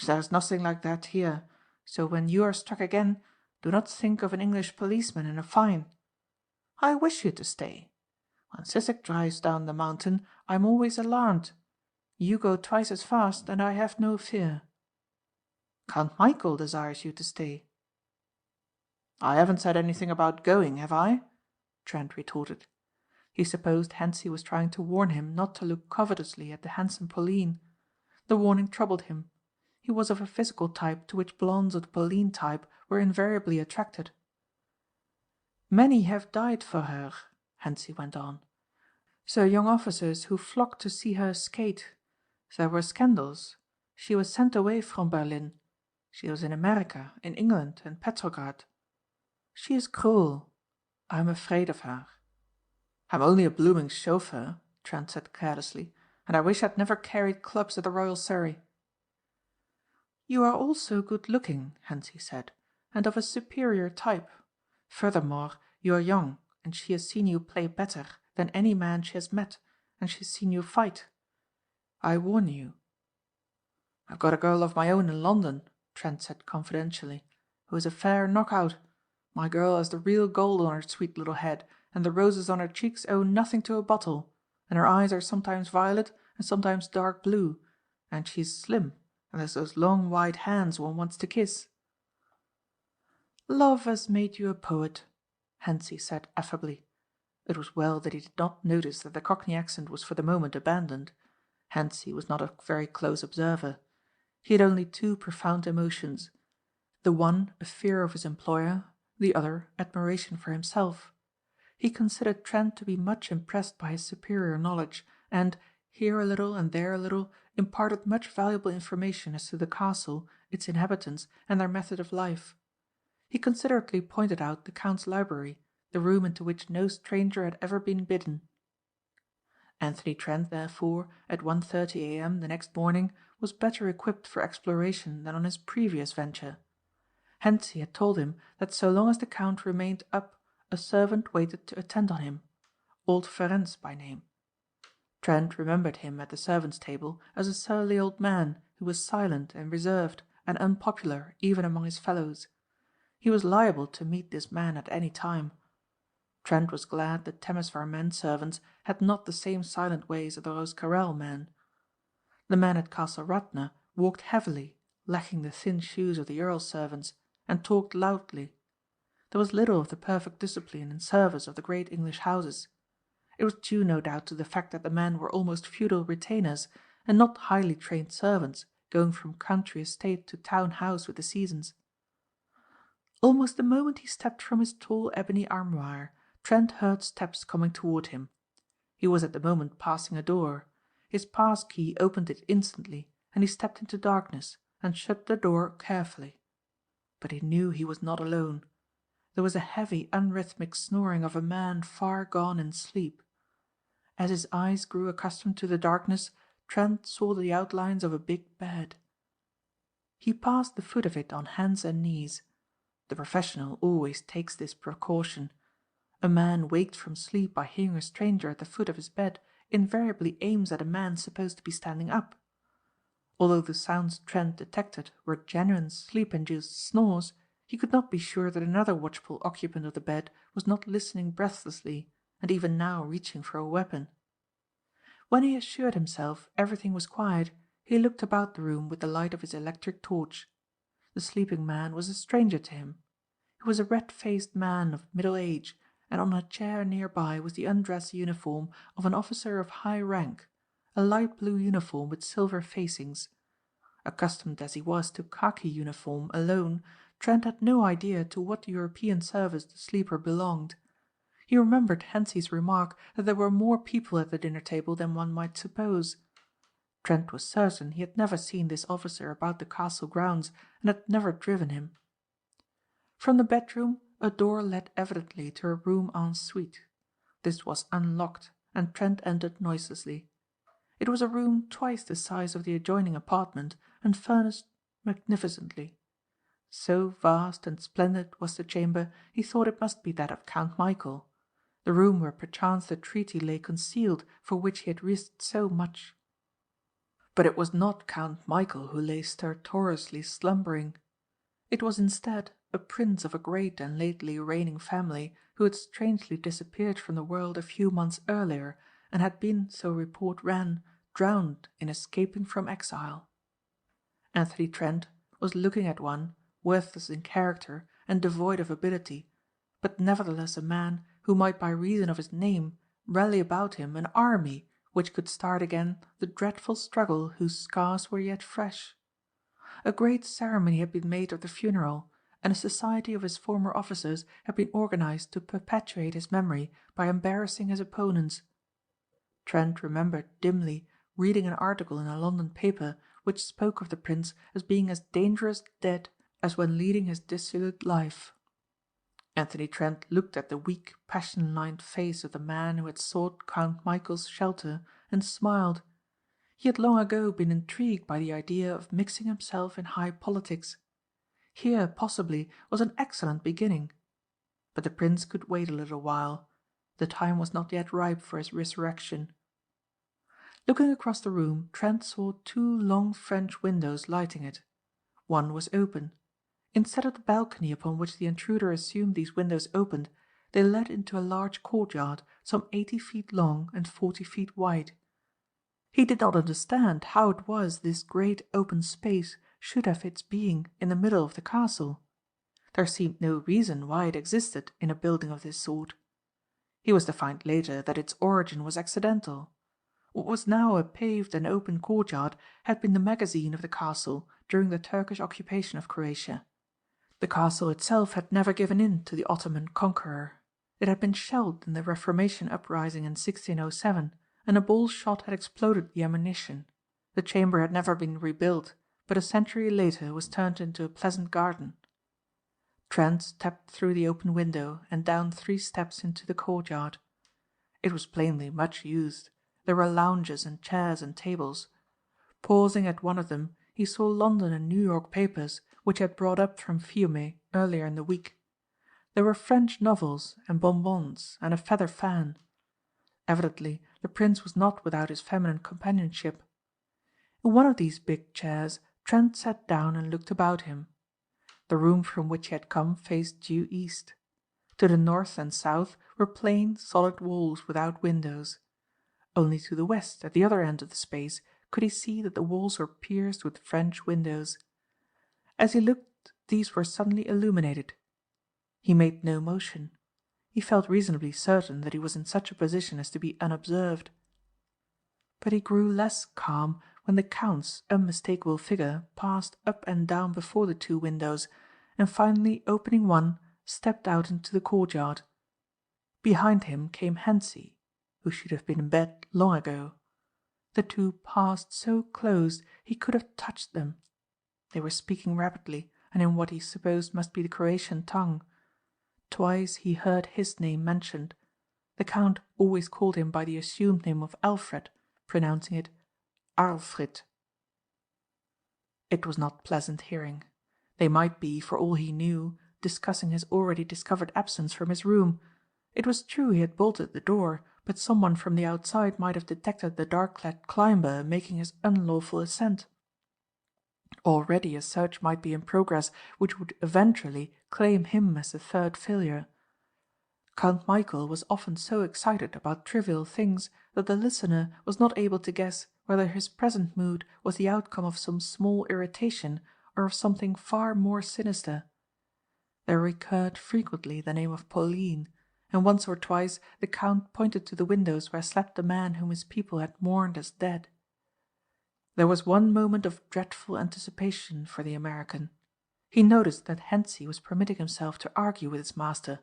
Speaker 2: There is nothing like that here, so when you are struck again, Do not think of an English policeman and a fine. I wish you to stay. When Sissek drives down the mountain, I am always alarmed. You go twice as fast, and I have no fear. Count Michæl desires you to stay." "I haven't said anything about going, have I?" Trent retorted. He supposed Hentzi was trying to warn him not to look covetously at the handsome Pauline. The warning troubled him. He was of a physical type to which blondes of the Pauline type were invariably attracted. "Many have died for her," Hentzi went on. "So young officers who flocked to see her skate. There were scandals. She was sent away from Berlin. She was in America, in England and Petrograd. She is cruel. I am afraid of her." "I'm only a blooming chauffeur," Trent said carelessly, "and I wish I'd never carried clubs at the Royal Surrey." "You are also good looking," Hentzi said, "and of a superior type. Furthermore, you are young, and she has seen you play better than any man she has met, and she has seen you fight. I warn you." "I've got a girl of my own in London," Trent said confidentially, "who is a fair knockout. My girl has the real gold on her sweet little head, and the roses on her cheeks owe nothing to a bottle, and her eyes are sometimes violet and sometimes dark blue, and she is slim, and has those long white hands one wants to kiss." "Love has made you a poet," Hentzi said affably. It was well that he did not notice that the Cockney accent was for the moment abandoned. Hentzi was not a very close observer. He had only two profound emotions. The one a fear of his employer, the other admiration for himself. He considered Trent to be much impressed by his superior knowledge, and, here a little and there a little, imparted much valuable information as to the castle, its inhabitants, and their method of life. He considerately pointed out the Count's library, the room into which no stranger had ever been bidden. Anthony Trent, therefore, at 1:30 a.m. the next morning, was better equipped for exploration than on his previous venture. Hentzi had told him that so long as the Count remained up, a servant waited to attend on him, old Ferencz by name. Trent remembered him at the servants' table as a surly old man who was silent and reserved and unpopular even among his fellows. He was liable to meet this man at any time. Trent was glad the Temesvar men servants had not the same silent ways as the Rooskarel men. The men at Castle Radna walked heavily, lacking the thin shoes of the Earl's servants, and talked loudly. There was little of the perfect discipline and service of the great English houses. It was due no doubt to the fact that the men were almost feudal retainers, and not highly trained servants going from country estate to town house with the seasons. Almost the moment he stepped from his tall ebony armoire, Trent heard steps coming toward him. He was at the moment passing a door. His pass key opened it instantly, and he stepped into darkness and shut the door carefully. But he knew he was not alone. There was a heavy unrhythmic snoring of a man far gone in sleep. As his eyes grew accustomed to the darkness, Trent saw the outlines of a big bed. He passed the foot of it on hands and knees. The professional always takes this precaution. A man waked from sleep by hearing a stranger at the foot of his bed invariably aims at a man supposed to be standing up. Although the sounds Trent detected were genuine sleep-induced snores, he could not be sure that another watchful occupant of the bed was not listening breathlessly and even now reaching for a weapon. When he assured himself everything was quiet, he looked about the room with the light of his electric torch. The sleeping man was a stranger to him. He was a red-faced man of middle age, and on a chair near by was the undress uniform of an officer of high rank, a light blue uniform with silver facings. Accustomed as he was to khaki uniform alone, Trent had no idea to what European service the sleeper belonged. He remembered Hentzi's remark that there were more people at the dinner table than one might suppose. Trent was certain he had never seen this officer about the castle grounds and had never driven him. From the bedroom a door led evidently to a room en suite. This was unlocked, and Trent entered noiselessly. It was a room twice the size of the adjoining apartment and furnished magnificently. So vast and splendid was the chamber, he thought it must be that of Count Michæl, the room where perchance the treaty lay concealed for which he had risked so much. But it was not Count Michæl who lay stertorously slumbering. It was instead a prince of a great and lately reigning family who had strangely disappeared from the world a few months earlier and had been, so report ran, drowned in escaping from exile. Anthony Trent was looking at one, worthless in character and devoid of ability, but nevertheless a man who might by reason of his name rally about him an army which could start again the dreadful struggle whose scars were yet fresh. A great ceremony had been made of the funeral, and a society of his former officers had been organized to perpetuate his memory by embarrassing his opponents. Trent remembered dimly reading an article in a London paper which spoke of the prince as being as dangerous dead as when leading his dissolute life. Anthony Trent looked at the weak, passion-lined face of the man who had sought Count Michael's shelter and smiled. He had long ago been intrigued by the idea of mixing himself in high politics. Here, possibly, was an excellent beginning. But the prince could wait a little while. The time was not yet ripe for his resurrection. Looking across the room, Trent saw two long French windows lighting it. One was open. Instead of the balcony upon which the intruder assumed these windows opened, they led into a large courtyard some 80 feet long and 40 feet wide. He did not understand how it was this great open space should have its being in the middle of the castle. There seemed no reason why it existed in a building of this sort. He was to find later that its origin was accidental. What was now a paved and open courtyard had been the magazine of the castle during the Turkish occupation of Croatia. The castle itself had never given in to the Ottoman conqueror. It had been shelled in the Reformation uprising in 1607, and a ball shot had exploded the ammunition. The chamber had never been rebuilt, but a century later was turned into a pleasant garden. Trent stepped through the open window and down 3 steps into the courtyard. It was plainly much used. There were lounges and chairs and tables. Pausing at one of them, he saw London and New York papers which he had brought up from Fiume earlier in the week. There were French novels and bonbons and a feather fan. Evidently the prince was not without his feminine companionship. In one of these big chairs Trent sat down and looked about him. The room from which he had come faced due east. To the north and south were plain, solid walls without windows. Only to the west, at the other end of the space, could he see that the walls were pierced with French windows. As he looked, these were suddenly illuminated. He made no motion. He felt reasonably certain that he was in such a position as to be unobserved. But he grew less calm when the Count's unmistakable figure passed up and down before the 2 windows, and finally opening one, stepped out into the courtyard. Behind him came Hentzi, who should have been in bed long ago. The two passed so close he could have touched them. They were speaking rapidly and in what he supposed must be the Croatian tongue. Twice he heard his name mentioned. The Count always called him by the assumed name of Alfred, pronouncing it Arlfrid. It was not pleasant hearing. They might be, for all he knew, discussing his already discovered absence from his room. It was true he had bolted the door, but someone from the outside might have detected the dark-clad climber making his unlawful ascent. Already a search might be in progress which would eventually claim him as the third failure. Count Michæl was often so excited about trivial things that the listener was not able to guess whether his present mood was the outcome of some small irritation or of something far more sinister. There recurred frequently the name of Pauline, and once or twice the Count pointed to the windows where slept the man whom his people had mourned as dead. There was one moment of dreadful anticipation for the American. He noticed that Hentzi was permitting himself to argue with his master.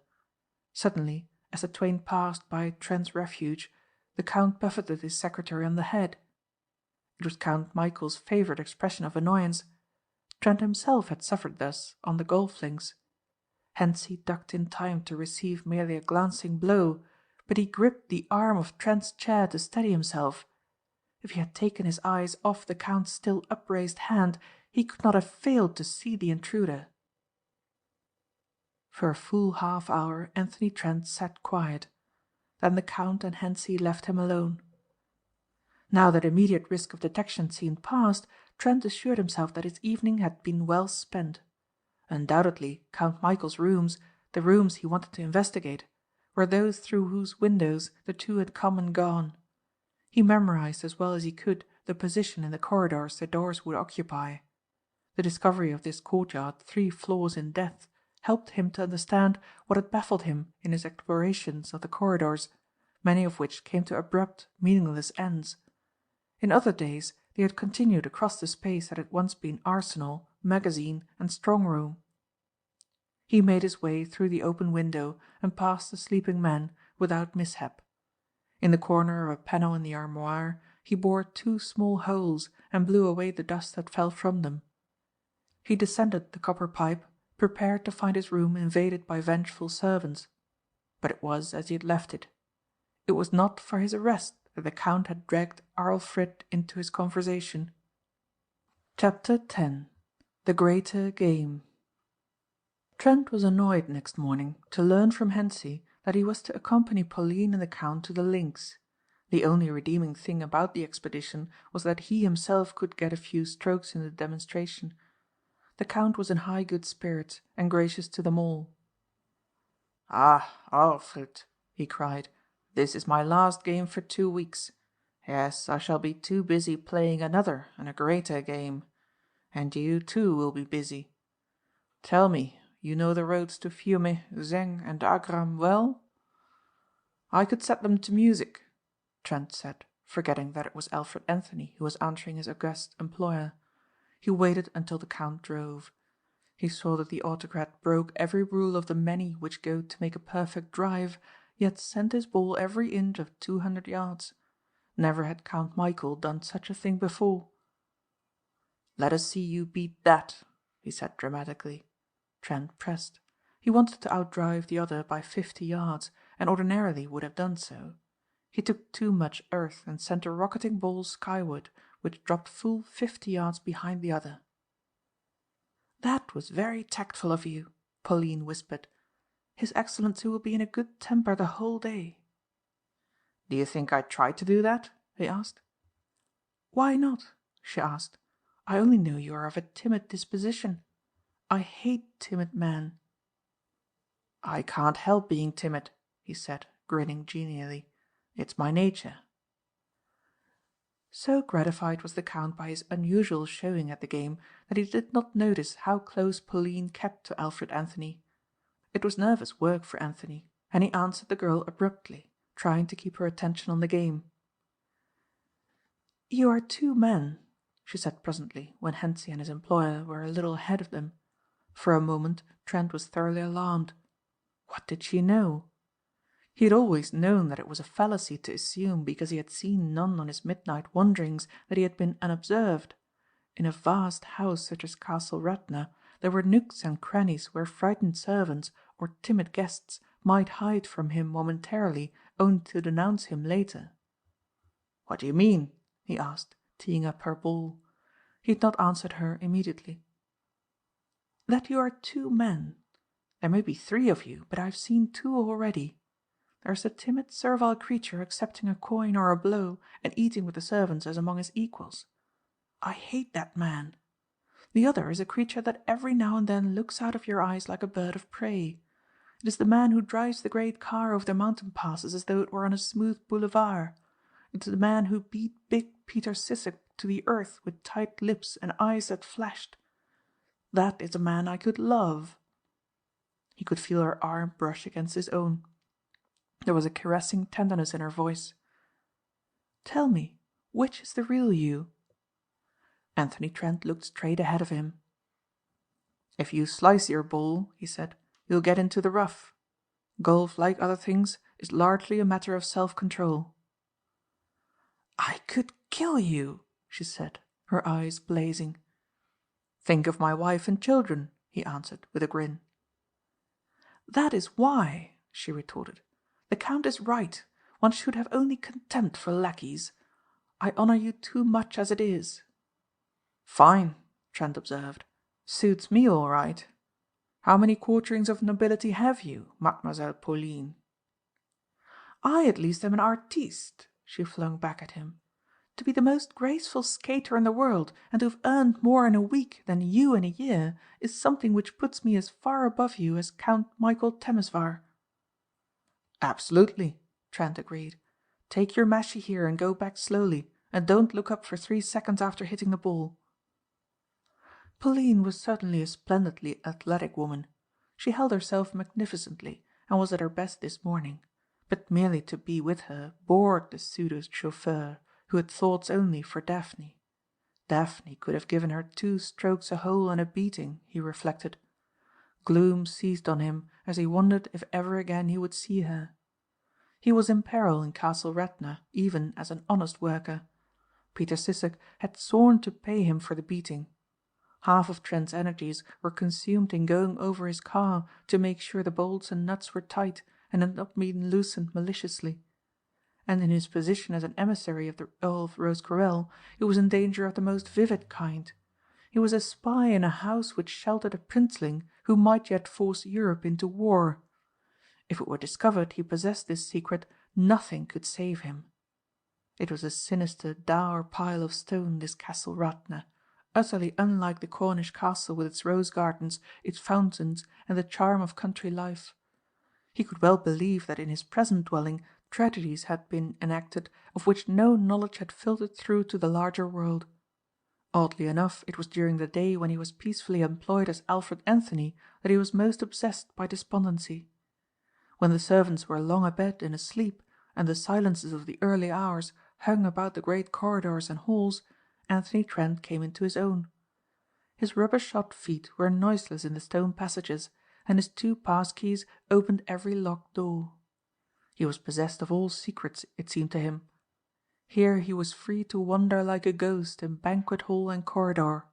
Speaker 2: Suddenly, as the twain passed by Trent's refuge, the Count buffeted his secretary on the head. It was Count Michael's favourite expression of annoyance. Trent himself had suffered thus on the golf links. Hentzi ducked in time to receive merely a glancing blow, but he gripped the arm of Trent's chair to steady himself. If he had taken his eyes off the Count's still upraised hand, he could not have failed to see the intruder. For a full half-hour Anthony Trent sat quiet. Then the Count and Hentzi left him alone. Now that immediate risk of detection seemed past, Trent assured himself that his evening had been well spent. Undoubtedly Count Michæl's rooms, the rooms he wanted to investigate, were those through whose windows the two had come and gone. He memorized as well as he could the position in the corridors the doors would occupy. The discovery of this courtyard 3 floors in depth helped him to understand what had baffled him in his explorations of the corridors, many of which came to abrupt, meaningless ends. In other days they had continued across the space that had once been arsenal, magazine, and strong-room. He made his way through the open window and past the sleeping men without mishap. In the corner of a panel in the armoire he bored 2 small holes and blew away the dust that fell from them. He descended the copper pipe, prepared to find his room invaded by vengeful servants. But it was as he had left it. It was not for his arrest that the Count had dragged Arlfrit into his conversation. Chapter 10. The Greater Game. Trent was annoyed next morning to learn from Hentzi that he was to accompany Pauline and the Count to the links. The only redeeming thing about the expedition was that he himself could get a few strokes in the demonstration. The Count was in high good spirits and gracious to them all. "Ah, Arlfrit," he cried, "this is my last game for 2 weeks. Yes, I shall be too busy playing another and a greater game. And you too will be busy. Tell me, you know the roads to Fiume, Zeng and Agram well?" "I could set them to music," Trent said, forgetting that it was Alfred Anthony who was answering his august employer. He waited until the Count drove. He saw that the autocrat broke every rule of the many which go to make a perfect drive, yet sent his ball every inch of 200 yards. Never had Count Michæl done such a thing before. "Let us see you beat that," he said dramatically. Trent pressed. He wanted to outdrive the other by 50 yards, and ordinarily would have done so. He took too much earth and sent a rocketing ball skyward, which dropped full 50 yards behind the other. "That was very tactful of you," Pauline whispered. "His Excellency will be in a good temper the whole day." "Do you think I tried to do that?" he asked. "Why not?" she asked. "I only know you are of a timid disposition. I hate timid men." "I can't help being timid," he said, grinning genially. "It's my nature." So gratified was the Count by his unusual showing at the game that he did not notice how close Pauline kept to Alfred Anthony. It was nervous work for Anthony, and he answered the girl abruptly, trying to keep her attention on the game. "You are 2 men," she said presently, when Hentzi and his employer were a little ahead of them. For a moment Trent was thoroughly alarmed. What did she know? He had always known that it was a fallacy to assume because he had seen none on his midnight wanderings that he had been unobserved. In a vast house such as Castle Radna there were nooks and crannies where frightened servants or timid guests might hide from him momentarily only to denounce him later. "What do you mean?" he asked, teeing up her ball. He had not answered her immediately. "That you are 2 men. There may be 3 of you, but I have seen 2 already. There is the timid servile creature accepting a coin or a blow and eating with the servants as among his equals. I hate that man. The other is a creature that every now and then looks out of your eyes like a bird of prey. It is the man who drives the great car over the mountain passes as though it were on a smooth boulevard. It is the man who beat big Peter Sissek to the earth with tight lips and eyes that flashed. That is a man I could love." He could feel her arm brush against his own. There was a caressing tenderness in her voice. "Tell me, which is the real you?" Anthony Trent looked straight ahead of him. "If you slice your ball," he said, "you'll get into the rough. Golf, like other things, is largely a matter of self-control." "I could kill you," she said, her eyes blazing. "Think of my wife and children," he answered with a grin. "That is why," she retorted. "The Count is right. One should have only contempt for lackeys. I honor you too much as it is." "Fine," Trent observed. "Suits me all right. How many quarterings of nobility have you, Mademoiselle Pauline?" "I at least am an artiste," she flung back at him. To be the most graceful skater in the world and to have earned more in a week than you in a year is something which puts me as far above you as Count Michæl Temesvar." "Absolutely," Trent agreed. "Take your mashie here and go back slowly, and don't look up for 3 seconds after hitting the ball." Pauline was certainly a splendidly athletic woman. She held herself magnificently and was at her best this morning, but merely to be with her bored the pseudo chauffeur, who had thoughts only for Daphne. Daphne could have given her 2 strokes a hole and a beating, he reflected. Gloom seized on him as he wondered if ever again he would see her. He was in peril in Castle Radna even as an honest worker. Peter Sissek had sworn to pay him for the beating. Half of Trent's energies were consumed in going over his car to make sure the bolts and nuts were tight and had not been loosened maliciously. And in his position as an emissary of the Earl of Rosecarrel he was in danger of the most vivid kind. He was a spy in a house which sheltered a princeling who might yet force Europe into war. If it were discovered he possessed this secret, nothing could save him. It was a sinister dour pile of stone, this Castle Radna, utterly unlike the Cornish castle with its rose gardens, its fountains and the charm of country life. He could well believe that in his present dwelling tragedies had been enacted of which no knowledge had filtered through to the larger world. Oddly enough, it was during the day when he was peacefully employed as Alfred Anthony that he was most obsessed by despondency. When the servants were long abed and asleep, and the silences of the early hours hung about the great corridors and halls, Anthony Trent came into his own. His rubber-shod feet were noiseless in the stone passages, and his 2 pass keys opened every locked door. He was possessed of all secrets, it seemed to him. Here he was free to wander like a ghost in banquet hall and corridor.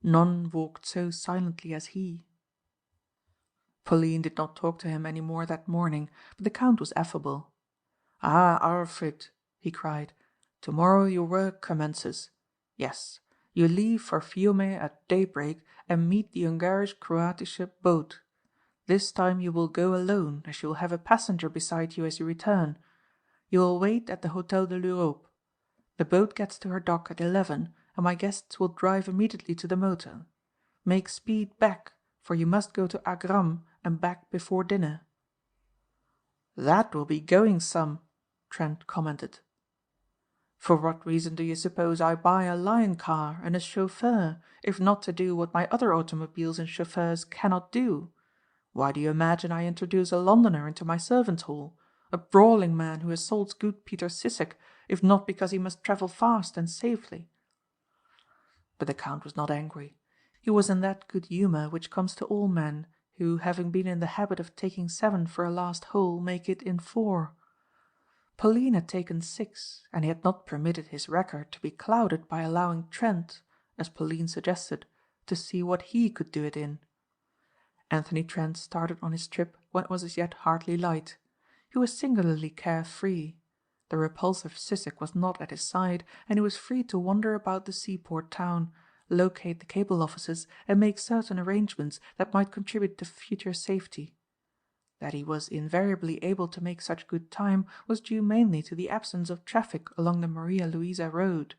Speaker 2: None walked so silently as he. Pauline did not talk to him any more that morning, but the Count was affable. "Ah, Arvid," he cried, "tomorrow your work commences. Yes, you leave for Fiume at daybreak and meet the Ungarisch-Kroatische boat. This time you will go alone, as you will have a passenger beside you as you return. You will wait at the Hôtel de l'Europe. The boat gets to her dock at 11 and my guests will drive immediately to the motor. Make speed back, for you must go to Agram and back before dinner." "That will be going some," Trent commented. "For what reason do you suppose I buy a Lion car and a chauffeur, if not to do what my other automobiles and chauffeurs cannot do? Why do you imagine I introduce a Londoner into my servants' hall, a brawling man who assaults good Peter Sissek, if not because he must travel fast and safely?" But the Count was not angry. He was in that good humour which comes to all men who, having been in the habit of taking 7 for a last hole, make it in 4. Pauline had taken 6, and he had not permitted his record to be clouded by allowing Trent, as Pauline suggested, to see what he could do it in. Anthony Trent started on his trip when it was as yet hardly light. He was singularly care-free. The repulsive Sissek was not at his side, and he was free to wander about the seaport town, locate the cable offices and make certain arrangements that might contribute to future safety. That he was invariably able to make such good time was due mainly to the absence of traffic along the Maria Louisa road.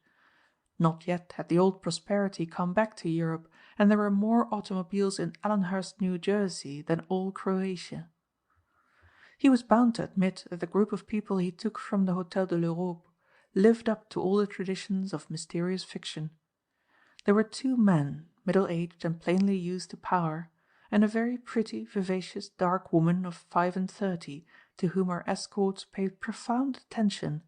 Speaker 2: Not yet had the old prosperity come back to Europe, and there were more automobiles in Allenhurst, New Jersey than all Croatia. He was bound to admit that the group of people he took from the Hôtel de l'Europe lived up to all the traditions of mysterious fiction. There were 2 men, middle-aged and plainly used to power, and a very pretty, vivacious, dark woman of 35, to whom her escorts paid profound attention.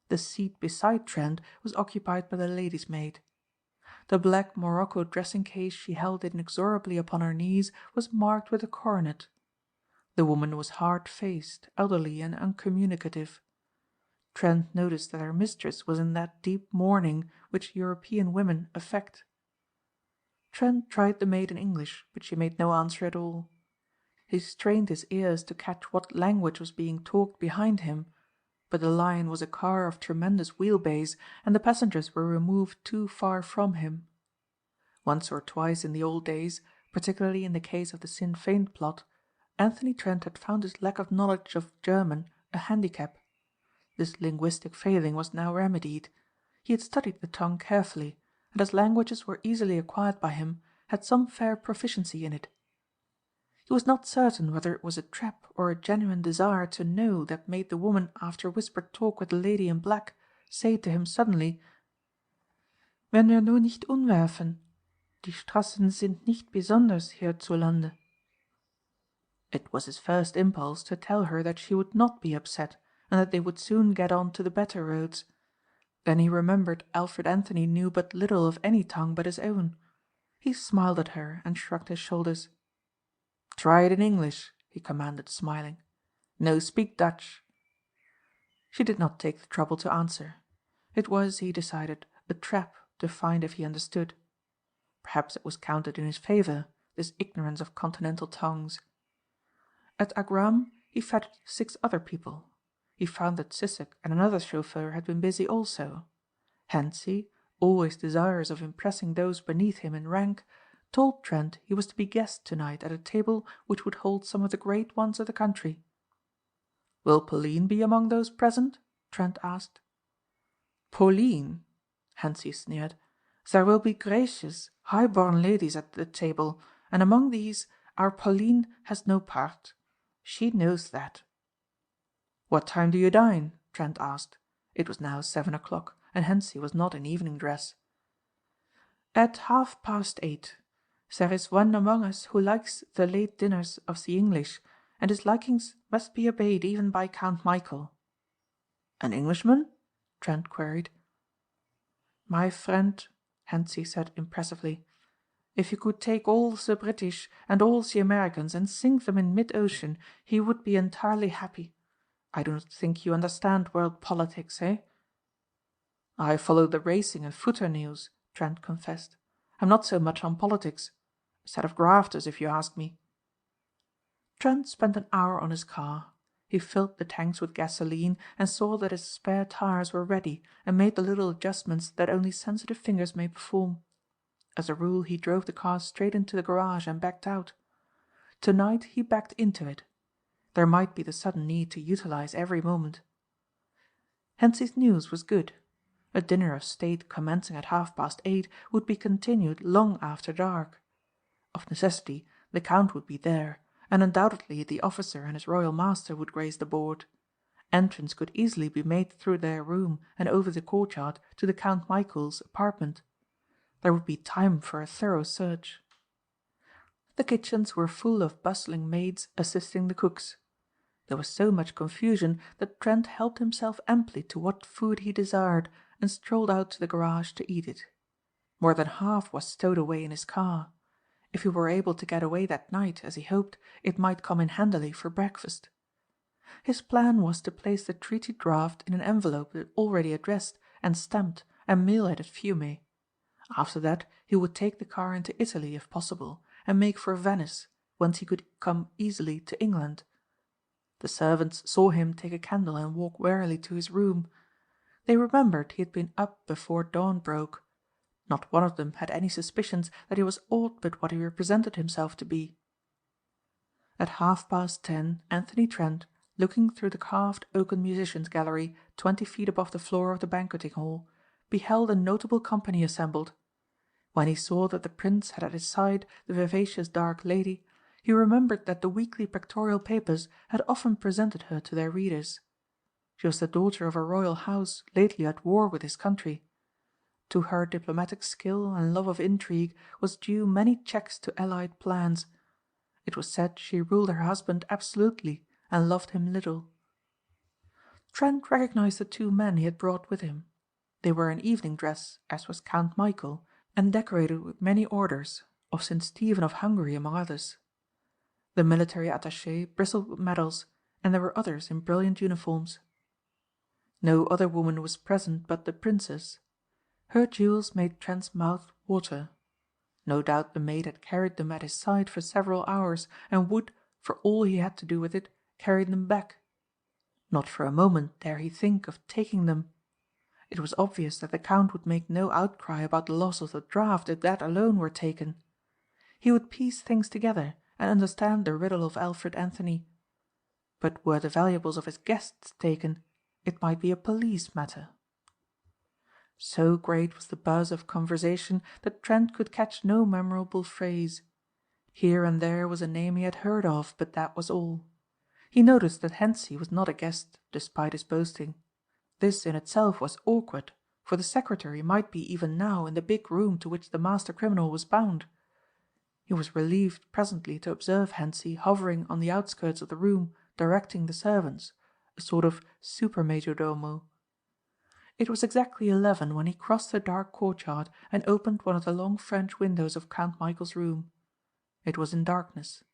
Speaker 2: The seat beside Trent was occupied by the lady's maid. The black morocco dressing-case she held inexorably upon her knees was marked with a coronet. The woman was hard-faced, elderly and uncommunicative. Trent noticed that her mistress was in that deep mourning which European women affect. Trent tried the maid in English, but she made no answer at all. He strained his ears to catch what language was being talked behind him, but the Lion was a car of tremendous wheelbase, and the passengers were removed too far from him. Once or twice in the old days, particularly in the case of the Sinn Fein plot, Anthony Trent had found his lack of knowledge of German a handicap. This linguistic failing was now remedied. He had studied the tongue carefully, and as languages were easily acquired by him, had some fair proficiency in it. He was not certain whether it was a trap or a genuine desire to know that made the woman after whispered talk with the lady in black say to him suddenly, "Wenn wir nur nicht umwerfen, die Straßen sind nicht besonders hierzulande." It was his first impulse to tell her that she would not be upset, and that they would soon get on to the better roads. Then he remembered Alfred Anthony knew but little of any tongue but his own. He smiled at her and shrugged his shoulders. "Try it in English," he commanded, smiling. "No speak Dutch." She did not take the trouble to answer. It was, he decided, a trap to find if he understood. Perhaps it was counted in his favour, this ignorance of continental tongues. At Agram he fetched 6 other people. He found that Sissek and another chauffeur had been busy also. Hentzi, always desirous of impressing those beneath him in rank, told Trent he was to be guest tonight at a table which would hold some of the great ones of the country. "Will Pauline be among those present?" Trent asked. "Pauline?" Hentzi sneered. "There will be gracious, high-born ladies at the table, and among these our Pauline has no part. She knows that." "What time do you dine?" Trent asked. It was now 7 o'clock, and Hentzi was not in evening dress. "At 8:30. There is one among us who likes the late dinners of the English, and his likings must be obeyed even by Count Michæl." "An Englishman?" Trent queried. "My friend," Hentzi said impressively, "if you could take all the British and all the Americans and sink them in mid-ocean, he would be entirely happy. I do not think you understand world politics, eh?" "I follow the racing and footer news," Trent confessed. "I'm not so much on politics. A set of grafters, if you ask me." Trent spent an hour on his car. He filled the tanks with gasoline and saw that his spare tires were ready and made the little adjustments that only sensitive fingers may perform. As a rule he drove the car straight into the garage and backed out. Tonight he backed into it. There might be the sudden need to utilize every moment. Hentzi's news was good. A dinner of state commencing at 8:30 would be continued long after dark. Of necessity the Count would be there, and undoubtedly the officer and his royal master would grace the board. Entrance could easily be made through their room and over the courtyard to the Count Michæl's apartment. There would be time for a thorough search. The kitchens were full of bustling maids assisting the cooks. There was so much confusion that Trent helped himself amply to what food he desired and strolled out to the garage to eat it. More than half was stowed away in his car. If he were able to get away that night, as he hoped, it might come in handily for breakfast. His plan was to place the treaty draft in an envelope already addressed and stamped and mail it at Fiume. After that he would take the car into Italy if possible and make for Venice, whence he could come easily to England. The servants saw him take a candle and walk wearily to his room. They remembered he had been up before dawn broke. Not one of them had any suspicions that he was aught but what he represented himself to be. At 10:30 Anthony Trent, looking through the carved oaken musicians' gallery 20 feet above the floor of the banqueting hall, beheld a notable company assembled. When he saw that the Prince had at his side the vivacious dark lady, he remembered that the weekly pictorial papers had often presented her to their readers. She was the daughter of a royal house lately at war with his country. To her diplomatic skill and love of intrigue was due many checks to allied plans. It was said she ruled her husband absolutely and loved him little. Trent recognized the 2 men he had brought with him. They were in evening dress, as was Count Michæl, and decorated with many orders, of St. Stephen of Hungary among others. The military attaché bristled with medals, and there were others in brilliant uniforms. No other woman was present but the Princess. Her jewels made Trent's mouth water. No doubt the maid had carried them at his side for several hours and would, for all he had to do with it, carry them back. Not for a moment dare he think of taking them. It was obvious that the Count would make no outcry about the loss of the draft if that alone were taken. He would piece things together and understand the riddle of Alfred Anthony. But were the valuables of his guests taken, it might be a police matter. So great was the buzz of conversation that Trent could catch no memorable phrase. Here and there was a name he had heard of, but that was all. He noticed that Hentzi was not a guest, despite his boasting. This in itself was awkward, for the secretary might be even now in the big room to which the master criminal was bound. He was relieved presently to observe Hentzi hovering on the outskirts of the room, directing the servants, a sort of super-major-domo. It was exactly 11 when he crossed the dark courtyard and opened one of the long French windows of Count Michæl's room. It was in darkness.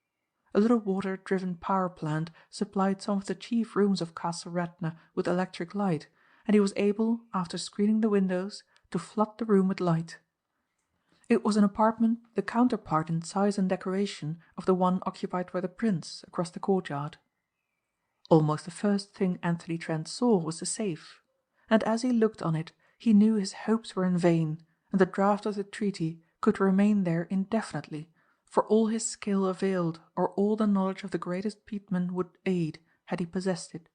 Speaker 2: A little water-driven power plant supplied some of the chief rooms of Castle Radna with electric light, and he was able, after screening the windows, to flood the room with light. It was an apartment the counterpart in size and decoration of the one occupied by the Prince across the courtyard. Almost the first thing Anthony Trent saw was the safe, and as he looked on it he knew his hopes were in vain, and the draft of the treaty could remain there indefinitely, for all his skill availed or all the knowledge of the greatest Piedmon would aid had he possessed it.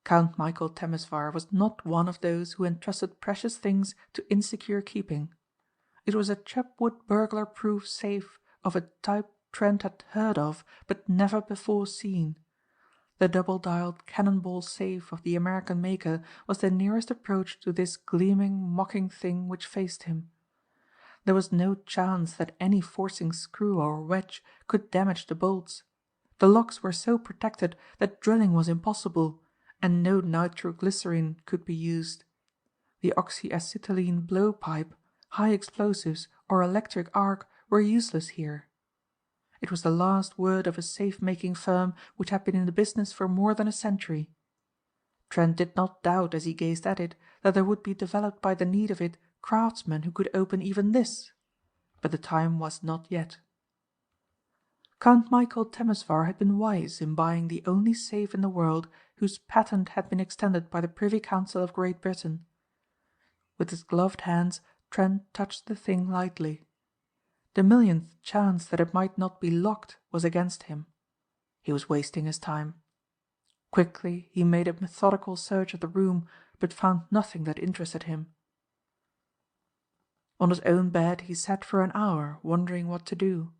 Speaker 2: Count Michæl Temesvar was not one of those who entrusted precious things to insecure keeping. It was a Chubbwood burglar-proof safe of a type Trent had heard of but never before seen. The double-dialed cannon-ball safe of the American maker was the nearest approach to this gleaming, mocking thing which faced him. There was no chance that any forcing screw or wedge could damage the bolts. The locks were so protected that drilling was impossible, and no nitroglycerine could be used. The oxyacetylene blowpipe, high explosives, or electric arc were useless here. It was the last word of a safe-making firm which had been in the business for more than a century. Trent did not doubt as he gazed at it that there would be developed by the need of it craftsmen who could open even this, but the time was not yet. Count Michæl Temesvar had been wise in buying the only safe in the world whose patent had been extended by the Privy Council of Great Britain. With his gloved hands Trent touched the thing lightly. The millionth chance that it might not be locked was against him. He was wasting his time. Quickly he made a methodical search of the room, but found nothing that interested him. On his own bed he sat for an hour wondering what to do.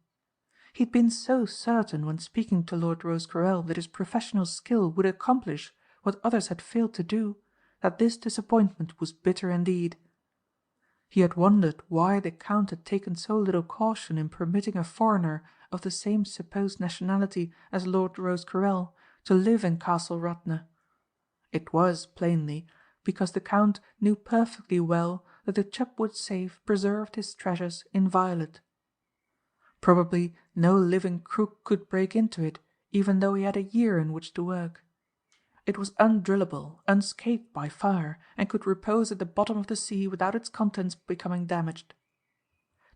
Speaker 2: He had been so certain when speaking to Lord Rosecarrel that his professional skill would accomplish what others had failed to do, that this disappointment was bitter indeed. He had wondered why the Count had taken so little caution in permitting a foreigner of the same supposed nationality as Lord Rosecarrel to live in Castle Radna. It was, plainly, because the Count knew perfectly well that the Chubbwood safe preserved his treasures inviolate. Probably no living crook could break into it, even though he had a year in which to work. It was undrillable, unscathed by fire, and could repose at the bottom of the sea without its contents becoming damaged.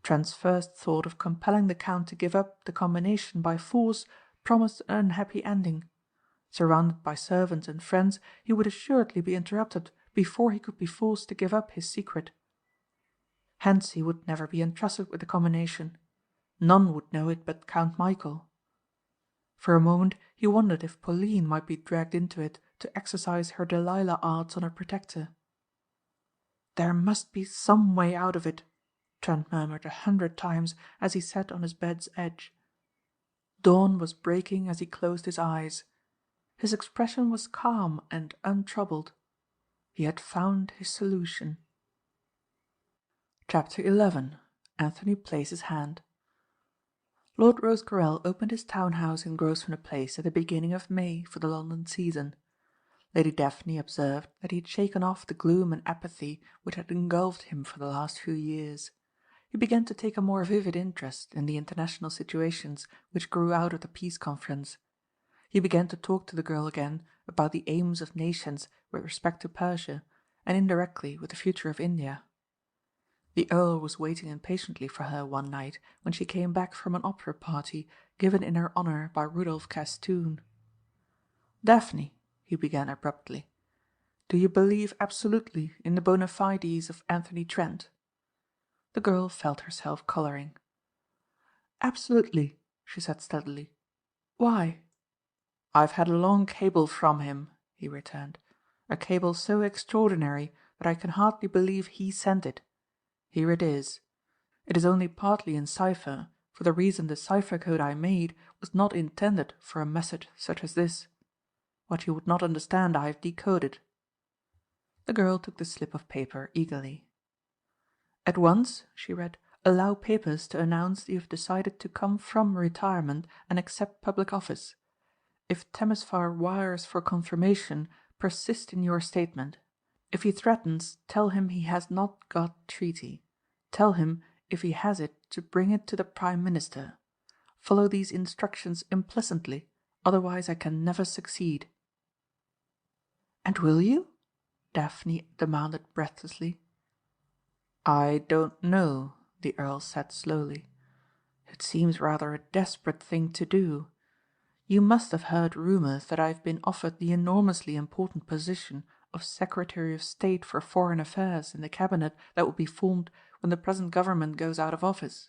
Speaker 2: Trent's first thought of compelling the Count to give up the combination by force promised an unhappy ending. Surrounded by servants and friends, he would assuredly be interrupted before he could be forced to give up his secret. Hentzi would never be entrusted with the combination. None would know it but Count Michæl. For a moment he wondered if Pauline might be dragged into it to exercise her Delilah arts on her protector. "There must be some way out of it," Trent murmured 100 times as he sat on his bed's edge. Dawn was breaking as he closed his eyes. His expression was calm and untroubled. He had found his solution. Chapter 11. Anthony Plays his hand. Lord Rosecarrel opened his town house in Grosvenor Place at the beginning of May for the London season. Lady Daphne observed that he had shaken off the gloom and apathy which had engulfed him for the last few years. He began to take a more vivid interest in the international situations which grew out of the Peace Conference. He began to talk to the girl again about the aims of nations with respect to Persia, and indirectly with the future of India. The Earl was waiting impatiently for her one night when she came back from an opera party given in her honour by Rudolph Castoon. "Daphne," he began abruptly, "do you believe absolutely in the bona fides of Anthony Trent?" The girl felt herself colouring. "Absolutely," she said steadily. "Why?" "I've had a long cable from him," he returned, "a cable so extraordinary that I can hardly believe he sent it. Here it is. It is only partly in cipher, for the reason the cipher code I made was not intended for a message such as this. What you would not understand I have decoded." The girl took the slip of paper eagerly. "At once," she read, "allow papers to announce that you have decided to come from retirement and accept public office. If Temesvar wires for confirmation, persist in your statement. If he threatens, tell him he has not got treaty. Tell him, if he has it, to bring it to the Prime Minister. Follow these instructions implicitly, otherwise I can never succeed." "And will you?" Daphne demanded breathlessly. "I don't know," the Earl said slowly. "It seems rather a desperate thing to do. You must have heard rumours that I have been offered the enormously important position of Secretary of State for Foreign Affairs in the Cabinet that will be formed when the present government goes out of office.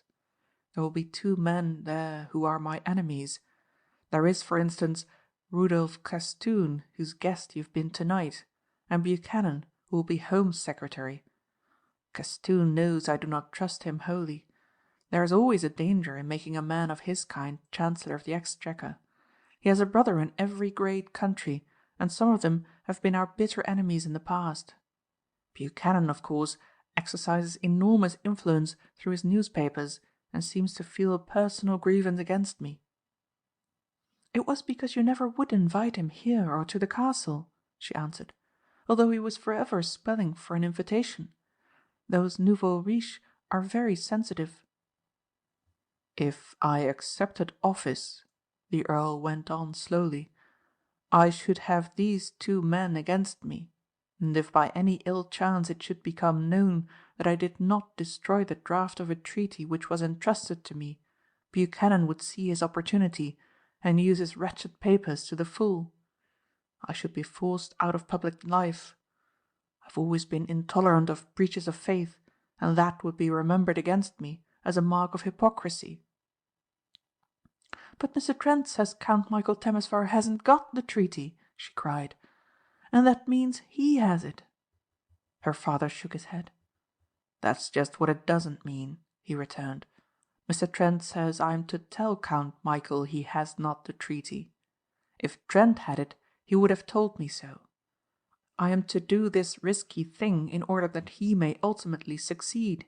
Speaker 2: There will be 2 men there who are my enemies. There is, for instance, Rudolph Castoon, whose guest you have been tonight, and Buchanan, who will be Home Secretary. Castoon knows I do not trust him wholly. There is always a danger in making a man of his kind Chancellor of the Exchequer. He has a brother in every great country, and some of them have been our bitter enemies in the past. Buchanan, of course, exercises enormous influence through his newspapers, and seems to feel a personal grievance against me." "It was because you never would invite him here or to the castle," she answered, "although he was forever spelling for an invitation. Those nouveaux riches are very sensitive." "If I accepted office," the Earl went on slowly, "I should have these 2 men against me, and if by any ill chance it should become known that I did not destroy the draft of a treaty which was entrusted to me, Buchanan would see his opportunity, and use his wretched papers to the full. I should be forced out of public life. I have always been intolerant of breaches of faith, and that would be remembered against me as a mark of hypocrisy." "But Mr. Trent says Count Michæl Temesvar hasn't got the treaty," she cried, "and that means he has it." Her father shook his head. "That's just what it doesn't mean," he returned. "Mr. Trent says I am to tell Count Michæl he has not the treaty. If Trent had it, he would have told me so. I am to do this risky thing in order that he may ultimately succeed.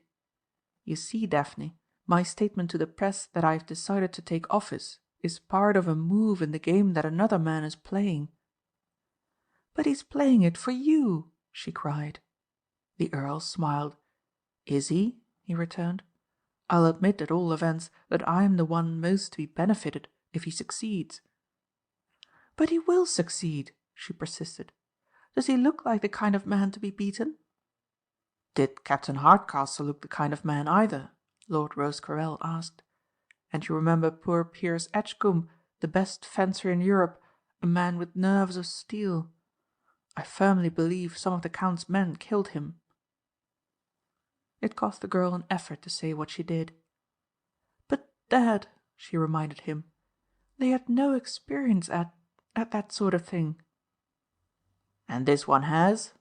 Speaker 2: You see, Daphne, my statement to the press that I have decided to take office is part of a move in the game that another man is playing." "But he's playing it for you," she cried. The Earl smiled. "Is he?" he returned. "I'll admit at all events that I am the one most to be benefited if he succeeds." "But he will succeed," she persisted. "Does he look like the kind of man to be beaten?" "Did Captain Hardcastle look the kind of man either?" Lord Rosecarrel asked. "And you remember poor Piers Edgcombe, the best fencer in Europe, a man with nerves of steel. I firmly believe some of the Count's men killed him." It cost the girl an effort to say what she did. "But, Dad," she reminded him, "they had no experience at that sort of thing." "And this one has?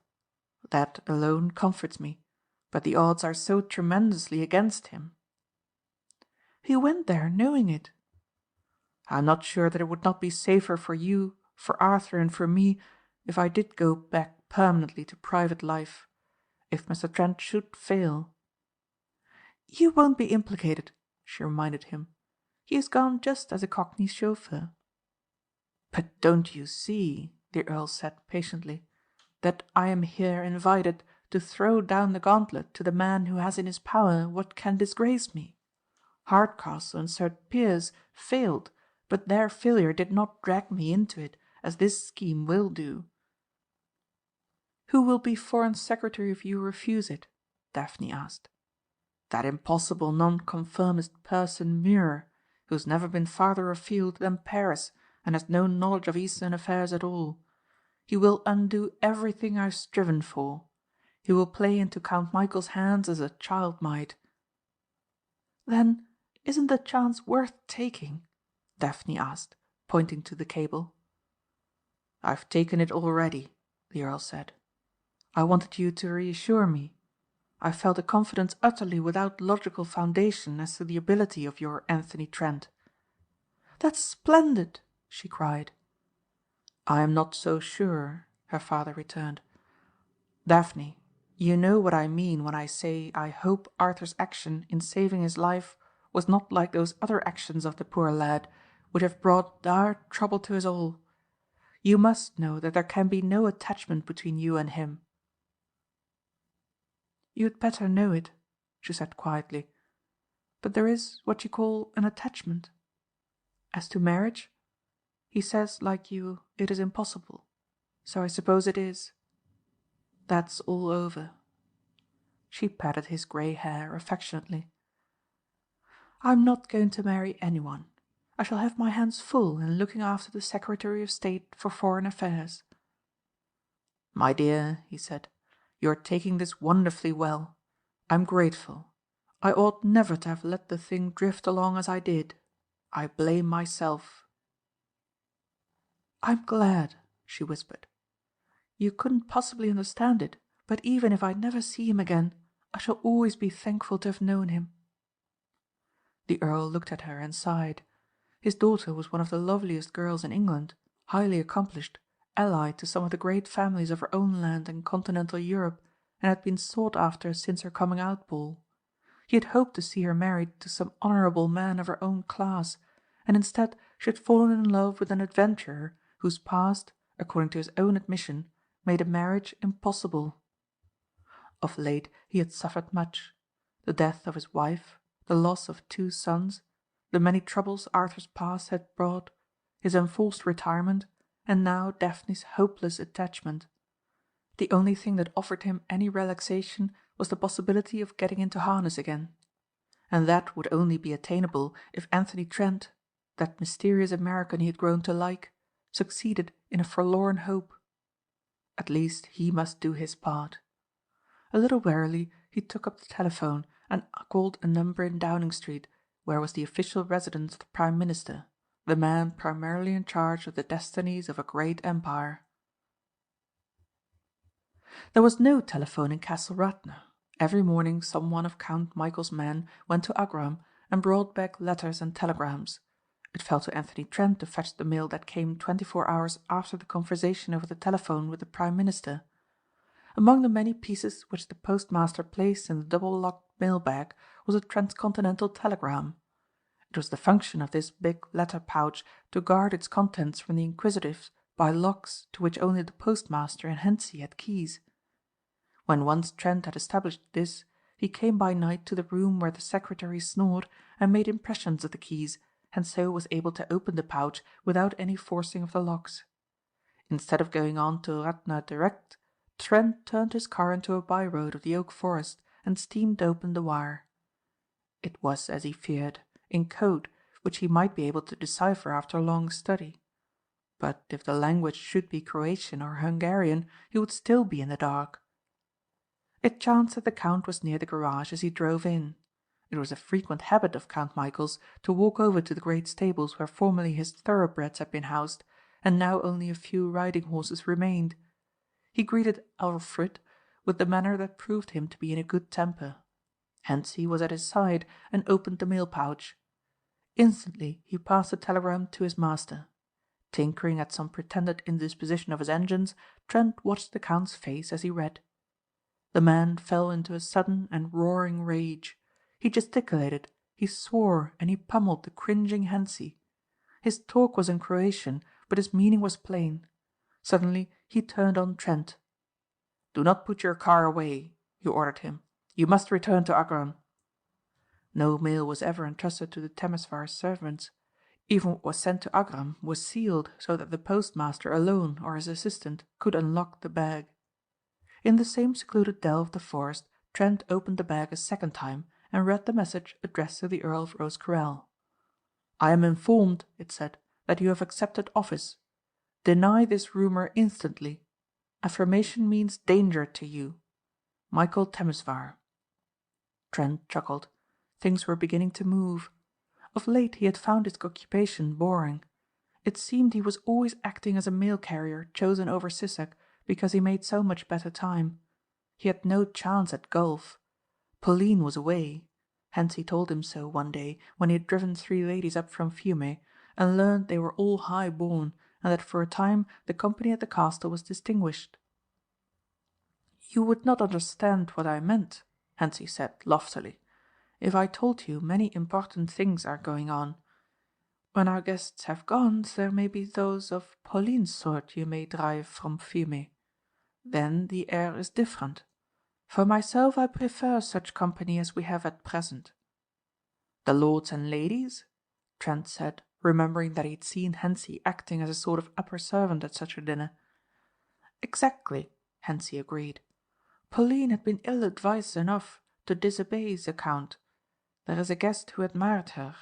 Speaker 2: That alone comforts me, but the odds are so tremendously against him." "He went there knowing it." "I'm not sure that it would not be safer for you, for Arthur and for me, if I did go back permanently to private life. If Mr. Trent should fail." "You won't be implicated," she reminded him. "He has gone just as a Cockney chauffeur." "But don't you see," the Earl said patiently, "that I am here invited to throw down the gauntlet to the man who has in his power what can disgrace me? Hardcastle and Sir Piers failed, but their failure did not drag me into it, as this scheme will do." "Who will be Foreign Secretary if you refuse it?" Daphne asked. "That impossible nonconformist person Muir, who has never been farther afield than Paris and has no knowledge of Eastern affairs at all. He will undo everything I have striven for. He will play into Count Michæl's hands as a child might." "Then isn't the chance worth taking?" Daphne asked, pointing to the cable. "I've taken it already," the Earl said. I wanted you to reassure me. I felt a confidence utterly without logical foundation as to the ability of your Anthony Trent." "That's splendid!" she cried. "I am not so sure," her father returned. "Daphne, you know what I mean when I say I hope Arthur's action in saving his life was not like those other actions of the poor lad, which have brought dire trouble to us all. You must know that there can be no attachment between you and him." "You had better know it," she said quietly. "But there is what you call an attachment. As to marriage, he says like you it is impossible, so I suppose it is. That's all over." She patted his grey hair affectionately. "I'm not going to marry anyone. I shall have my hands full in looking after the Secretary of State for Foreign Affairs." "My dear," he said, "you are taking this wonderfully well. I'm grateful. I ought never to have let the thing drift along as I did. I blame myself." "I'm glad," she whispered. "You couldn't possibly understand it, but even if I never see him again, I shall always be thankful to have known him." The Earl looked at her and sighed. His daughter was one of the loveliest girls in England, highly accomplished, allied to some of the great families of her own land and continental Europe, and had been sought after since her coming out ball. He had hoped to see her married to some honourable man of her own class, and instead she had fallen in love with an adventurer whose past, according to his own admission, made a marriage impossible. Of late he had suffered much. The death of his wife, the loss of 2 sons, the many troubles Arthur's past had brought, his enforced retirement, and now Daphne's hopeless attachment. The only thing that offered him any relaxation was the possibility of getting into harness again. And that would only be attainable if Anthony Trent, that mysterious American he had grown to like, succeeded in a forlorn hope. At least he must do his part. A little wearily he took up the telephone and called a number in Downing Street, where was the official residence of the Prime Minister, the man primarily in charge of the destinies of a great empire. There was no telephone in Castle Radna. Every morning some one of Count Michael's men went to Agram and brought back letters and telegrams. It fell to Anthony Trent to fetch the mail that came 24 hours after the conversation over the telephone with the Prime Minister. Among the many pieces which the postmaster placed in the double-locked mail-bag was a transcontinental telegram. It was the function of this big letter pouch to guard its contents from the inquisitive by locks to which only the postmaster and Hentzi had keys. When once Trent had established this, he came by night to the room where the secretary snored and made impressions of the keys, and so was able to open the pouch without any forcing of the locks. Instead of going on to Radna direct, Trent turned his car into a by-road of the oak forest and steamed open the wire. It was, as he feared, in code, which he might be able to decipher after long study. But if the language should be Croatian or Hungarian, he would still be in the dark. It chanced that the Count was near the garage as he drove in. It was a frequent habit of Count Michael's to walk over to the great stables where formerly his thoroughbreds had been housed, and now only a few riding horses remained. He greeted Alfred with the manner that proved him to be in a good temper. Hentzi was at his side and opened the mail pouch. Instantly he passed the telegram to his master. Tinkering at some pretended indisposition of his engines, Trent watched the Count's face as he read. The man fell into a sudden and roaring rage. He gesticulated, he swore, and he pummeled the cringing Hentzi. His talk was in Croatian, but his meaning was plain. Suddenly he turned on Trent. "Do not put your car away," he ordered him. "You must return to Agram." No mail was ever entrusted to the Temesvar servants. Even what was sent to Agram was sealed so that the postmaster alone or his assistant could unlock the bag. In the same secluded dell of the forest Trent opened the bag a second time and read the message addressed to the Earl of Rosecarrel. "I am informed," it said, "that you have accepted office. Deny this rumour instantly. Affirmation means danger to you. Michael Temesvar." Trent chuckled. Things were beginning to move. Of late he had found his occupation boring. It seemed he was always acting as a mail carrier chosen over Sissek because he made so much better time. He had no chance at golf. Pauline was away. Hentzi told him so one day when he had driven 3 ladies up from Fiume and learned they were all high born and that for a time the company at the castle was distinguished. "You would not understand what I meant," Hentzi said loftily, "if I told you many important things are going on. When our guests have gone, there may be those of Pauline's sort you may drive from Fiume. Then the air is different. For myself I prefer such company as we have at present." "The lords and ladies?" Trent said, remembering that he had seen Hentzi acting as a sort of upper servant at such a dinner. "Exactly," Hentzi agreed. "Pauline had been ill-advised enough to disobey the Count. There is a guest who admired her."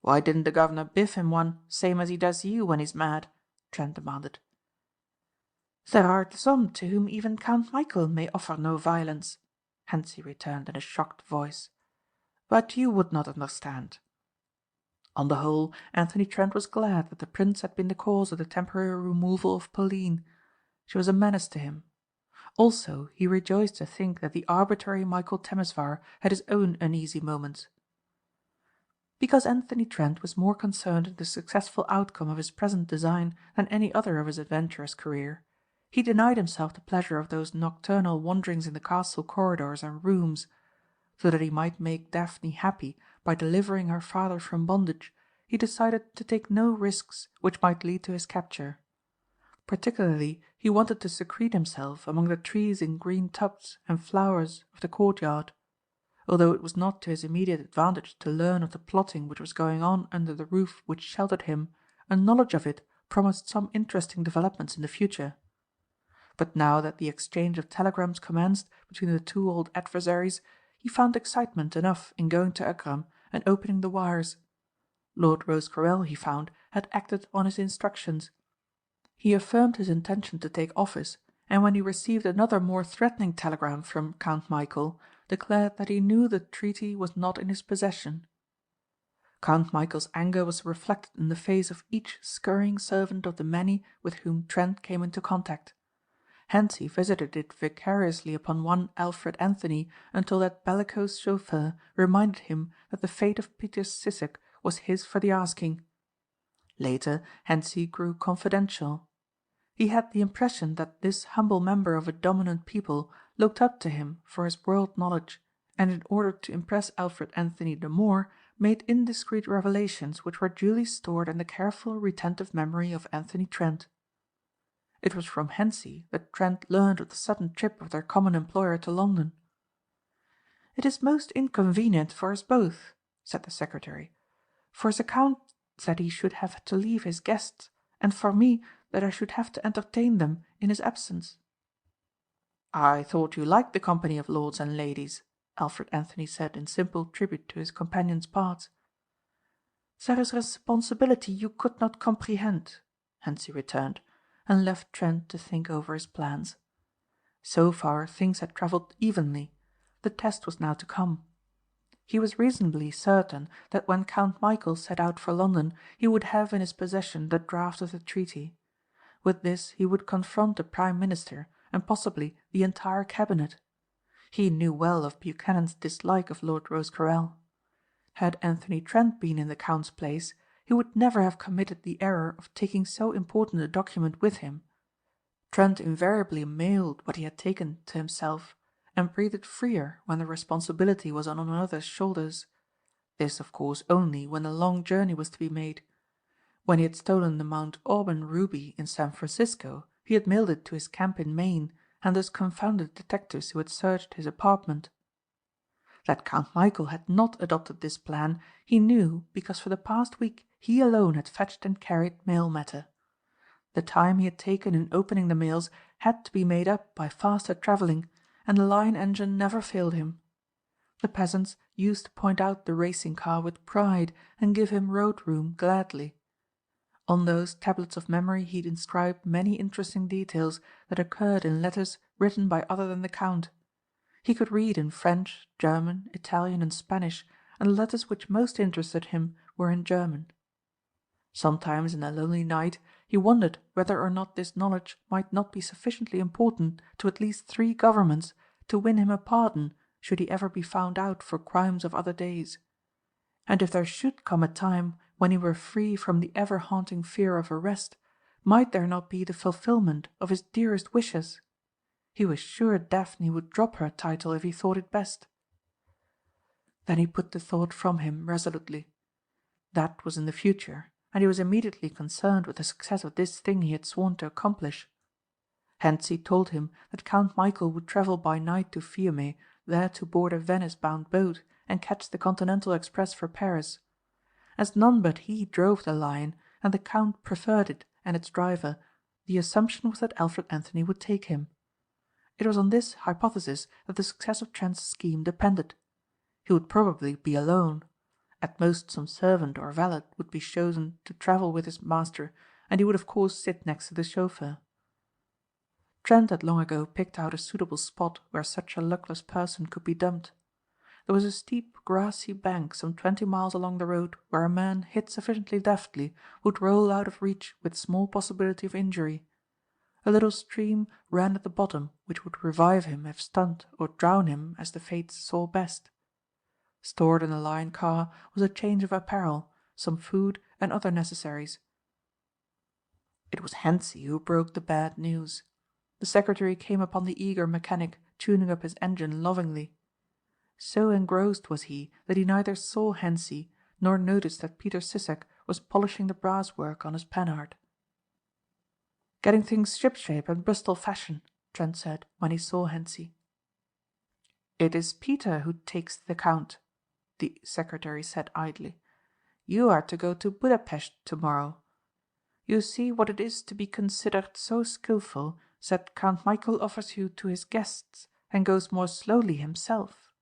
Speaker 2: "Why didn't the governor biff him one, same as he does you when he's mad?" Trent demanded. "There are some to whom even Count Michæl may offer no violence," Hentzi returned in a shocked voice. "But you would not understand." On the whole, Anthony Trent was glad that the Prince had been the cause of the temporary removal of Pauline. She was a menace to him. Also, he rejoiced to think that the arbitrary Michael Temesvar had his own uneasy moments. Because Anthony Trent was more concerned in the successful outcome of his present design than any other of his adventurous career, he denied himself the pleasure of those nocturnal wanderings in the castle corridors and rooms. So that he might make Daphne happy by delivering her father from bondage, he decided to take no risks which might lead to his capture. Particularly he wanted to secrete himself among the trees and green tubs and flowers of the courtyard. Although it was not to his immediate advantage to learn of the plotting which was going on under the roof which sheltered him, a knowledge of it promised some interesting developments in the future. But now that the exchange of telegrams commenced between the 2 old adversaries, he found excitement enough in going to Agram and opening the wires. Lord Rosecarrel, he found, had acted on his instructions. He affirmed his intention to take office, and when he received another more threatening telegram from Count Michæl, declared that he knew the treaty was not in his possession. Count Michæl's anger was reflected in the face of each scurrying servant of the many with whom Trent came into contact. Hentzi visited it vicariously upon one Alfred Anthony until that bellicose chauffeur reminded him that the fate of Peter Sissek was his for the asking. Later Hentzi grew confidential. He had the impression that this humble member of a dominant people looked up to him for his world knowledge, and in order to impress Alfred Anthony the more, made indiscreet revelations which were duly stored in the careful retentive memory of Anthony Trent. It was from Hentzi that Trent learned of the sudden trip of their common employer to London. "It is most inconvenient for us both," said the secretary, "for the Count that he should have to leave his guests, and for me that I should have to entertain them in his absence." "I thought you liked the company of lords and ladies," Alfred Anthony said in simple tribute to his companion's parts. "There is responsibility you could not comprehend," Hentzi returned, and left Trent to think over his plans. So far things had travelled evenly. The test was now to come. He was reasonably certain that when Count Michæl set out for London he would have in his possession the draft of the treaty. With this he would confront the Prime Minister and possibly the entire Cabinet. He knew well of Buchanan's dislike of Lord Rosecarrel. Had Anthony Trent been in the Count's place, he would never have committed the error of taking so important a document with him. Trent invariably mailed what he had taken to himself, and breathed freer when the responsibility was on another's shoulders. This, of course, only when a long journey was to be made. When he had stolen the Mount Auburn ruby in San Francisco, he had mailed it to his camp in Maine, and thus confounded detectives who had searched his apartment. That Count Michæl had not adopted this plan he knew because for the past week he alone had fetched and carried mail matter. The time he had taken in opening the mails had to be made up by faster travelling, and the Lion engine never failed him. The peasants used to point out the racing car with pride and give him road room gladly. On those tablets of memory he had inscribed many interesting details that occurred in letters written by other than the Count. He could read in French, German, Italian and Spanish, and the letters which most interested him were in German. Sometimes in a lonely night he wondered whether or not this knowledge might not be sufficiently important to at least 3 governments to win him a pardon should he ever be found out for crimes of other days. And if there should come a time when he were free from the ever-haunting fear of arrest, might there not be the fulfilment of his dearest wishes? He was sure Daphne would drop her title if he thought it best. Then he put the thought from him resolutely. That was in the future, and he was immediately concerned with the success of this thing he had sworn to accomplish. Hentzi told him that Count Michæl would travel by night to Fiume, there to board a Venice-bound boat and catch the Continental Express for Paris. As none but he drove the Lion, and the Count preferred it and its driver, the assumption was that Alfred Anthony would take him. It was on this hypothesis that the success of Trent's scheme depended. He would probably be alone. At most some servant or valet would be chosen to travel with his master, and he would of course sit next to the chauffeur. Trent had long ago picked out a suitable spot where such a luckless person could be dumped. There was a steep grassy bank some 20 miles along the road where a man hit sufficiently deftly would roll out of reach with small possibility of injury. A little stream ran at the bottom which would revive him if stunned or drown him as the fates saw best. Stored in the Lion car was a change of apparel, some food and other necessaries. It was Hentzi who broke the bad news. The secretary came upon the eager mechanic tuning up his engine lovingly. So engrossed was he that he neither saw Hentzi nor noticed that Peter Sissek was polishing the brasswork on his Panhard. "Getting things shipshape and Bristol fashion," Trent said when he saw Hentzi. "It is Peter who takes the Count," the secretary said idly. "You are to go to Budapest tomorrow. You see what it is to be considered so skilful that Count Michæl offers you to his guests and goes more slowly himself."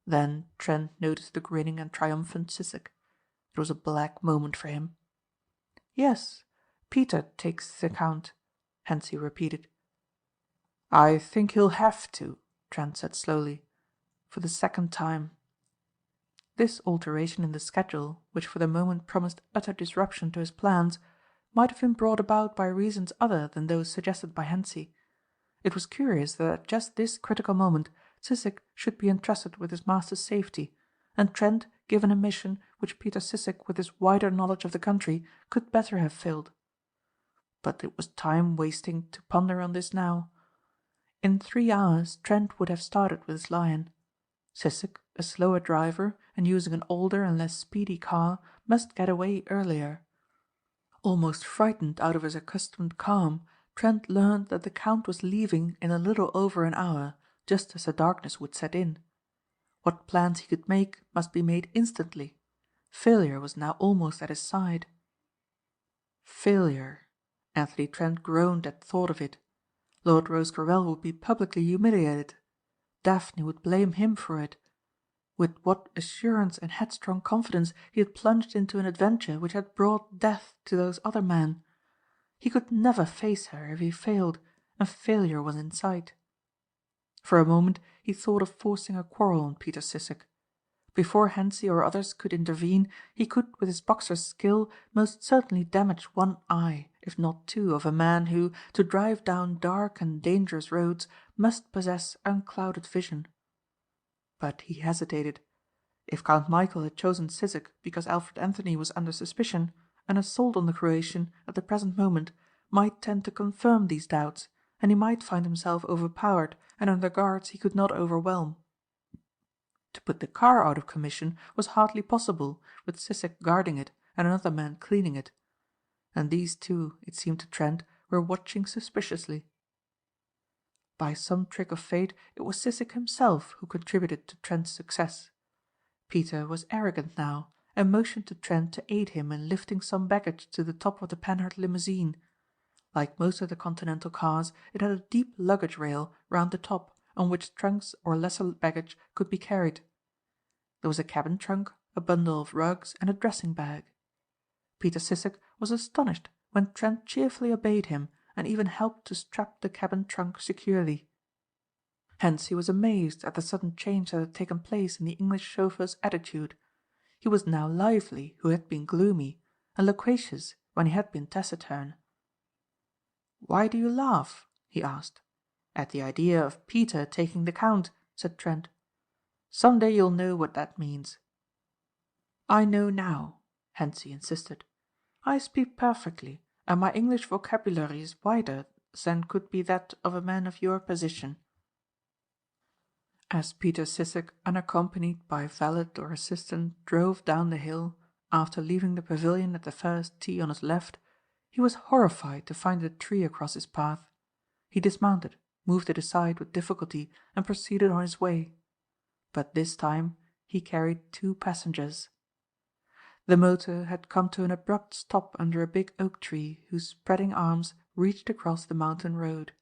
Speaker 2: Then Trent noticed the grinning and triumphant Sissek. It was a black moment for him. "Yes, Peter takes the Count," Hentzi repeated. "I think he'll have to," Trent said slowly, "for the second time." This alteration in the schedule, which for the moment promised utter disruption to his plans, might have been brought about by reasons other than those suggested by Hentzi. It was curious that at just this critical moment Sissek should be entrusted with his master's safety, and Trent given a mission which Peter Sissek with his wider knowledge of the country could better have filled. But it was time wasting to ponder on this now. In 3 hours Trent would have started with his Lion. Sissek, a slower driver and using an older and less speedy car, must get away earlier. Almost frightened out of his accustomed calm, Trent learned that the Count was leaving in a little over an hour, just as the darkness would set in. What plans he could make must be made instantly. Failure was now almost at his side. Failure. Anthony Trent groaned at thought of it. Lord Rosecarrel would be publicly humiliated. Daphne would blame him for it. With what assurance and headstrong confidence he had plunged into an adventure which had brought death to those other men. He could never face her if he failed, and failure was in sight. For a moment he thought of forcing a quarrel on Peter Sissek. Before Hentzi or others could intervene, he could with his boxer's skill most certainly damage one eye, if not 2, of a man who, to drive down dark and dangerous roads, must possess unclouded vision. But he hesitated. If Count Michæl had chosen Sissek because Alfred Anthony was under suspicion, an assault on the Croatian at the present moment might tend to confirm these doubts, and he might find himself overpowered and under guards he could not overwhelm. To put the car out of commission was hardly possible, with Sissek guarding it and another man cleaning it. And these two, it seemed to Trent, were watching suspiciously. By some trick of fate it was Sissek himself who contributed to Trent's success. Peter was arrogant now, and motioned to Trent to aid him in lifting some baggage to the top of the Panhard limousine. Like most of the Continental cars, it had a deep luggage rail round the top, on which trunks or lesser baggage could be carried. There was a cabin trunk, a bundle of rugs, and a dressing bag. Peter Sissek was astonished when Trent cheerfully obeyed him and even helped to strap the cabin trunk securely. Hence he was amazed at the sudden change that had taken place in the English chauffeur's attitude. He was now lively who had been gloomy, and loquacious when he had been taciturn. "Why do you laugh?" he asked. "At the idea of Peter taking the Count," said Trent. "Some day you'll know what that means." "I know now," Hentzi insisted. "I speak perfectly, and my English vocabulary is wider than could be that of a man of your position." As Peter Sissek, unaccompanied by valet or assistant, drove down the hill, after leaving the pavilion at the first tee on his left, he was horrified to find a tree across his path. He dismounted, moved it aside with difficulty, and proceeded on his way. But this time he carried 2 passengers. The motor had come to an abrupt stop under a big oak tree whose spreading arms reached across the mountain road.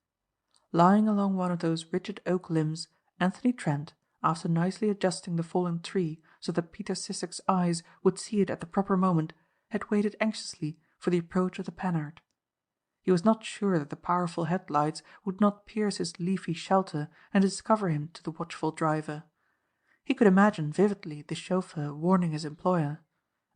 Speaker 2: Lying along one of those rigid oak limbs, Anthony Trent, after nicely adjusting the fallen tree so that Peter Sissek's eyes would see it at the proper moment, had waited anxiously for the approach of the Panhard. He was not sure that the powerful headlights would not pierce his leafy shelter and discover him to the watchful driver. He could imagine vividly the chauffeur warning his employer.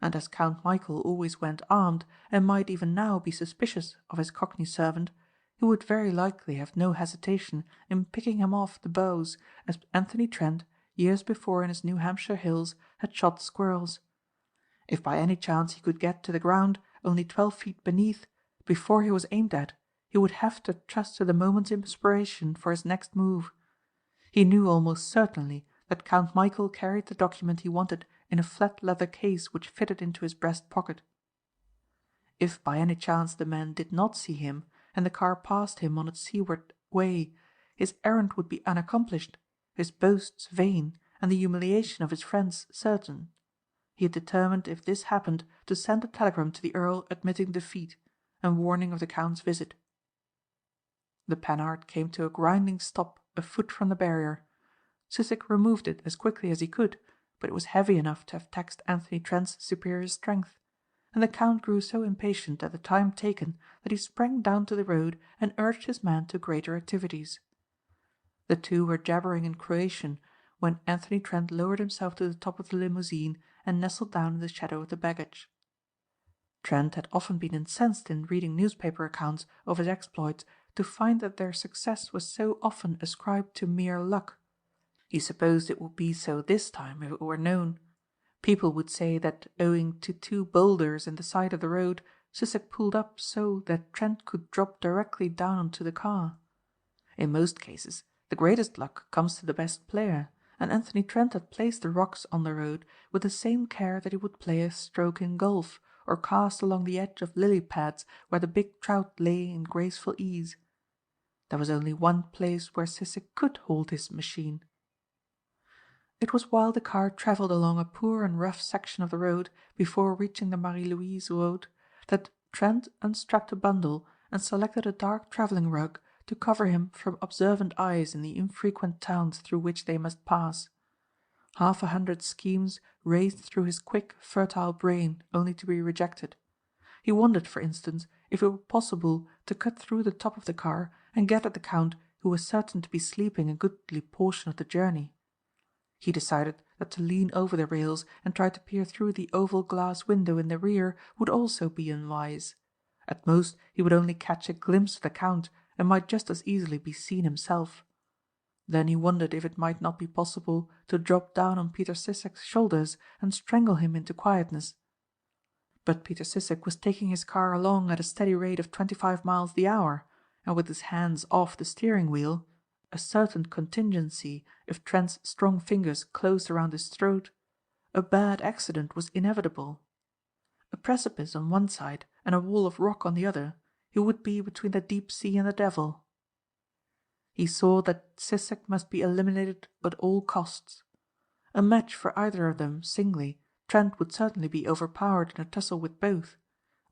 Speaker 2: And as Count Michæl always went armed and might even now be suspicious of his Cockney servant, he would very likely have no hesitation in picking him off the boughs as Anthony Trent, years before in his New Hampshire hills, had shot squirrels. If by any chance he could get to the ground only 12 feet beneath, before he was aimed at, he would have to trust to the moment's inspiration for his next move. He knew almost certainly that Count Michæl carried the document he wanted in a flat leather case which fitted into his breast pocket. If by any chance the man did not see him and the car passed him on its seaward way, his errand would be unaccomplished, his boasts vain, and the humiliation of his friends certain. He had determined if this happened to send a telegram to the Earl admitting defeat and warning of the Count's visit. The Panhard came to a grinding stop a foot from the barrier. Sissek removed it as quickly as he could, but it was heavy enough to have taxed Anthony Trent's superior strength, and the Count grew so impatient at the time taken that he sprang down to the road and urged his man to greater activities. The two were jabbering in Croatian when Anthony Trent lowered himself to the top of the limousine and nestled down in the shadow of the baggage. Trent had often been incensed in reading newspaper accounts of his exploits to find that their success was so often ascribed to mere luck. He supposed it would be so this time if it were known. People would say that owing to 2 boulders in the side of the road, Sissek pulled up so that Trent could drop directly down onto the car. In most cases, the greatest luck comes to the best player, and Anthony Trent had placed the rocks on the road with the same care that he would play a stroke in golf, or cast along the edge of lily pads where the big trout lay in graceful ease. There was only one place where Sissek could hold his machine. It was while the car travelled along a poor and rough section of the road before reaching the Marie-Louise road that Trent unstrapped a bundle and selected a dark travelling rug to cover him from observant eyes in the infrequent towns through which they must pass. 100 schemes raced through his quick, fertile brain only to be rejected. He wondered, for instance, if it were possible to cut through the top of the car and get at the Count, who was certain to be sleeping a goodly portion of the journey. He decided that to lean over the rails and try to peer through the oval glass window in the rear would also be unwise. At most he would only catch a glimpse of the Count and might just as easily be seen himself. Then he wondered if it might not be possible to drop down on Peter Sissek's shoulders and strangle him into quietness. But Peter Sissek was taking his car along at a steady rate of 25 miles the hour, and with his hands off the steering wheel, a certain contingency if Trent's strong fingers closed around his throat, a bad accident was inevitable. A precipice on one side and a wall of rock on the other, he would be between the deep sea and the devil. He saw that Sissek must be eliminated at all costs. A match for either of them singly, Trent would certainly be overpowered in a tussle with both.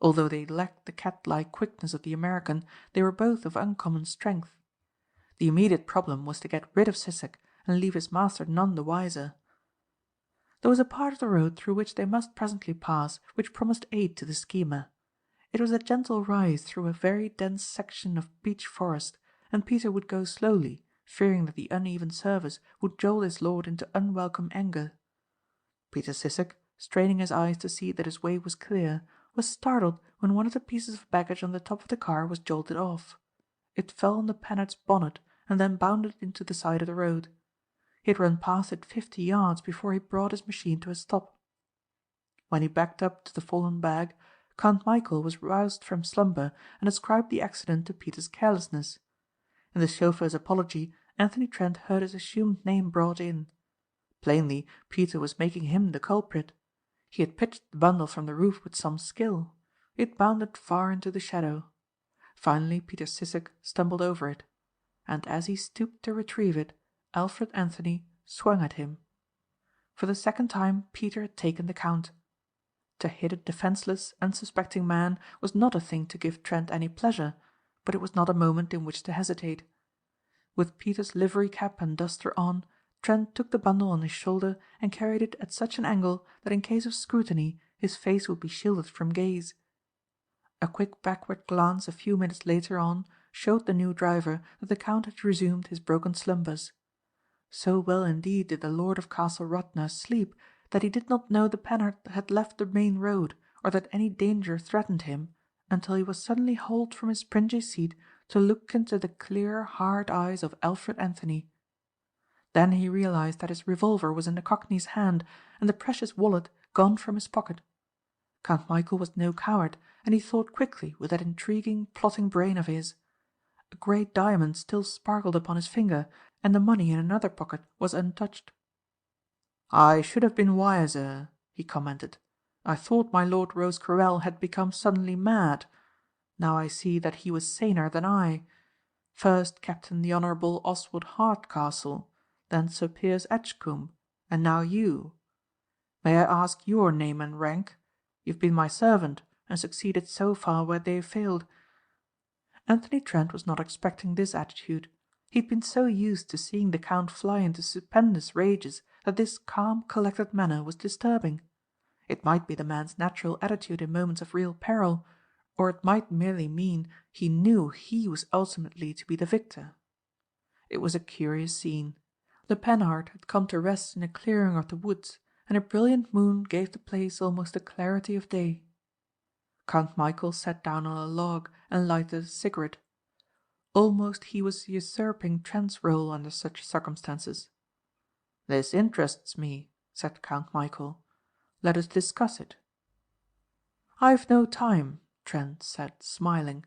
Speaker 2: Although they lacked the cat-like quickness of the American, they were both of uncommon strength. The immediate problem was to get rid of Sissek and leave his master none the wiser. There was a part of the road through which they must presently pass which promised aid to the schemer. It was a gentle rise through a very dense section of beech forest, and Peter would go slowly, fearing that the uneven surface would jolt his lord into unwelcome anger. Peter Sissek, straining his eyes to see that his way was clear, was startled when one of the pieces of baggage on the top of the car was jolted off. It fell on the Panhard's bonnet and then bounded into the side of the road. He had run past it 50 yards before he brought his machine to a stop. When he backed up to the fallen bag, Count Michæl was roused from slumber and ascribed the accident to Peter's carelessness. In the chauffeur's apology, Anthony Trent heard his assumed name brought in. Plainly, Peter was making him the culprit. He had pitched the bundle from the roof with some skill. It bounded far into the shadow. Finally Peter Sissek stumbled over it, and as he stooped to retrieve it, Alfred Anthony swung at him. For the second time Peter had taken the count. To hit a defenceless, unsuspecting man was not a thing to give Trent any pleasure, but it was not a moment in which to hesitate. With Peter's livery cap and duster on, Trent took the bundle on his shoulder and carried it at such an angle that in case of scrutiny his face would be shielded from gaze. A quick backward glance a few minutes later on showed the new driver that the Count had resumed his broken slumbers. So well indeed did the Lord of Castle Radna sleep that he did not know the Panhard had left the main road or that any danger threatened him until he was suddenly hauled from his springy seat to look into the clear, hard eyes of Alfred Anthony. Then he realized that his revolver was in the Cockney's hand and the precious wallet gone from his pocket. Count Michæl was no coward, and he thought quickly with that intriguing, plotting brain of his. A great diamond still sparkled upon his finger, and the money in another pocket was untouched. "I should have been wiser," he commented. "I thought my Lord Rosecarrel had become suddenly mad. Now I see that he was saner than I. First Captain the Honourable Oswald Hardcastle, then Sir Piers Edgcombe, and now you. May I ask your name and rank? You've been my servant, and succeeded so far where they failed." Anthony Trent was not expecting this attitude. He had been so used to seeing the Count fly into stupendous rages that this calm, collected manner was disturbing. It might be the man's natural attitude in moments of real peril, or it might merely mean he knew he was ultimately to be the victor. It was a curious scene. The Panhard had come to rest in a clearing of the woods, and a brilliant moon gave the place almost the clarity of day. Count Michæl sat down on a log and lighted a cigarette. Almost he was usurping Trent's role under such circumstances. "This interests me," said Count Michæl. "Let us discuss it." "I've no time," Trent said, smiling.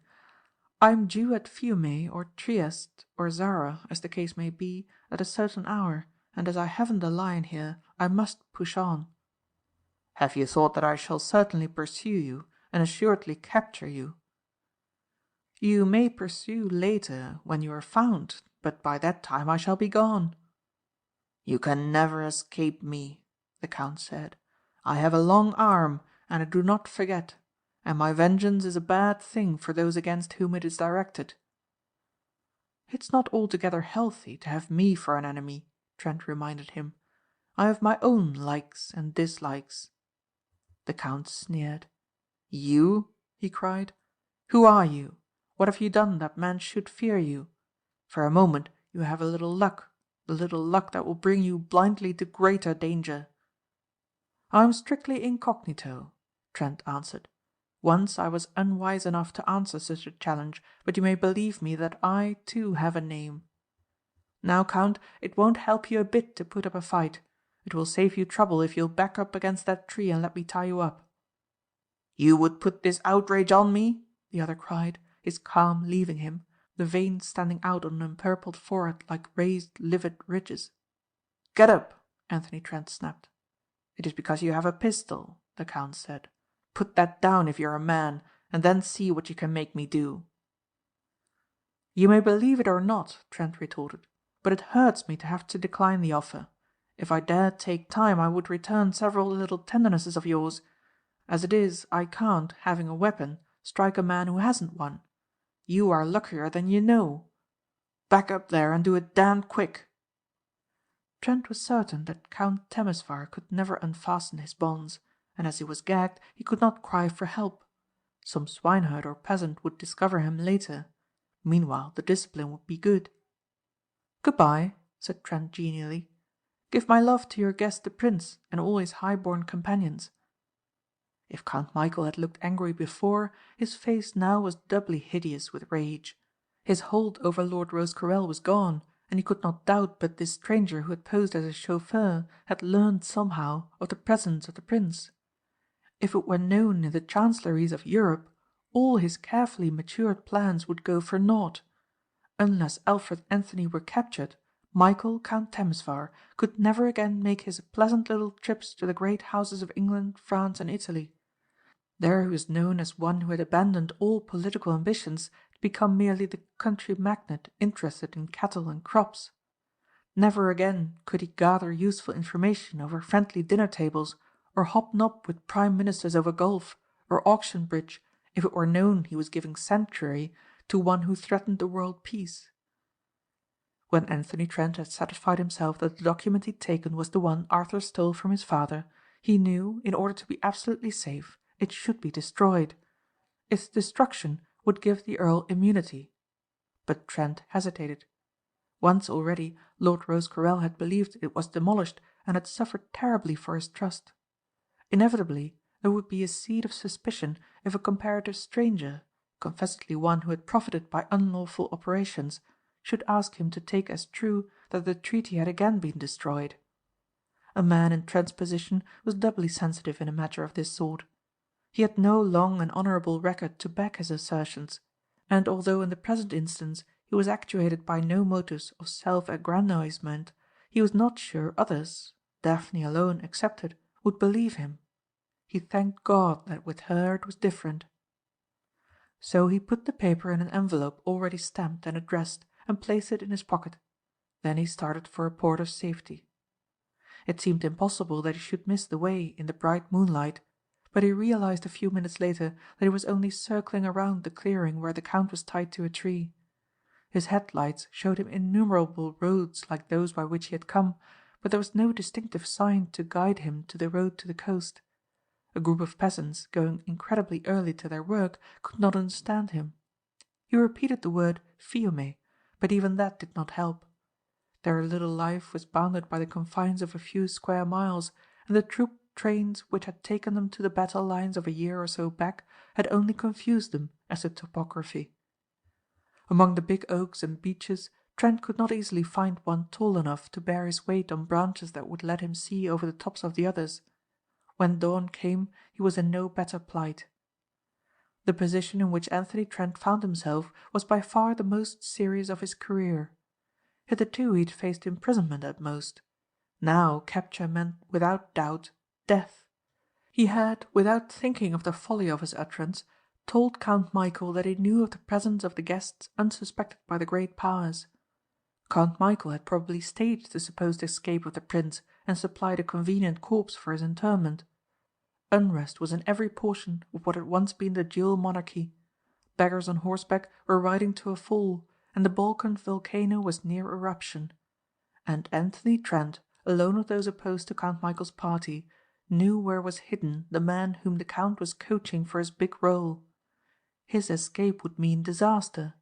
Speaker 2: "I'm due at Fiume or Trieste or Zara, as the case may be, at a certain hour, and as I haven't a line here, I must push on." "Have you thought that I shall certainly pursue you and assuredly capture you?" "You may pursue later, when you are found, but by that time I shall be gone." "You can never escape me," the Count said. "I have a long arm, and I do not forget, and my vengeance is a bad thing for those against whom it is directed." "It's not altogether healthy to have me for an enemy," Trent reminded him. "I have my own likes and dislikes." The Count sneered. "You?" he cried. "Who are you? What have you done that men should fear you? For a moment you have a little luck, the little luck that will bring you blindly to greater danger." "I'm strictly incognito," Trent answered. "Once I was unwise enough to answer such a challenge, but you may believe me that I, too, have a name. Now, Count, it won't help you a bit to put up a fight. It will save you trouble if you'll back up against that tree and let me tie you up." "You would put this outrage on me?" the other cried, his calm leaving him, the veins standing out on an empurpled forehead like raised livid ridges. "Get up," Anthony Trent snapped. "It is because you have a pistol," the Count said. "Put that down if you're a man, and then see what you can make me do." "You may believe it or not," Trent retorted, "but it hurts me to have to decline the offer. If I dared take time I would return several little tendernesses of yours. As it is, I can't, having a weapon, strike a man who hasn't one. You are luckier than you know. Back up there and do it damned quick." Trent was certain that Count Temesvar could never unfasten his bonds, and as he was gagged he could not cry for help. Some swineherd or peasant would discover him later. Meanwhile the discipline would be good. "Good-bye," said Trent genially. "Give my love to your guest the Prince and all his high-born companions." If Count Michæl had looked angry before, his face now was doubly hideous with rage. His hold over Lord Rosecarrel was gone, and he could not doubt but this stranger who had posed as his chauffeur had learned somehow of the presence of the Prince. If it were known in the chancelleries of Europe, all his carefully matured plans would go for naught. Unless Alfred Anthony were captured, Michael Count Temesvar could never again make his pleasant little trips to the great houses of England, France, and Italy. There he was known as one who had abandoned all political ambitions to become merely the country magnate interested in cattle and crops. Never again could he gather useful information over friendly dinner tables, or hobnob with prime ministers over golf or auction bridge, if it were known he was giving sanctuary to one who threatened the world peace. When Anthony Trent had satisfied himself that the document he'd taken was the one Arthur stole from his father, he knew, in order to be absolutely safe, it should be destroyed. Its destruction would give the Earl immunity. But Trent hesitated. Once already Lord Rosecarrel had believed it was demolished and had suffered terribly for his trust. Inevitably there would be a seed of suspicion if a comparative stranger, confessedly one who had profited by unlawful operations, should ask him to take as true that the treaty had again been destroyed. A man in Trent's position was doubly sensitive in a matter of this sort. He had no long and honourable record to back his assertions, and although in the present instance he was actuated by no motives of self-aggrandisement, he was not sure others, Daphne alone excepted, would believe him. He thanked God that with her it was different. So he put the paper in an envelope already stamped and addressed, and placed it in his pocket. Then he started for a port of safety. It seemed impossible that he should miss the way in the bright moonlight, but he realized a few minutes later that he was only circling around the clearing where the Count was tied to a tree. His headlights showed him innumerable roads like those by which he had come, but there was no distinctive sign to guide him to the road to the coast. A group of peasants, going incredibly early to their work, could not understand him. He repeated the word Fiume, but even that did not help. Their little life was bounded by the confines of a few square miles, and the troop trains which had taken them to the battle lines of a year or so back had only confused them as to topography. Among the big oaks and beeches, Trent could not easily find one tall enough to bear his weight on branches that would let him see over the tops of the others. When dawn came, he was in no better plight. The position in which Anthony Trent found himself was by far the most serious of his career. Hitherto he had faced imprisonment at most. Now capture meant without doubt death. He had, without thinking of the folly of his utterance, told Count Michæl that he knew of the presence of the guests unsuspected by the great powers. Count Michæl had probably staged the supposed escape of the Prince and supplied a convenient corpse for his interment. Unrest was in every portion of what had once been the dual monarchy. Beggars on horseback were riding to a fall, and the Balkan volcano was near eruption. And Anthony Trent, alone of those opposed to Count Michael's party, knew where was hidden the man whom the Count was coaching for his big role. His escape would mean disaster.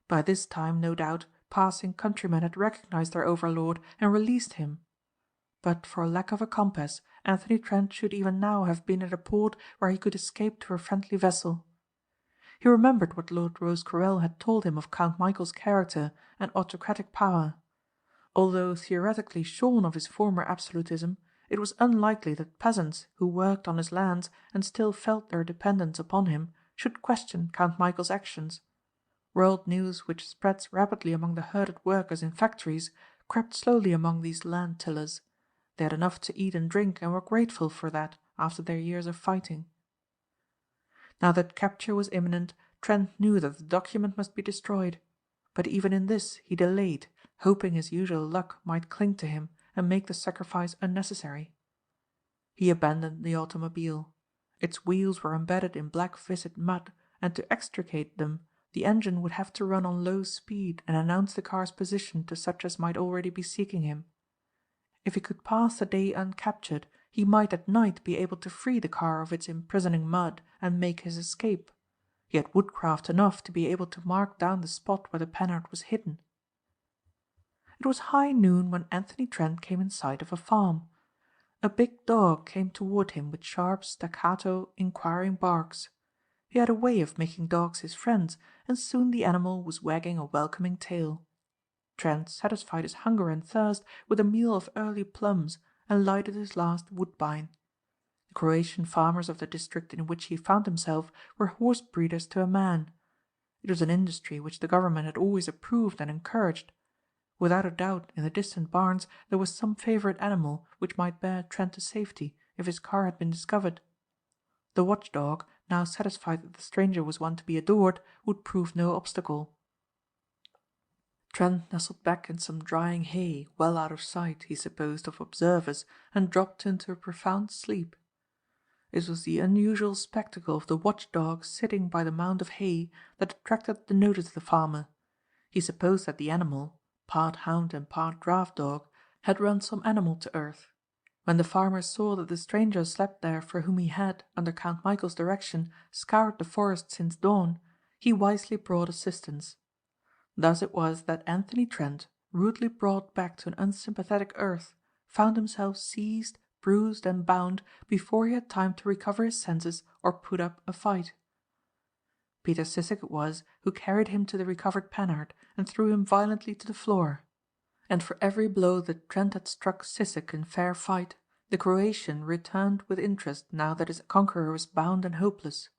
Speaker 2: By this time, no doubt, passing countrymen had recognized their overlord and released him. But for lack of a compass, Anthony Trent should even now have been at a port where he could escape to a friendly vessel. He remembered what Lord Rosecarrel had told him of Count Michael's character and autocratic power. Although theoretically shorn of his former absolutism, it was unlikely that peasants who worked on his lands and still felt their dependence upon him should question Count Michael's actions. World news which spreads rapidly among the herded workers in factories crept slowly among these land tillers. They had enough to eat and drink and were grateful for that after their years of fighting. Now that capture was imminent, Trent knew that the document must be destroyed. But even in this he delayed, hoping his usual luck might cling to him and make the sacrifice unnecessary. He abandoned the automobile. Its wheels were embedded in black viscid mud, and to extricate them the engine would have to run on low speed and announce the car's position to such as might already be seeking him. If he could pass the day uncaptured, he might at night be able to free the car of its imprisoning mud and make his escape. He had woodcraft enough to be able to mark down the spot where the Panhard was hidden. It was high noon when Anthony Trent came in sight of a farm. A big dog came toward him with sharp staccato inquiring barks. He had a way of making dogs his friends, and soon the animal was wagging a welcoming tail. Trent satisfied his hunger and thirst with a meal of early plums and lighted his last woodbine. The Croatian farmers of the district in which he found himself were horse breeders to a man. It was an industry which the government had always approved and encouraged. Without a doubt in the distant barns there was some favourite animal which might bear Trent to safety if his car had been discovered. The watchdog, now satisfied that the stranger was one to be adored, would prove no obstacle. Trent nestled back in some drying hay, well out of sight, he supposed, of observers, and dropped into a profound sleep. It was the unusual spectacle of the watchdog sitting by the mound of hay that attracted the notice of the farmer. He supposed that the animal, part hound and part draught dog, had run some animal to earth. When the farmer saw that the stranger slept there for whom he had, under Count Michael's direction, scoured the forest since dawn, he wisely brought assistance. Thus it was that Anthony Trent, rudely brought back to an unsympathetic earth, found himself seized, bruised and bound before he had time to recover his senses or put up a fight. Peter Sissek it was who carried him to the recovered Panhard and threw him violently to the floor. And for every blow that Trent had struck Sissek in fair fight, the Croatian returned with interest now that his conqueror was bound and hopeless.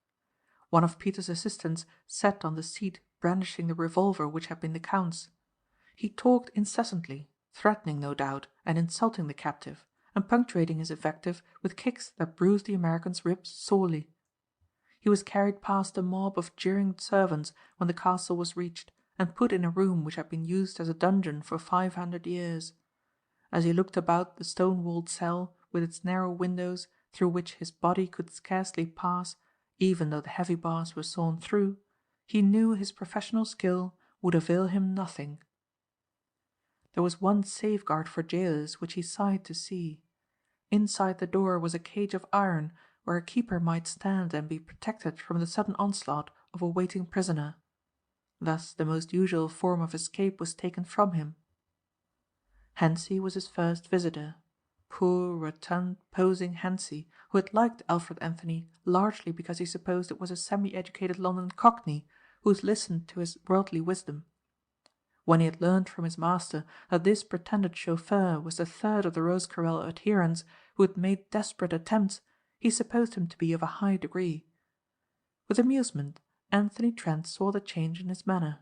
Speaker 2: One of Peter's assistants sat on the seat brandishing the revolver which had been the Count's. He talked incessantly, threatening no doubt and insulting the captive, and punctuating his invective with kicks that bruised the American's ribs sorely. He was carried past a mob of jeering servants when the castle was reached, and put in a room which had been used as a dungeon for 500 years. As he looked about the stone-walled cell, with its narrow windows, through which his body could scarcely pass, even though the heavy bars were sawn through, he knew his professional skill would avail him nothing. There was one safeguard for jailers which he sighed to see. Inside the door was a cage of iron where a keeper might stand and be protected from the sudden onslaught of a waiting prisoner. Thus the most usual form of escape was taken from him. Hentzi was his first visitor. Poor, rotund, posing Hentzi, who had liked Alfred Anthony largely because he supposed it was a semi-educated London cockney who listened to his worldly wisdom. When he had learned from his master that this pretended chauffeur was the third of the Rosecarrel adherents who had made desperate attempts, he supposed him to be of a high degree. With amusement, Anthony Trent saw the change in his manner.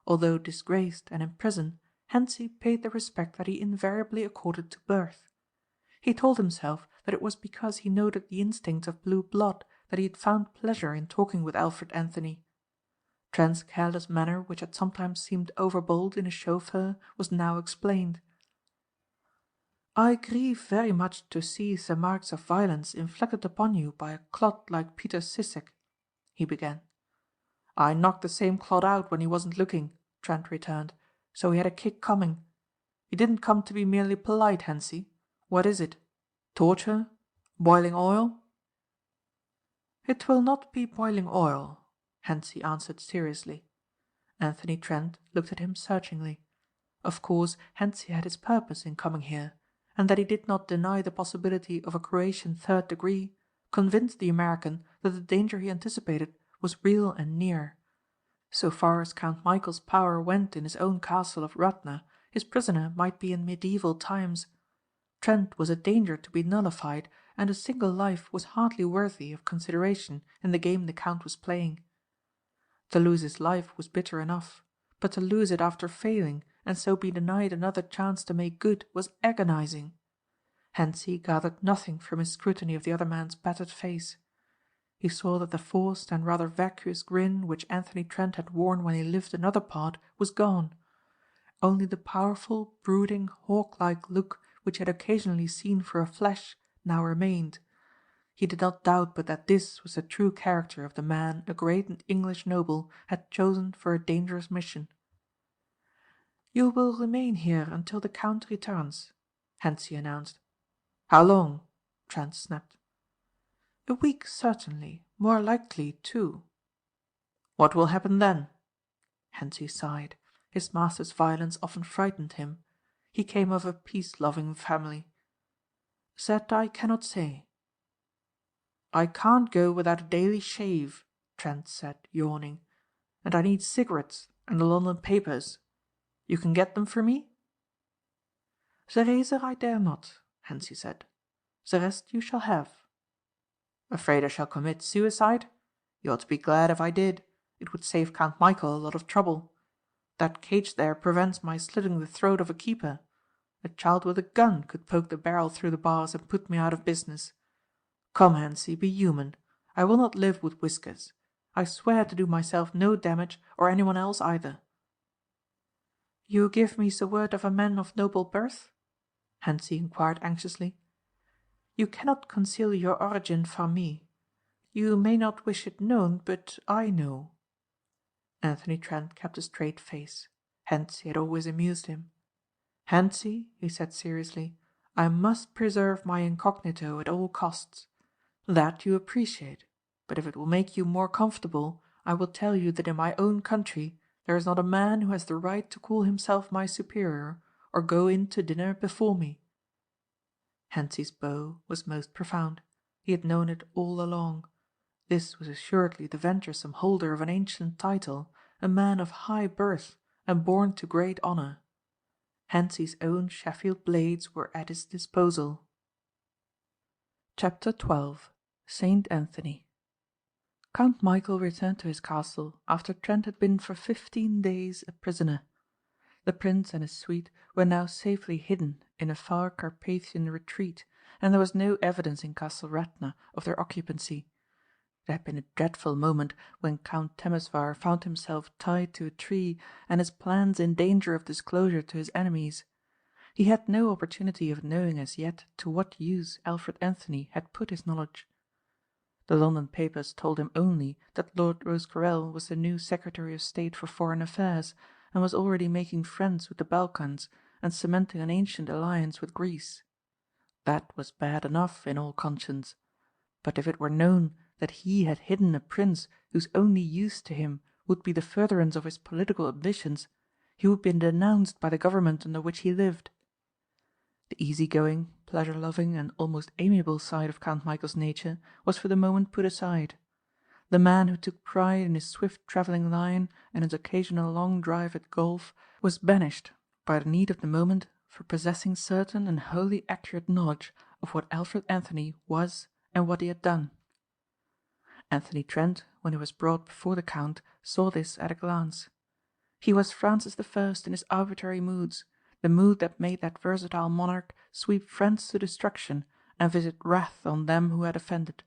Speaker 2: Although disgraced and in prison, Hentzi paid the respect that he invariably accorded to birth. He told himself that it was because he noted the instincts of blue blood that he had found pleasure in talking with Alfred Anthony. Trent's careless manner, which had sometimes seemed overbold in a chauffeur, was now explained. "I grieve very much to see the marks of violence inflicted upon you by a clod like Peter Sissek," he began. "I knocked the same clod out when he wasn't looking," Trent returned, "so he had a kick coming. You didn't come to be merely polite, Hentzi. What is it? Torture? Boiling oil?" "It will not be boiling oil," Hentzi answered seriously. Anthony Trent looked at him searchingly. Of course Hentzi had his purpose in coming here, and that he did not deny the possibility of a Croatian third degree convinced the American that the danger he anticipated was real and near. So far as Count Michael's power went in his own castle of Radna, his prisoner might be in medieval times. Trent was a danger to be nullified, and a single life was hardly worthy of consideration in the game the Count was playing. To lose his life was bitter enough, but to lose it after failing and so be denied another chance to make good was agonizing. Hentzi gathered nothing from his scrutiny of the other man's battered face. He saw that the forced and rather vacuous grin which Anthony Trent had worn when he lived another part was gone. Only the powerful, brooding, hawk-like look which he had occasionally seen for a flash now remained. He did not doubt but that this was the true character of the man a great English noble had chosen for a dangerous mission. "You will remain here until the Count returns," Hentzi announced. "How long?" Trent snapped. "A week certainly, more likely 2." "What will happen then?" Hentzi sighed. His master's violence often frightened him. He came of a peace-loving family. That I cannot say. I can't go without a daily shave, Trent said, yawning, and I need cigarettes and the London papers. You can get them for me? The razor I dare not, Hentzi said. The rest you shall have. Afraid I shall commit suicide? You ought to be glad if I did. It would save Count Michael a lot of trouble. That cage there prevents my slitting the throat of a keeper. A child with a gun could poke the barrel through the bars and put me out of business. Come, Hentzi, be human. I will not live with whiskers. I swear to do myself no damage, or anyone else either. You give me the word of a man of noble birth? Hentzi inquired anxiously. You cannot conceal your origin from me. You may not wish it known, but I know. Anthony Trent kept a straight face. Hentzi had always amused him. Hentzi, he said seriously, I must preserve my incognito at all costs. That you appreciate, but if it will make you more comfortable, I will tell you that in my own country there is not a man who has the right to call himself my superior or go in to dinner before me. Hentzi's bow was most profound. He had known it all along. This was assuredly the venturesome holder of an ancient title, a man of high birth and born to great honour. Hentzi's own Sheffield blades were at his disposal. Chapter 12. Saint Anthony. Count Michael returned to his castle after Trent had been for 15 days a prisoner. The prince and his suite were now safely hidden in a far Carpathian retreat, and there was no evidence in Castle Radna of their occupancy. There had been a dreadful moment when Count Temesvar found himself tied to a tree and his plans in danger of disclosure to his enemies. He had no opportunity of knowing as yet to what use Alfred Anthony had put his knowledge. The London papers told him only that Lord Rosecarrel was the new Secretary of State for Foreign Affairs and was already making friends with the Balkans and cementing an ancient alliance with Greece. That was bad enough in all conscience. But if it were known that he had hidden a prince whose only use to him would be the furtherance of his political ambitions, he would be denounced by the government under which he lived. The easy-going, pleasure-loving and almost amiable side of Count Michael's nature was for the moment put aside. The man who took pride in his swift travelling lion and his occasional long drive at golf was banished by the need of the moment for possessing certain and wholly accurate knowledge of what Alfred Anthony was and what he had done. Anthony Trent, when he was brought before the Count, saw this at a glance. He was Francis I in his arbitrary moods, the mood that made that versatile monarch sweep friends to destruction and visit wrath on them who had offended.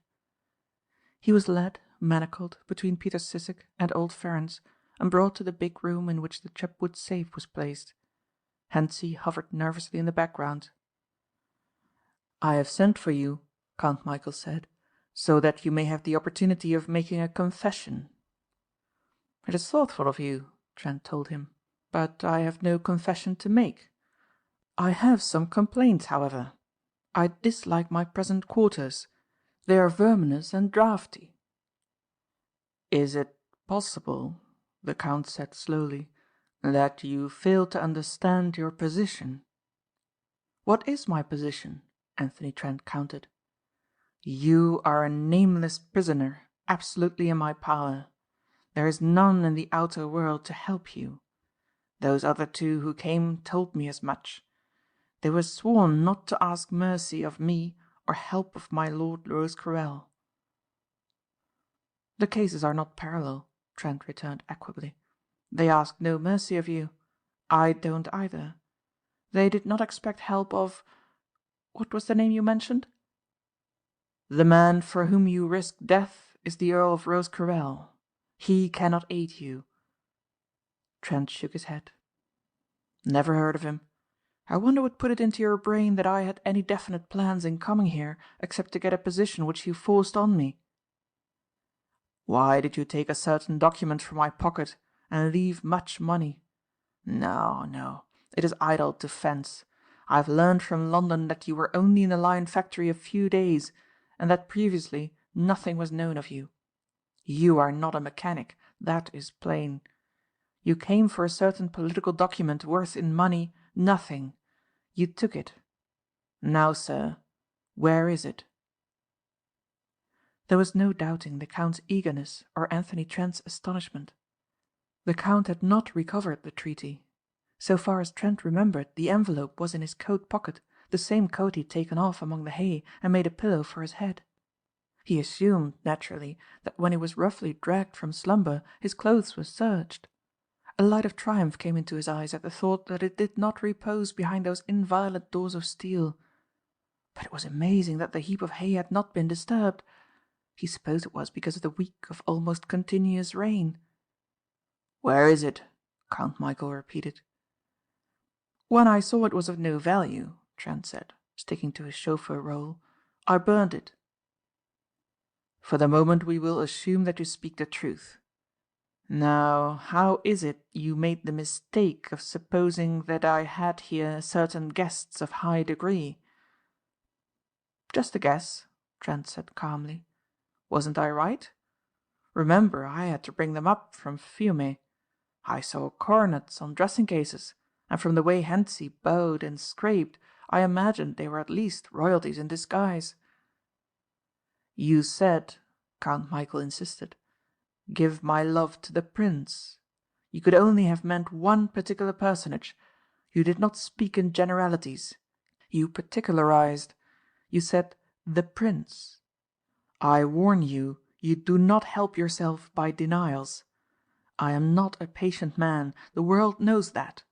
Speaker 2: He was led, manacled, between Peter Sissek and old Ferencz, and brought to the big room in which the Chepwood safe was placed. Hentzi hovered nervously in the background. "I have sent for you," Count Michael said, "so that you may have the opportunity of making a confession." "It is thoughtful of you," Trent told him, "but I have no confession to make. I have some complaints, however. I dislike my present quarters. They are verminous and draughty." "Is it possible," the Count said slowly, "that you fail to understand your position?" "What is my position?" Anthony Trent countered. "You are a nameless prisoner, absolutely in my power. There is none in the outer world to help you. Those other two who came told me as much. They were sworn not to ask mercy of me or help of my Lord Rosecarrel." "The cases are not parallel," Trent returned equably. "They asked no mercy of you. I don't either. They did not expect help of what was the name you mentioned?" "The man for whom you risk death is the Earl of Rosecarrel. He cannot aid you." Trent shook his head. "Never heard of him. I wonder what put it into your brain that I had any definite plans in coming here except to get a position which you forced on me?" "Why did you take a certain document from my pocket and leave much money? No, no, it is idle to fence. I have learned from London that you were only in the Lion factory a few days and that previously nothing was known of you. You are not a mechanic, that is plain. You came for a certain political document worth in money nothing. You took it. Now, sir, Where is it?" There was no doubting the Count's eagerness or Anthony Trent's astonishment. The Count had not recovered the treaty. So far as Trent remembered, the envelope was in his coat pocket, the same coat he had taken off among the hay and made a pillow for his head. He assumed, naturally, that when he was roughly dragged from slumber his clothes were searched. A light of triumph came into his eyes at the thought that it did not repose behind those inviolate doors of steel. But it was amazing that the heap of hay had not been disturbed. He supposed it was because of the week of almost continuous rain. "Where is it?" Count Michæl repeated. "When I saw it was of no value," Trent said, sticking to his chauffeur role, "I burned it." "For the moment we will assume that you speak the truth. Now, how is it you made the mistake of supposing that I had here certain guests of high degree?" "Just a guess," Trent said calmly. "Wasn't I right? Remember, I had to bring them up from Fiume. I saw coronets on dressing cases, and from the way Hentzi bowed and scraped, I imagined they were at least royalties in disguise." "You said," Count Michæl insisted, "'Give my love to the Prince.' You could only have meant one particular personage. You did not speak in generalities. You particularized. You said 'the Prince.' I warn you, you do not help yourself by denials. I am not a patient man, the world knows that.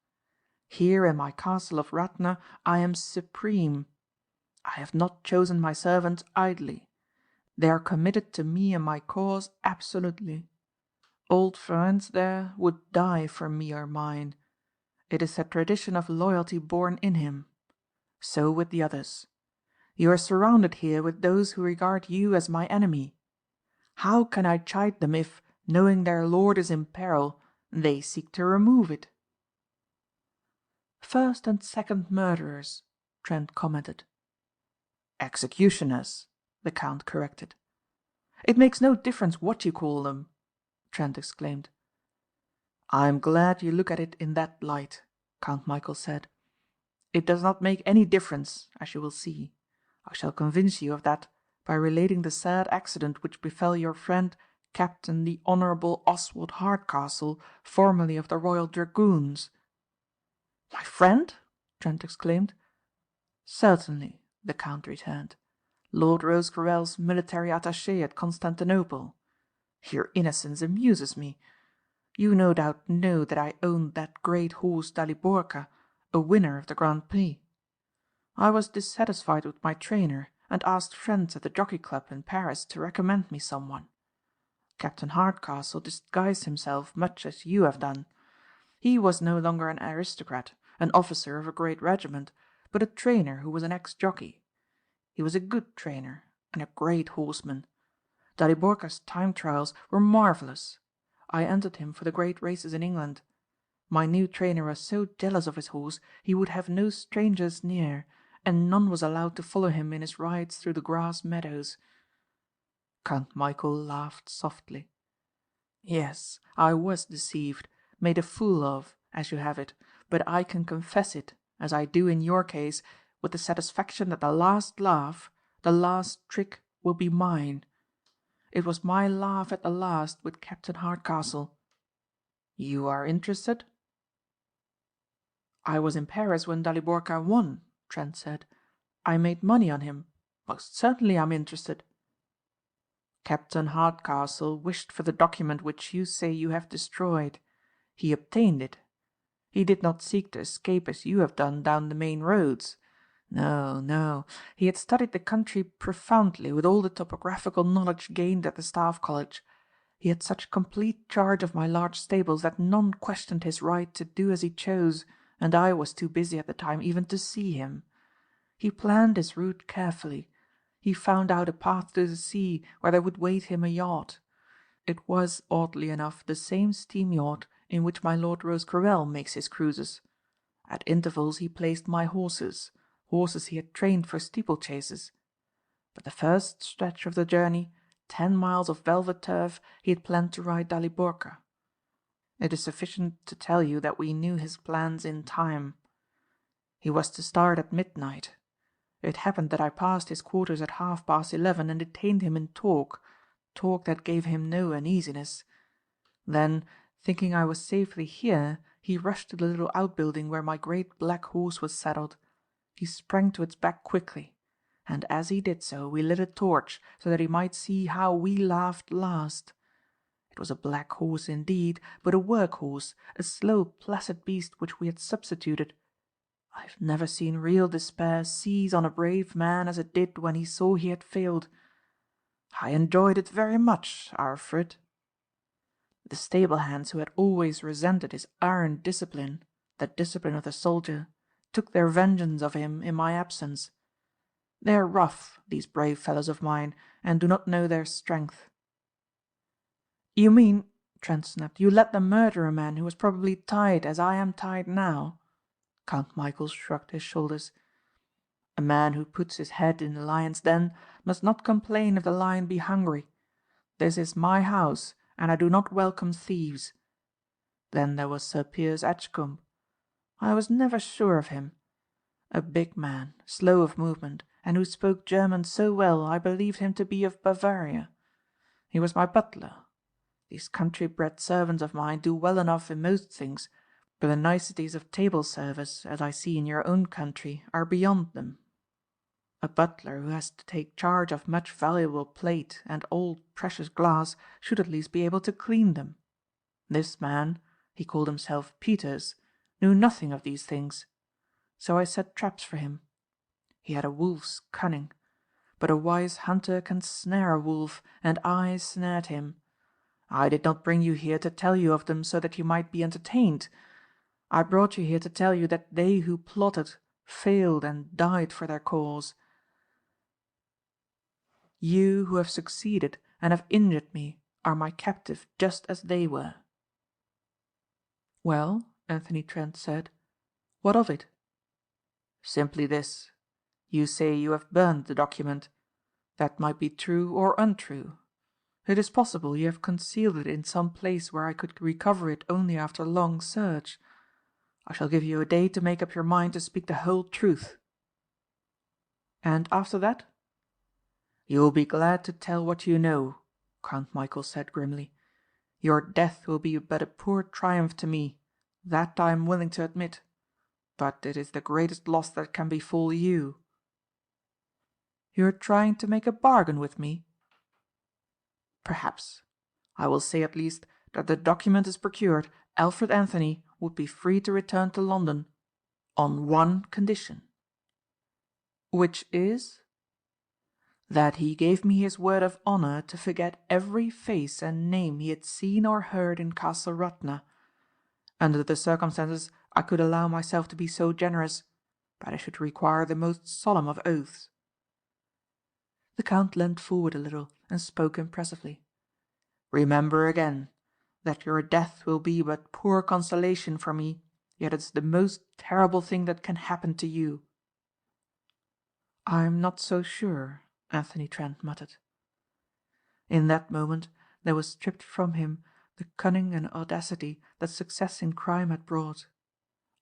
Speaker 2: Here in my castle of Radna I am supreme. I have not chosen my servants idly. They are committed to me and my cause absolutely. Old Ferencz there would die for me or mine. It is the tradition of loyalty born in him. So with the others. You are surrounded here with those who regard you as my enemy. How can I chide them if, knowing their lord is in peril, they seek to remove it?" "First and second murderers," Trent commented. "Executioners," the Count corrected. "It makes no difference what you call them," Trent exclaimed. "I am glad you look at it in that light," Count Michæl said. "It does not make any difference, as you will see. I shall convince you of that by relating the sad accident which befell your friend Captain the Honourable Oswald Hardcastle, formerly of the Royal Dragoons." "My friend?" Trent exclaimed. "Certainly," the Count returned. "Lord Rosecarrel's military attaché at Constantinople. Your innocence amuses me. You no doubt know that I owned that great horse Daliborka, a winner of the Grand Prix. I was dissatisfied with my trainer and asked friends at the Jockey Club in Paris to recommend me someone. Captain Hardcastle disguised himself much as you have done. He was no longer an aristocrat, an officer of a great regiment, but a trainer who was an ex-jockey. He was a good trainer and a great horseman. Daliborka's time trials were marvellous. I entered him for the great races in England. My new trainer was so jealous of his horse he would have no strangers near, and none was allowed to follow him in his rides through the grass meadows." Count Michæl laughed softly. "Yes, I was deceived, made a fool of, as you have it, but I can confess it, as I do in your case, with the satisfaction that the last laugh, the last trick will be mine. It was my laugh at the last with Captain Hardcastle. You are interested?" "I was in Paris when Daliborka won," Trent said. "I made money on him. Most certainly I'm interested." "Captain Hardcastle wished for the document which you say you have destroyed. He obtained it. He did not seek to escape as you have done down the main roads. No, no. He had studied the country profoundly with all the topographical knowledge gained at the Staff College. He had such complete charge of my large stables that none questioned his right to do as he chose, and I was too busy at the time even to see him. He planned his route carefully. He found out a path to the sea where there would wait him a yacht. It was, oddly enough, the same steam yacht in which my Lord Rosecarrel makes his cruises. At intervals he placed my horses he had trained for steeplechases. But the first stretch of the journey, 10 miles of velvet turf, he had planned to ride Daliborka. It is sufficient to tell you that we knew his plans in time. He was to start at midnight. It happened that I passed his quarters at 11:30 and detained him in talk that gave him no uneasiness. Then, thinking I was safely here, he rushed to the little outbuilding where my great black horse was saddled. He sprang to its back quickly, and as he did so we lit a torch so that he might see how we laughed last. It was a black horse indeed, but a work horse, a slow, placid beast which we had substituted. I have never seen real despair seize on a brave man as it did when he saw he had failed. I enjoyed it very much, Arfred. The stable hands, who had always resented his iron discipline, the discipline of the soldier, took their vengeance of him in my absence. They are rough, these brave fellows of mine, and do not know their strength." "You mean," Trent snapped, "you let them murder a man who was probably tied as I am tied now?" Count Michæl shrugged his shoulders. "A man who puts his head in the lion's den must not complain if the lion be hungry. This is my house, and I do not welcome thieves. Then there was Sir Piers Edgcombe. I was never sure of him. A big man, slow of movement, and who spoke German so well I believed him to be of Bavaria. He was my butler. These country-bred servants of mine do well enough in most things, but the niceties of table service, as I see in your own country, are beyond them. A butler who has to take charge of much valuable plate and old precious glass should at least be able to clean them. This man, he called himself Peters, knew nothing of these things. So I set traps for him. He had a wolf's cunning, but a wise hunter can snare a wolf, and I snared him. I did not bring you here to tell you of them so that you might be entertained. I brought you here to tell you that they who plotted failed and died for their cause. You who have succeeded and have injured me are my captive just as they were." "Well," Anthony Trent said, "what of it?" "Simply this. You say you have burned the document. That might be true or untrue. It is possible you have concealed it in some place where I could recover it only after long search. I shall give you a day to make up your mind to speak the whole truth." "And after that?" "You will be glad to tell what you know," Count Michæl said grimly. "Your death will be but a poor triumph to me, that I am willing to admit, but it is the greatest loss that can befall you." "You are trying to make a bargain with me?" "Perhaps. I will say at least that the document is procured, Alfred Anthony would be free to return to London on one condition." "Which is?" "That he gave me his word of honour to forget every face and name he had seen or heard in Castle Radna. Under the circumstances I could allow myself to be so generous, but I should require the most solemn of oaths." The Count leaned forward a little and spoke impressively. "Remember again, that your death will be but poor consolation for me, yet it is the most terrible thing that can happen to you." "I'm not so sure," Anthony Trent muttered. In that moment there was stripped from him the cunning and audacity that success in crime had brought.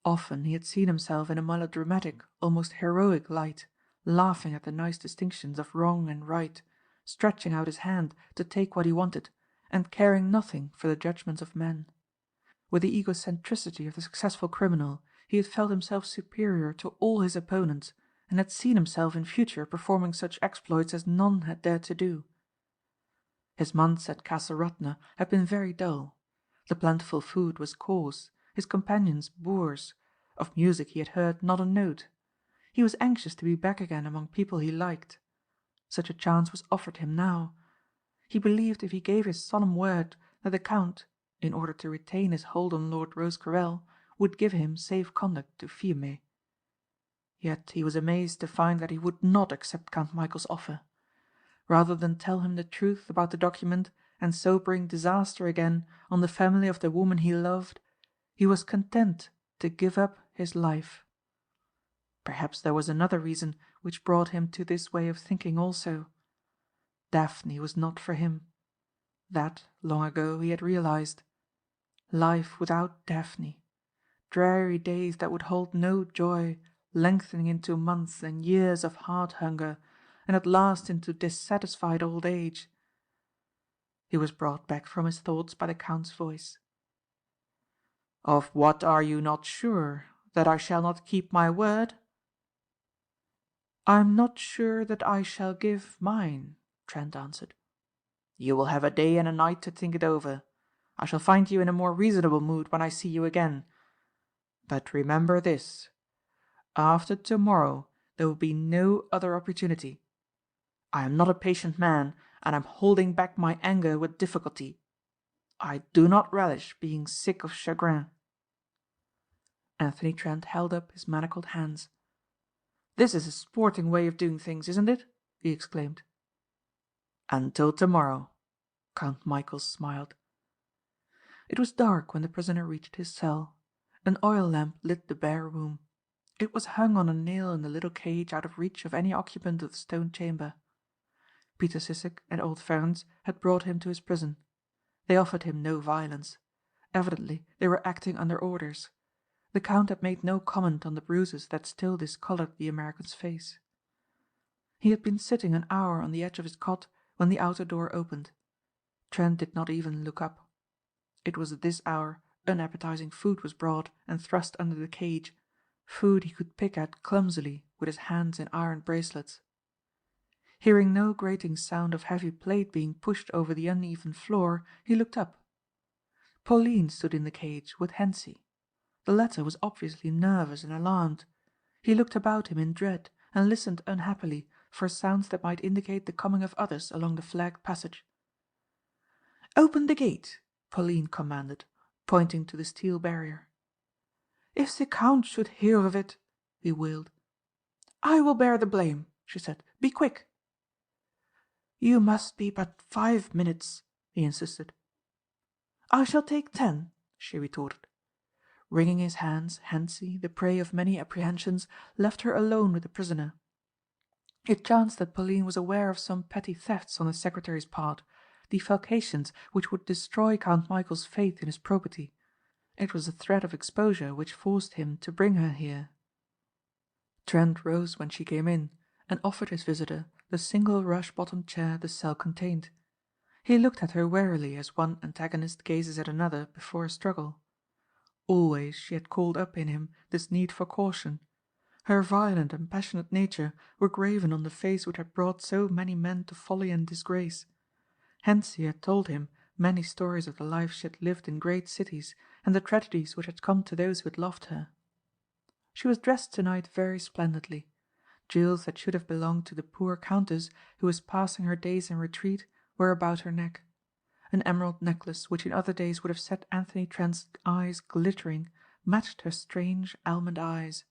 Speaker 2: Often he had seen himself in a melodramatic, almost heroic light, laughing at the nice distinctions of wrong and right, stretching out his hand to take what he wanted, and caring nothing for the judgments of men. With the egocentricity of the successful criminal, he had felt himself superior to all his opponents, and had seen himself in future performing such exploits as none had dared to do. His months at Castle Radna had been very dull. The plentiful food was coarse, his companions boors, of music he had heard not a note. He was anxious to be back again among people he liked. Such a chance was offered him now. He believed if he gave his solemn word that the Count, in order to retain his hold on Lord Rosecarrel, would give him safe conduct to Fiume. Yet he was amazed to find that he would not accept Count Michæl's offer. Rather than tell him the truth about the document and so bring disaster again on the family of the woman he loved, he was content to give up his life. Perhaps there was another reason which brought him to this way of thinking also. Daphne was not for him. That, long ago, he had realized. Life without Daphne. Dreary days that would hold no joy, lengthening into months and years of heart hunger, and at last into dissatisfied old age. He was brought back from his thoughts by the Count's voice. "Of what are you not sure? That I shall not keep my word?" "I am not sure that I shall give mine," Trent answered. "You will have a day and a night to think it over. I shall find you in a more reasonable mood when I see you again. But remember this. After tomorrow there will be no other opportunity. I am not a patient man, and I am holding back my anger with difficulty. I do not relish being sick of chagrin." Anthony Trent held up his manacled hands. "This is a sporting way of doing things, isn't it?" he exclaimed. "Until tomorrow," Count Michæl smiled. It was dark when the prisoner reached his cell. An oil lamp lit the bare room. It was hung on a nail in the little cage out of reach of any occupant of the stone chamber. Peter Sissek and old Fearns had brought him to his prison. They offered him no violence. Evidently they were acting under orders. The Count had made no comment on the bruises that still discolored the American's face. He had been sitting an hour on the edge of his cot when the outer door opened. Trent did not even look up. It was at this hour unappetizing food was brought and thrust under the cage, food he could pick at clumsily with his hands in iron bracelets. Hearing no grating sound of heavy plate being pushed over the uneven floor, he looked up. Pauline stood in the cage with Hentzi. The latter was obviously nervous and alarmed. He looked about him in dread and listened unhappily for sounds that might indicate the coming of others along the flagged passage. "Open the gate," Pauline commanded, pointing to the steel barrier. "If the Count should hear of it," he wailed. "I will bear the blame," she said. "Be quick." "You must be but 5 minutes," he insisted. "I shall take 10," she retorted. Wringing his hands, Hentzi, the prey of many apprehensions, left her alone with the prisoner. It chanced that Pauline was aware of some petty thefts on the secretary's part, defalcations which would destroy Count Michæl's faith in his probity. It was a threat of exposure which forced him to bring her here. Trent rose when she came in, and offered his visitor the single rush-bottomed chair the cell contained. He looked at her warily as one antagonist gazes at another before a struggle. Always she had called up in him this need for caution. Her violent and passionate nature were graven on the face which had brought so many men to folly and disgrace. Hentzi had told him many stories of the life she had lived in great cities and the tragedies which had come to those who had loved her. She was dressed tonight very splendidly. Jewels that should have belonged to the poor Countess who was passing her days in retreat were about her neck. An emerald necklace which in other days would have set Anthony Trent's eyes glittering matched her strange almond eyes.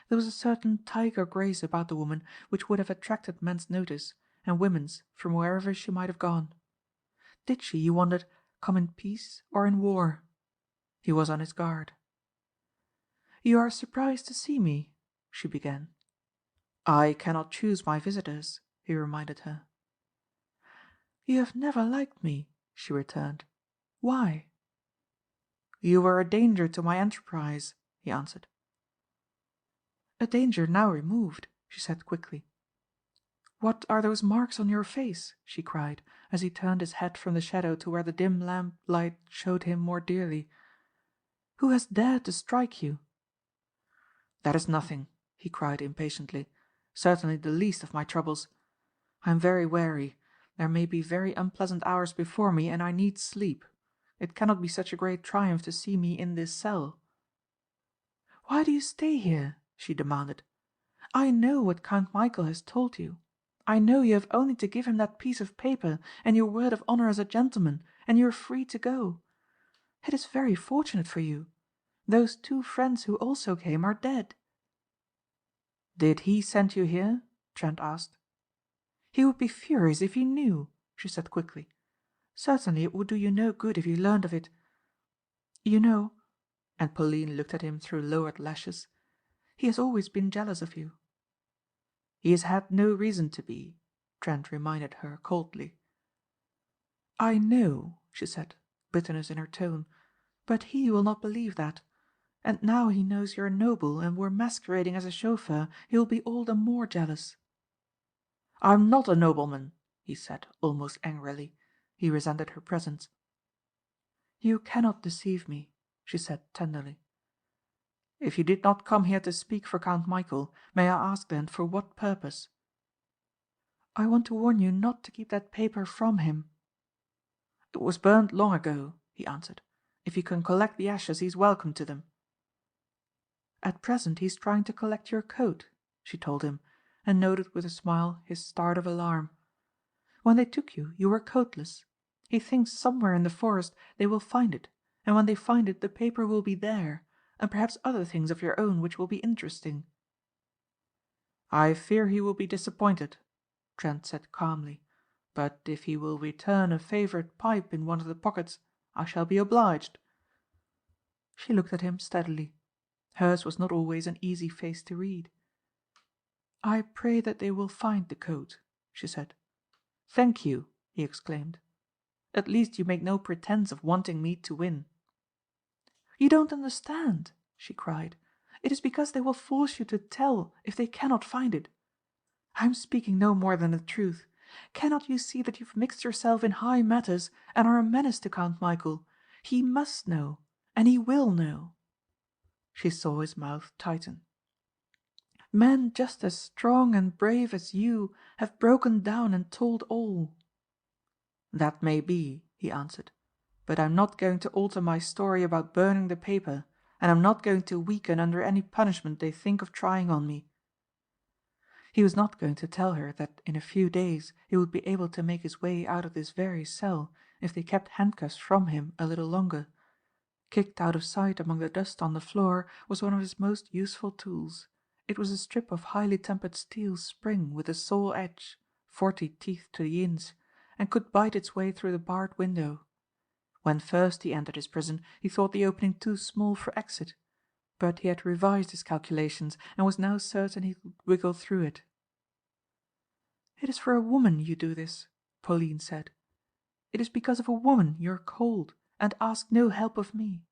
Speaker 2: There was a certain tiger grace about the woman which would have attracted men's notice and women's from wherever she might have gone. Did she, he wondered, come in peace or in war? He was on his guard. "You are surprised to see me," she began. "I cannot choose my visitors," he reminded her. "You have never liked me," she returned. "Why?" "You were a danger to my enterprise," he answered. "A danger now removed," she said quickly. "What are those marks on your face?" she cried, as he turned his head from the shadow to where the dim lamp light showed him more dearly. "Who has dared to strike you?" "That is nothing," he cried impatiently. "Certainly the least of my troubles. I am very weary. There may be very unpleasant hours before me, and I need sleep. It cannot be such a great triumph to see me in this cell." "Why do you stay here?" she demanded. "I know what Count Michæl has told you. I know you have only to give him that piece of paper and your word of honor as a gentleman, and you are free to go. It is very fortunate for you. Those 2 friends who also came are dead." "Did he send you here?" Trent asked. "He would be furious if he knew," she said quickly. "Certainly it would do you no good if he learned of it. You know," and Pauline looked at him through lowered lashes, "he has always been jealous of you." "He has had no reason to be," Trent reminded her coldly. "I know," she said, bitterness in her tone, "but he will not believe that. And now he knows you're a noble and we're masquerading as a chauffeur, he will be all the more jealous." "I'm not a nobleman," he said, almost angrily. He resented her presence. "You cannot deceive me," she said tenderly. "If you did not come here to speak for Count Michæl, may I ask then for what purpose?" "I want to warn you not to keep that paper from him." "It was burned long ago," he answered. "If you can collect the ashes he is welcome to them." "At present he is trying to collect your coat," she told him, and noted with a smile his start of alarm. "When they took you, you were coatless. He thinks somewhere in the forest they will find it, and when they find it the paper will be there, and perhaps other things of your own which will be interesting." "I fear he will be disappointed," Trent said calmly, "but if he will return a favourite pipe in one of the pockets I shall be obliged." She looked at him steadily. Hers was not always an easy face to read. "I pray that they will find the coat," she said. "Thank you," he exclaimed. "At least you make no pretence of wanting me to win." "You don't understand," she cried. "It is because they will force you to tell if they cannot find it. I am speaking no more than the truth. Cannot you see that you have mixed yourself in high matters and are a menace to Count Michæl? He must know, and he will know." She saw his mouth tighten. "Men just as strong and brave as you have broken down and told all." "That may be," he answered, "but I'm not going to alter my story about burning the paper, and I'm not going to weaken under any punishment they think of trying on me." He was not going to tell her that in a few days he would be able to make his way out of this very cell if they kept handcuffs from him a little longer. Kicked out of sight among the dust on the floor was one of his most useful tools. It was a strip of highly tempered steel spring with a saw edge, 40 teeth to the inch, and could bite its way through the barred window. When first he entered his prison he thought the opening too small for exit, but he had revised his calculations and was now certain he could wiggle through it. "It is for a woman you do this," Pauline said. "It is because of a woman you are cold and ask no help of me."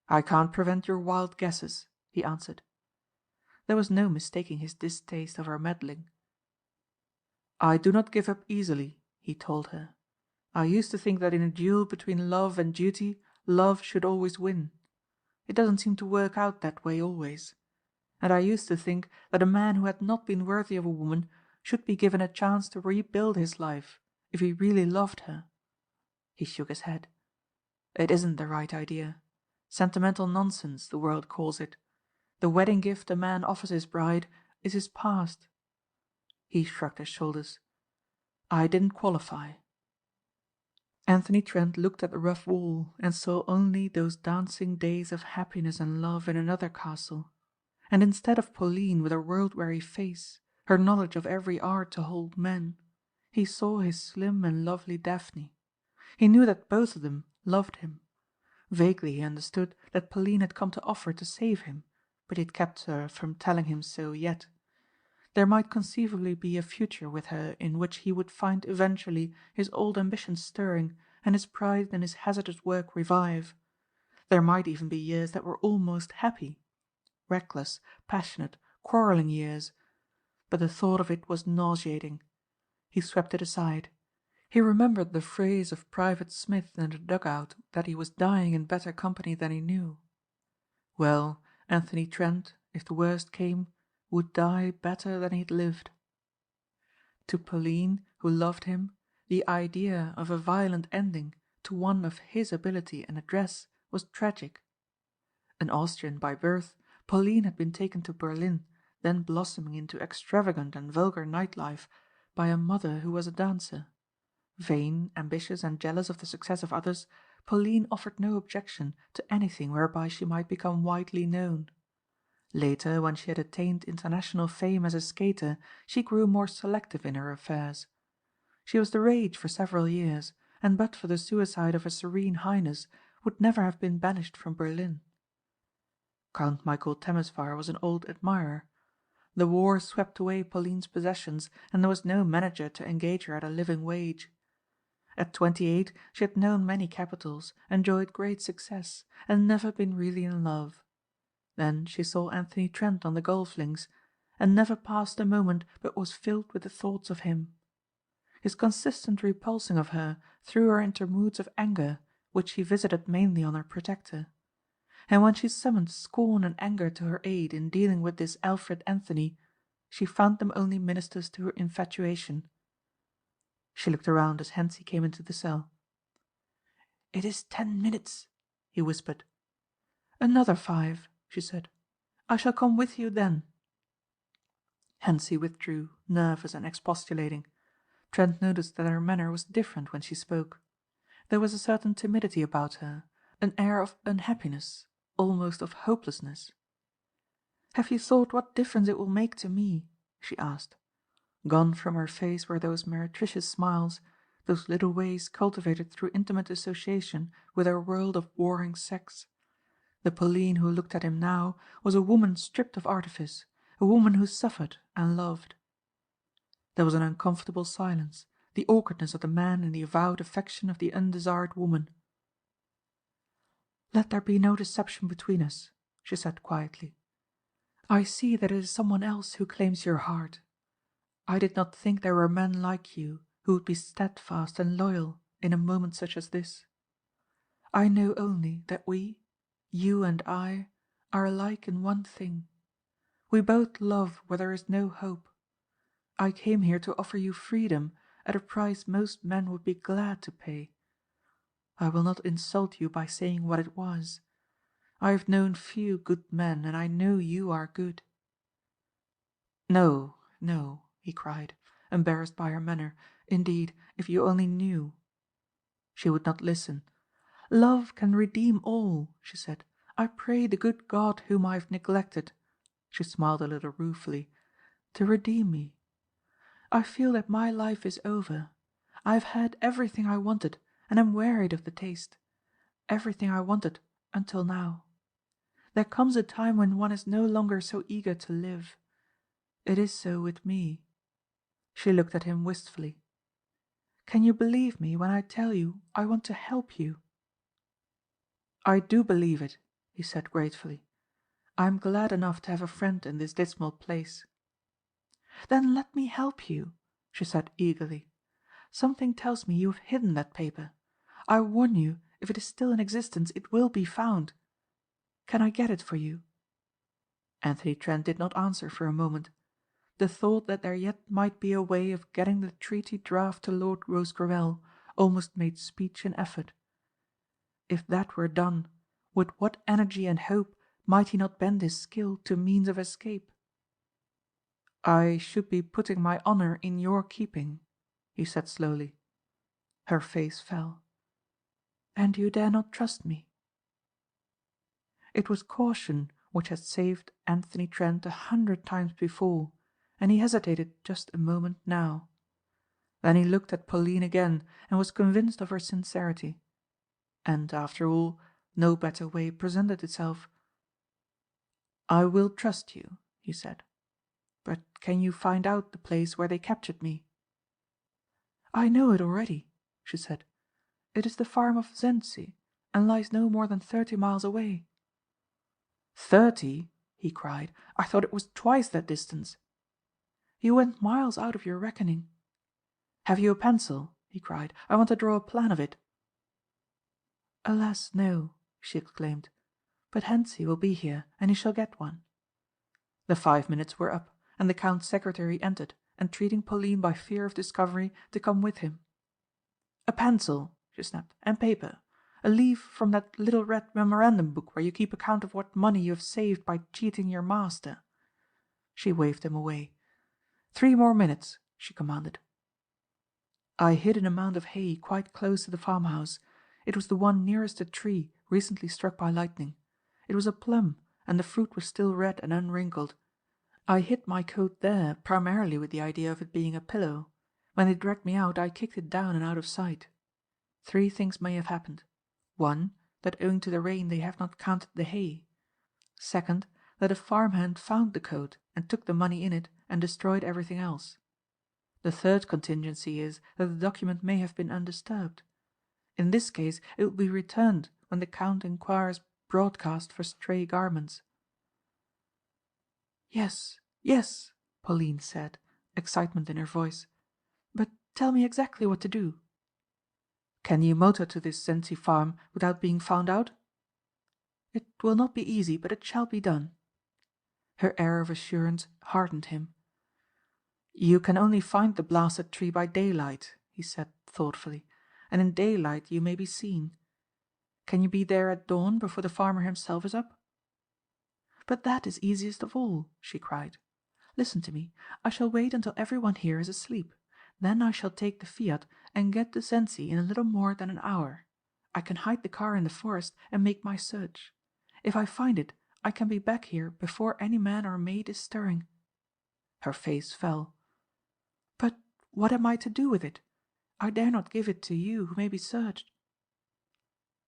Speaker 2: "I can't prevent your wild guesses," he answered. There was no mistaking his distaste of her meddling. "I do not give up easily," he told her. "I used to think that in a duel between love and duty, love should always win. It doesn't seem to work out that way always. And I used to think that a man who had not been worthy of a woman should be given a chance to rebuild his life, if he really loved her." He shook his head. "It isn't the right idea. Sentimental nonsense, the world calls it. The wedding gift a man offers his bride is his past." He shrugged his shoulders. "I didn't qualify." Anthony Trent looked at the rough wall and saw only those dancing days of happiness and love in another castle. And instead of Pauline with her world-weary face, her knowledge of every art to hold men, he saw his slim and lovely Daphne. He knew that both of them loved him. Vaguely he understood that Pauline had come to offer to save him, but he had kept her from telling him so yet. There might conceivably be a future with her in which he would find eventually his old ambitions stirring and his pride in his hazardous work revive. There might even be years that were almost happy. Reckless, passionate, quarrelling years. But the thought of it was nauseating. He swept it aside. He remembered the phrase of Private Smith in the dugout that he was dying in better company than he knew. Well, Anthony Trent, if the worst came, would die better than he had lived. To Pauline, who loved him, the idea of a violent ending to one of his ability and address was tragic. An Austrian by birth, Pauline had been taken to Berlin, then blossoming into extravagant and vulgar night life, by a mother who was a dancer. Vain, ambitious and jealous of the success of others, Pauline offered no objection to anything whereby she might become widely known. Later, when she had attained international fame as a skater, she grew more selective in her affairs. She was the rage for several years, and but for the suicide of Her Serene Highness would never have been banished from Berlin. Count Michæl Temesvar was an old admirer. The war swept away Pauline's possessions, and there was no manager to engage her at a living wage. At 28 she had known many capitals, enjoyed great success, and never been really in love. Then she saw Anthony Trent on the golf links, and never passed a moment but was filled with the thoughts of him. His consistent repulsing of her threw her into moods of anger which she visited mainly on her protector. And when she summoned scorn and anger to her aid in dealing with this Alfred Anthony, she found them only ministers to her infatuation. She looked around as Hentzi came into the cell. "It is 10 minutes," he whispered. "Another 5," she said. "I shall come with you then." Hentzi withdrew, nervous and expostulating. Trent noticed that her manner was different when she spoke. There was a certain timidity about her, an air of unhappiness, almost of hopelessness. "Have you thought what difference it will make to me?" she asked. Gone from her face were those meretricious smiles, those little ways cultivated through intimate association with her world of warring sex. The Pauline who looked at him now was a woman stripped of artifice, a woman who suffered and loved. There was an uncomfortable silence, the awkwardness of the man in the avowed affection of the undesired woman. "Let there be no deception between us," she said quietly. "I see that it is someone else who claims your heart. I did not think there were men like you who would be steadfast and loyal in a moment such as this. I know only that we, you and I, are alike in one thing. We both love where there is no hope. I came here to offer you freedom at a price most men would be glad to pay. I will not insult you by saying what it was. I have known few good men, and I know you are good." "No, no," he cried, embarrassed by her manner. "Indeed, if you only knew." She would not listen. "Love can redeem all," she said. "I pray the good God whom I have neglected," she smiled a little ruefully, "to redeem me. I feel that my life is over. I have had everything I wanted and am wearied of the taste. Everything I wanted until now. There comes a time when one is no longer so eager to live. It is so with me." She looked at him wistfully. "Can you believe me when I tell you I want to help you?" "I do believe it," he said gratefully. "I am glad enough to have a friend in this dismal place." "Then let me help you," she said eagerly. "Something tells me you have hidden that paper. I warn you, if it is still in existence, it will be found. Can I get it for you?" Anthony Trent did not answer for a moment. The thought that there yet might be a way of getting the treaty draft to Lord Rosecarrel almost made speech an effort. If that were done, with what energy and hope might he not bend his skill to means of escape? "I should be putting my honor in your keeping," he said slowly. Her face fell. "And you dare not trust me?" It was caution which had saved Anthony Trent 100 times before, and he hesitated just a moment now. Then he looked at Pauline again and was convinced of her sincerity. And, after all, no better way presented itself. "I will trust you," he said. "But can you find out the place where they captured me?" "I know it already," she said. "It is the farm of Zentzi, and lies no more than 30 miles away." "30!" he cried. "I thought it was twice that distance." "You went miles out of your reckoning." "Have you a pencil?" he cried. "I want to draw a plan of it." "Alas, no," she exclaimed. "But Hentzi will be here, and he shall get one." The 5 minutes were up, and the Count's secretary entered, entreating Pauline by fear of discovery to come with him. "A pencil," she snapped, "and paper. A leaf from that little red memorandum book where you keep account of what money you have saved by cheating your master." She waved him away. 3 more minutes," she commanded. I hid in a mound of hay quite close to the farmhouse. It was the one nearest a tree recently struck by lightning. It was a plum, and the fruit was still red and unwrinkled. I hid my coat there primarily with the idea of it being a pillow. When they dragged me out, I kicked it down and out of sight. 3 things may have happened. 1, that owing to the rain they have not counted the hay. 2nd, that a farmhand found the coat and took the money in it and destroyed everything else. The third contingency is that the document may have been undisturbed. In this case it will be returned when the Count inquires broadcast for stray garments." "Yes, yes," Pauline said, excitement in her voice. "But tell me exactly what to do." "Can you motor to this Zensey farm without being found out?" "It will not be easy, but it shall be done." Her air of assurance heartened him. "You can only find the blasted tree by daylight," he said thoughtfully, "and in daylight you may be seen. Can you be there at dawn before the farmer himself is up?" "But that is easiest of all," she cried. "Listen to me. I shall wait until everyone here is asleep. Then I shall take the Fiat and get to Zensey in a little more than an hour. I can hide the car in the forest and make my search. If I find it, I can be back here before any man or maid is stirring." Her face fell. "But what am I to do with it? I dare not give it to you who may be searched."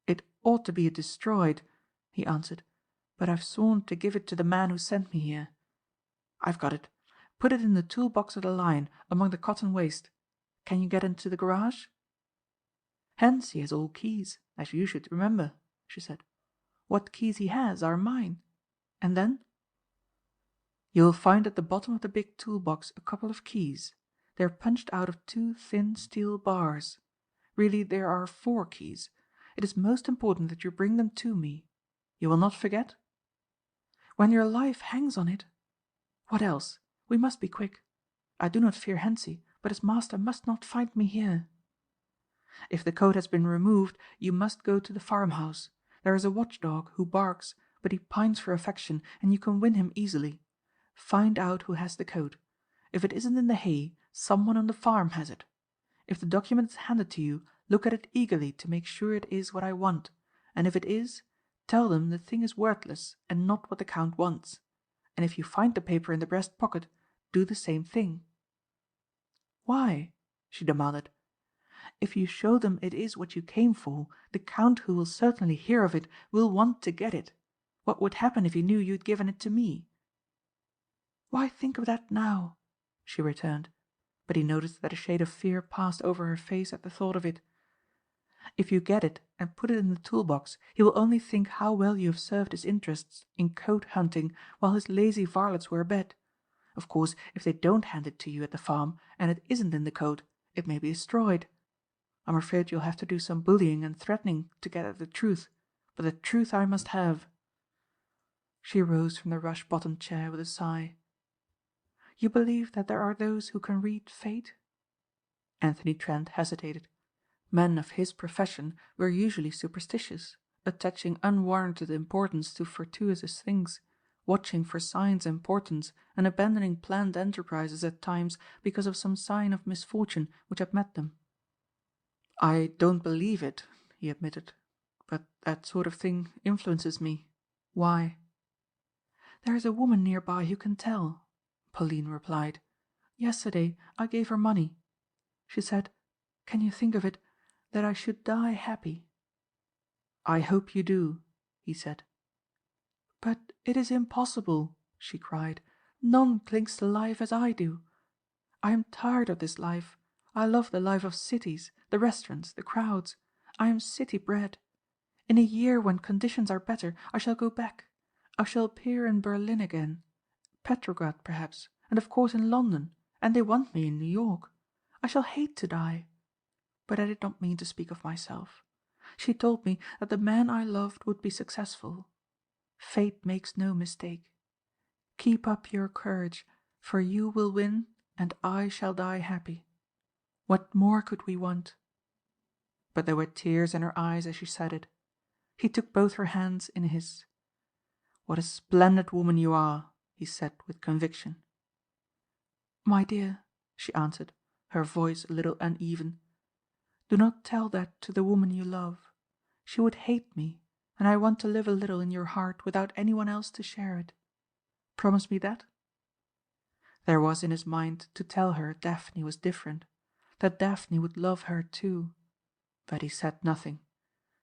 Speaker 2: "It ought to be destroyed," he answered, "but I've sworn to give it to the man who sent me here. I've got it. Put it in the tool box of the Lion, among the cotton waste. Can you get into the garage?" "Hentzi has all keys, as you should remember," she said. "What keys he has are mine. And then?" "You will find at the bottom of the big tool box a couple of keys. They are punched out of two thin steel bars. Really there are 4 keys. It is most important that you bring them to me. You will not forget?" "When your life hangs on it. What else? We must be quick. I do not fear Hentzi, but his master must not find me here." "If the coat has been removed, you must go to the farmhouse. There is a watchdog who barks, but he pines for affection, and you can win him easily. Find out who has the coat. If it isn't in the hay, someone on the farm has it. If the document is handed to you, look at it eagerly to make sure it is what I want, and if it is, tell them the thing is worthless and not what the Count wants. And if you find the paper in the breast pocket, do the same thing." "Why?" she demanded. "If you show them it is what you came for, the Count, who will certainly hear of it, will want to get it. What would happen if he knew you had given it to me?" "Why think of that now?" she returned, but he noticed that a shade of fear passed over her face at the thought of it. "If you get it and put it in the tool box, he will only think how well you have served his interests in coat hunting while his lazy varlets were abed. Of course, if they don't hand it to you at the farm, and it isn't in the coat, it may be destroyed. I'm afraid you'll have to do some bullying and threatening to get at the truth, but the truth I must have." She rose from the rush-bottomed chair with a sigh. "You believe that there are those who can read fate?" Anthony Trent hesitated. Men of his profession were usually superstitious, attaching unwarranted importance to fortuitous things, watching for signs and portents, and abandoning planned enterprises at times because of some sign of misfortune which had met them. "I don't believe it," he admitted, "but that sort of thing influences me. Why?" "There is a woman near by who can tell," Pauline replied. "Yesterday I gave her money. She said, can you think of it, that I should die happy." "I hope you do," he said. "But it is impossible," she cried. "None clings to life as I do. I am tired of this life. I love the life of cities, the restaurants, the crowds. I am city bred. In a year when conditions are better I shall go back. I shall appear in Berlin again, Petrograd perhaps, and of course in London, and they want me in New York. I shall hate to die. But I did not mean to speak of myself. She told me that the man I loved would be successful. Fate makes no mistake. Keep up your courage, for you will win and I shall die happy. What more could we want?" But there were tears in her eyes as she said it. He took both her hands in his. "What a splendid woman you are," he said with conviction. "My dear," she answered, her voice a little uneven, "do not tell that to the woman you love. She would hate me, and I want to live a little in your heart without anyone else to share it. Promise me that?" There was in his mind to tell her Daphne was different, that Daphne would love her too. But he said nothing.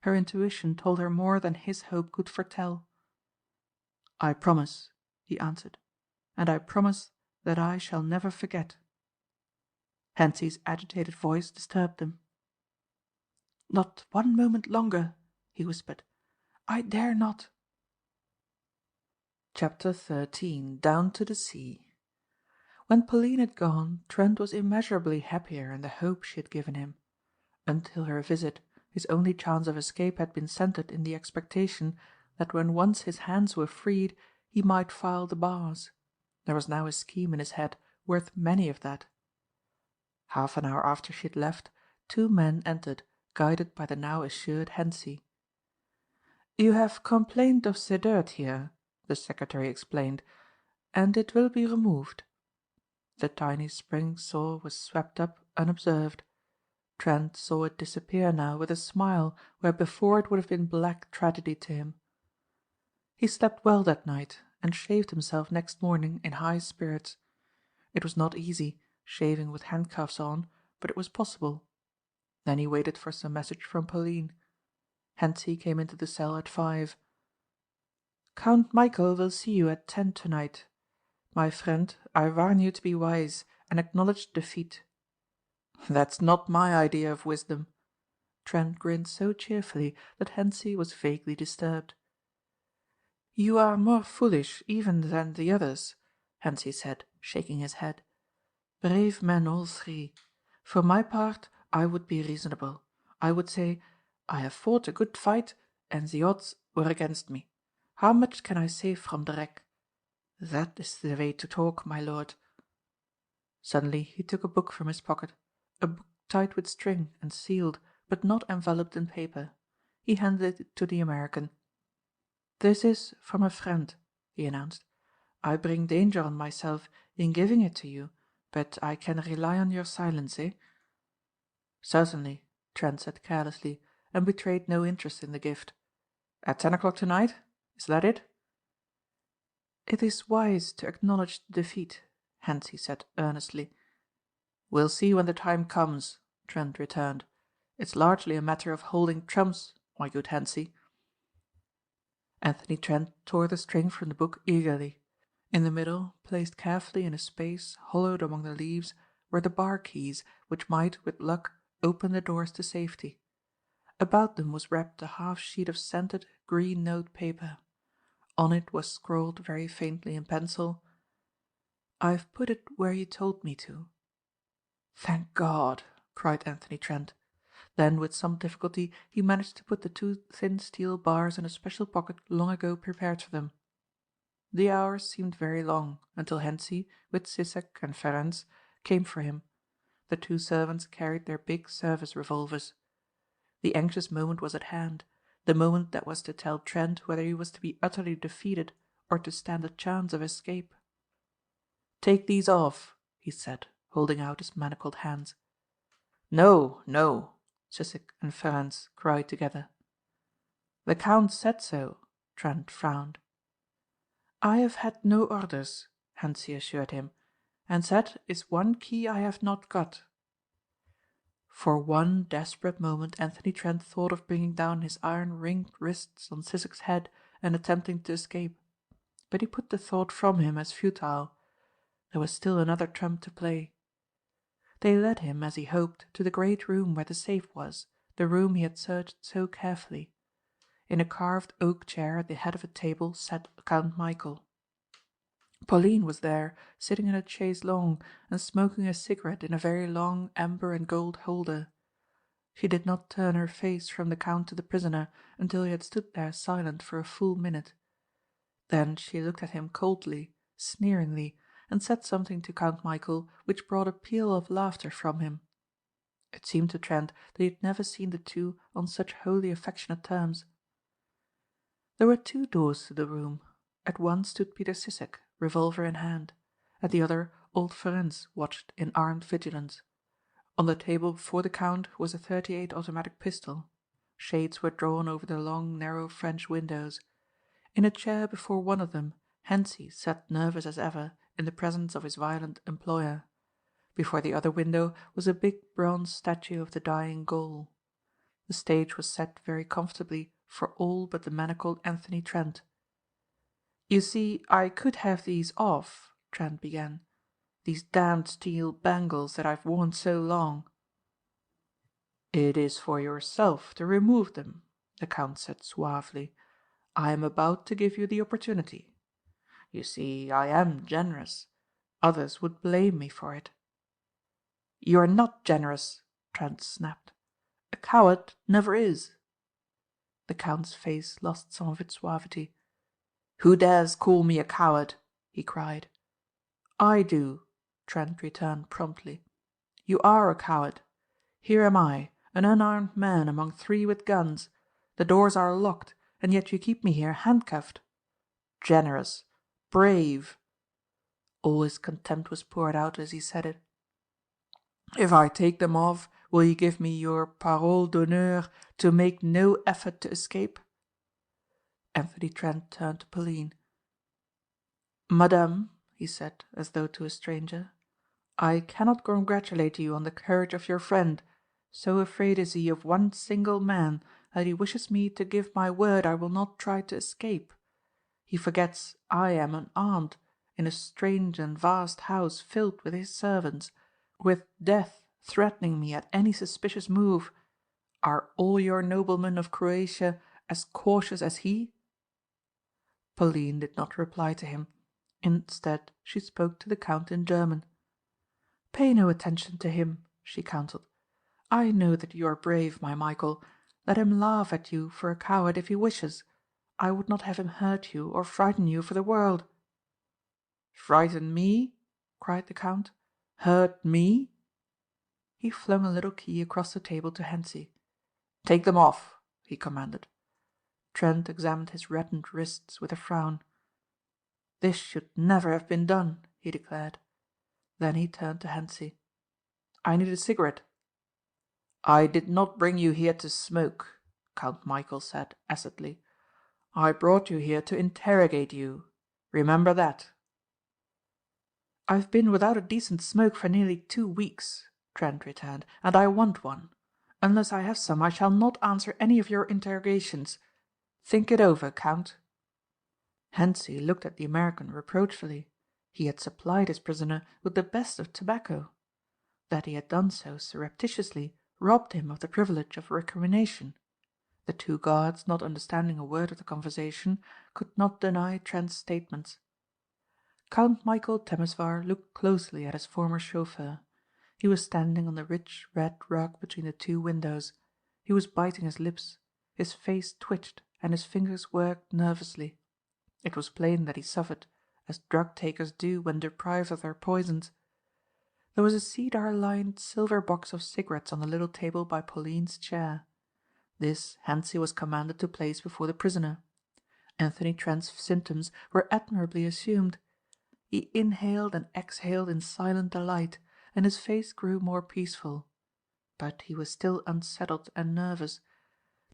Speaker 2: Her intuition told her more than his hope could foretell. "I promise," he answered, "and I promise that I shall never forget." Hentzi's agitated voice disturbed them. "Not one moment longer," he whispered. "I dare not." Chapter 13. Down to the Sea. When Pauline had gone, Trent was immeasurably happier in the hope she had given him. Until her visit, his only chance of escape had been centred in the expectation that when once his hands were freed he might file the bars. There was now a scheme in his head worth many of that. Half an hour after she had left, 2 men entered, guided by the now assured Hentzi. "You have complained of the dirt here," the secretary explained, "and it will be removed." The tiny spring saw was swept up unobserved. Trent saw it disappear now with a smile where before it would have been black tragedy to him. He slept well that night and shaved himself next morning in high spirits. It was not easy, shaving with handcuffs on, but it was possible. Then he waited for some message from Pauline. Hentzi came into the cell at 5. "Count Michæl will see you at 10 tonight. My friend, I warn you to be wise and acknowledge defeat." "That's not my idea of wisdom." Trent grinned so cheerfully that Hentzi was vaguely disturbed. "You are more foolish even than the others," Hentzi said, shaking his head. "Brave men all 3. For my part, I would be reasonable. I would say, I have fought a good fight and the odds were against me. How much can I save from the wreck? That is the way to talk, my lord." Suddenly he took a book from his pocket, a book tied with string and sealed, but not enveloped in paper. He handed it to the American. "This is from a friend," he announced. "I bring danger on myself in giving it to you, but I can rely on your silence, eh?" "Certainly," Trent said carelessly, and betrayed no interest in the gift. "At 10 o'clock tonight? Is that it?" "It is wise to acknowledge defeat," Hentzi said earnestly. "We'll see when the time comes," Trent returned. "It's largely a matter of holding trumps, my good Hentzi." Anthony Trent tore the string from the book eagerly. In the middle, placed carefully in a space hollowed among the leaves, were the bar keys which might, with luck, open the doors to safety. About them was wrapped a half sheet of scented, green note paper. On it was scrawled very faintly in pencil, "I've put it where you told me to." "Thank God!" cried Anthony Trent. Then with some difficulty he managed to put the 2 thin steel bars in a special pocket long ago prepared for them. The hours seemed very long until Hentzi, with Sissek and Ferencz, came for him. The 2 servants carried their big service revolvers. The anxious moment was at hand, the moment that was to tell Trent whether he was to be utterly defeated or to stand a chance of escape. "Take these off," he said, holding out his manacled hands. "No, no," Sissek and Ferencz cried together. "The Count said so," Trent frowned. "I have had no orders," Hentzi assured him, "and that is one key I have not got." For one desperate moment Anthony Trent thought of bringing down his iron ringed wrists on Sissek's head and attempting to escape. But he put the thought from him as futile. There was still another trump to play. They led him, as he hoped, to the great room where the safe was, the room he had searched so carefully. In a carved oak chair at the head of a table sat Count Michæl. Pauline was there, sitting in a chaise longue and smoking a cigarette in a very long amber and gold holder. She did not turn her face from the Count to the prisoner until he had stood there silent for a full minute. Then she looked at him coldly, sneeringly, and said something to Count Michæl which brought a peal of laughter from him. It seemed to Trent that he had never seen the 2 on such wholly affectionate terms. There were 2 doors to the room. At one stood Peter Sissek, revolver in hand. At the other old Ferencz watched in armed vigilance. On the table before the Count was a .38 automatic pistol. Shades were drawn over the long narrow French windows. In a chair before one of them Hentzi sat nervous as ever in the presence of his violent employer. Before the other window was a big bronze statue of the dying Gaul. The stage was set very comfortably for all but the manacled Anthony Trent. "You see, I could have these off," Trent began. these damned steel bangles that I've worn so long." "It is for yourself to remove them," the Count said suavely. "I am about to give you the opportunity. You see, I am generous. Others would blame me for it." "You are not generous," Trent snapped. "A coward never is." The Count's face lost some of its suavity. "Who dares call me a coward?" he cried. "I do," Trent returned promptly. "You are a coward. Here am I, an unarmed man among three with guns. The doors are locked, and yet you keep me here handcuffed. Generous. Brave." All his contempt was poured out as he said it. "If I take them off, will you give me your parole d'honneur to make no effort to escape?" Anthony Trent turned to Pauline. "Madame," he said as though to a stranger, "I cannot congratulate you on the courage of your friend. So afraid is he of one single man that he wishes me to give my word I will not try to escape. He forgets I am unarmed, in a strange and vast house filled with his servants, with death threatening me at any suspicious move. Are all your noblemen of Croatia as cautious as he?" Pauline did not reply to him. Instead she spoke to the Count in German. "Pay no attention to him," she counselled. "I know that you are brave, my Michæl. Let him laugh at you for a coward if he wishes. I would not have him hurt you or frighten you for the world." "Frighten me?" cried the Count. "Hurt me?" He flung a little key across the table to Hentzi. "Take them off," he commanded. Trent examined his reddened wrists with a frown. "This should never have been done," he declared. Then he turned to Hentzi. "I need a cigarette." "I did not bring you here to smoke," Count Michæl said acidly. "I brought you here to interrogate you. Remember that." "I've been without a decent smoke for nearly 2 weeks," Trent returned, "and I want one. Unless I have some I shall not answer any of your interrogations. Think it over, Count." Hentzi looked at the American reproachfully. He had supplied his prisoner with the best of tobacco. That he had done so surreptitiously robbed him of the privilege of recrimination. The two guards, not understanding a word of the conversation, could not deny Trent's statements. Count Michæl Temesvar looked closely at his former chauffeur. He was standing on the rich red rug between the two windows. He was biting his lips. His face twitched and his fingers worked nervously. It was plain that he suffered, as drug takers do when deprived of their poisons. There was a cedar-lined silver box of cigarettes on the little table by Pauline's chair. This Hentzi was commanded to place before the prisoner. Anthony Trent's symptoms were admirably assumed. He inhaled and exhaled in silent delight, and his face grew more peaceful. But he was still unsettled and nervous.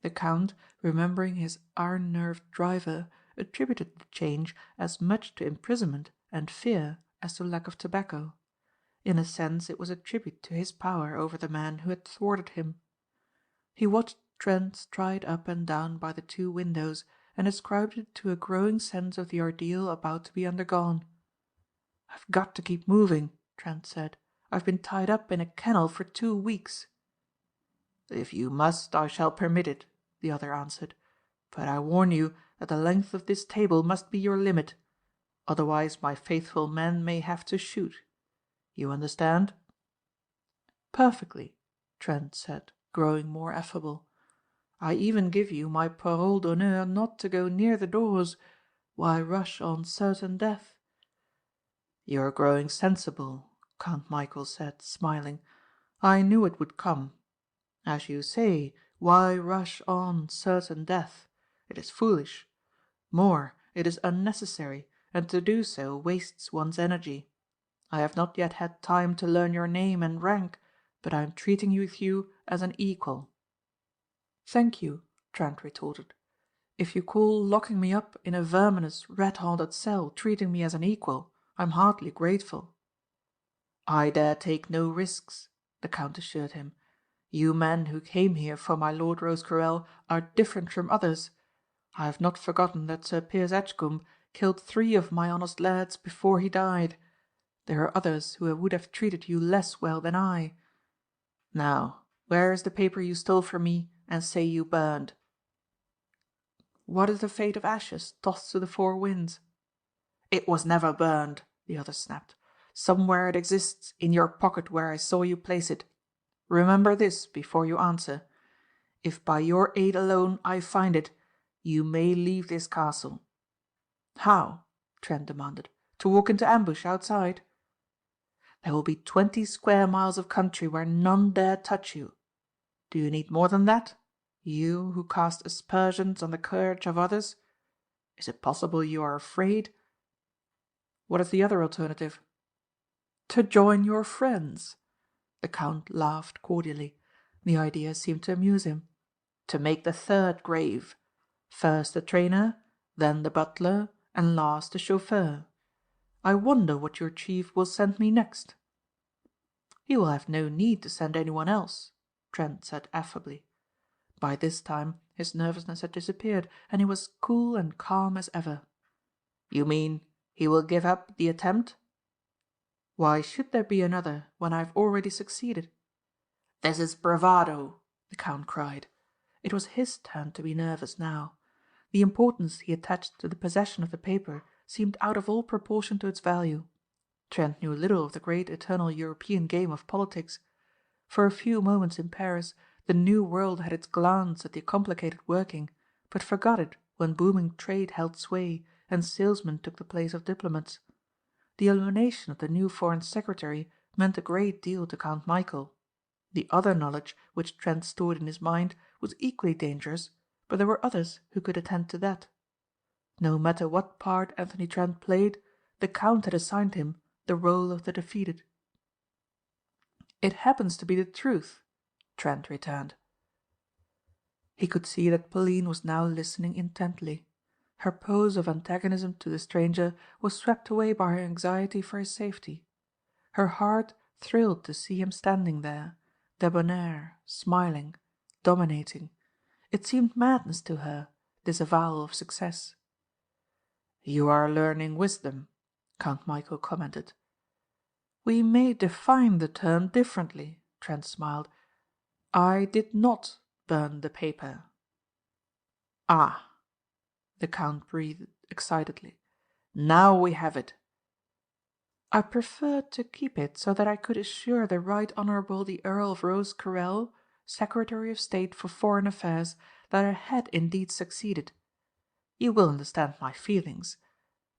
Speaker 2: The Count, remembering his iron-nerved driver, attributed the change as much to imprisonment and fear as to lack of tobacco. In a sense it was a tribute to his power over the man who had thwarted him. He watched Trent stride up and down by the two windows and ascribed it to a growing sense of the ordeal about to be undergone. "I've got to keep moving," Trent said. "I've been tied up in a kennel for 2 weeks." "If you must I shall permit it," the other answered. "But I warn you that the length of this table must be your limit. Otherwise my faithful men may have to shoot. You understand?" "Perfectly," Trent said, growing more affable. "I even give you my parole d'honneur not to go near the doors. Why rush on certain death?" "You are growing sensible," Count Michæl said, smiling. "I knew it would come. As you say, why rush on certain death? It is foolish. More, it is unnecessary, and to do so wastes one's energy. I have not yet had time to learn your name and rank, but I am treating with you as an equal." "Thank you," Trent retorted. "If you call locking me up in a verminous, rat-haunted cell treating me as an equal, I'm hardly grateful." "I dare take no risks," the Count assured him. "You men who came here for my Lord Rosecarrel are different from others. I have not forgotten that Sir Piers Edgcomb killed 3 of my honest lads before he died. There are others who would have treated you less well than I. Now, where is the paper you stole from me and say you burned? What is the fate of ashes tossed to the four winds? It was never burned, the other snapped. Somewhere it exists, in your pocket where I saw you place it. Remember this before you answer. If by your aid alone I find it, you may leave this castle. How? Trent demanded. To walk into ambush outside? There will be 20 square miles of country where none dare touch you. Do you need more than that? You who cast aspersions on the courage of others? Is it possible you are afraid? What is the other alternative? To join your friends. The Count laughed cordially. The idea seemed to amuse him. To make the third grave. First the trainer, then the butler, and last the chauffeur. I wonder what your chief will send me next. He will have no need to send anyone else, Trent said affably. By this time his nervousness had disappeared, and he was cool and calm as ever. You mean he will give up the attempt? Why should there be another when I have already succeeded? This is bravado, the Count cried. It was his turn to be nervous now. The importance he attached to the possession of the paper seemed out of all proportion to its value. Trent knew little of the great eternal European game of politics. For a few moments in Paris, the New World had its glance at the complicated working, but forgot it when booming trade held sway and salesmen took the place of diplomats. The elimination of the new Foreign Secretary meant a great deal to Count Michæl. The other knowledge which Trent stored in his mind was equally dangerous, but there were others who could attend to that. No matter what part Anthony Trent played, the Count had assigned him the role of the defeated. It happens to be the truth, Trent returned. He could see that Pauline was now listening intently. Her pose of antagonism to the stranger was swept away by her anxiety for his safety. Her heart thrilled to see him standing there, debonair, smiling, dominating. It seemed madness to her, this avowal of success. You are learning wisdom, Count Michæl commented. We may define the term differently, Trent smiled. I did not burn the paper. Ah, the Count breathed excitedly. Now we have it. I preferred to keep it so that I could assure the Right Honourable the Earl of Rosecarrel, Secretary of State for Foreign Affairs, that I had indeed succeeded. You will understand my feelings.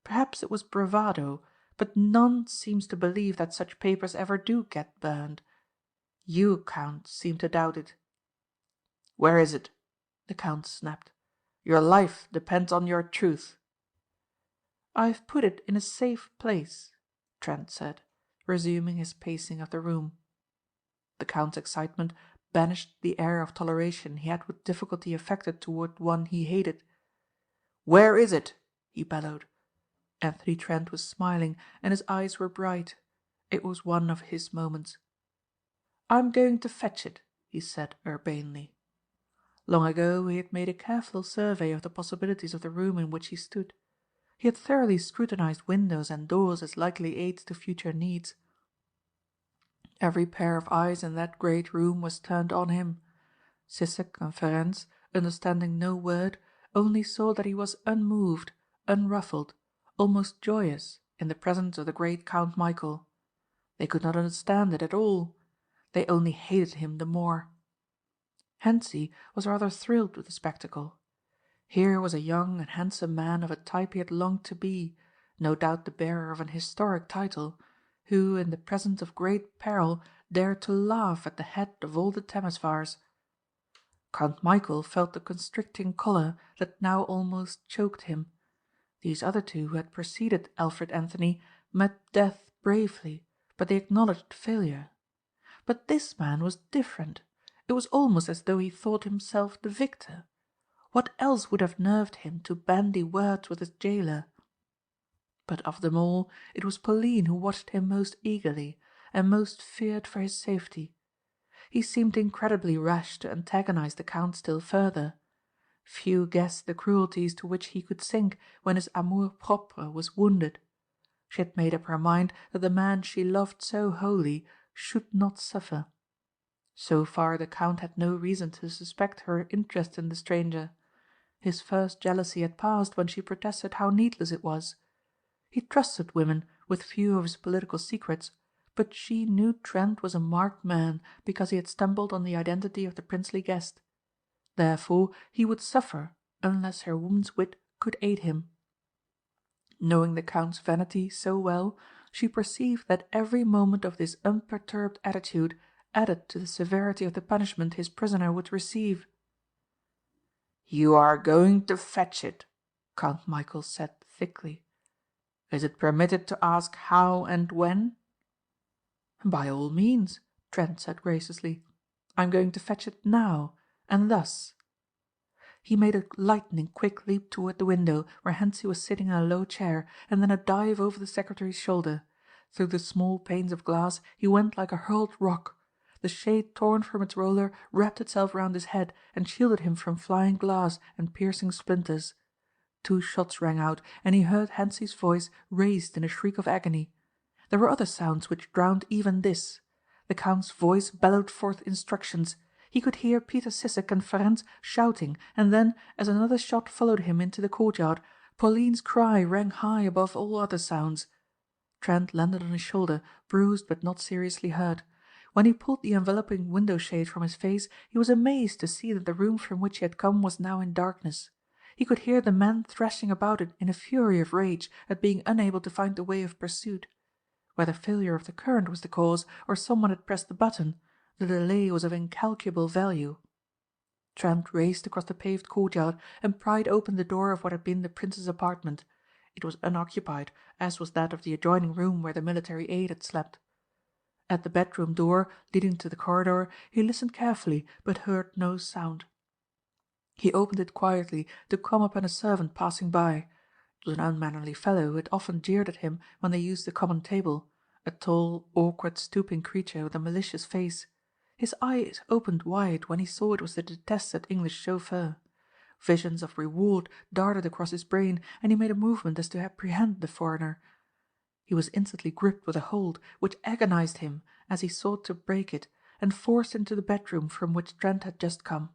Speaker 2: Perhaps it was bravado, but none seems to believe that such papers ever do get burned. You, Count, seem to doubt it. Where is it? The Count snapped. Your life depends on your truth. I have put it in a safe place, Trent said, resuming his pacing of the room. The Count's excitement banished the air of toleration he had with difficulty affected toward one he hated. Where is it? He bellowed. Anthony Trent was smiling and his eyes were bright. It was one of his moments. I'm going to fetch it, he said urbanely. Long ago he had made a careful survey of the possibilities of the room in which he stood. He had thoroughly scrutinized windows and doors as likely aids to future needs. Every pair of eyes in that great room was turned on him. Sissek and Ferencz, understanding no word, only saw that he was unmoved, unruffled, almost joyous in the presence of the great Count Michæl. They could not understand it at all. They only hated him the more. Hentzi was rather thrilled with the spectacle. Here was a young and handsome man of a type he had longed to be, no doubt the bearer of an historic title, who in the presence of great peril dared to laugh at the head of all the Temesvars. Count Michæl felt the constricting collar that now almost choked him. These other two who had preceded Alfred Anthony met death bravely, but they acknowledged failure. But this man was different. It was almost as though he thought himself the victor. What else would have nerved him to bandy words with his jailer? But of them all, it was Pauline who watched him most eagerly, and most feared for his safety. He seemed incredibly rash to antagonize the Count still further. Few guessed the cruelties to which he could sink when his amour propre was wounded. She had made up her mind that the man she loved so wholly should not suffer. So far the Count had no reason to suspect her interest in the stranger. His first jealousy had passed when she protested how needless it was. He trusted women with few of his political secrets, but she knew Trent was a marked man because he had stumbled on the identity of the princely guest. Therefore he would suffer unless her woman's wit could aid him. Knowing the Count's vanity so well, she perceived that every moment of this unperturbed attitude added to the severity of the punishment his prisoner would receive. "You are going to fetch it," Count Michæl said thickly. "Is it permitted to ask how and when?" "By all means," Trent said graciously. "I am going to fetch it now, and thus." He made a lightning quick leap toward the window, where Hentzi was sitting in a low chair, and then a dive over the secretary's shoulder. Through the small panes of glass he went like a hurled rock. The shade torn from its roller wrapped itself round his head and shielded him from flying glass and piercing splinters. 2 shots rang out, and he heard Hentzi's voice raised in a shriek of agony. There were other sounds which drowned even this. The Count's voice bellowed forth instructions. He could hear Peter Sissek and Ferencz shouting, and then, as another shot followed him into the courtyard, Pauline's cry rang high above all other sounds. Trent landed on his shoulder, bruised but not seriously hurt. When he pulled the enveloping window shade from his face, he was amazed to see that the room from which he had come was now in darkness. He could hear the men thrashing about it in a fury of rage at being unable to find the way of pursuit. Whether failure of the current was the cause, or someone had pressed the button, the delay was of incalculable value. Trent raced across the paved courtyard and pried open the door of what had been the Prince's apartment. It was unoccupied, as was that of the adjoining room where the military aide had slept. At the bedroom door, leading to the corridor, he listened carefully, but heard no sound. He opened it quietly to come upon a servant passing by. It was an unmannerly fellow who had often jeered at him when they used the common table, a tall, awkward, stooping creature with a malicious face. His eyes opened wide when he saw it was the detested English chauffeur. Visions of reward darted across his brain, and he made a movement as to apprehend the foreigner. He was instantly gripped with a hold which agonized him as he sought to break it, and forced into the bedroom from which Trent had just come.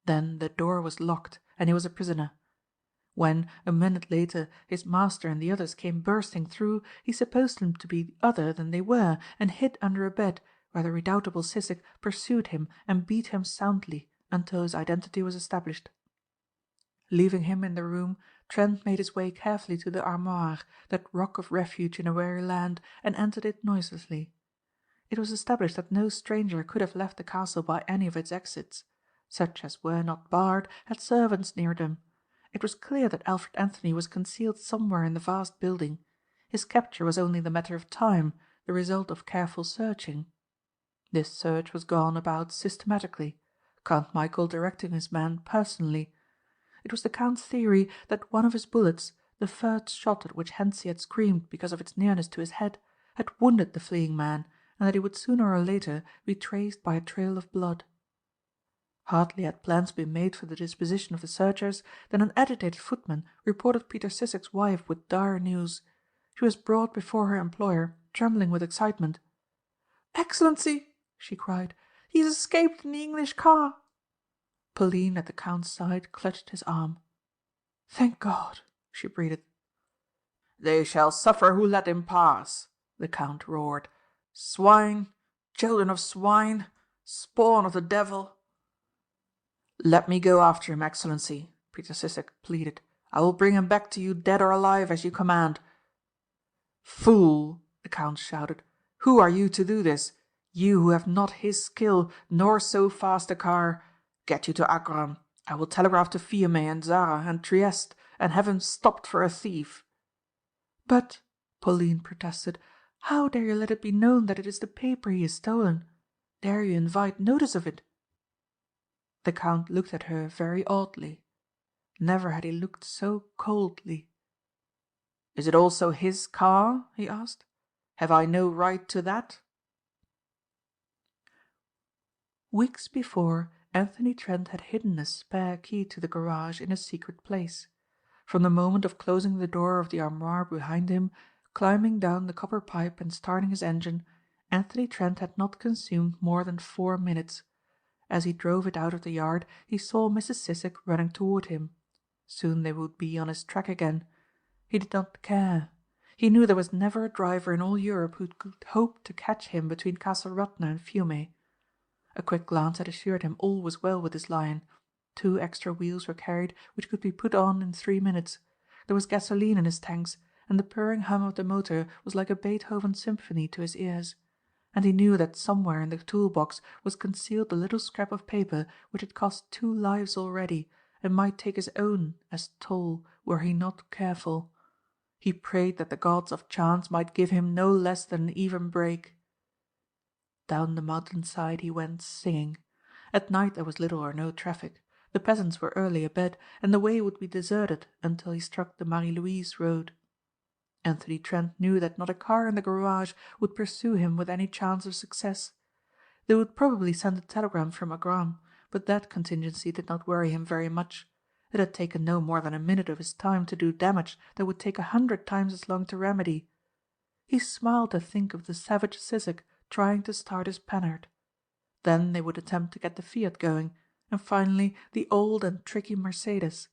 Speaker 2: Then the door was locked, and he was a prisoner. When, a minute later, his master and the others came bursting through, he supposed them to be other than they were, and hid under a bed, where the redoubtable Sissek pursued him and beat him soundly until his identity was established. Leaving him in the room, Trent made his way carefully to the armoire, that rock of refuge in a weary land, and entered it noiselessly. It was established that no stranger could have left the castle by any of its exits. Such as were not barred had servants near them. It was clear that Alfred Anthony was concealed somewhere in the vast building. His capture was only the matter of time, the result of careful searching. This search was gone about systematically, Count Michæl directing his men personally. It was the Count's theory that one of his bullets, the first shot at which Hentzi had screamed because of its nearness to his head, had wounded the fleeing man, and that he would sooner or later be traced by a trail of blood. Hardly had plans been made for the disposition of the searchers than an agitated footman reported Peter Sissek's wife with dire news. She was brought before her employer, trembling with excitement. "Excellency," she cried, "he has escaped in the English car." Pauline at the Count's side clutched his arm. "Thank God," she breathed. "They shall suffer who let him pass," the Count roared. "Swine, children of swine, spawn of the devil." "Let me go after him, Excellency," Peter Sissek pleaded. "I will bring him back to you dead or alive as you command." "Fool," the Count shouted, "who are you to do this? You who have not his skill nor so fast a car. Get you to Agram. I will telegraph to Fiume and Zara and Trieste and have him stopped for a thief." "But," Pauline protested, "how dare you let it be known that it is the paper he has stolen? Dare you invite notice of it?" The Count looked at her very oddly. Never had he looked so coldly. "Is it also his car?" he asked. "Have I no right to that?" Weeks before, Anthony Trent had hidden a spare key to the garage in a secret place. From the moment of closing the door of the armoire behind him, Climbing down the copper pipe and starting his engine, Anthony Trent had not consumed more than 4 minutes. As he drove it out of the yard, he saw Mrs. Sissek running toward him. Soon they would be on his track again. He did not care. He knew there was never a driver in all Europe who could hope to catch him between Castle Radna and Fiume. A quick glance had assured him all was well with his Lion. 2 extra wheels were carried which could be put on in 3 minutes. There was gasoline in his tanks, and the purring hum of the motor was like a Beethoven symphony to his ears. And he knew that somewhere in the tool-box was concealed the little scrap of paper which had cost 2 lives already, and might take his own as toll were he not careful. He prayed that the gods of chance might give him no less than an even break. Down the mountain-side he went, singing. At night there was little or no traffic. The peasants were early abed, and the way would be deserted until he struck the Marie-Louise road. Anthony Trent knew that not a car in the garage would pursue him with any chance of success. They would probably send a telegram from Agram, but that contingency did not worry him very much. It had taken no more than a minute of his time to do damage that would take 100 times as long to remedy. He smiled to think of the savage Sissek trying to start his Panhard. Then they would attempt to get the Fiat going, and finally the old and tricky Mercedes.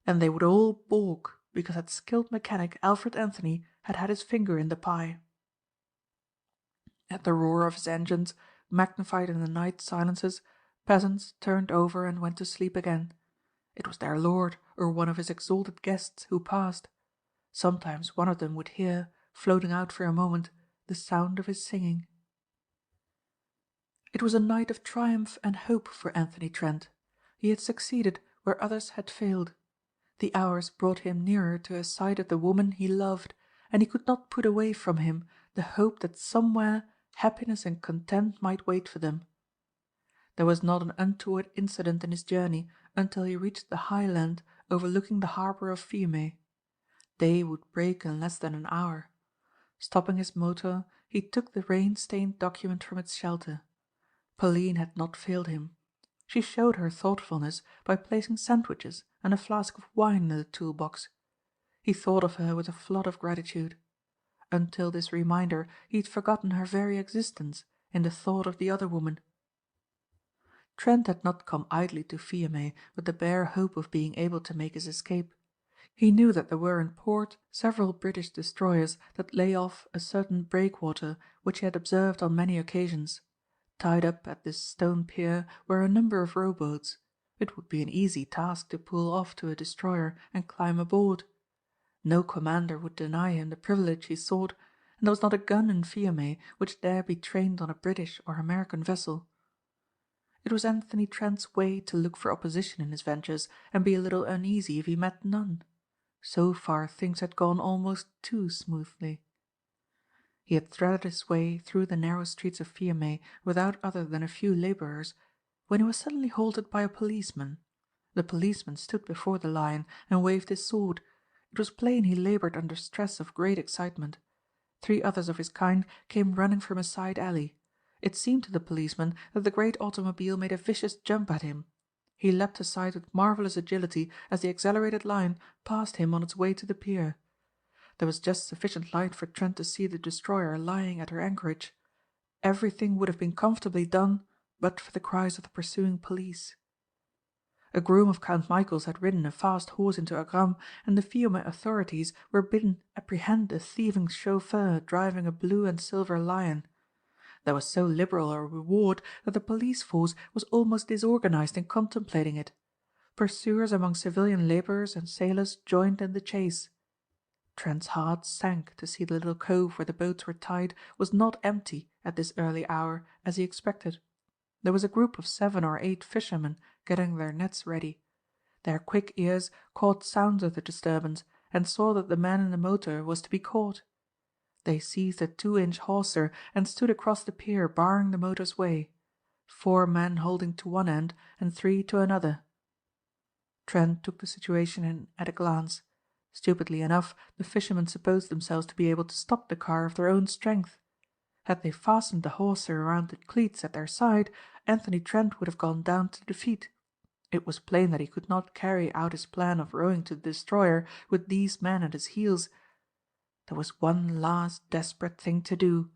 Speaker 2: And they would all balk because that skilled mechanic Alfred Anthony had had his finger in the pie. At the roar of his engines, magnified in the night silences, peasants turned over and went to sleep again. It was their lord or one of his exalted guests who passed. Sometimes one of them would hear, floating out for a moment, the sound of his singing. It was a night of triumph and hope for Anthony Trent. He had succeeded where others had failed. The hours brought him nearer to a sight of the woman he loved, and he could not put away from him the hope that somewhere happiness and content might wait for them. There was not an untoward incident in his journey until he reached the high land overlooking the harbour of Fiume. Day would break in less than an hour. Stopping his motor, he took the rain-stained document from its shelter. Pauline had not failed him. She showed her thoughtfulness by placing sandwiches and a flask of wine in the tool-box. He thought of her with a flood of gratitude. Until this reminder he had forgotten her very existence in the thought of the other woman. Trent had not come idly to Fiume with the bare hope of being able to make his escape. He knew that there were in port several British destroyers that lay off a certain breakwater which he had observed on many occasions. Tied up at this stone pier were a number of rowboats. It would be an easy task to pull off to a destroyer and climb aboard. No commander would deny him the privilege he sought, and there was not a gun in Fiume which dare be trained on a British or American vessel. It was Anthony Trent's way to look for opposition in his ventures and be a little uneasy if he met none. So far things had gone almost too smoothly. He had threaded his way through the narrow streets of Fiume without other than a few labourers, when he was suddenly halted by a policeman. The policeman stood before the Lion and waved his sword. It was plain he laboured under stress of great excitement. 3 others of his kind came running from a side alley. It seemed to the policeman that the great automobile made a vicious jump at him. He leapt aside with marvellous agility as the accelerated Lion passed him on its way to the pier. There was just sufficient light for Trent to see the destroyer lying at her anchorage. Everything would have been comfortably done but for the cries of the pursuing police. A groom of Count Michael's had ridden a fast horse into Agram, and the Fiume authorities were bidden apprehend a thieving chauffeur driving a blue and silver Lion. There was so liberal a reward that the police force was almost disorganized in contemplating it. Pursuers among civilian labourers and sailors joined in the chase. Trent's heart sank to see the little cove where the boats were tied was not empty at this early hour as he expected. There was a group of 7 or 8 fishermen getting their nets ready. Their quick ears caught sounds of the disturbance and saw that the man in the motor was to be caught. They seized a 2-inch hawser and stood across the pier barring the motor's way, 4 men holding to one end and 3 to another. Trent took the situation in at a glance. Stupidly enough, the fishermen supposed themselves to be able to stop the car of their own strength. Had they fastened the hawser around the cleats at their side, Anthony Trent would have gone down to defeat. It was plain that he could not carry out his plan of rowing to the destroyer with these men at his heels. There was one last desperate thing to do.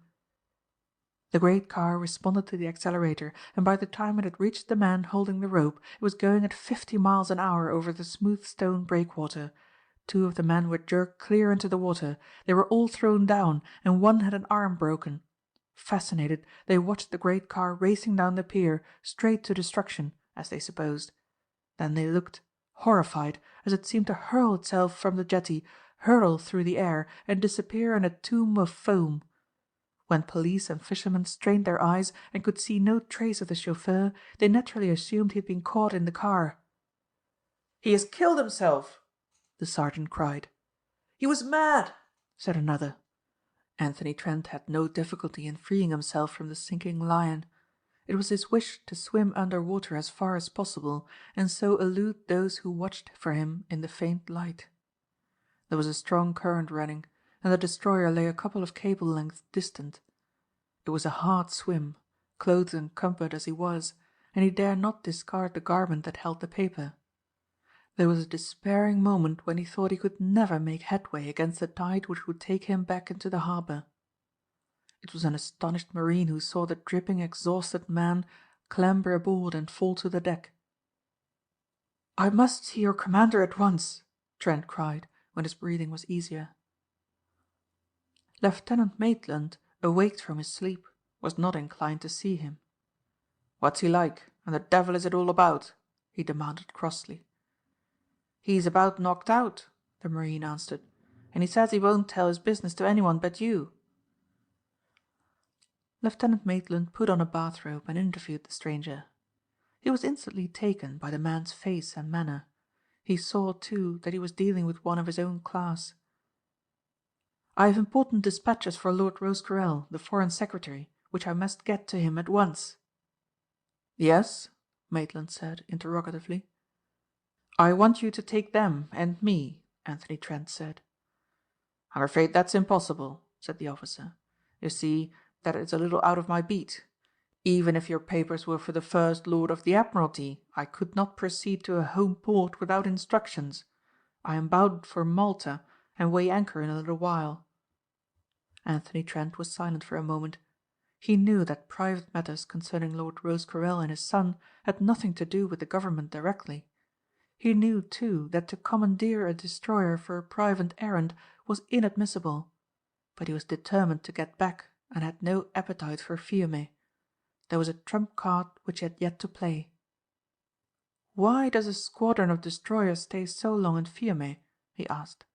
Speaker 2: The great car responded to the accelerator, and by the time it had reached the man holding the rope, it was going at 50 miles an hour over the smooth stone breakwater. 2 of the men were jerked clear into the water. They were all thrown down, and one had an arm broken. Fascinated, they watched the great car racing down the pier, straight to destruction, as they supposed. Then they looked, horrified, as it seemed to hurl itself from the jetty, hurtle through the air, and disappear in a tomb of foam. When police and fishermen strained their eyes and could see no trace of the chauffeur, they naturally assumed he had been caught in the car.
Speaker 3: He has killed himself,
Speaker 2: the sergeant cried.
Speaker 3: He was mad,
Speaker 2: said another. Anthony Trent had no difficulty in freeing himself from the sinking lion. It was his wish to swim under water as far as possible, and so elude those who watched for him in the faint light. There was a strong current running, and the destroyer lay a couple of cable lengths distant. It was a hard swim, clothed and cumbered as he was, and he dare not discard the garment that held the paper. There was a despairing moment when he thought he could never make headway against the tide which would take him back into the harbour. It was an astonished marine who saw the dripping, exhausted man clamber aboard and fall to the deck. "I must see your commander at once," Trent cried, when his breathing was easier. Lieutenant Maitland, awaked from his sleep, was not inclined to see him. "What's he like, and the devil is it all about?" he demanded crossly. "He's about knocked out," the marine answered, "and he says he won't tell his business to anyone but you." Lieutenant Maitland put on a bathrobe and interviewed the stranger. He was instantly taken by the man's face and manner. He saw, too, that he was dealing with one of his own class. "I have important dispatches for Lord Rosecarrel, the Foreign Secretary, which I must get to him at once." "Yes?" Maitland said interrogatively. "I want you to take them and me," Anthony Trent said. "I'm afraid that's impossible," said the officer. "You see, that is a little out of my beat. Even if your papers were for the First Lord of the Admiralty, I could not proceed to a home port without instructions. I am bound for Malta and weigh anchor in a little while." Anthony Trent was silent for a moment. He knew that private matters concerning Lord Rosecarrel and his son had nothing to do with the government directly. He knew, too, that to commandeer a destroyer for a private errand was inadmissible. But he was determined to get back and had no appetite for Fiume. There was a trump card which he had yet to play. "Why does a squadron of destroyers stay so long in Fiume?" he asked.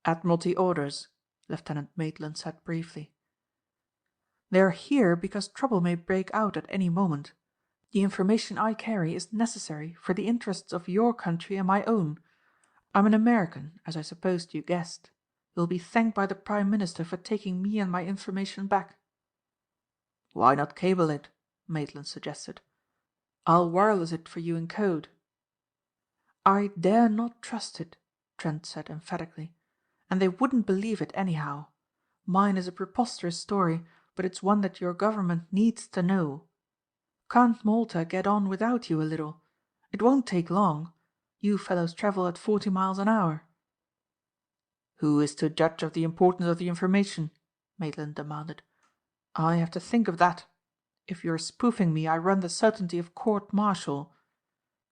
Speaker 2: "Admiralty orders," Lieutenant Maitland said briefly. "They are here because trouble may break out at any moment. The information I carry is necessary for the interests of your country and my own. I'm an American, as I supposed you guessed. You will be thanked by the Prime Minister for taking me and my information back." "Why not cable it?" Maitland suggested. "I'll wireless it for you in code." "I dare not trust it," Trent said emphatically. "And they wouldn't believe it anyhow. Mine is a preposterous story, but it's one that your government needs to know. Can't Malta get on without you a little? It won't take long. You fellows travel at 40 miles an hour." "Who is to judge of the importance of the information?" Maitland demanded. "I have to think of that. If you are spoofing me I run the certainty of court-martial.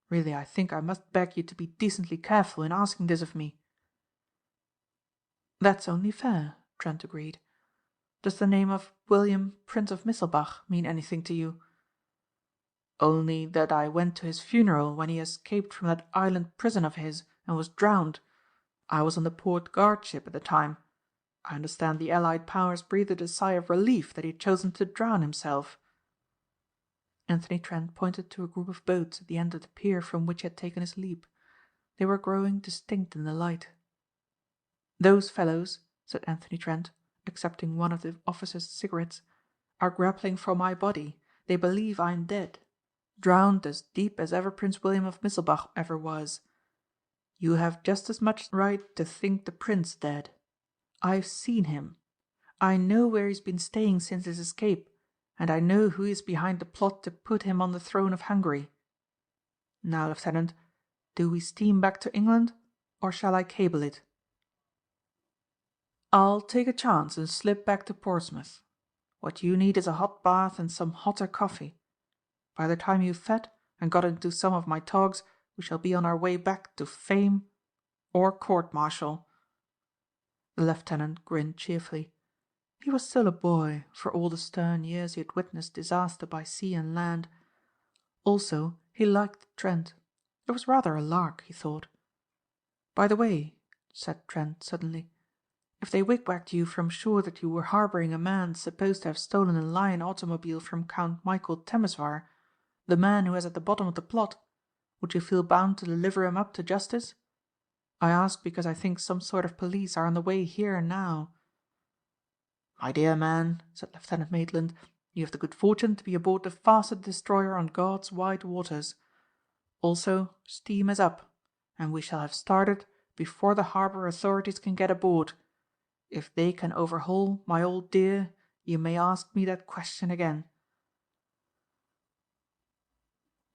Speaker 2: Really, I think I must beg you to be decently careful in asking this of me." "That's only fair," Trent agreed. "Does the name of William, Prince of Misselbach, mean anything to you?" "Only that I went to his funeral when he escaped from that island prison of his and was drowned. I was on the port guard ship at the time. I understand the Allied powers breathed a sigh of relief that he had chosen to drown himself." Anthony Trent pointed to a group of boats at the end of the pier from which he had taken his leap. They were growing distinct in the light. "Those fellows," said Anthony Trent, accepting one of the officer's cigarettes, "are grappling for my body. They believe I'm dead. Drowned as deep as ever Prince William of Misselbach ever was. You have just as much right to think the Prince dead. I've seen him. I know where he's been staying since his escape, and I know who is behind the plot to put him on the throne of Hungary. Now, Lieutenant, do we steam back to England or shall I cable it?" I'll take a chance and slip back to Portsmouth. What you need is a hot bath and some hotter coffee. By the time you've fed and got into some of my togs, we shall be on our way back to fame or court-martial." The lieutenant grinned cheerfully. He was still a boy, for all the stern years he had witnessed disaster by sea and land. Also, he liked Trent. It was rather a lark, he thought. "By the way," said Trent suddenly, "if they wigwagged you from shore that you were harbouring a man supposed to have stolen a Lion automobile from Count Michæl Temesvar, the man who is at the bottom of the plot, would you feel bound to deliver him up to justice? I ask because I think some sort of police are on the way here now." "My dear man," said Lieutenant Maitland, "you have the good fortune to be aboard the fastest destroyer on God's wide waters. Also, steam is up, and we shall have started before the harbour authorities can get aboard. If they can overhaul my old dear, you may ask me that question again."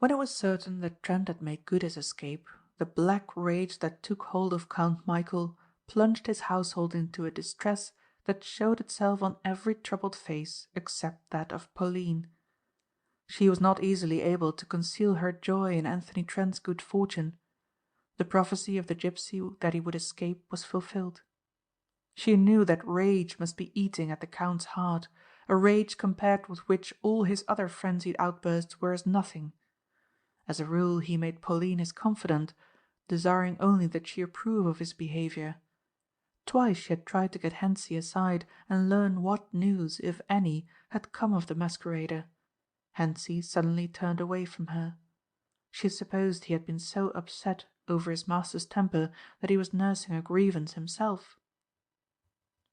Speaker 2: When it was certain that Trent had made good his escape, the black rage that took hold of Count Michæl plunged his household into a distress that showed itself on every troubled face except that of Pauline. She was not easily able to conceal her joy in Anthony Trent's good fortune. The prophecy of the gipsy that he would escape was fulfilled. She knew that rage must be eating at the Count's heart, a rage compared with which all his other frenzied outbursts were as nothing. As a rule he made Pauline his confidant, desiring only that she approve of his behaviour. Twice she had tried to get Hentzi aside and learn what news, if any, had come of the masquerader. Hentzi suddenly turned away from her. She supposed he had been so upset over his master's temper that he was nursing a grievance himself.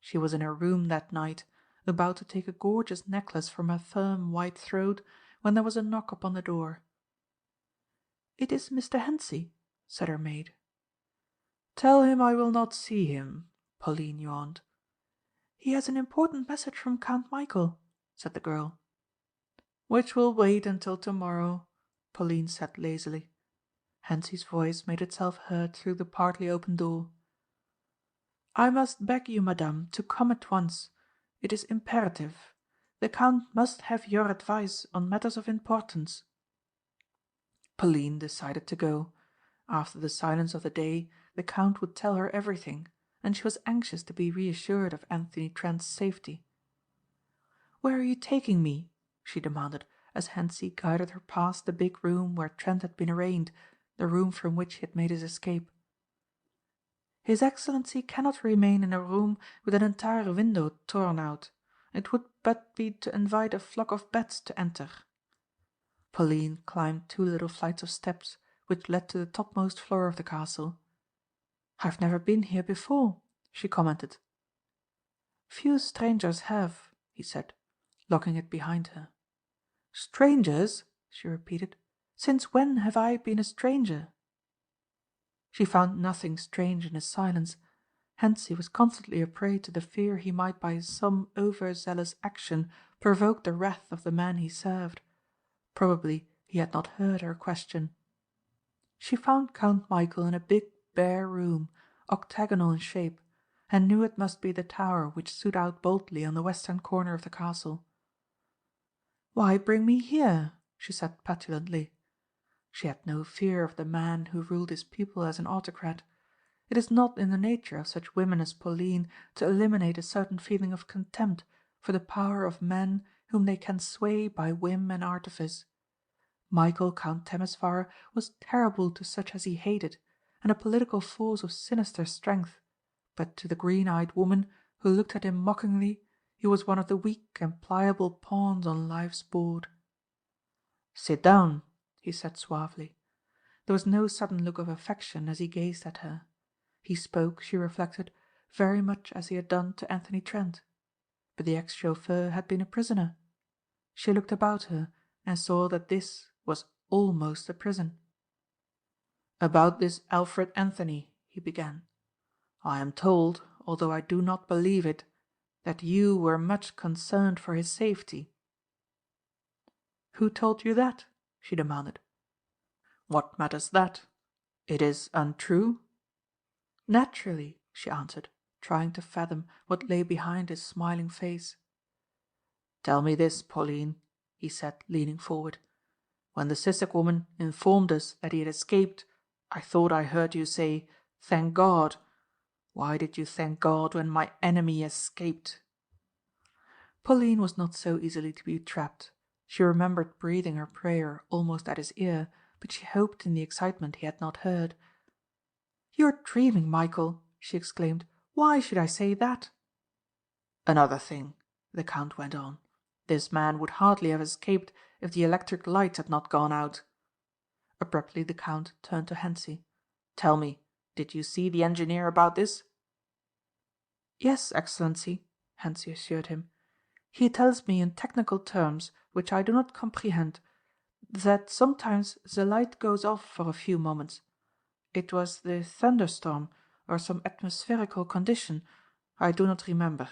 Speaker 2: She was in her room that night, about to take a gorgeous necklace from her firm white throat, when there was a knock upon the door. "It is Mr. Hentzi," said her maid. "Tell him I will not see him," Pauline yawned. "He has an important message from Count Michæl," said the girl. "Which will wait until tomorrow," Pauline said lazily. Hentzi's voice made itself heard through the partly open door. "I must beg you, madame, to come at once. It is imperative. The Count must have your advice on matters of importance." Pauline decided to go. After the silence of the day, the Count would tell her everything, and she was anxious to be reassured of Anthony Trent's safety. "Where are you taking me?" she demanded, as Hentzi guided her past the big room where Trent had been arraigned, the room from which he had made his escape. "His Excellency cannot remain in a room with an entire window torn out. It would but be to invite a flock of bats to enter." Pauline climbed 2 little flights of steps, which led to the topmost floor of the castle. "I've never been here before," she commented. "Few strangers have," he said, locking it behind her. "Strangers?" she repeated. "Since when have I been a stranger?" She found nothing strange in his silence. Hentzi was constantly a prey to the fear he might by some over-zealous action provoke the wrath of the man he served. Probably he had not heard her question. She found Count Michæl in a big bare room, octagonal in shape, and knew it must be the tower which stood out boldly on the western corner of the castle. "Why bring me here?" she said petulantly. She had no fear of the man who ruled his people as an autocrat. It is not in the nature of such women as Pauline to eliminate a certain feeling of contempt for the power of men whom they can sway by whim and artifice. Michæl Count Temesvar was terrible to such as he hated, and a political force of sinister strength, but to the green-eyed woman who looked at him mockingly he was one of the weak and pliable pawns on life's board. "Sit down," he said suavely. There was no sudden look of affection as he gazed at her. He spoke, she reflected, very much as he had done to Anthony Trent. But the ex-chauffeur had been a prisoner. She looked about her and saw that this was almost a prison. "About this Alfred Anthony," he began. "I am told, although I do not believe it, that you were much concerned for his safety." "Who told you that?" she demanded. "What matters that? It is untrue?" "Naturally," she answered. trying to fathom what lay behind his smiling face. "Tell me this, Pauline," he said, leaning forward. "When the Sissek woman informed us that he had escaped, I thought I heard you say, 'Thank God.' Why did you thank God when my enemy escaped?" Pauline was not so easily to be trapped. She remembered breathing her prayer almost at his ear, but she hoped in the excitement he had not heard. "You're dreaming, Michael," she exclaimed. "Why should I say that?" "Another thing," the Count went on. "This man would hardly have escaped if the electric lights had not gone out." Abruptly the Count turned to Hentzi. "Tell me, did you see the engineer about this?" "Yes, Excellency," Hentzi assured him. "He tells me in technical terms, which I do not comprehend, that sometimes the light goes off for a few moments. It was the thunderstorm or some atmospherical condition. I do not remember."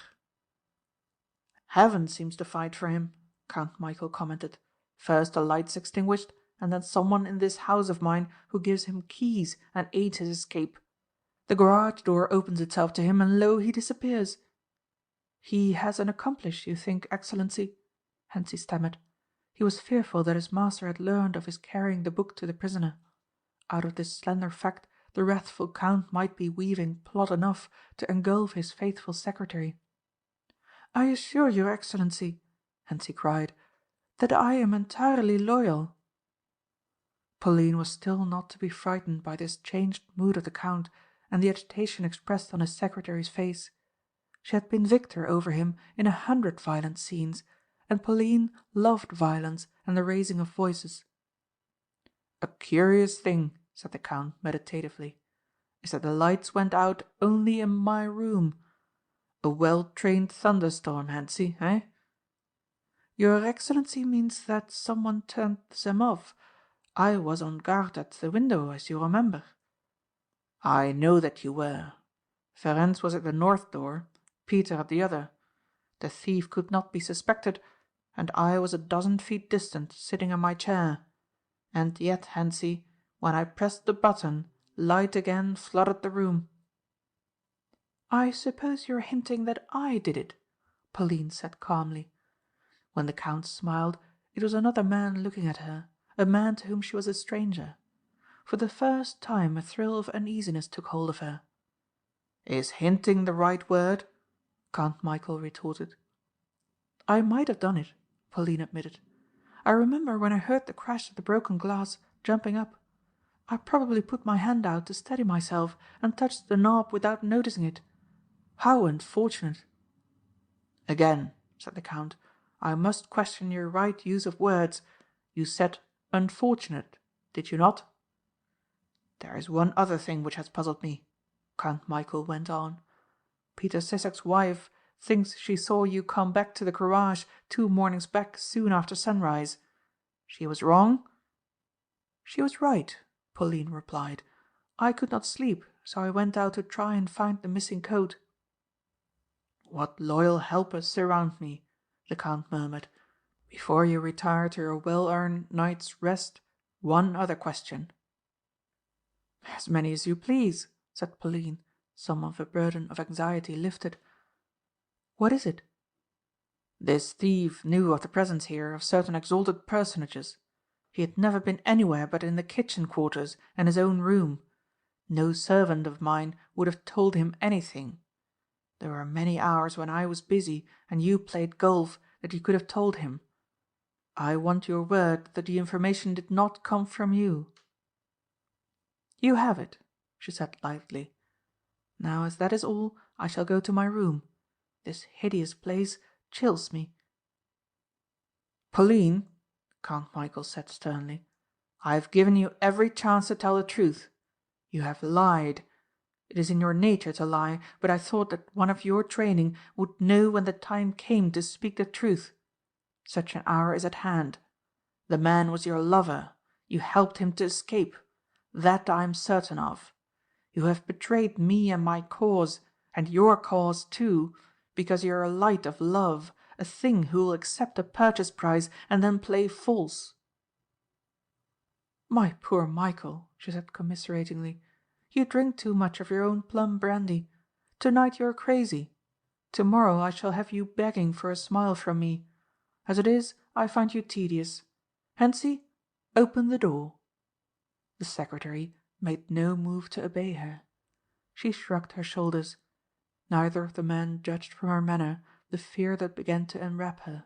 Speaker 2: "Heaven seems to fight for him," Count Michæl commented. "First the light's extinguished, and then someone in this house of mine who gives him keys and aids his escape. The garage door opens itself to him, and lo, he disappears." "He has an accomplice, you think, Excellency?" Hentzi stammered. He was fearful that his master had learned of his carrying the book to the prisoner. Out of this slender fact the wrathful Count might be weaving plot enough to engulf his faithful secretary. "I assure your Excellency," Hentzi cried, "that I am entirely loyal." Pauline was still not to be frightened by this changed mood of the Count and the agitation expressed on his secretary's face. She had been victor over him in 100 violent scenes, and Pauline loved violence and the raising of voices. "A curious thing," said the Count meditatively, "is that the lights went out only in my room. A well-trained thunderstorm, Hentzi, eh?" "Your Excellency means that someone turned them off. I was on guard at the window, as you remember." "I know that you were. Ferencz was at the north door, Peter at the other. The thief could not be suspected, and I was a dozen feet distant, sitting in my chair. And yet, Hentzi, when I pressed the button, light again flooded the room." "I suppose you are hinting that I did it," Pauline said calmly. When the Count smiled, it was another man looking at her, a man to whom she was a stranger. For the first time a thrill of uneasiness took hold of her. "Is hinting the right word?" Count Michæl retorted. "I might have done it," Pauline admitted. "I remember when I heard the crash of the broken glass, jumping up. I probably put my hand out to steady myself and touched the knob without noticing it. How unfortunate!" "Again," said the Count, "I must question your right use of words. You said 'unfortunate,' did you not?" "There is one other thing which has puzzled me," Count Michæl went on. "Peter Sissek's wife thinks she saw you come back to the garage 2 mornings back soon after sunrise. She was wrong?" "She was right," Pauline replied. "I could not sleep, so I went out to try and find the missing coat." "What loyal helpers surround me," the Count murmured. "Before you retire to your well-earned night's rest, one other question." "As many as you please," said Pauline, some of the burden of anxiety lifted. "What is it?" "This thief knew of the presence here of certain exalted personages. He had never been anywhere but in the kitchen quarters and his own room. No servant of mine would have told him anything. There were many hours when I was busy and you played golf that you could have told him. I want your word that the information did not come from you." "You have it," she said lightly. "Now as that is all, I shall go to my room. This hideous place chills me." "Pauline," Count Michæl said sternly, "I have given you every chance to tell the truth. You have lied. It is in your nature to lie, but I thought that one of your training would know when the time came to speak the truth. Such an hour is at hand. The man was your lover. You helped him to escape. That I am certain of. You have betrayed me and my cause, and your cause too, because you are a light of love, a thing who will accept a purchase price and then play false." "My poor Michæl," she said commiseratingly, "you drink too much of your own plum brandy. Tonight you're crazy. Tomorrow I shall have you begging for a smile from me. As it is, I find you tedious. Hentzi, open the door." The secretary made no move to obey her. She shrugged her shoulders. Neither of the men judged from her manner the fear that began to enwrap her.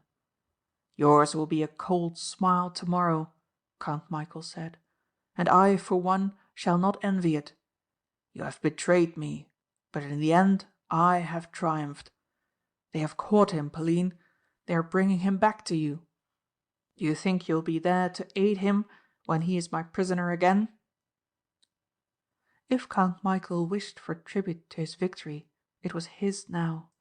Speaker 2: "Yours will be a cold smile tomorrow," Count Michæl said, "and I, for one, shall not envy it. You have betrayed me, but in the end I have triumphed. They have caught him, Pauline. They are bringing him back to you. Do you think you'll be there to aid him when he is my prisoner again?" If Count Michæl wished for tribute to his victory, it was his now.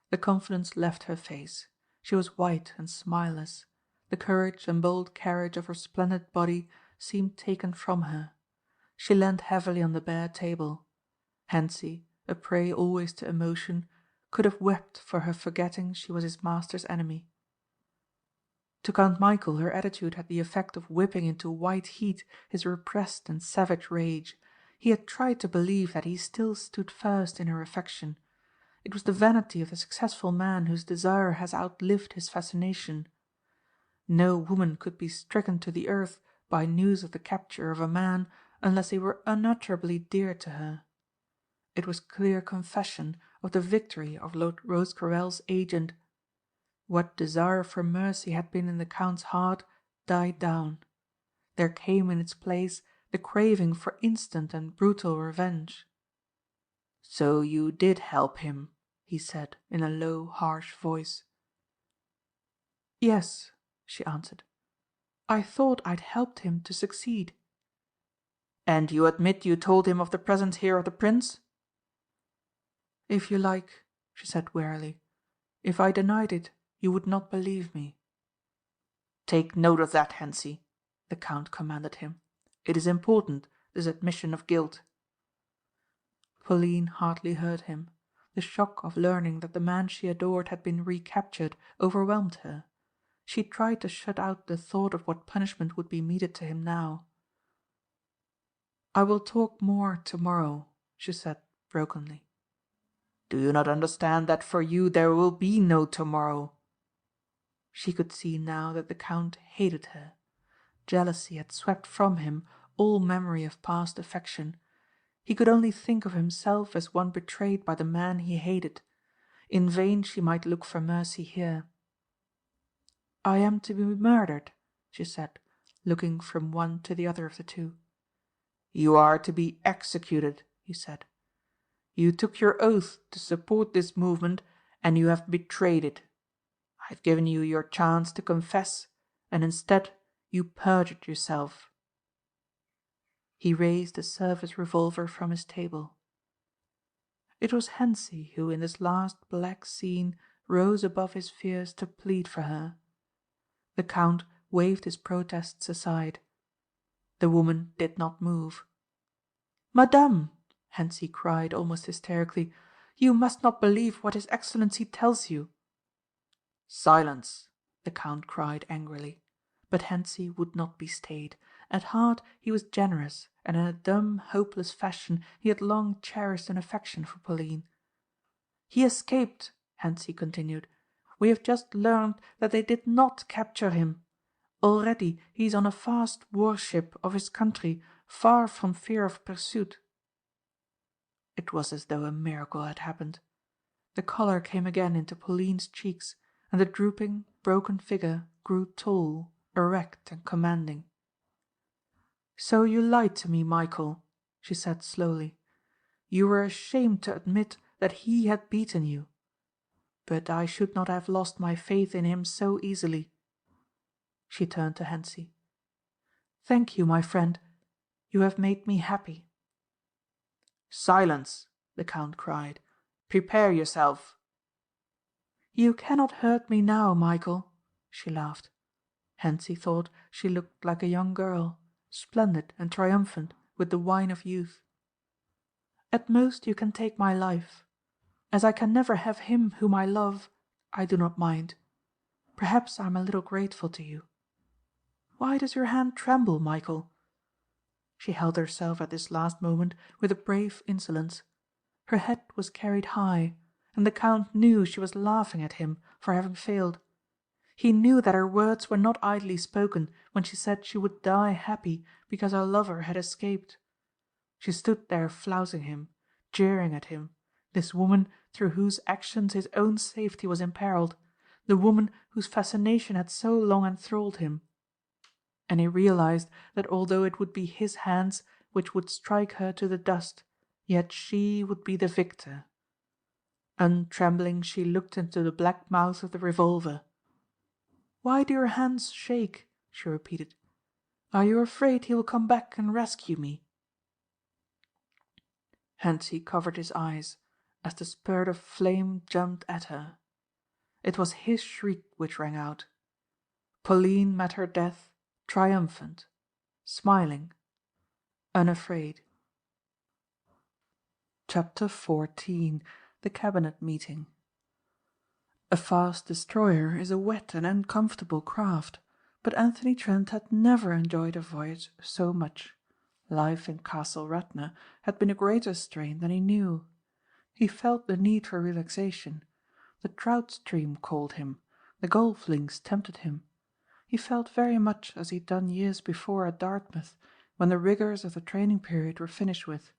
Speaker 2: The confidence left her face. She was white and smileless. The courage and bold carriage of her splendid body seemed taken from her. She leaned heavily on the bare table. Hentzi, a prey always to emotion, could have wept for her forgetting she was his master's enemy. To Count Michæl her attitude had the effect of whipping into white heat his repressed and savage rage. He had tried to believe that he still stood first in her affection. It was the vanity of the successful man whose desire has outlived his fascination. No woman could be stricken to the earth by news of the capture of a man unless he were unutterably dear to her. It was clear confession of the victory of Lord Rosecarrel's agent. What desire for mercy had been in the Count's heart died down. There came in its place the craving for instant and brutal revenge. "So you did help him," he said in a low, harsh voice. "Yes," she answered. "I thought I'd helped him to succeed." "And you admit you told him of the presence here of the Prince?" "If you like," she said wearily. "If I denied it, you would not believe me." "Take note of that, Hentzi," the Count commanded him. "It is important, this admission of guilt." Pauline hardly heard him. The shock of learning that the man she adored had been recaptured overwhelmed her. She tried to shut out the thought of what punishment would be meted to him now. "I will talk more tomorrow," she said brokenly. "Do you not understand that for you there will be no tomorrow?" She could see now that the Count hated her. Jealousy had swept from him all memory of past affection. He could only think of himself as one betrayed by the man he hated. In vain she might look for mercy here. "I am to be murdered," she said, looking from one to the other of the two. "You are to be executed," he said. "You took your oath to support this movement, and you have betrayed it. I have given you your chance to confess, and instead you perjured yourself." He raised a service revolver from his table. It was Hentzi who in this last black scene rose above his fears to plead for her. The Count waved his protests aside. The woman did not move. "Madame," Hentzi cried almost hysterically, "you must not believe what his Excellency tells you." "Silence!" the Count cried angrily. But Hentzi would not be stayed. At heart he was generous, and in a dumb, hopeless fashion he had long cherished an affection for Pauline. "He escaped," Hentzi continued. "We have just learned that they did not capture him. Already he is on a fast warship of his country, far from fear of pursuit." It was as though a miracle had happened. The colour came again into Pauline's cheeks, and the drooping, broken figure grew tall, erect and commanding. "So you lied to me, Michæl," she said slowly. "You were ashamed to admit that he had beaten you. But I should not have lost my faith in him so easily." She turned to Hentzi. "Thank you, my friend. You have made me happy." "Silence!" the Count cried. "Prepare yourself." "You cannot hurt me now, Michæl," she laughed. Hentzi thought she looked like a young girl, splendid and triumphant with the wine of youth. "At most you can take my life. As I can never have him whom I love, I do not mind. Perhaps I am a little grateful to you. Why does your hand tremble, Michæl?" She held herself at this last moment with a brave insolence. Her head was carried high, and the Count knew she was laughing at him for having failed. He knew that her words were not idly spoken when she said she would die happy because her lover had escaped. She stood there flouting him, jeering at him, this woman through whose actions his own safety was imperilled, the woman whose fascination had so long enthralled him. And he realized that although it would be his hands which would strike her to the dust, yet she would be the victor. Untrembling, she looked into the black mouth of the revolver. "Why do your hands shake?" she repeated. "Are you afraid he will come back and rescue me?" Hentzi covered his eyes, as the spurt of flame jumped at her. It was his shriek which rang out. Pauline met her death triumphant, smiling, unafraid. Chapter 14. The Cabinet Meeting. A fast destroyer is a wet and uncomfortable craft, but Anthony Trent had never enjoyed a voyage so much. Life in Castle Radna had been a greater strain than he knew. He felt the need for relaxation. The trout stream called him, the golf links tempted him. He felt very much as he had done years before at Dartmouth, when the rigours of the training period were finished with.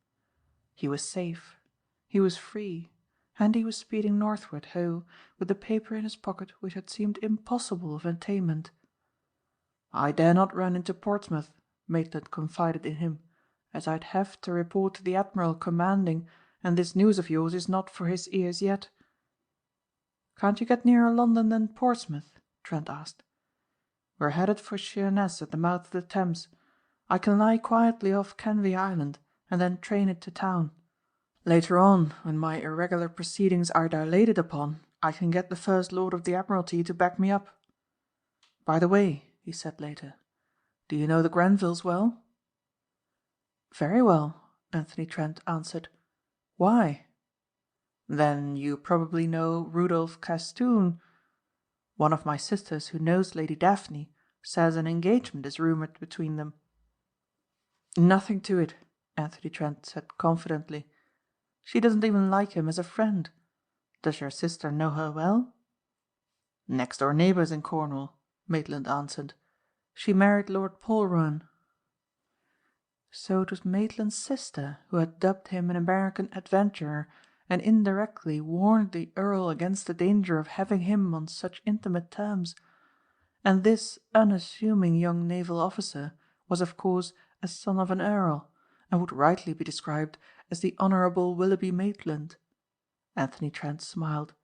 Speaker 2: He was safe, he was free, and he was speeding northward ho, with the paper in his pocket which had seemed impossible of attainment. "I dare not run into Portsmouth," Maitland confided in him, "as I'd have to report to the Admiral commanding, and this news of yours is not for his ears yet." "Can't you get nearer London than Portsmouth?" Trent asked. "We're headed for Sheerness at the mouth of the Thames. I can lie quietly off Canvey Island and then train it to town. Later on, when my irregular proceedings are dilated upon, I can get the First Lord of the Admiralty to back me up. By the way," he said later, "do you know the Grenvilles well?" "Very well," Anthony Trent answered. "Why?" "Then you probably know Rudolph Castoon. One of my sisters who knows Lady Daphne says an engagement is rumoured between them." "Nothing to it," Anthony Trent said confidently. "She doesn't even like him as a friend. Does your sister know her well?" "Next door neighbours in Cornwall," Maitland answered. "She married Lord Polruan." So it was Maitland's sister who had dubbed him an American adventurer and indirectly warned the Earl against the danger of having him on such intimate terms. And this unassuming young naval officer was of course a son of an Earl, and would rightly be described as the Honourable Willoughby Maitland. Anthony Trent smiled.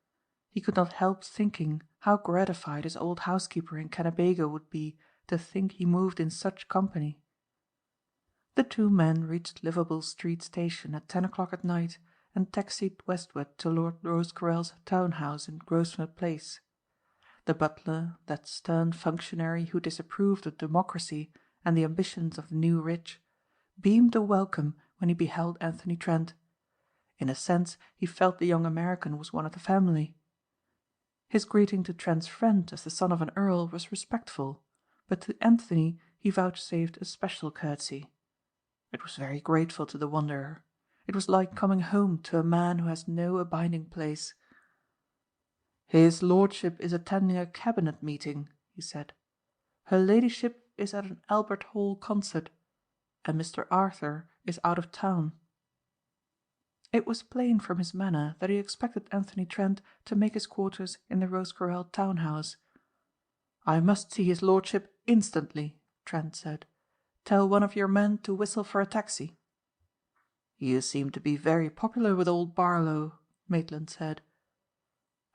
Speaker 2: He could not help thinking how gratified his old housekeeper in Kennebago would be to think he moved in such company. The two men reached Liverpool Street Station at 10 o'clock at night and taxied westward to Lord Rosecarrel's town house in Grosvenor Place. The butler, that stern functionary who disapproved of democracy and the ambitions of the new rich, beamed a welcome when he beheld Anthony Trent. In a sense he felt the young American was one of the family. His greeting to Trent's friend as the son of an earl was respectful, but to Anthony he vouchsafed a special courtesy. It was very grateful to the wanderer. It was like coming home to a man who has no abiding place. "His lordship is attending a cabinet meeting," he said. "Her ladyship is at an Albert Hall concert, and Mr. Arthur is out of town." It was plain from his manner that he expected Anthony Trent to make his quarters in the Rosecarrel town house. "I must see his lordship instantly," Trent said. "Tell one of your men to whistle for a taxi." "You seem to be very popular with old Barlow," Maitland said.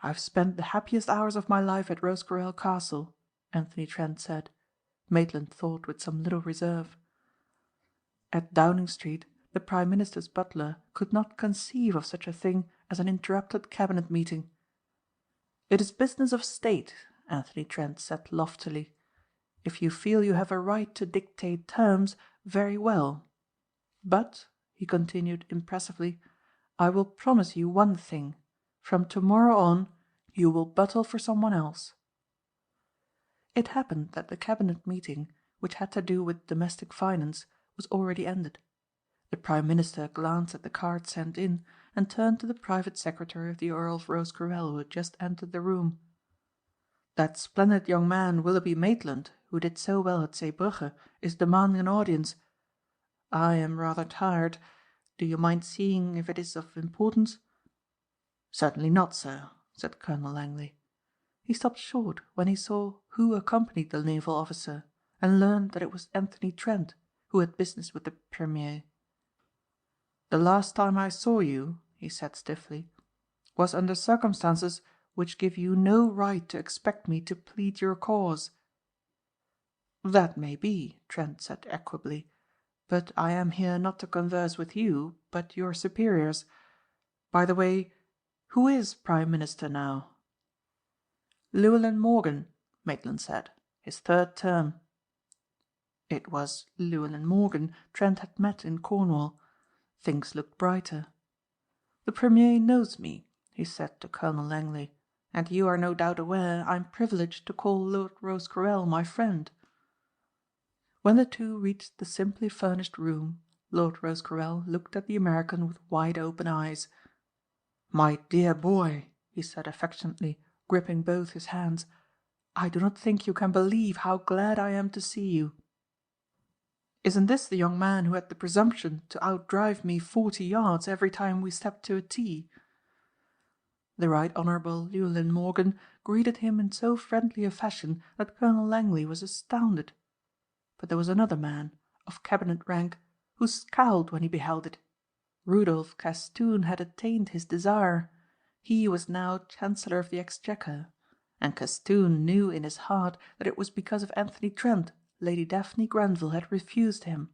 Speaker 2: "I've spent the happiest hours of my life at Rosecarrel Castle," Anthony Trent said. Maitland thought with some little reserve. At Downing Street the Prime Minister's butler could not conceive of such a thing as an interrupted cabinet meeting. "It is business of state," Anthony Trent said loftily. "If you feel you have a right to dictate terms, very well. But," he continued impressively, "I will promise you one thing. From tomorrow on you will buttle for someone else." It happened that the cabinet meeting, which had to do with domestic finance, was already ended. The Prime Minister glanced at the card sent in, and turned to the private secretary of the Earl of Rosecarrel, who had just entered the room. "That splendid young man, Willoughby Maitland, who did so well at Zeebrugge, is demanding an audience. I am rather tired. Do you mind seeing if it is of importance?" "Certainly not, sir," said Colonel Langley. He stopped short when he saw who accompanied the naval officer, and learned that it was Anthony Trent, who had business with the Premier. "The last time I saw you," he said stiffly, "was under circumstances which give you no right to expect me to plead your cause." "That may be," Trent said equably, "but I am here not to converse with you, but your superiors. By the way, who is Prime Minister now?" "Llewellyn Morgan," Maitland said, "his third term." It was Llewellyn Morgan Trent had met in Cornwall. Things looked brighter. "The Premier knows me," he said to Colonel Langley, "and you are no doubt aware I am privileged to call Lord Rosecarrel my friend." When the two reached the simply furnished room, Lord Rosecarrel looked at the American with wide open eyes. "My dear boy," he said affectionately, gripping both his hands, "I do not think you can believe how glad I am to see you. Isn't this the young man who had the presumption to outdrive me 40 yards every time we stepped to a tee?" The Right Honourable Llewellyn Morgan greeted him in so friendly a fashion that Colonel Langley was astounded. But there was another man, of cabinet rank, who scowled when he beheld it. Rudolph Castoon had attained his desire. He was now Chancellor of the Exchequer, and Castoon knew in his heart that it was because of Anthony Trent Lady Daphne Grenville had refused him.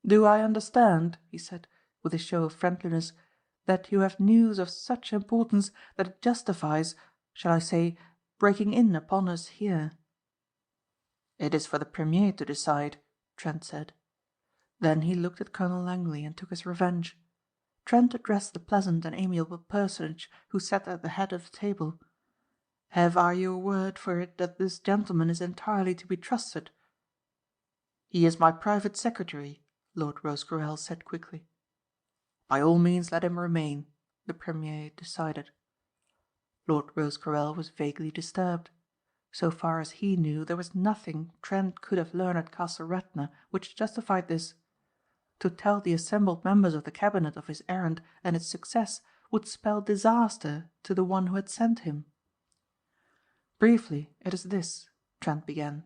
Speaker 2: "Do I understand," he said, with a show of friendliness, "that you have news of such importance that it justifies, shall I say, breaking in upon us here?" "It is for the Premier to decide," Trent said. Then he looked at Colonel Langley and took his revenge. Trent addressed the pleasant and amiable personage who sat at the head of the table. "Have I your word for it that this gentleman is entirely to be trusted?" "He is my private secretary," Lord Rosecarrel said quickly. "By all means let him remain," the Premier decided. Lord Rosecarrel was vaguely disturbed. So far as he knew there was nothing Trent could have learned at Castle Radna which justified this. To tell the assembled members of the cabinet of his errand and its success would spell disaster to the one who had sent him. "Briefly, it is this," Trent began.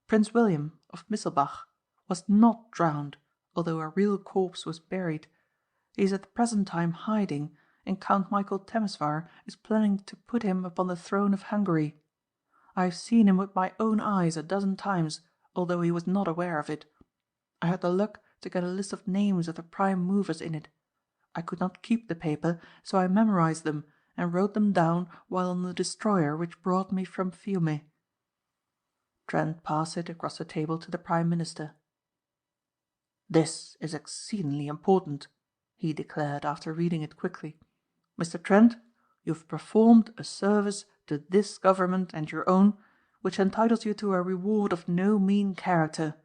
Speaker 2: "Prince William of Misselbach was not drowned, although a real corpse was buried. He is at the present time hiding, and Count Michæl Temesvar is planning to put him upon the throne of Hungary. I have seen him with my own eyes a dozen times, although he was not aware of it. I had the luck to get a list of names of the prime movers in it. I could not keep the paper, so I memorized them and wrote them down while on the destroyer which brought me from Fiume." Trent passed it across the table to the Prime Minister. "This is exceedingly important," he declared after reading it quickly. "Mr. Trent, you have performed a service to this government and your own which entitles you to a reward of no mean character.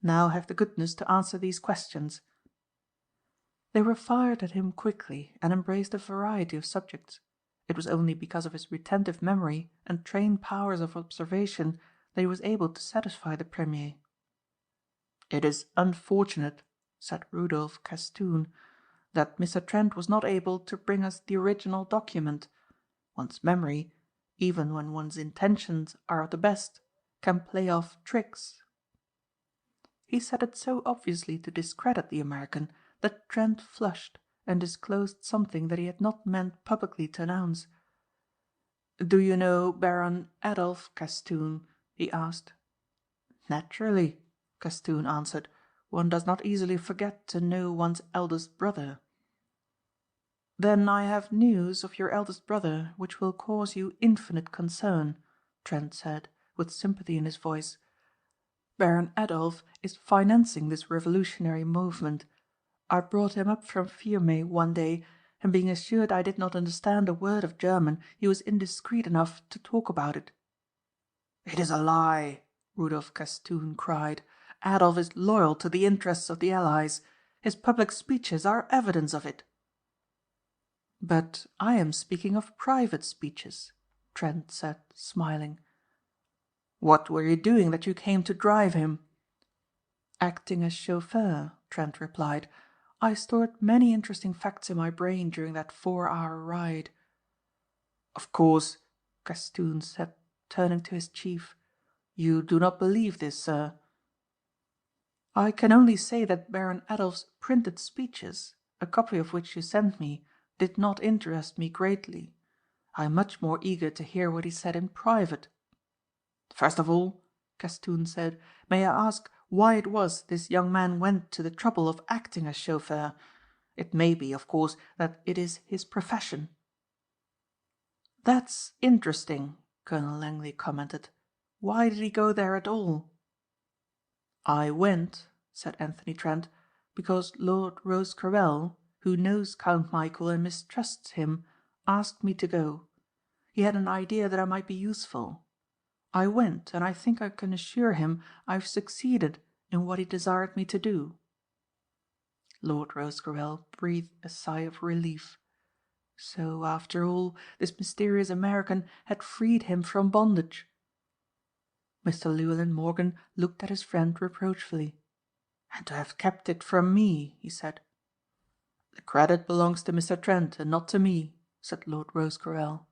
Speaker 2: Now have the goodness to answer these questions." They were fired at him quickly and embraced a variety of subjects. It was only because of his retentive memory and trained powers of observation that he was able to satisfy the Premier. "It is unfortunate," said Rudolph Castoon, "that Mr. Trent was not able to bring us the original document. One's memory, even when one's intentions are of the best, can play off tricks." He said it so obviously to discredit the American that Trent flushed and disclosed something that he had not meant publicly to announce. "Do you know Baron Adolf Castoon?" he asked. "Naturally," Castoon answered. "One does not easily forget to know one's eldest brother." "Then I have news of your eldest brother which will cause you infinite concern," Trent said, with sympathy in his voice. "Baron Adolf is financing this revolutionary movement. I brought him up from Fiume one day, and being assured I did not understand a word of German, he was indiscreet enough to talk about it." "It is a lie," Rudolph Castoon cried. "Adolf is loyal to the interests of the Allies. His public speeches are evidence of it. But I am speaking of private speeches, Trent said, smiling. What were you doing that you came to drive him? Acting as chauffeur, Trent replied. I stored many interesting facts in my brain during that 4-hour ride. Of course, Castoon said, turning to his chief, you do not believe this, sir. I can only say that Baron Adolf's printed speeches, a copy of which you sent me, did not interest me greatly. I am much more eager to hear what he said in private. First of all, Castoon said, may I ask why it was this young man went to the trouble of acting as chauffeur? It may be, of course, that it is his profession. That's interesting, Colonel Langley commented. Why did he go there at all? I went, said Anthony Trent, because Lord Rosecarrel, who knows Count Michel and mistrusts him, asked me to go. He had an idea that I might be useful. I went, and I think I can assure him I've succeeded in what he desired me to do. Lord Rosecarrel breathed a sigh of relief. So, after all, this mysterious American had freed him from bondage. Mr. Llewellyn Morgan looked at his friend reproachfully. And to have kept it from me, he said. The credit belongs to Mr. Trent and not to me, said Lord Rosecarrel.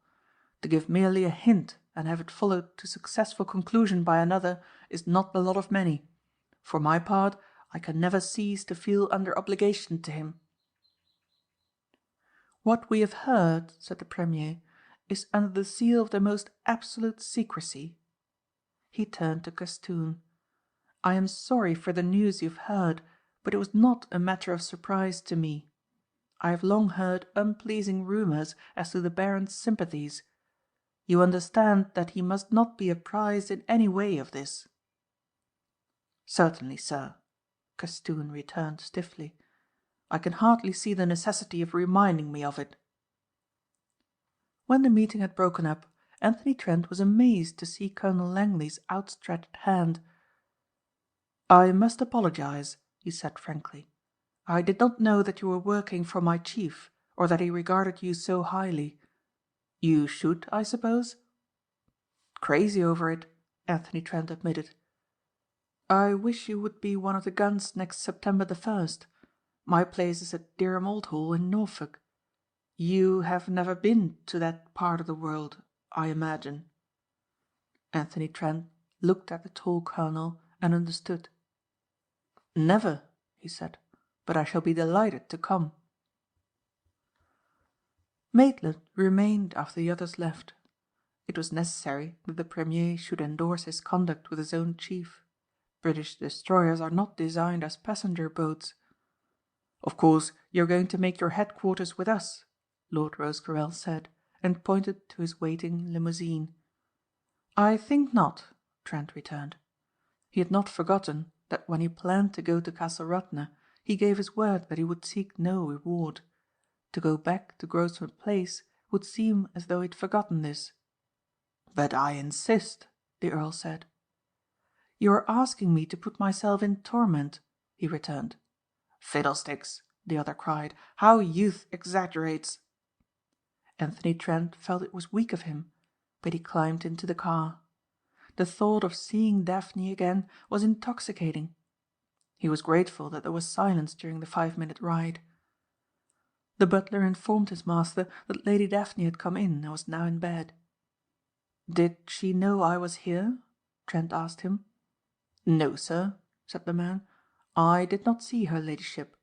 Speaker 2: To give merely a hint and have it followed to successful conclusion by another is not the lot of many. For my part, I can never cease to feel under obligation to him. What we have heard, said the Premier, is under the seal of the most absolute secrecy. He turned to Castoon. I am sorry for the news you've heard, but it was not a matter of surprise to me. I have long heard unpleasing rumours as to the Baron's sympathies. You understand that he must not be apprised in any way of this. Certainly, sir, Castoon returned stiffly. I can hardly see the necessity of reminding me of it. When the meeting had broken up, Anthony Trent was amazed to see Colonel Langley's outstretched hand. I must apologize, he said frankly. I did not know that you were working for my chief, or that he regarded you so highly. You should, I suppose? Crazy over it, Anthony Trent admitted. I wish you would be one of the guns next September the 1st. My place is at Dereham Old Hall in Norfolk. You have never been to that part of the world, I imagine. Anthony Trent looked at the tall colonel and understood. Never, he said, but I shall be delighted to come. Maitland remained after the others left. It was necessary that the Premier should endorse his conduct with his own chief. British destroyers are not designed as passenger boats. Of course, you're going to make your headquarters with us, Lord Rosecarrel said, and pointed to his waiting limousine. I think not, Trent returned. He had not forgotten that when he planned to go to Castle Radna, he gave his word that he would seek no reward. To go back to Grosvenor Place would seem as though he had forgotten this. But I insist, the Earl said. You are asking me to put myself in torment, he returned. Fiddlesticks, the other cried. How youth exaggerates. Anthony Trent felt it was weak of him, but he climbed into the car. The thought of seeing Daphne again was intoxicating. He was grateful that there was silence during the 5-minute ride. The butler informed his master that Lady Daphne had come in and was now in bed. Did she know I was here? Trent asked him. No, sir, said the man. I did not see her ladyship.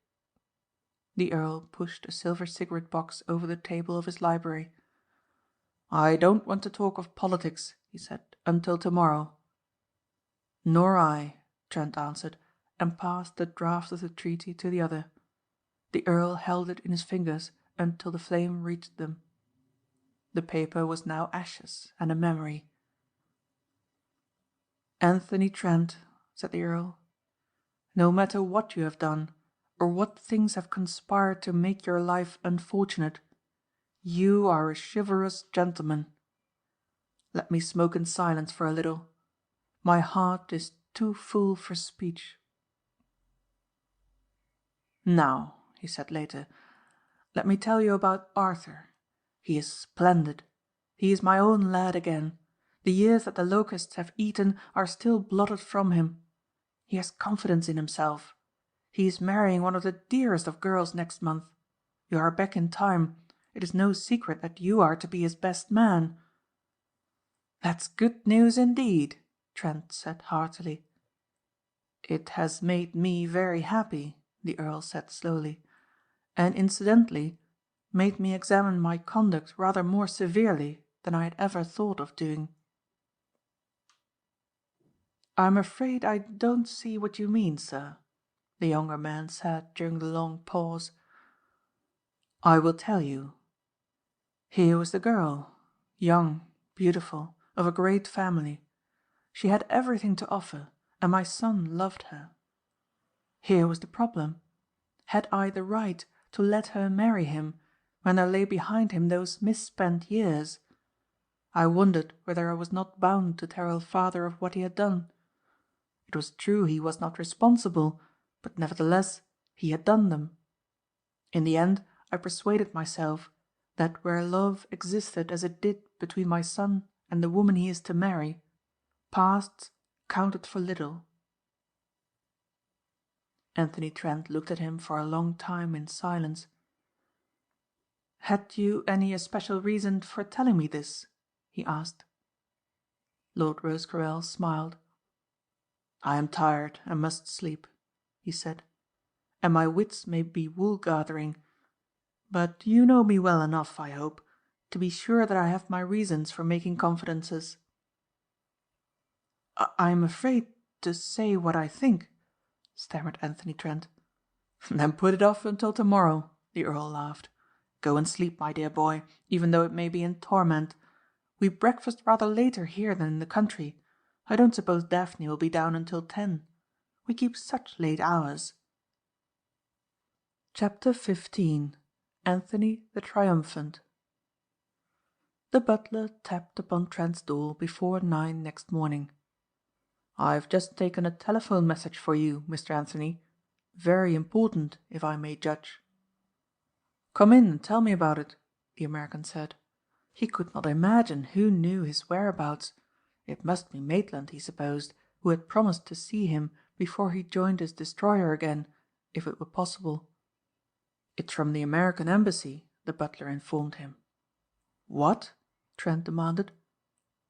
Speaker 2: The Earl pushed a silver cigarette box over the table of his library. I don't want to talk of politics, he said, until tomorrow. Nor I, Trent answered, and passed the draft of the treaty to the other. The Earl held it in his fingers until the flame reached them. The paper was now ashes and a memory. Anthony Trent, said the Earl, no matter what you have done, or what things have conspired to make your life unfortunate, you are a chivalrous gentleman. Let me smoke in silence for a little. My heart is too full for speech. Now, he said later, Let me tell you about Arthur. He is splendid. He is my own lad again. The years that the locusts have eaten are still blotted from him. He has confidence in himself. He is marrying one of the dearest of girls next month. You are back in time. It is no secret that you are to be his best man." "That's good news indeed," Trent said heartily. "It has made me very happy," the Earl said slowly, "and incidentally made me examine my conduct rather more severely than I had ever thought of doing." "I'm afraid I don't see what you mean, sir," the younger man said during the long pause. "I will tell you. Here was the girl, young, beautiful, of a great family. She had everything to offer, and my son loved her. Here was the problem. Had I the right to let her marry him when there lay behind him those misspent years? I wondered whether I was not bound to tell her father of what he had done. It was true he was not responsible, but nevertheless he had done them. In the end I persuaded myself that where love existed as it did between my son and the woman he is to marry, pasts counted for little." Anthony Trent looked at him for a long time in silence. "Had you any especial reason for telling me this?" he asked. Lord Rosecarrel smiled. "I am tired and must sleep," he said, "and my wits may be wool-gathering. But you know me well enough, I hope, to be sure that I have my reasons for making confidences." "I am afraid to say what I think," stammered Anthony Trent. "Then put it off until tomorrow," the Earl laughed. "Go and sleep, my dear boy, even though it may be in torment. We breakfast rather later here than in the country. I don't suppose Daphne will be down until 10. We keep such late hours." Chapter 15. Anthony the Triumphant. The butler tapped upon Trent's door before 9 next morning. "I've just taken a telephone message for you, Mr. Anthony. Very important, if I may judge." "Come in and tell me about it," the American said. He could not imagine who knew his whereabouts. It must be Maitland, he supposed, who had promised to see him before he joined his destroyer again, if it were possible. "It's from the American Embassy," the butler informed him. "What?" Trent demanded.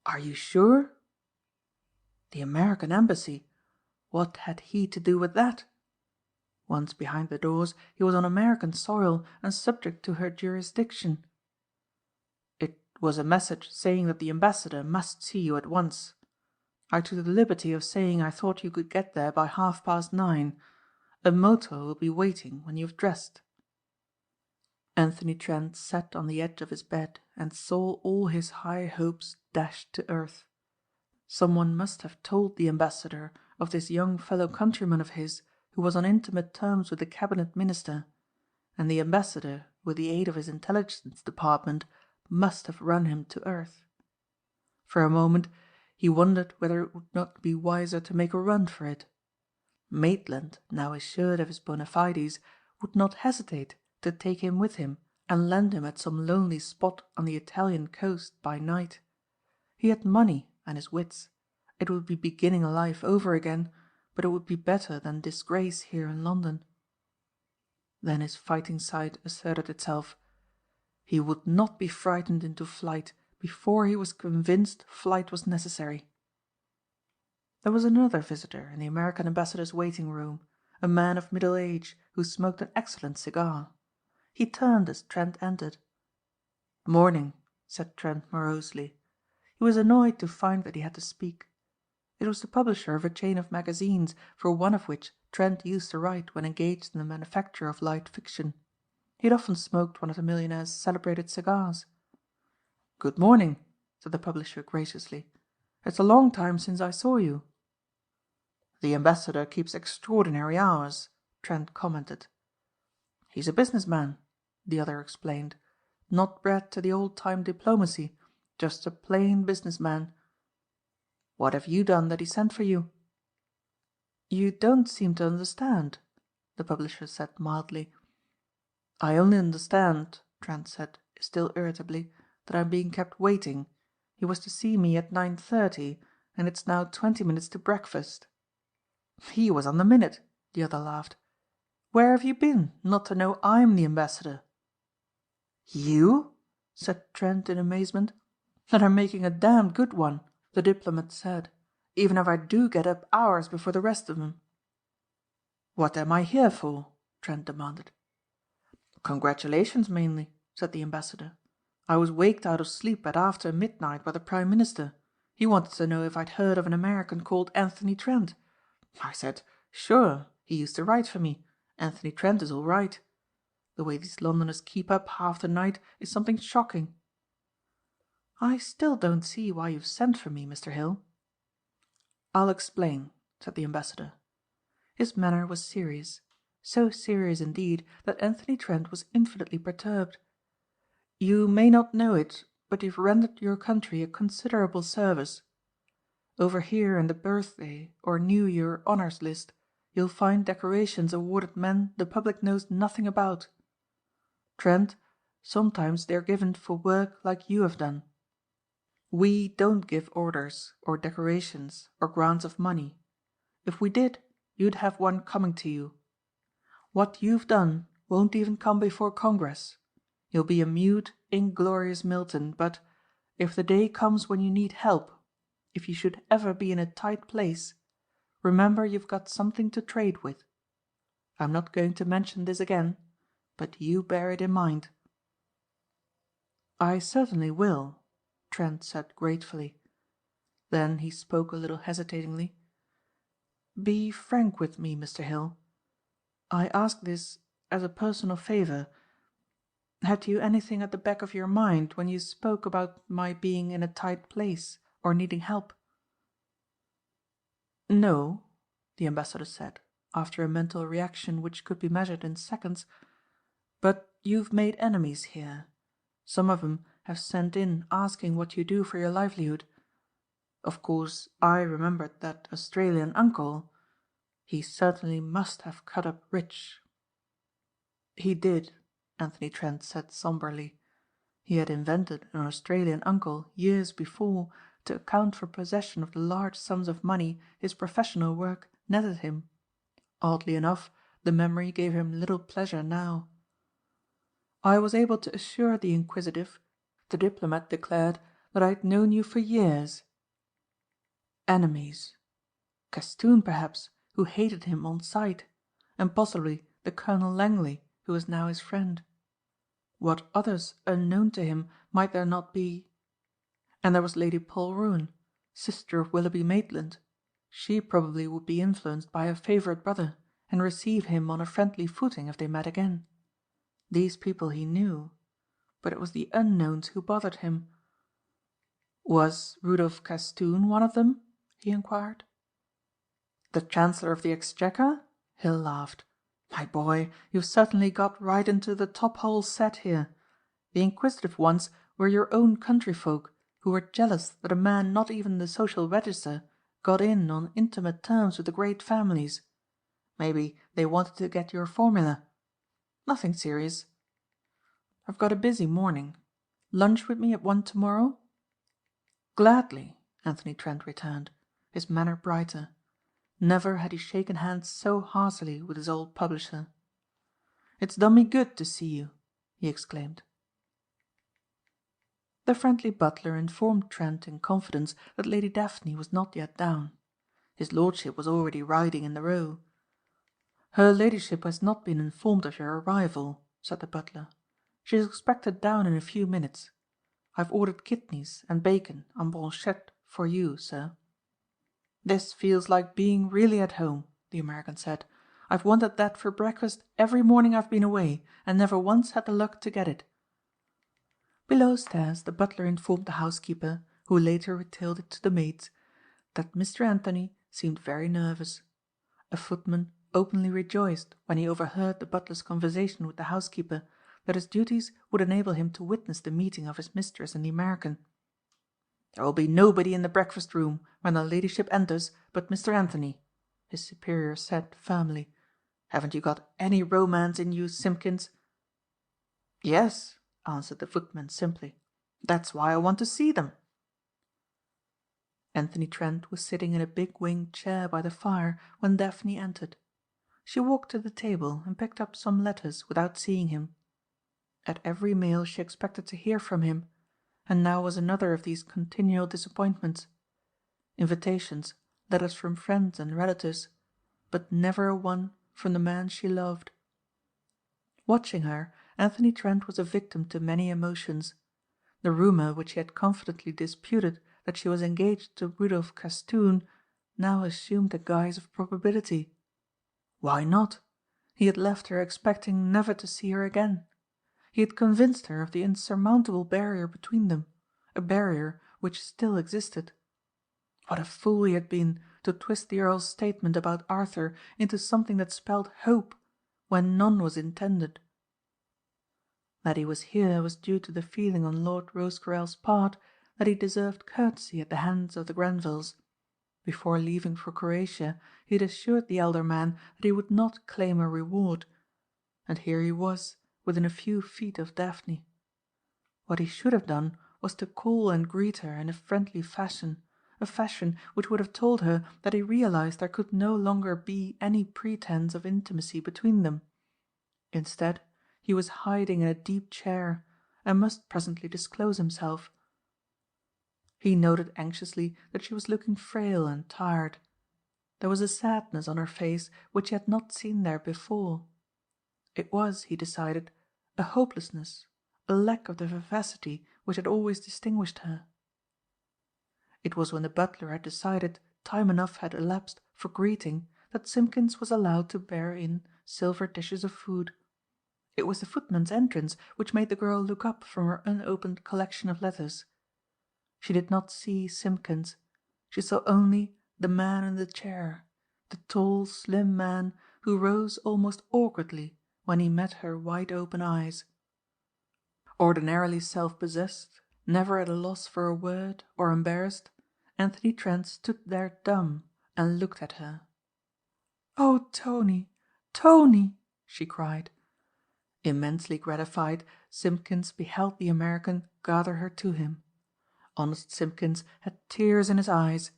Speaker 2: "Are you sure?" The American Embassy? What had he to do with that? Once behind the doors he was on American soil and subject to her jurisdiction. "It was a message saying that the ambassador must see you at once. I took the liberty of saying I thought you could get there by 9:30. A motor will be waiting when you've dressed." Anthony Trent sat on the edge of his bed and saw all his high hopes dashed to earth. Someone must have told the ambassador of this young fellow countryman of his who was on intimate terms with the cabinet minister, and the ambassador, with the aid of his intelligence department, must have run him to earth. For a moment he wondered whether it would not be wiser to make a run for it. Maitland, now assured of his bona fides, would not hesitate to take him with him and land him at some lonely spot on the Italian coast by night. He had money and his wits. It would be beginning life over again, but it would be better than disgrace here in London. Then his fighting side asserted itself. He would not be frightened into flight before he was convinced flight was necessary. There was another visitor in the American ambassador's waiting room, a man of middle age who smoked an excellent cigar. He turned as Trent entered. "Morning," said Trent morosely. He was annoyed to find that he had to speak. It was the publisher of a chain of magazines for one of which Trent used to write when engaged in the manufacture of light fiction. He had often smoked one of the millionaire's celebrated cigars. "Good morning," said the publisher graciously. "It's a long time since I saw you." "The ambassador keeps extraordinary hours," Trent commented. "He's a businessman," the other explained. "Not bred to the old-time diplomacy. Just a plain businessman. What have you done that he sent for you?" "You don't seem to understand," the publisher said mildly. I only understand, Trent said, still irritably, that I'm being kept waiting. He was to see me at 9:30, and it's now 20 minutes to breakfast." "He was on the minute," the other laughed. "Where have you been, not to know I'm the ambassador?" "You?" said Trent in amazement. "Then I'm making a damned good one," the diplomat said, "even if I do get up hours before the rest of 'em." "What am I here for?" Trent demanded. "Congratulations mainly," said the ambassador. "I was waked out of sleep at after midnight by the Prime Minister. He wanted to know if I'd heard of an American called Anthony Trent. I said, sure, he used to write for me. Anthony Trent is all right. The way these Londoners keep up half the night is something shocking." "I still don't see why you've sent for me, Mr. Hill." "I'll explain," said the ambassador. His manner was serious, so serious indeed that Anthony Trent was infinitely perturbed. "You may not know it, but you've rendered your country a considerable service. Over here in the birthday or New Year honours list you'll find decorations awarded men the public knows nothing about. Trent, sometimes they're given for work like you have done. We don't give orders or decorations or grants of money. If we did, you'd have one coming to you. What you've done won't even come before Congress. You'll be a mute, inglorious Milton, but if the day comes when you need help, if you should ever be in a tight place, remember you've got something to trade with. I'm not going to mention this again, but you bear it in mind." "I certainly will," Trent said gratefully. Then he spoke a little hesitatingly. "Be frank with me, Mr. Hill. I ask this as a personal favour. Had you anything at the back of your mind when you spoke about my being in a tight place or needing help?" "No," the ambassador said, after a mental reaction which could be measured in seconds, "but you've made enemies here. Some of 'em have sent in asking what you do for your livelihood. Of course I remembered that Australian uncle. He certainly must have cut up rich." "He did," Anthony Trent said sombrely. He had invented an Australian uncle years before to account for possession of the large sums of money his professional work netted him. Oddly enough, the memory gave him little pleasure now. "I was able to assure the inquisitive," the diplomat declared, "that I'd known you for years." Enemies! Castoon perhaps, who hated him on sight, and possibly the Colonel Langley who was now his friend. What others unknown to him might there not be? And there was Lady Polruan, sister of Willoughby Maitland. She probably would be influenced by her favourite brother and receive him on a friendly footing if they met again. These people he knew, but it was the unknowns who bothered him. "Was Rudolph Castoon one of them?" he inquired. "The Chancellor of the Exchequer?" Hill laughed. "My boy, you've certainly got right into the top hole set here. The inquisitive ones were your own countryfolk who were jealous that a man not even in the social register got in on intimate terms with the great families. Maybe they wanted to get your formula. Nothing serious. I've got a busy morning. Lunch with me at 1 tomorrow?" "Gladly," Anthony Trent returned, his manner brighter. Never had he shaken hands so heartily with his old publisher. "It's done me good to see you," he exclaimed. The friendly butler informed Trent in confidence that Lady Daphne was not yet down. His lordship was already riding in the Row. "Her ladyship has not been informed of your arrival," said the butler. "She is expected down in a few minutes. I've ordered kidneys and bacon en brochette for you, sir." "This feels like being really at home," the American said. "I've wanted that for breakfast every morning I've been away and never once had the luck to get it." Below stairs the butler informed the housekeeper, who later retailed it to the maids, that Mr. Anthony seemed very nervous. A footman openly rejoiced when he overheard the butler's conversation with the housekeeper that his duties would enable him to witness the meeting of his mistress and the American. "There will be nobody in the breakfast room when her ladyship enters but Mr. Anthony," his superior said firmly. "Haven't you got any romance in you, Simpkins?" Yes, answered the footman simply. That's why I want to see them. Anthony Trent was sitting in a big winged chair by the fire when Daphne entered. She walked to the table and picked up some letters without seeing him. At every mail she expected to hear from him, and now was another of these continual disappointments. Invitations, letters from friends and relatives, but never a one from the man she loved. Watching her, Anthony Trent was a victim to many emotions. The rumour which he had confidently disputed that she was engaged to Rudolph Castoon now assumed the guise of probability. Why not? He had left her expecting never to see her again. He had convinced her of the insurmountable barrier between them, a barrier which still existed. What a fool he had been to twist the Earl's statement about Arthur into something that spelled hope when none was intended. That he was here was due to the feeling on Lord Rosecarrel's part that he deserved courtesy at the hands of the Grenvilles. Before leaving for Croatia he had assured the elder man that he would not claim a reward, and here he was within a few feet of Daphne. What he should have done was to call and greet her in a friendly fashion, a fashion which would have told her that he realized there could no longer be any pretence of intimacy between them. Instead, he was hiding in a deep chair, and must presently disclose himself. He noted anxiously that she was looking frail and tired. There was a sadness on her face which he had not seen there before. It was, he decided, a hopelessness, a lack of the vivacity which had always distinguished her. It was when the butler had decided time enough had elapsed for greeting that Simpkins was allowed to bear in silver dishes of food. It was the footman's entrance which made the girl look up from her unopened collection of letters. She did not see Simpkins. She saw only the man in the chair, the tall, slim man who rose almost awkwardly when he met her wide-open eyes. Ordinarily self-possessed, never at a loss for a word or embarrassed, Anthony Trent stood there dumb and looked at her. "Oh, Tony, Tony!" she cried. Immensely gratified, Simpkins beheld the American gather her to him. Honest Simpkins had tears in his eyes.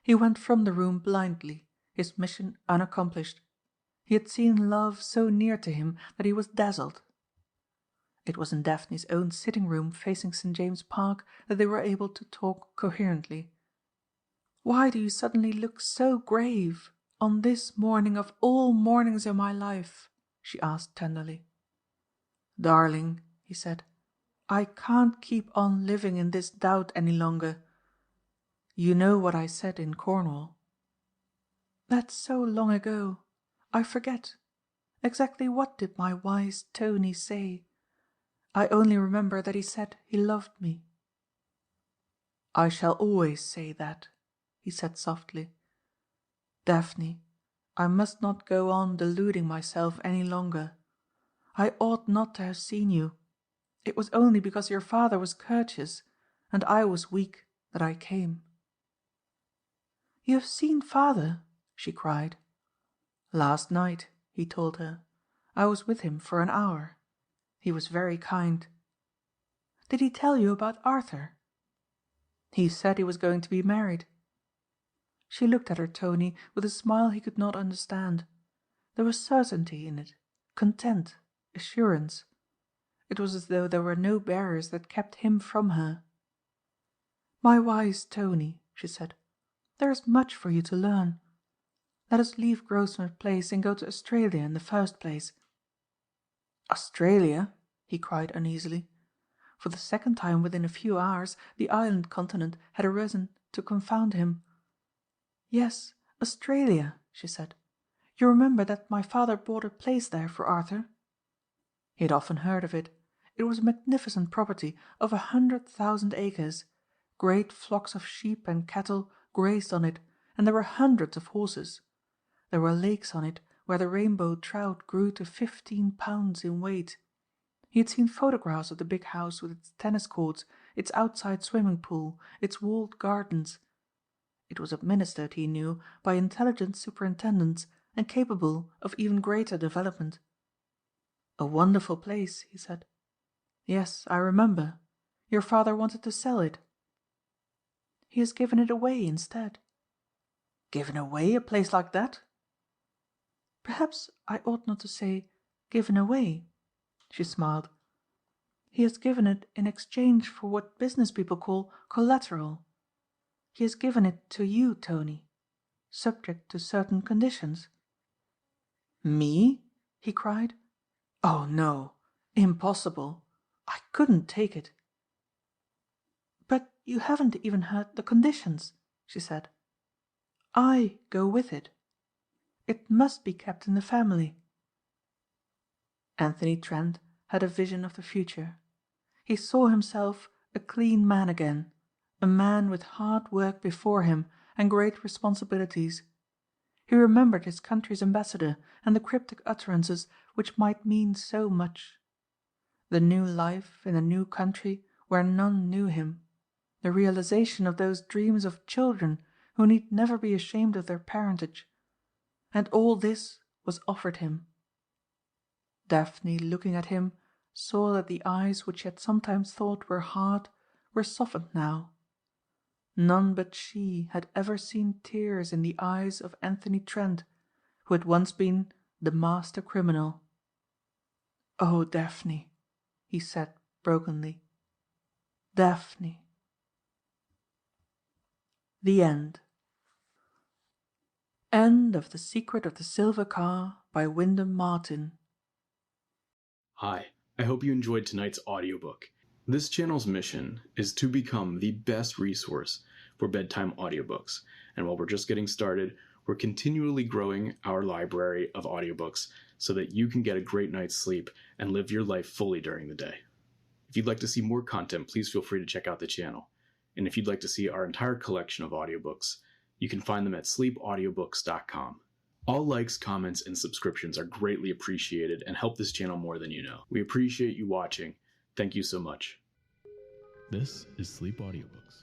Speaker 2: He went from the room blindly, his mission unaccomplished. He had seen love so near to him that he was dazzled. It was in Daphne's own sitting room facing St. James's Park that they were able to talk coherently. "Why do you suddenly look so grave on this morning of all mornings in my life?" she asked tenderly. "Darling," he said, "I can't keep on living in this doubt any longer. You know what I said in Cornwall." "That's so long ago. I forget. Exactly what did my wise Tony say? I only remember that he said he loved me." "I shall always say that," he said softly. "Daphne, I must not go on deluding myself any longer. I ought not to have seen you. It was only because your father was courteous and I was weak that I came." "You have seen father?" she cried. "Last night," he told her. "I was with him for an hour. He was very kind." "Did he tell you about Arthur?" "He said he was going to be married." She looked at her Tony with a smile he could not understand. There was certainty in it, content, assurance. It was as though there were no barriers that kept him from her. "My wise Tony," she said, "there is much for you to learn. Let us leave Grosvenor Place and go to Australia in the first place." "Australia?" he cried uneasily. For the second time within a few hours the island continent had arisen to confound him. "Yes, Australia," she said. "You remember that my father bought a place there for Arthur?" He had often heard of it. It was a magnificent property of 100,000 acres. Great flocks of sheep and cattle grazed on it, and there were hundreds of horses. There were lakes on it where the rainbow trout grew to 15 pounds in weight. He had seen photographs of the big house with its tennis courts, its outside swimming pool, its walled gardens. It was administered, he knew, by intelligent superintendents and capable of even greater development. A wonderful place, he said. Yes, I remember. Your father wanted to sell it. He has given it away instead. Given away a place like that? Perhaps I ought not to say given away. She smiled. He has given it in exchange for what business people call collateral. He has given it to you, Tony, subject to certain conditions. Me? He cried. Oh no, impossible. I couldn't take it. But you haven't even heard the conditions, she said. I go with it. It must be kept in the family. Anthony Trent had a vision of the future. He saw himself a clean man again, a man with hard work before him and great responsibilities. He remembered his country's ambassador and the cryptic utterances which might mean so much. The new life in a new country where none knew him, the realization of those dreams of children who need never be ashamed of their parentage. And all this was offered him. Daphne, looking at him, saw that the eyes which she had sometimes thought were hard were softened now. None but she had ever seen tears in the eyes of Anthony Trent, who had once been the master criminal. "Oh, Daphne," he said brokenly. "Daphne." The end. End of The Secret of the Silver Car by Wyndham Martin.
Speaker 1: Hi, I hope you enjoyed tonight's audiobook. This channel's mission is to become the best resource for bedtime audiobooks, and while we're just getting started, we're continually growing our library of audiobooks so that you can get a great night's sleep and live your life fully during the day. If you'd like to see more content, please feel free to check out the channel. And if you'd like to see our entire collection of audiobooks, you can find them at sleepaudiobooks.com. All likes, comments, and subscriptions are greatly appreciated and help this channel more than you know. We appreciate you watching. Thank you so much. This is Sleep Audiobooks.